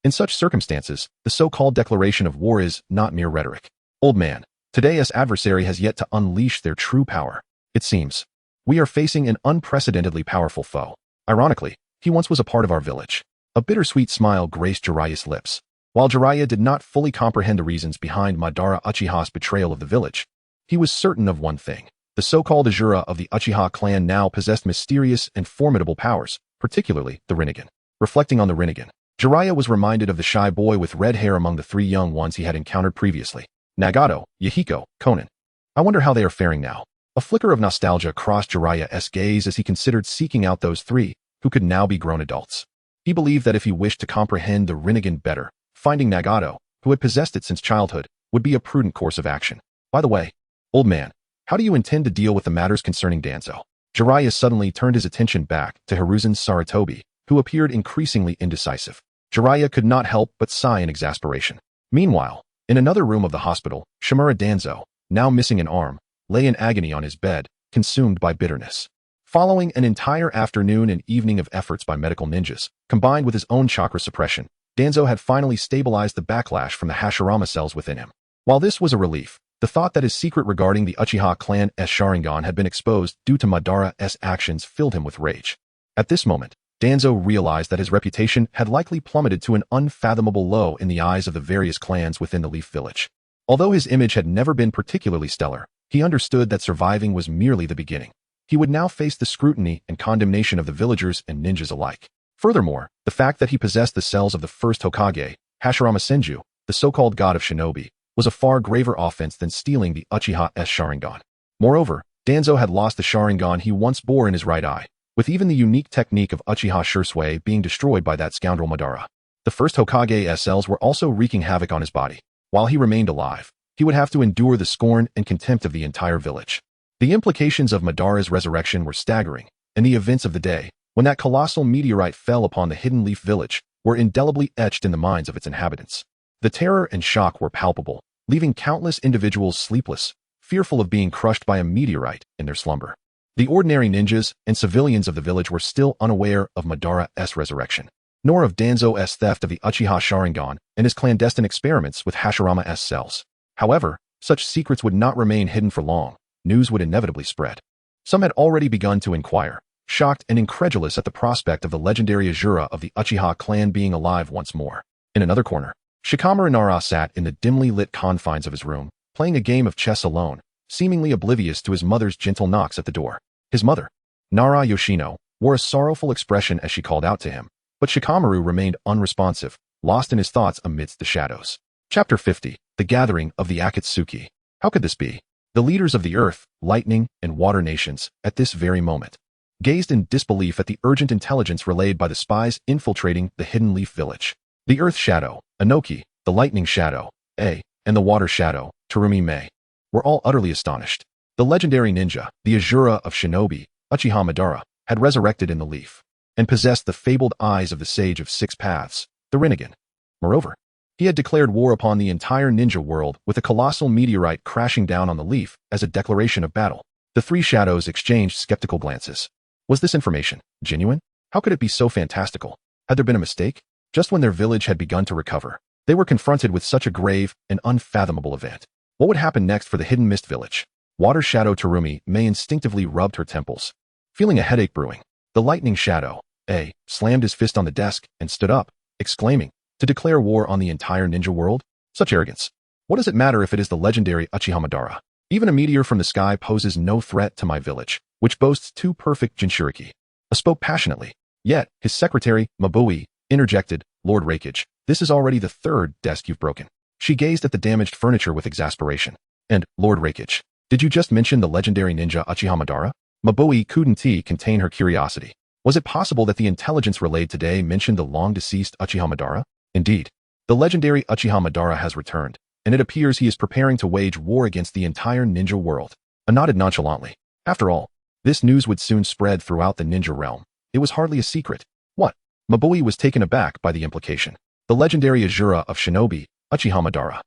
In such circumstances, the so-called declaration of war is not mere rhetoric. Old man, today's adversary has yet to unleash their true power. It seems we are facing an unprecedentedly powerful foe. Ironically, he once was a part of our village. A bittersweet smile graced Jeriah's lips. While Jeriah did not fully comprehend the reasons behind Madara Uchiha's betrayal of the village, he was certain of one thing. The so-called Izuna of the Uchiha clan now possessed mysterious and formidable powers, particularly the Rinnegan. Reflecting on the Rinnegan, Jeriah was reminded of the shy boy with red hair among the three young ones he had encountered previously. Nagato, Yhiko, Konan. I wonder how they are faring now. A flicker of nostalgia crossed Jeriah's gaze as he considered seeking out those three, who could now be grown adults. He believed that if he wished to comprehend the Rinnegan better, finding Nagato, who had possessed it since childhood, would be a prudent course of action. By the way, old man, how do you intend to deal with the matters concerning Danzo? Jeriah suddenly turned his attention back to Hiruzen's Sarutobi, who appeared increasingly indecisive. Jeriah could not help but sigh in exasperation. Meanwhile, in another room of the hospital, Shimura Danzo, now missing an arm, lay in agony on his bed, consumed by bitterness. Following an entire afternoon and evening of efforts by medical ninjas, combined with his own chakra suppression, Danzo had finally stabilized the backlash from the Hashirama cells within him. While this was a relief, the thought that his secret regarding the Uchiha clan's Sharingan had been exposed due to Madara's actions filled him with rage. At this moment, Danzo realized that his reputation had likely plummeted to an unfathomable low in the eyes of the various clans within the Leaf Village. Although his image had never been particularly stellar, he understood that surviving was merely the beginning. He would now face the scrutiny and condemnation of the villagers and ninjas alike. Furthermore, the fact that he possessed the cells of the first Hokage, Hashirama Senju, the so-called god of shinobi, was a far graver offense than stealing the Uchiha's Sharingan. Moreover, Danzo had lost the Sharingan he once bore in his right eye, with even the unique technique of Uchiha Shursui being destroyed by that scoundrel Madara. The first Hokage's cells were also wreaking havoc on his body. While he remained alive, he would have to endure the scorn and contempt of the entire village. The implications of Madara's resurrection were staggering, and the events of the day, when that colossal meteorite fell upon the Hidden Leaf Village, were indelibly etched in the minds of its inhabitants. The terror and shock were palpable, leaving countless individuals sleepless, fearful of being crushed by a meteorite in their slumber. The ordinary ninjas and civilians of the village were still unaware of Madara's resurrection, nor of Danzo's theft of the Uchiha Sharingan and his clandestine experiments with Hashirama's cells. However, such secrets would not remain hidden for long. News would inevitably spread. Some had already begun to inquire, shocked and incredulous at the prospect of the legendary Izuna of the Uchiha clan being alive once more. In another corner, Shikamaru Nara sat in the dimly lit confines of his room, playing a game of chess alone, seemingly oblivious to his mother's gentle knocks at the door. His mother, Nara Yoshino, wore a sorrowful expression as she called out to him, but Shikamaru remained unresponsive, lost in his thoughts amidst the shadows. Chapter 50. The Gathering of the Akatsuki. How could this be? The leaders of the earth, lightning, and water nations, at this very moment, gazed in disbelief at the urgent intelligence relayed by the spies infiltrating the Hidden Leaf Village. The Earth Shadow, Inoki, the Lightning Shadow, A, and the Water Shadow, Terumi Mei, were all utterly astonished. The legendary ninja, the Izuna of Shinobi, Uchiha Madara, had resurrected in the leaf, and possessed the fabled eyes of the Sage of Six Paths, the Rinnegan. Moreover, he had declared war upon the entire ninja world with a colossal meteorite crashing down on the leaf as a declaration of battle. The three shadows exchanged skeptical glances. Was this information genuine? How could it be so fantastical? Had there been a mistake? Just when their village had begun to recover, they were confronted with such a grave and unfathomable event. What would happen next for the Hidden Mist Village? Water Shadow Terumi Mei instinctively rubbed her temples. Feeling a headache brewing, the Lightning Shadow, A, slammed his fist on the desk and stood up, exclaiming, to declare war on the entire ninja world? Such arrogance. What does it matter if it is the legendary Uchiha Madara? Even a meteor from the sky poses no threat to my village, which boasts two perfect Jinchuriki. Spoke passionately. Yet, his secretary, Mabui, interjected, Lord Rakage, this is already the third desk you've broken. She gazed at the damaged furniture with exasperation. And, Lord Rakage, did you just mention the legendary ninja Uchiha Madara? Mabui couldn't contain her curiosity. Was it possible that the intelligence relayed today mentioned the long-deceased Uchiha Madara? Indeed, the legendary Uchiha Madara has returned, and it appears he is preparing to wage war against the entire ninja world. I nodded nonchalantly. After all, this news would soon spread throughout the ninja realm. It was hardly a secret. What? Mabui was taken aback by the implication. The legendary Izuna of Shinobi, Uchiha Madara.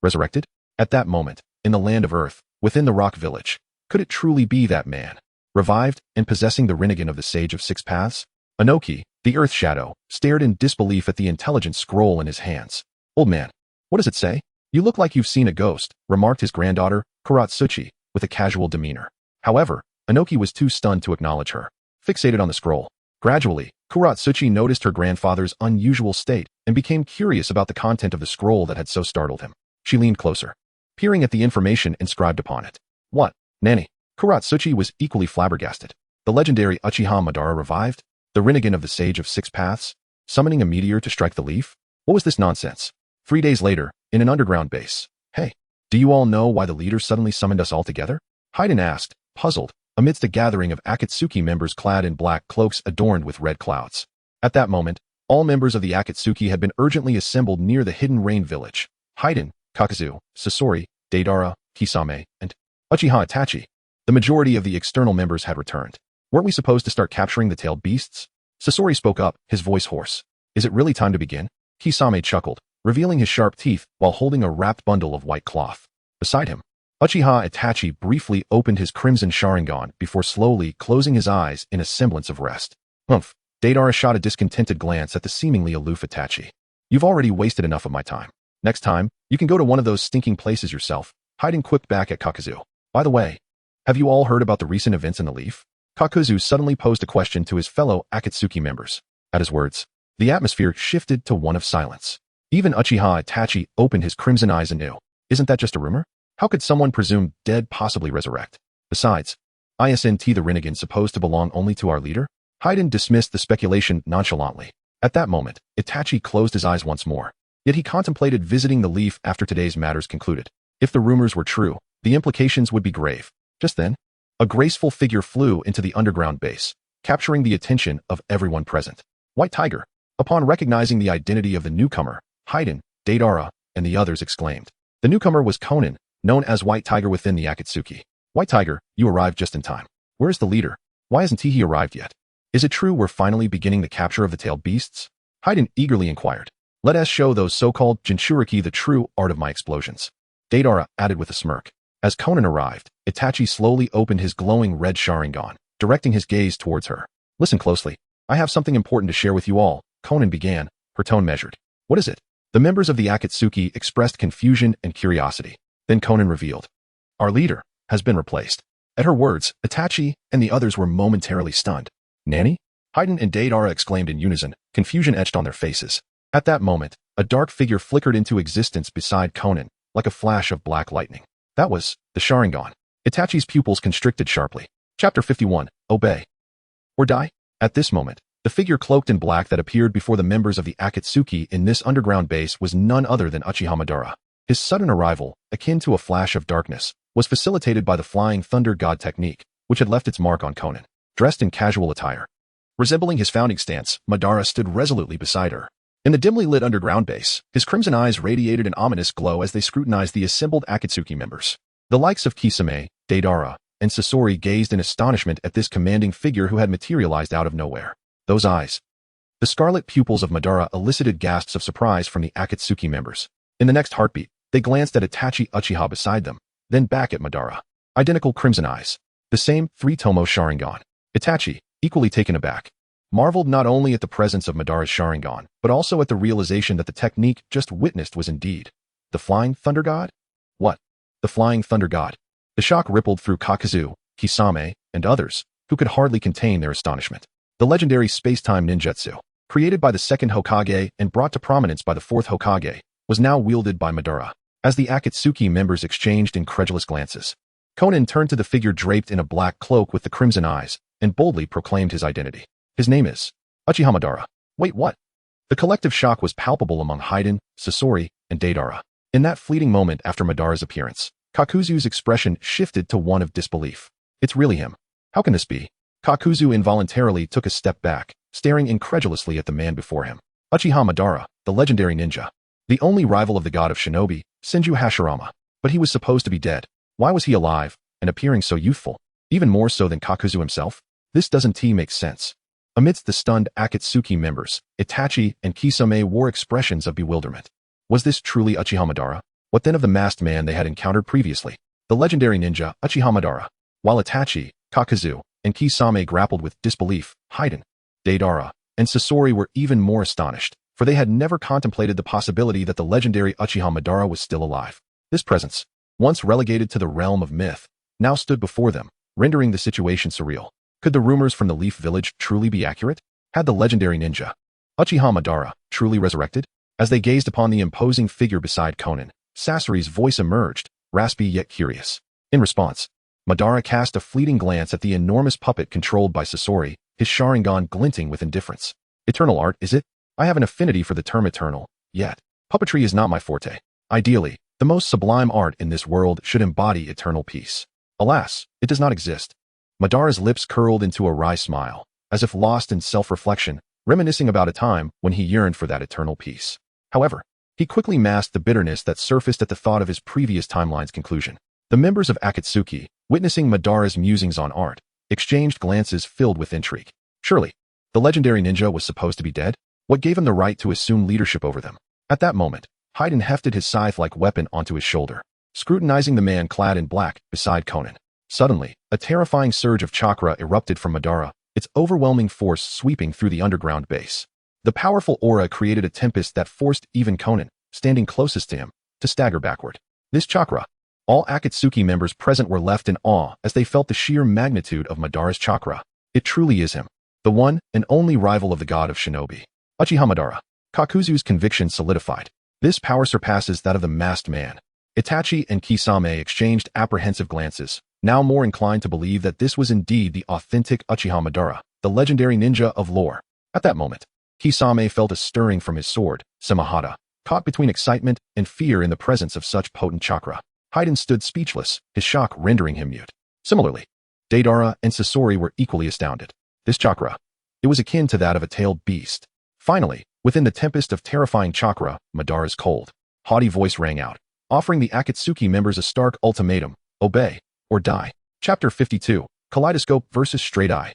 Resurrected? At that moment, in the land of earth, within the rock village, could it truly be that man? Revived and possessing the Rinnegan of the Sage of Six Paths? Inoki, the Earth Shadow, stared in disbelief at the intelligent scroll in his hands. Old man, what does it say? You look like you've seen a ghost, remarked his granddaughter, Kuratsuchi, with a casual demeanor. However, Inoki was too stunned to acknowledge her, fixated on the scroll. Gradually, Kuratsuchi noticed her grandfather's unusual state and became curious about the content of the scroll that had so startled him. She leaned closer, peering at the information inscribed upon it. What, Nanny? Kuratsuchi was equally flabbergasted. The legendary Uchiha Madara revived? The Rinnegan of the Sage of Six Paths? Summoning a meteor to strike the leaf? What was this nonsense? 3 days later, in an underground base. Hey, do you all know why the leader suddenly summoned us all together? Haiden asked, puzzled, amidst a gathering of Akatsuki members clad in black cloaks adorned with red clouds. At that moment, all members of the Akatsuki had been urgently assembled near the Hidden Rain Village. Haiden, Kakazu, Sasori, Deidara, Kisame, and Uchiha Itachi. The majority of the external members had returned. Weren't we supposed to start capturing the tailed beasts? Sasori spoke up, his voice hoarse. Is it really time to begin? Kisame chuckled, revealing his sharp teeth while holding a wrapped bundle of white cloth. Beside him, Uchiha Itachi briefly opened his crimson Sharingan before slowly closing his eyes in a semblance of rest. Humph. Deidara shot a discontented glance at the seemingly aloof Itachi. You've already wasted enough of my time. Next time, you can go to one of those stinking places yourself. Haiden quipped back at Kakazu. By the way, have you all heard about the recent events in the leaf? Kakazu suddenly posed a question to his fellow Akatsuki members. At his words, the atmosphere shifted to one of silence. Even Uchiha Itachi opened his crimson eyes anew. Isn't that just a rumor? How could someone presumed dead possibly resurrect? Besides, isn't the Rinnegan supposed to belong only to our leader? Haiden dismissed the speculation nonchalantly. At that moment, Itachi closed his eyes once more. Yet he contemplated visiting the leaf after today's matters concluded. If the rumors were true, the implications would be grave. Just then, a graceful figure flew into the underground base, capturing the attention of everyone present. White Tiger. Upon recognizing the identity of the newcomer, Haiden, Deidara, and the others exclaimed. The newcomer was Konan, known as White Tiger within the Akatsuki. White Tiger, you arrived just in time. Where's the leader? Why hasn't he arrived yet? Is it true we're finally beginning the capture of the tailed beasts? Haiden eagerly inquired. Let us show those so-called Jinchuriki the true art of my explosions. Deidara added with a smirk. As Konan arrived, Itachi slowly opened his glowing red Sharingan, directing his gaze towards her. Listen closely. I have something important to share with you all, Konan began, her tone measured. What is it? The members of the Akatsuki expressed confusion and curiosity. Then Konan revealed. Our leader has been replaced. At her words, Itachi and the others were momentarily stunned. Nanny? Haiden and Deidara exclaimed in unison, confusion etched on their faces. At that moment, a dark figure flickered into existence beside Konan, like a flash of black lightning. That was the Sharingan. Itachi's pupils constricted sharply. Chapter 51, Obey. Or Die? At this moment, the figure cloaked in black that appeared before the members of the Akatsuki in this underground base was none other than Uchiha Madara. His sudden arrival, akin to a flash of darkness, was facilitated by the Flying Thunder God technique, which had left its mark on Conan. Dressed in casual attire, resembling his founding stance, Madara stood resolutely beside her. In the dimly lit underground base, his crimson eyes radiated an ominous glow as they scrutinized the assembled Akatsuki members. The likes of Kisame, Deidara, and Sasori gazed in astonishment at this commanding figure who had materialized out of nowhere. Those eyes. The scarlet pupils of Madara elicited gasps of surprise from the Akatsuki members. In the next heartbeat, they glanced at Itachi Uchiha beside them, then back at Madara. Identical crimson eyes. The same three-tomo Sharingan. Itachi, equally taken aback, marveled not only at the presence of Madara's Sharingan, but also at the realization that the technique just witnessed was indeed the Flying Thunder God? What? The Flying Thunder God? The shock rippled through Kakazu, Kisame, and others, who could hardly contain their astonishment. The legendary space-time ninjutsu, created by the second Hokage and brought to prominence by the fourth Hokage, was now wielded by Madara. As the Akatsuki members exchanged incredulous glances, Conan turned to the figure draped in a black cloak with the crimson eyes and boldly proclaimed his identity. His name is Uchiha Madara. Wait, what? The collective shock was palpable among Haiden, Sasori, and Deidara. In that fleeting moment after Madara's appearance, Kakuzu's expression shifted to one of disbelief. It's really him. How can this be? Kakuzu involuntarily took a step back, staring incredulously at the man before him. Uchiha Madara, the legendary ninja. The only rival of the god of shinobi, Senju Hashirama. But he was supposed to be dead. Why was he alive, and appearing so youthful? Even more so than Kakuzu himself? This doesn't make sense. Amidst the stunned Akatsuki members, Itachi and Kisame wore expressions of bewilderment. Was this truly Uchiha Madara? What then of the masked man they had encountered previously? The legendary ninja, Uchiha Madara. While Itachi, Kakazu, and Kisame grappled with disbelief, Haiden, Deidara, and Sasori were even more astonished, for they had never contemplated the possibility that the legendary Uchiha Madara was still alive. This presence, once relegated to the realm of myth, now stood before them, rendering the situation surreal. Could the rumors from the Leaf Village truly be accurate? Had the legendary ninja, Uchiha Madara, truly resurrected? As they gazed upon the imposing figure beside Conan, Sasori's voice emerged, raspy yet curious. In response, Madara cast a fleeting glance at the enormous puppet controlled by Sasori, his Sharingan glinting with indifference. Eternal art, is it? I have an affinity for the term eternal, yet puppetry is not my forte. Ideally, the most sublime art in this world should embody eternal peace. Alas, it does not exist. Madara's lips curled into a wry smile, as if lost in self-reflection, reminiscing about a time when he yearned for that eternal peace. However, he quickly masked the bitterness that surfaced at the thought of his previous timeline's conclusion. The members of Akatsuki, witnessing Madara's musings on art, exchanged glances filled with intrigue. Surely, the legendary ninja was supposed to be dead? What gave him the right to assume leadership over them? At that moment, Haiden hefted his scythe-like weapon onto his shoulder, scrutinizing the man clad in black beside Conan. Suddenly, a terrifying surge of chakra erupted from Madara, its overwhelming force sweeping through the underground base. The powerful aura created a tempest that forced even Conan, standing closest to him, to stagger backward. This chakra. All Akatsuki members present were left in awe as they felt the sheer magnitude of Madara's chakra. It truly is him, the one and only rival of the god of shinobi. Uchiha Madara. Kakuzu's conviction solidified. This power surpasses that of the masked man. Itachi and Kisame exchanged apprehensive glances, now more inclined to believe that this was indeed the authentic Uchiha Madara, the legendary ninja of lore. At that moment, Kisame felt a stirring from his sword, Samahata, caught between excitement and fear in the presence of such potent chakra. Haiden stood speechless, his shock rendering him mute. Similarly, Deidara and Sasori were equally astounded. This chakra, it was akin to that of a tailed beast. Finally, within the tempest of terrifying chakra, Madara's cold, haughty voice rang out, offering the Akatsuki members a stark ultimatum: obey or die. Chapter 52, Kaleidoscope versus Straight Eye.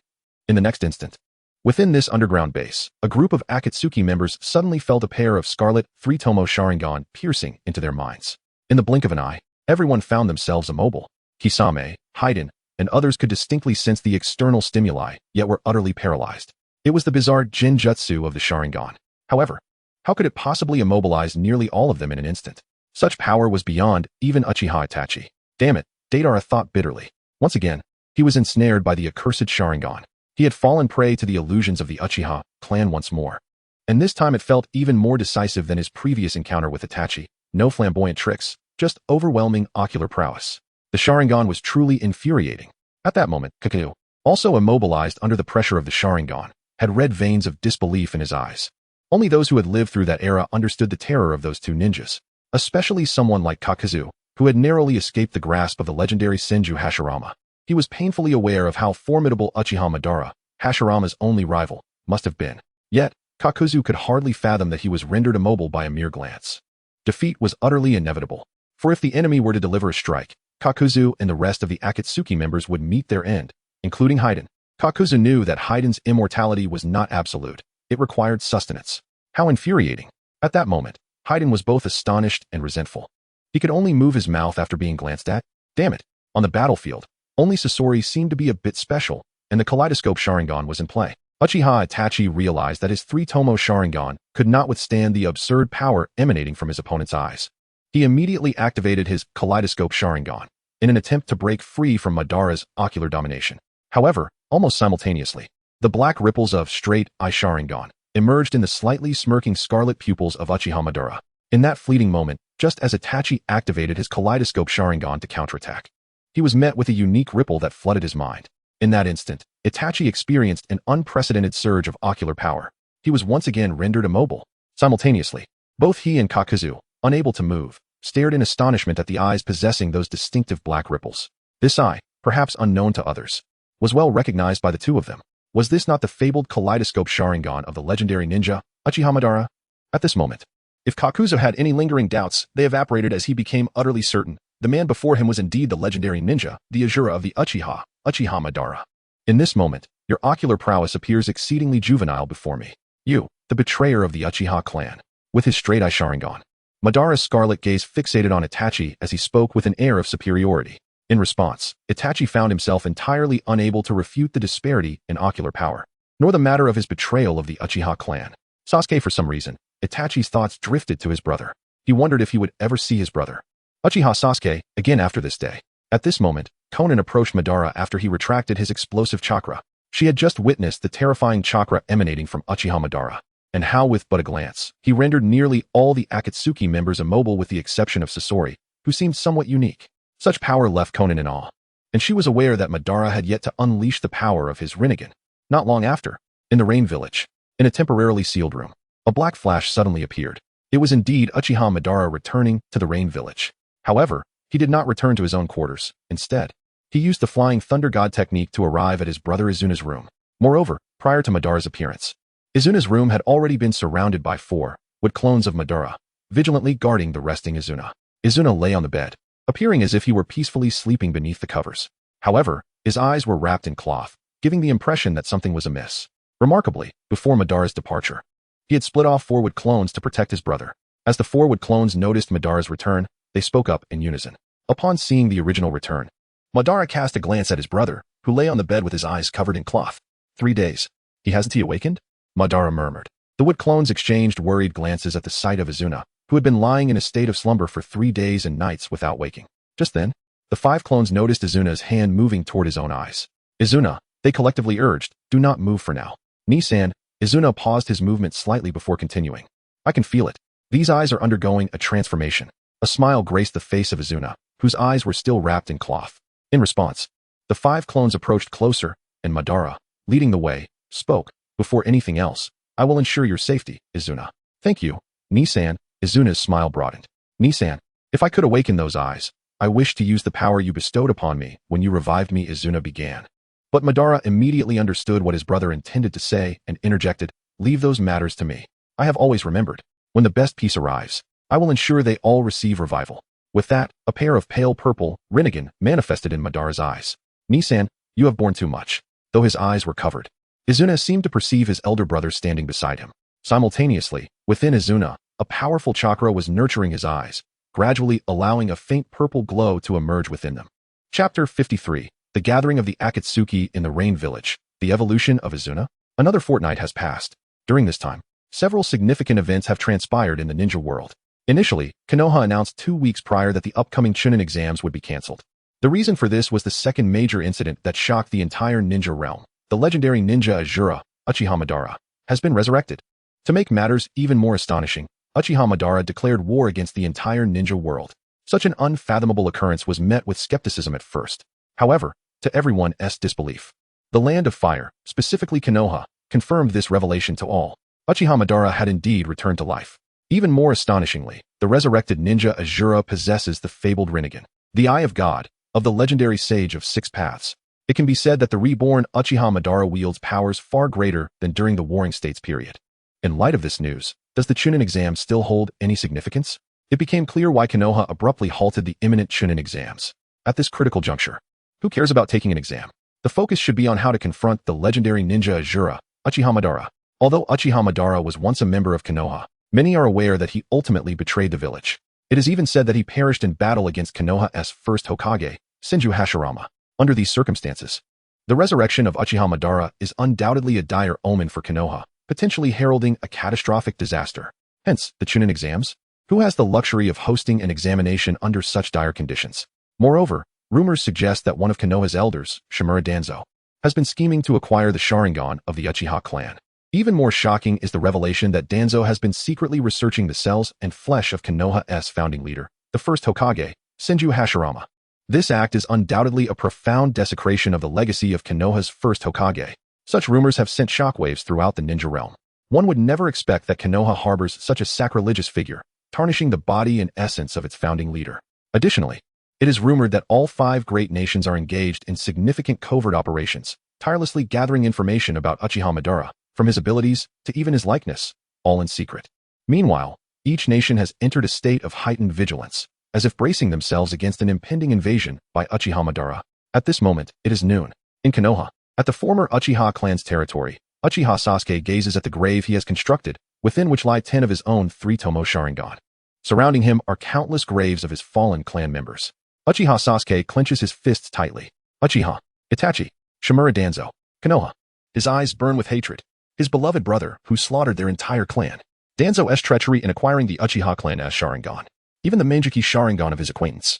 In the next instant, within this underground base, a group of Akatsuki members suddenly felt a pair of scarlet three-tomo Sharingan piercing into their minds. In the blink of an eye, everyone found themselves immobile. Kisame, Haiden, and others could distinctly sense the external stimuli, yet were utterly paralyzed. It was the bizarre Jinjutsu of the Sharingan. However, how could it possibly immobilize nearly all of them in an instant? Such power was beyond even Uchiha Itachi. Damn it, Deidara thought bitterly. Once again, he was ensnared by the accursed Sharingan. He had fallen prey to the illusions of the Uchiha clan once more. And this time it felt even more decisive than his previous encounter with Itachi. No flamboyant tricks, just overwhelming ocular prowess. The Sharingan was truly infuriating. At that moment, Kaku, also immobilized under the pressure of the Sharingan, had red veins of disbelief in his eyes. Only those who had lived through that era understood the terror of those two ninjas, especially someone like Kakuzu, who had narrowly escaped the grasp of the legendary Senju Hashirama. He was painfully aware of how formidable Uchiha Madara, Hashirama's only rival, must have been. Yet, Kakuzu could hardly fathom that he was rendered immobile by a mere glance. Defeat was utterly inevitable, for if the enemy were to deliver a strike, Kakuzu and the rest of the Akatsuki members would meet their end, including Haiden. Kakuzu knew that Haiden's immortality was not absolute. It required sustenance. How infuriating. At that moment, Haiden was both astonished and resentful. He could only move his mouth after being glanced at. Damn it. On the battlefield, only Sasori seemed to be a bit special, and the Kaleidoscope Sharingan was in play. Uchiha Itachi realized that his three-tomo Sharingan could not withstand the absurd power emanating from his opponent's eyes. He immediately activated his Kaleidoscope Sharingan in an attempt to break free from Madara's ocular domination. However, almost simultaneously, the black ripples of Straight Eye Sharingan emerged in the slightly smirking scarlet pupils of Uchiha Madara. In that fleeting moment, just as Itachi activated his Kaleidoscope Sharingan to counterattack, he was met with a unique ripple that flooded his mind. In that instant, Itachi experienced an unprecedented surge of ocular power. He was once again rendered immobile. Simultaneously, both he and Kakuzu, unable to move, stared in astonishment at the eyes possessing those distinctive black ripples. This eye, perhaps unknown to others, was well recognized by the two of them. Was this not the fabled Kaleidoscope Sharingan of the legendary ninja, Uchiha Madara? At this moment, if Kakuzu had any lingering doubts, they evaporated as he became utterly certain. The man before him was indeed the legendary ninja, the Azura of the Uchiha, Uchiha Madara. In this moment, your ocular prowess appears exceedingly juvenile before me. You, the betrayer of the Uchiha clan, with his straight eye Sharingan. Madara's scarlet gaze fixated on Itachi as he spoke with an air of superiority. In response, Itachi found himself entirely unable to refute the disparity in ocular power, nor the matter of his betrayal of the Uchiha clan. Sasuke, for some reason, Itachi's thoughts drifted to his brother. He wondered if he would ever see his brother. Uchiha Sasuke, again after this day. At this moment, Konan approached Madara after he retracted his explosive chakra. She had just witnessed the terrifying chakra emanating from Uchiha Madara, and how with but a glance, he rendered nearly all the Akatsuki members immobile with the exception of Sasori, who seemed somewhat unique. Such power left Konan in awe, and she was aware that Madara had yet to unleash the power of his Rinnegan. Not long after, in the Rain Village, in a temporarily sealed room, a black flash suddenly appeared. It was indeed Uchiha Madara returning to the Rain Village. However, he did not return to his own quarters. Instead, he used the Flying Thunder God technique to arrive at his brother Izuna's room. Moreover, prior to Madara's appearance, Izuna's room had already been surrounded by 4 wood clones of Madara, vigilantly guarding the resting Izuna. Izuna lay on the bed, appearing as if he were peacefully sleeping beneath the covers. However, his eyes were wrapped in cloth, giving the impression that something was amiss. Remarkably, before Madara's departure, he had split off 4 wood clones to protect his brother. As the 4 wood clones noticed Madara's return, they spoke up in unison. Upon seeing the original return, Madara cast a glance at his brother, who lay on the bed with his eyes covered in cloth. 3 days. Hasn't he awakened? Madara murmured. The wood clones exchanged worried glances at the sight of Izuna, who had been lying in a state of slumber for 3 days and nights without waking. Just then, the 5 clones noticed Izuna's hand moving toward his own eyes. Izuna, they collectively urged, do not move for now. Nisan, Izuna paused his movement slightly before continuing. I can feel it. These eyes are undergoing a transformation. A smile graced the face of Izuna, whose eyes were still wrapped in cloth. In response, the 5 clones approached closer, and Madara, leading the way, spoke. Before anything else, I will ensure your safety, Izuna. Thank you, Nisan. Izuna's smile broadened. Nisan, if I could awaken those eyes, I wish to use the power you bestowed upon me when you revived me. Izuna began. But Madara immediately understood what his brother intended to say and interjected, leave those matters to me. I have always remembered, when the best piece arrives, I will ensure they all receive revival. With that, a pair of pale purple Rinnegan manifested in Madara's eyes. Nisan, you have borne too much. Though his eyes were covered, Izuna seemed to perceive his elder brother standing beside him. Simultaneously, within Izuna, a powerful chakra was nurturing his eyes, gradually allowing a faint purple glow to emerge within them. Chapter 53. The Gathering of the Akatsuki in the Rain Village. The Evolution of Izuna. Another fortnight has passed. During this time, several significant events have transpired in the ninja world. Initially, Konoha announced 2 weeks prior that the upcoming Chunin exams would be cancelled. The reason for this was the second major incident that shocked the entire ninja realm. The legendary ninja Azura, Uchiha Madara, has been resurrected. To make matters even more astonishing, Uchiha Madara declared war against the entire ninja world. Such an unfathomable occurrence was met with skepticism at first. However, to everyone's disbelief, the Land of Fire, specifically Konoha, confirmed this revelation to all. Uchiha Madara had indeed returned to life. Even more astonishingly, the resurrected ninja Izuna possesses the fabled Rinnegan, the Eye of God, of the legendary sage of six paths. It can be said that the reborn Uchiha Madara wields powers far greater than during the Warring States period. In light of this news, does the Chunin exam still hold any significance? It became clear why Konoha abruptly halted the imminent Chunin exams. At this critical juncture, who cares about taking an exam? The focus should be on how to confront the legendary ninja Izuna, Uchiha Madara. Although Uchiha Madara was once a member of Konoha, many are aware that he ultimately betrayed the village. It is even said that he perished in battle against Konoha's first Hokage, Senju Hashirama. Under these circumstances, the resurrection of Uchiha Madara is undoubtedly a dire omen for Konoha, potentially heralding a catastrophic disaster. Hence, the Chunin exams? Who has the luxury of hosting an examination under such dire conditions? Moreover, rumors suggest that one of Konoha's elders, Shimura Danzo, has been scheming to acquire the Sharingan of the Uchiha clan. Even more shocking is the revelation that Danzo has been secretly researching the cells and flesh of Konoha's founding leader, the first Hokage, Senju Hashirama. This act is undoubtedly a profound desecration of the legacy of Konoha's first Hokage. Such rumors have sent shockwaves throughout the ninja realm. One would never expect that Konoha harbors such a sacrilegious figure, tarnishing the body and essence of its founding leader. Additionally, it is rumored that all five great nations are engaged in significant covert operations, tirelessly gathering information about Uchiha Madara, from his abilities to even his likeness, all in secret. Meanwhile, each nation has entered a state of heightened vigilance, as if bracing themselves against an impending invasion by Uchiha Madara. At this moment, it is noon. In Konoha, at the former Uchiha clan's territory, Uchiha Sasuke gazes at the grave he has constructed, within which lie 10 of his own 3-tomo Sharingan. Surrounding him are countless graves of his fallen clan members. Uchiha Sasuke clenches his fists tightly. Uchiha, Itachi, Shimura Danzo, Konoha. His eyes burn with hatred. His beloved brother, who slaughtered their entire clan. Danzo's treachery in acquiring the Uchiha clan's Sharingan. Even the Manjiki Sharingan of his acquaintance,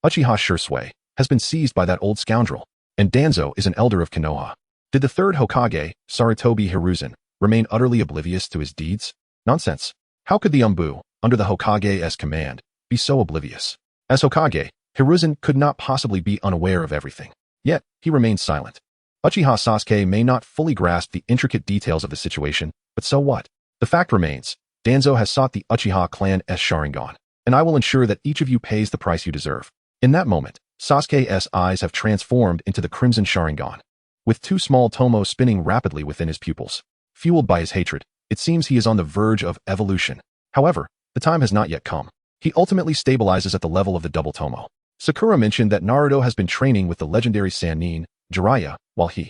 Uchiha Shursui, has been seized by that old scoundrel, and Danzo is an elder of Konoha. Did the third Hokage, Sarutobi Hiruzen, remain utterly oblivious to his deeds? Nonsense. How could the Umbu, under the Hokage's command, be so oblivious? As Hokage, Hiruzen could not possibly be unaware of everything. Yet, he remained silent. Uchiha Sasuke may not fully grasp the intricate details of the situation, but so what? The fact remains, Danzo has sought the Uchiha clan's Sharingan, and I will ensure that each of you pays the price you deserve. In that moment, Sasuke's eyes have transformed into the Crimson Sharingan, with 2 small tomos spinning rapidly within his pupils. Fueled by his hatred, it seems he is on the verge of evolution. However, the time has not yet come. He ultimately stabilizes at the level of the double tomo. Sakura mentioned that Naruto has been training with the legendary Sannin, Jeriah, while he,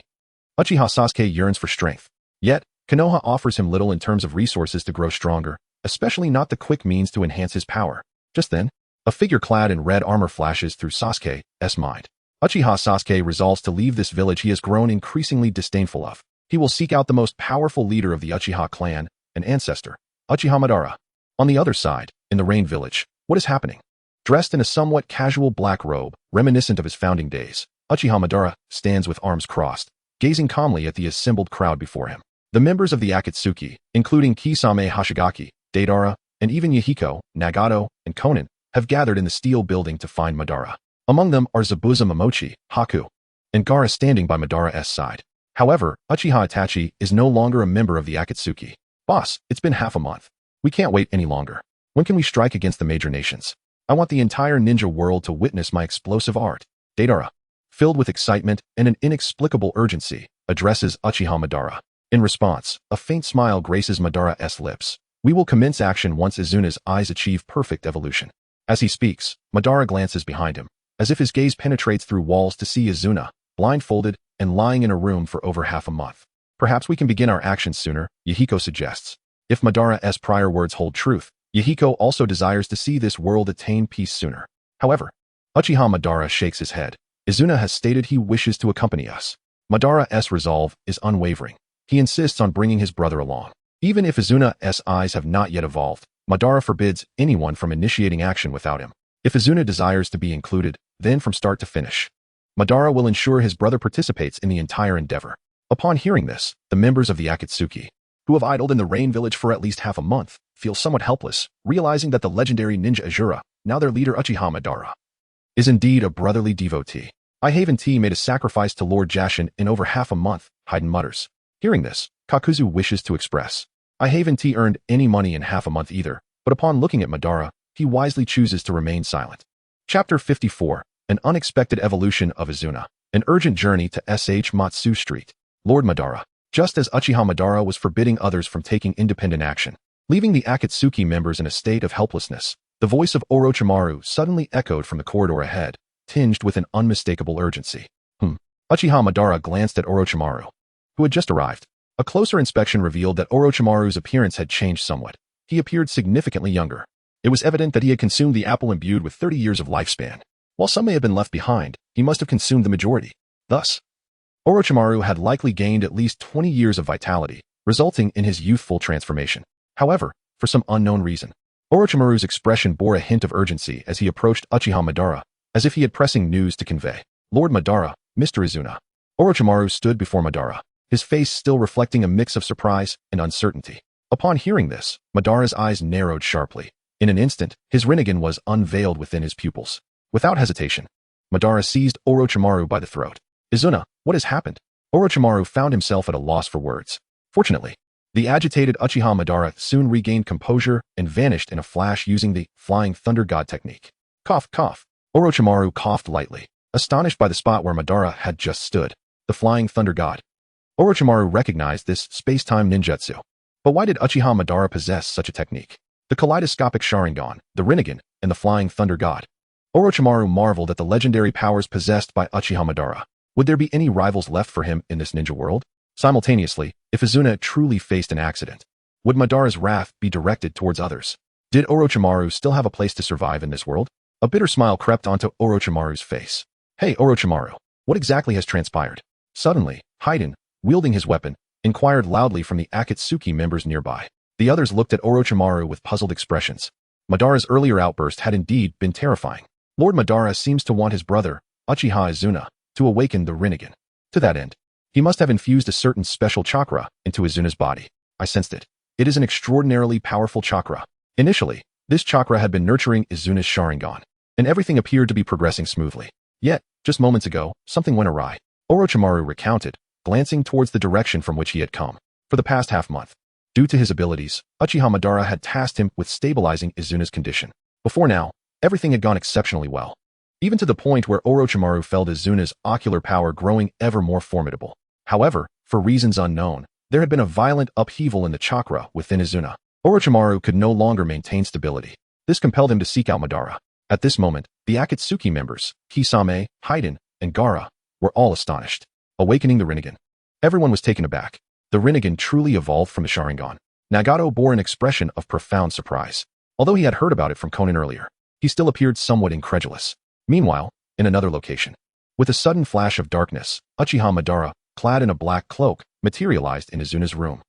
Uchiha Sasuke, yearns for strength. Yet, Konoha offers him little in terms of resources to grow stronger, especially not the quick means to enhance his power. Just then, a figure clad in red armor flashes through Sasuke's mind. Uchiha Sasuke resolves to leave this village he has grown increasingly disdainful of. He will seek out the most powerful leader of the Uchiha clan, an ancestor, Uchiha Madara. On the other side, in the Rain Village, what is happening? Dressed in a somewhat casual black robe, reminiscent of his founding days, Uchiha Madara stands with arms crossed, gazing calmly at the assembled crowd before him. The members of the Akatsuki, including Kisame Hashigaki, Deidara, and even Yhiko, Nagato, and Conan, have gathered in the steel building to find Madara. Among them are Zabuza Momochi, Haku, and Gara standing by Madara's side. However, Uchiha Itachi is no longer a member of the Akatsuki. Boss, it's been half a month. We can't wait any longer. When can we strike against the major nations? I want the entire ninja world to witness my explosive art. Deidara, filled with excitement and an inexplicable urgency, addresses Uchiha Madara. In response, a faint smile graces Madara's lips. We will commence action once Izuna's eyes achieve perfect evolution. As he speaks, Madara glances behind him, as if his gaze penetrates through walls to see Izuna, blindfolded and lying in a room for over half a month. Perhaps we can begin our actions sooner, Yhiko suggests. If Madara's prior words hold truth, Yhiko also desires to see this world attain peace sooner. However, Uchiha Madara shakes his head. Izuna has stated he wishes to accompany us. Madara's resolve is unwavering. He insists on bringing his brother along. Even if Izuna's eyes have not yet evolved, Madara forbids anyone from initiating action without him. If Izuna desires to be included, then from start to finish, Madara will ensure his brother participates in the entire endeavor. Upon hearing this, the members of the Akatsuki, who have idled in the Rain Village for at least half a month, feel somewhat helpless, realizing that the legendary ninja Izuna, now their leader Uchiha Madara, is indeed a brotherly devotee. I haven't made a sacrifice to Lord Jashin in over half a month, Haiden mutters. Hearing this, Kakuzu wishes to express. I haven't earned any money in half a month either, but upon looking at Madara, he wisely chooses to remain silent. Chapter 54. An unexpected evolution of Izuna. An urgent journey to S.H. Matsu Street. Lord Madara. Just as Uchiha Madara was forbidding others from taking independent action, leaving the Akatsuki members in a state of helplessness, the voice of Orochimaru suddenly echoed from the corridor ahead, tinged with an unmistakable urgency. Uchiha Madara glanced at Orochimaru, who had just arrived. A closer inspection revealed that Orochimaru's appearance had changed somewhat. He appeared significantly younger. It was evident that he had consumed the apple imbued with 30 years of lifespan. While some may have been left behind, he must have consumed the majority. Thus, Orochimaru had likely gained at least 20 years of vitality, resulting in his youthful transformation. However, for some unknown reason, Orochimaru's expression bore a hint of urgency as he approached Uchiha Madara, as if he had pressing news to convey. Lord Madara, Mr. Izuna. Orochimaru stood before Madara, his face still reflecting a mix of surprise and uncertainty. Upon hearing this, Madara's eyes narrowed sharply. In an instant, his Rinnegan was unveiled within his pupils. Without hesitation, Madara seized Orochimaru by the throat. Izuna, what has happened? Orochimaru found himself at a loss for words. Fortunately, the agitated Uchiha Madara soon regained composure and vanished in a flash using the Flying Thunder God technique. Cough, cough. Orochimaru coughed lightly, astonished by the spot where Madara had just stood. The Flying Thunder God. Orochimaru recognized this space-time ninjutsu. But why did Uchiha Madara possess such a technique? The kaleidoscopic Sharingan, the Rinnegan, and the Flying Thunder God. Orochimaru marveled at the legendary powers possessed by Uchiha Madara. Would there be any rivals left for him in this ninja world? Simultaneously, if Izuna truly faced an accident, would Madara's wrath be directed towards others? Did Orochimaru still have a place to survive in this world? A bitter smile crept onto Orochimaru's face. Hey Orochimaru, what exactly has transpired? Suddenly, Haiden, wielding his weapon, inquired loudly from the Akatsuki members nearby. The others looked at Orochimaru with puzzled expressions. Madara's earlier outburst had indeed been terrifying. Lord Madara seems to want his brother, Uchiha Izuna, to awaken the Rinnegan. To that end, he must have infused a certain special chakra into Izuna's body. I sensed it. It is an extraordinarily powerful chakra. Initially, this chakra had been nurturing Izuna's Sharingan, and everything appeared to be progressing smoothly. Yet, just moments ago, something went awry. Orochimaru recounted, glancing towards the direction from which he had come. For the past half-month, due to his abilities, Uchiha Madara had tasked him with stabilizing Izuna's condition. Before now, everything had gone exceptionally well, even to the point where Orochimaru felt Izuna's ocular power growing ever more formidable. However, for reasons unknown, there had been a violent upheaval in the chakra within Izuna. Orochimaru could no longer maintain stability. This compelled him to seek out Madara. At this moment, the Akatsuki members, Kisame, Haiden, and Gara, were all astonished. Awakening the Rinnegan. Everyone was taken aback. The Rinnegan truly evolved from the Sharingan. Nagato bore an expression of profound surprise. Although he had heard about it from Conan earlier, he still appeared somewhat incredulous. Meanwhile, in another location, with a sudden flash of darkness, Uchiha Madara, clad in a black cloak, materialized in Izuna's room.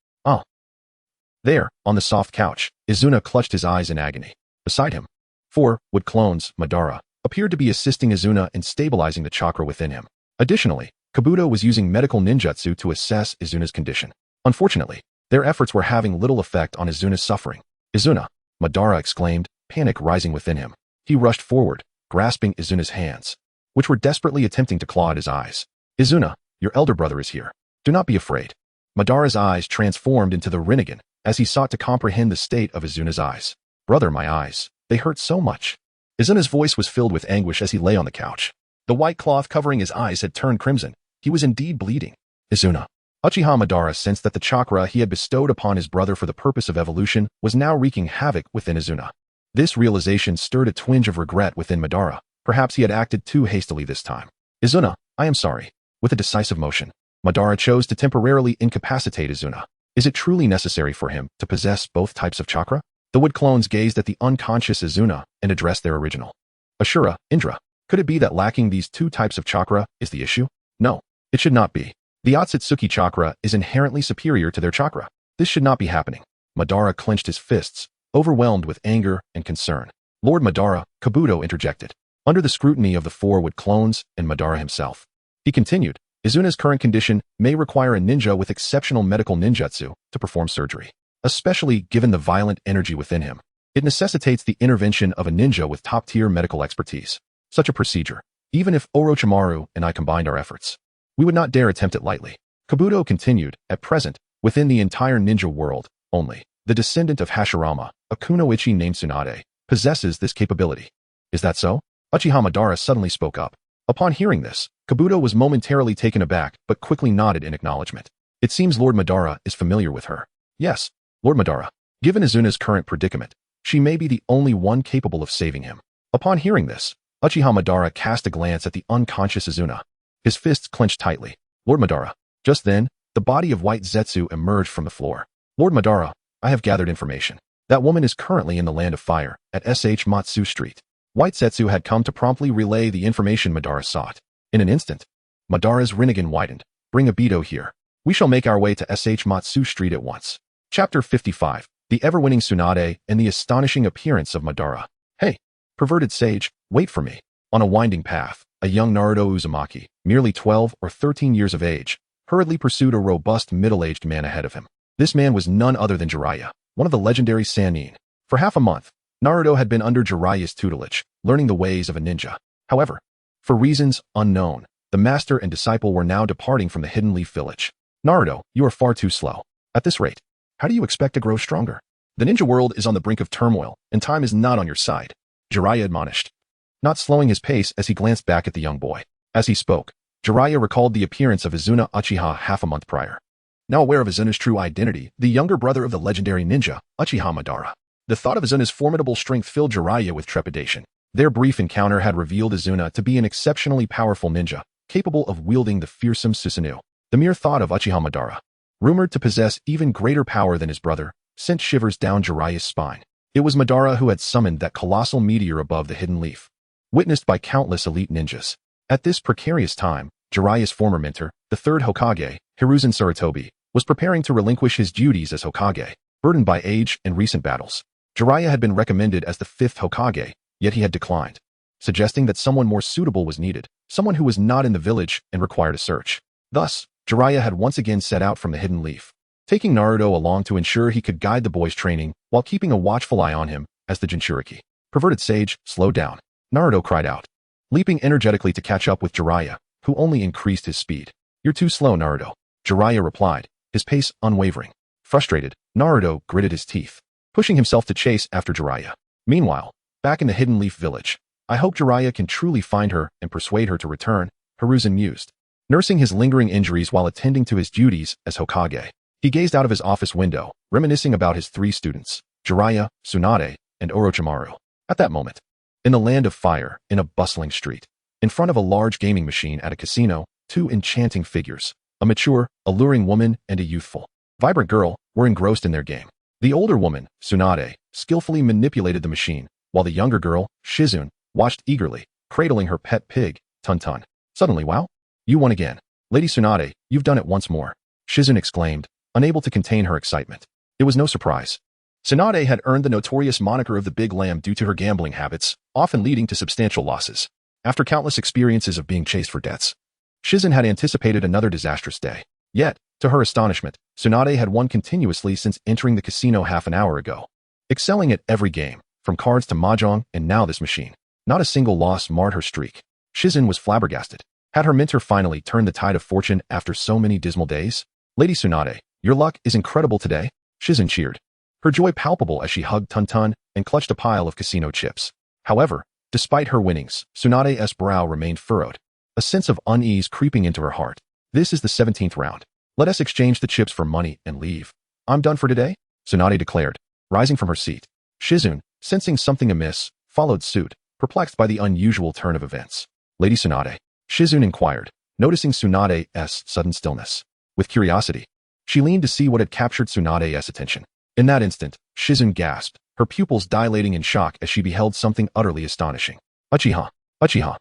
There, on the soft couch, Izuna clutched his eyes in agony. Beside him, 4 wood clones, Madara, appeared to be assisting Izuna in stabilizing the chakra within him. Additionally, Kabuto was using medical ninjutsu to assess Izuna's condition. Unfortunately, their efforts were having little effect on Izuna's suffering. Izuna, Madara exclaimed, panic rising within him. He rushed forward, grasping Izuna's hands, which were desperately attempting to claw at his eyes. Izuna, your elder brother is here. Do not be afraid. Madara's eyes transformed into the Rinnegan as he sought to comprehend the state of Izuna's eyes. Brother, my eyes, they hurt so much. Izuna's voice was filled with anguish as he lay on the couch. The white cloth covering his eyes had turned crimson. He was indeed bleeding. Izuna. Uchiha Madara sensed that the chakra he had bestowed upon his brother for the purpose of evolution was now wreaking havoc within Izuna. This realization stirred a twinge of regret within Madara. Perhaps he had acted too hastily this time. Izuna, I am sorry. With a decisive motion, Madara chose to temporarily incapacitate Izuna. Is it truly necessary for him to possess both types of chakra? The wood clones gazed at the unconscious Izuna and addressed their original. Ashura, Indra, could it be that lacking these 2 types of chakra is the issue? No, it should not be. The Otsutsuki chakra is inherently superior to their chakra. This should not be happening. Madara clenched his fists, overwhelmed with anger and concern. Lord Madara, Kabuto interjected, under the scrutiny of the 4 wood clones and Madara himself. He continued, Izuna's current condition may require a ninja with exceptional medical ninjutsu to perform surgery. Especially given the violent energy within him, it necessitates the intervention of a ninja with top-tier medical expertise. Such a procedure, even if Orochimaru and I combined our efforts, we would not dare attempt it lightly. Kabuto continued, at present, within the entire ninja world, only The descendant of Hashirama, a kunoichi named Tsunade, possesses this capability. Is that so? Uchiha Madara suddenly spoke up. Upon hearing this, Kabuto was momentarily taken aback but quickly nodded in acknowledgement. It seems Lord Madara is familiar with her. Yes, Lord Madara. Given Izuna's current predicament, she may be the only one capable of saving him. Upon hearing this, Uchiha Madara cast a glance at the unconscious Izuna. His fists clenched tightly. Lord Madara. Just then, the body of White Zetsu emerged from the floor. Lord Madara, I have gathered information. That woman is currently in the Land of Fire, at SH Matsu Street. White Zetsu had come to promptly relay the information Madara sought. In an instant, Madara's Rinnegan widened. Bring Obito here. We shall make our way to SH Matsu Street at once. Chapter 55. The ever-winning Tsunade and the astonishing appearance of Madara. Hey, perverted sage, wait for me. On a winding path, a young Naruto Uzumaki, merely 12 or 13 years of age, hurriedly pursued a robust middle-aged man ahead of him. This man was none other than Jeriah, one of the legendary Sannin. For half a month, Naruto had been under Jiraiya's tutelage, learning the ways of a ninja. However, for reasons unknown, the master and disciple were now departing from the Hidden Leaf Village. Naruto, you are far too slow. At this rate, how do you expect to grow stronger? The ninja world is on the brink of turmoil, and time is not on your side, Jeriah admonished, not slowing his pace as he glanced back at the young boy. As he spoke, Jeriah recalled the appearance of Izuna Uchiha half a month prior. Now aware of Izuna's true identity, the younger brother of the legendary ninja, Uchiha Madara. The thought of Izuna's formidable strength filled Jeriah with trepidation. Their brief encounter had revealed Izuna to be an exceptionally powerful ninja, capable of wielding the fearsome Susanoo. The mere thought of Uchiha Madara, rumored to possess even greater power than his brother, sent shivers down Jiraiya's spine. It was Madara who had summoned that colossal meteor above the hidden leaf, witnessed by countless elite ninjas. At this precarious time, Jiraiya's former mentor, the third Hokage, Hiruzen Sarutobi, was preparing to relinquish his duties as Hokage, burdened by age and recent battles. Jeriah had been recommended as the fifth Hokage, yet he had declined, suggesting that someone more suitable was needed, someone who was not in the village and required a search. Thus, Jeriah had once again set out from the Hidden Leaf, taking Naruto along to ensure he could guide the boy's training while keeping a watchful eye on him as the Jinchuriki. Perverted sage, slow down, Naruto cried out, leaping energetically to catch up with Jeriah, who only increased his speed. You're too slow, Naruto, Jeriah replied, his pace unwavering. Frustrated, Naruto gritted his teeth, pushing himself to chase after Jeriah. Meanwhile, back in the Hidden Leaf Village, I hope Jeriah can truly find her and persuade her to return, Hiruzen mused. Nursing his lingering injuries while attending to his duties as Hokage, he gazed out of his office window, reminiscing about his three students, Jeriah, Tsunade, and Orochimaru. At that moment, in the Land of Fire, in a bustling street, in front of a large gaming machine at a casino, two enchanting figures, a mature, alluring woman and a youthful, vibrant girl, were engrossed in their game. The older woman, Tsunade, skillfully manipulated the machine, while the younger girl, Shizune, watched eagerly, cradling her pet pig, Tun-Tun. Suddenly, wow! You won again. Lady Tsunade, you've done it once more, Shizune exclaimed, unable to contain her excitement. It was no surprise. Tsunade had earned the notorious moniker of the Big Lamb due to her gambling habits, often leading to substantial losses. After countless experiences of being chased for debts, Shizune had anticipated another disastrous day. Yet, to her astonishment, Tsunade had won continuously since entering the casino half an hour ago, excelling at every game, from cards to mahjong and now this machine. Not a single loss marred her streak. Shizune was flabbergasted. Had her mentor finally turned the tide of fortune after so many dismal days? Lady Tsunade, your luck is incredible today, Shizune cheered, her joy palpable as she hugged Tun-Tun and clutched a pile of casino chips. However, despite her winnings, Tsunade's brow remained furrowed, a sense of unease creeping into her heart. This is the 17th round. Let us exchange the chips for money and leave. I'm done for today, Tsunade declared, rising from her seat. Shizune, sensing something amiss, followed suit, perplexed by the unusual turn of events. Lady Tsunade, Shizune inquired, noticing Tsunade's sudden stillness. With curiosity, she leaned to see what had captured Tsunade's attention. In that instant, Shizune gasped, her pupils dilating in shock as she beheld something utterly astonishing. Uchiha, Uchiha.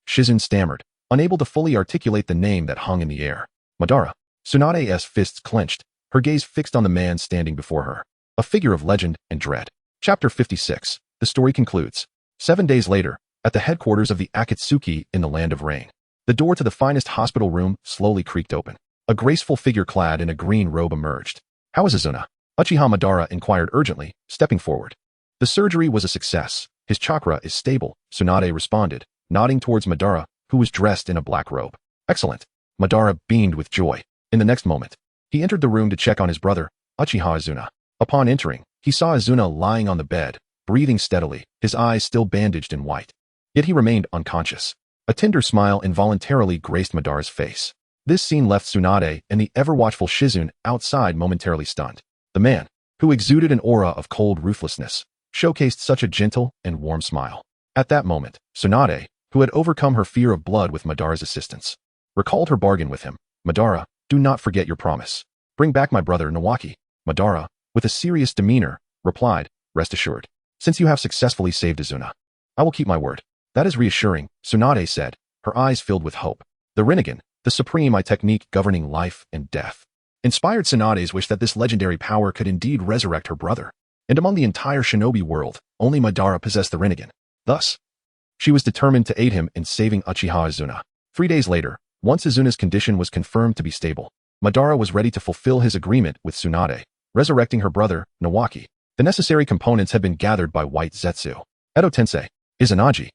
Shizune stammered, unable to fully articulate the name that hung in the air. Madara. Tsunade's fists clenched, her gaze fixed on the man standing before her, a figure of legend and dread. Chapter 56. The story concludes. 7 days later, at the headquarters of the Akatsuki in the Land of Rain, the door to the finest hospital room slowly creaked open. A graceful figure clad in a green robe emerged. How is Izuna? Uchiha Madara inquired urgently, stepping forward. The surgery was a success. His chakra is stable, Tsunade responded, nodding towards Madara, who was dressed in a black robe. Excellent. Madara beamed with joy. In the next moment, he entered the room to check on his brother, Uchiha Izuna. Upon entering, he saw Izuna lying on the bed, breathing steadily, his eyes still bandaged in white. Yet he remained unconscious. A tender smile involuntarily graced Madara's face. This scene left Tsunade and the ever-watchful Shizune outside momentarily stunned. The man, who exuded an aura of cold ruthlessness, showcased such a gentle and warm smile. At that moment, Tsunade, who had overcome her fear of blood with Madara's assistance, recalled her bargain with him. Madara, do not forget your promise. Bring back my brother Nawaki. Madara, with a serious demeanor, replied, rest assured. Since you have successfully saved Izuna, I will keep my word. That is reassuring, Tsunade said, her eyes filled with hope. The Rinnegan, the supreme Eye technique governing life and death, inspired Tsunade's wish that this legendary power could indeed resurrect her brother. And among the entire shinobi world, only Madara possessed the Rinnegan. Thus, she was determined to aid him in saving Uchiha Izuna. 3 days later, once Izuna's condition was confirmed to be stable, Madara was ready to fulfill his agreement with Tsunade, resurrecting her brother, Nawaki. The necessary components had been gathered by White Zetsu, Edo Tensei, Izanagi,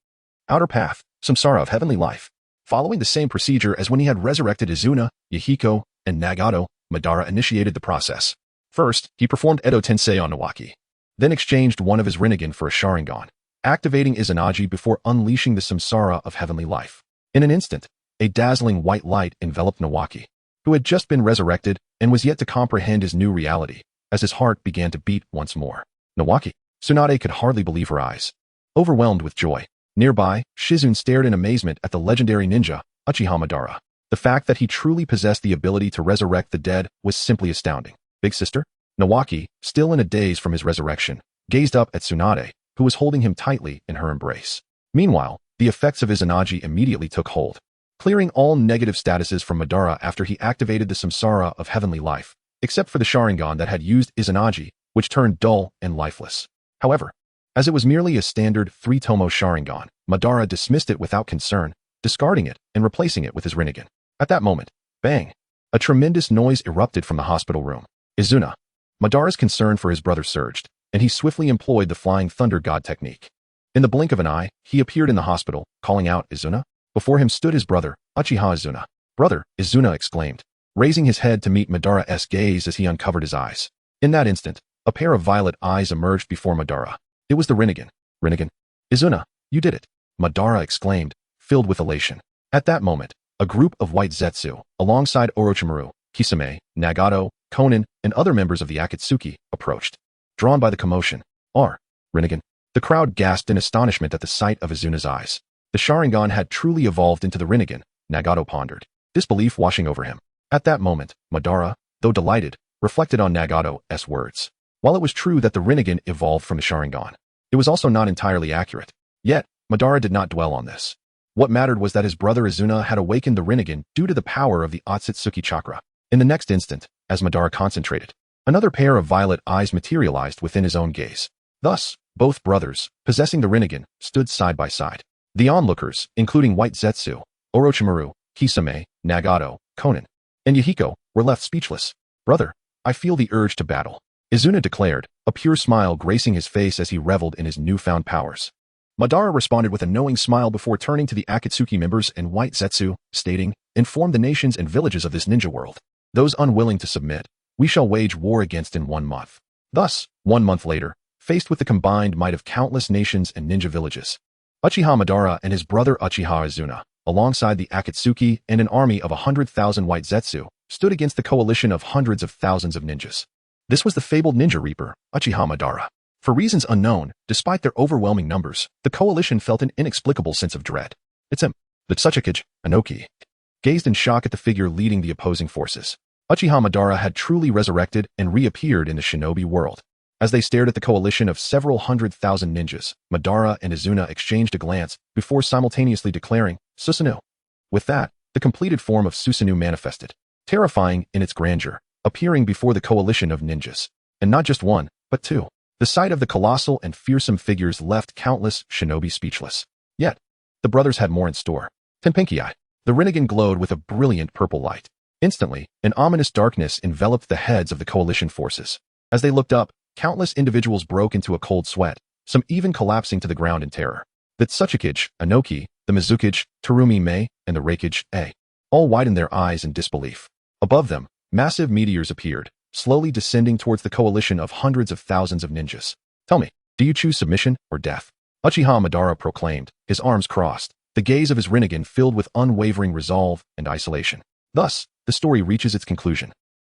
Outer Path, Samsara of Heavenly Life. Following the same procedure as when he had resurrected Izuna, Yhiko, and Nagato, Madara initiated the process. First, he performed Edo Tensei on Nawaki, then exchanged one of his Rinnegan for a Sharingan, activating Izanagi before unleashing the Samsara of Heavenly Life. In an instant, a dazzling white light enveloped Nawaki, who had just been resurrected and was yet to comprehend his new reality, as his heart began to beat once more. Nawaki. Tsunade could hardly believe her eyes. Overwhelmed with joy, nearby, Shizune stared in amazement at the legendary ninja, Uchiha Madara. The fact that he truly possessed the ability to resurrect the dead was simply astounding. Big sister? Nawaki, still in a daze from his resurrection, gazed up at Tsunade, who was holding him tightly in her embrace. Meanwhile, the effects of Izanagi immediately took hold, clearing all negative statuses from Madara after he activated the Samsara of Heavenly Life, except for the Sharingan that had used Izanagi, which turned dull and lifeless. However, as it was merely a standard 3-tomo Sharingan, Madara dismissed it without concern, discarding it and replacing it with his Rinnegan. At that moment, bang! A tremendous noise erupted from the hospital room. Izuna. Madara's concern for his brother surged, and he swiftly employed the Flying Thunder God technique. In the blink of an eye, he appeared in the hospital, calling out, Izuna? Before him stood his brother, Uchiha Izuna. Brother, Izuna exclaimed, raising his head to meet Madara's gaze as he uncovered his eyes. In that instant, a pair of violet eyes emerged before Madara. It was the Rinnegan. Rinnegan. Izuna, you did it, Madara exclaimed, filled with elation. At that moment, a group of White Zetsu, alongside Orochimaru, Kisame, Nagato, Conan, and other members of the Akatsuki, approached. Drawn by the commotion, Rinnegan. The crowd gasped in astonishment at the sight of Izuna's eyes. The Sharingan had truly evolved into the Rinnegan, Nagato pondered, disbelief washing over him. At that moment, Madara, though delighted, reflected on Nagato's words. While it was true that the Rinnegan evolved from the Sharingan, it was also not entirely accurate. Yet, Madara did not dwell on this. What mattered was that his brother Izuna had awakened the Rinnegan due to the power of the Otsutsuki chakra. In the next instant, as Madara concentrated, another pair of violet eyes materialized within his own gaze. Thus, both brothers, possessing the Rinnegan, stood side by side. The onlookers, including White Zetsu, Orochimaru, Kisame, Nagato, Conan, and Yhiko, were left speechless. Brother, I feel the urge to battle, Izuna declared, a pure smile gracing his face as he reveled in his newfound powers. Madara responded with a knowing smile before turning to the Akatsuki members and White Zetsu, stating, inform the nations and villages of this ninja world. Those unwilling to submit, we shall wage war against in 1 month. Thus, 1 month later, faced with the combined might of countless nations and ninja villages, Uchiha Madara and his brother Uchiha Izuna, alongside the Akatsuki and an army of 100,000 White Zetsu, stood against the coalition of hundreds of thousands of ninjas. This was the fabled ninja reaper, Uchiha Madara. For reasons unknown, despite their overwhelming numbers, the coalition felt an inexplicable sense of dread. It's him. The Tsuchikage, Inoki, gazed in shock at the figure leading the opposing forces. Uchiha Madara had truly resurrected and reappeared in the shinobi world. As they stared at the coalition of several 100,000 ninjas, Madara and Izuna exchanged a glance before simultaneously declaring, Susanoo. With that, the completed form of Susanoo manifested, terrifying in its grandeur, appearing before the coalition of ninjas. And not just one, but two. The sight of the colossal and fearsome figures left countless shinobi speechless. Yet, the brothers had more in store. Tenpinki-eye. The Rinnegan glowed with a brilliant purple light. Instantly, an ominous darkness enveloped the heads of the coalition forces. As they looked up, countless individuals broke into a cold sweat, some even collapsing to the ground in terror. The Tsuchikage, Inoki, the Mizukage, Terumi Mei, and the Reikage, A, all widened their eyes in disbelief. Above them, massive meteors appeared, slowly descending towards the coalition of hundreds of thousands of ninjas. Tell me, do you choose submission or death? Uchiha Madara proclaimed, his arms crossed, the gaze of his Rinnegan filled with unwavering resolve and isolation. Thus, the story reaches its conclusion.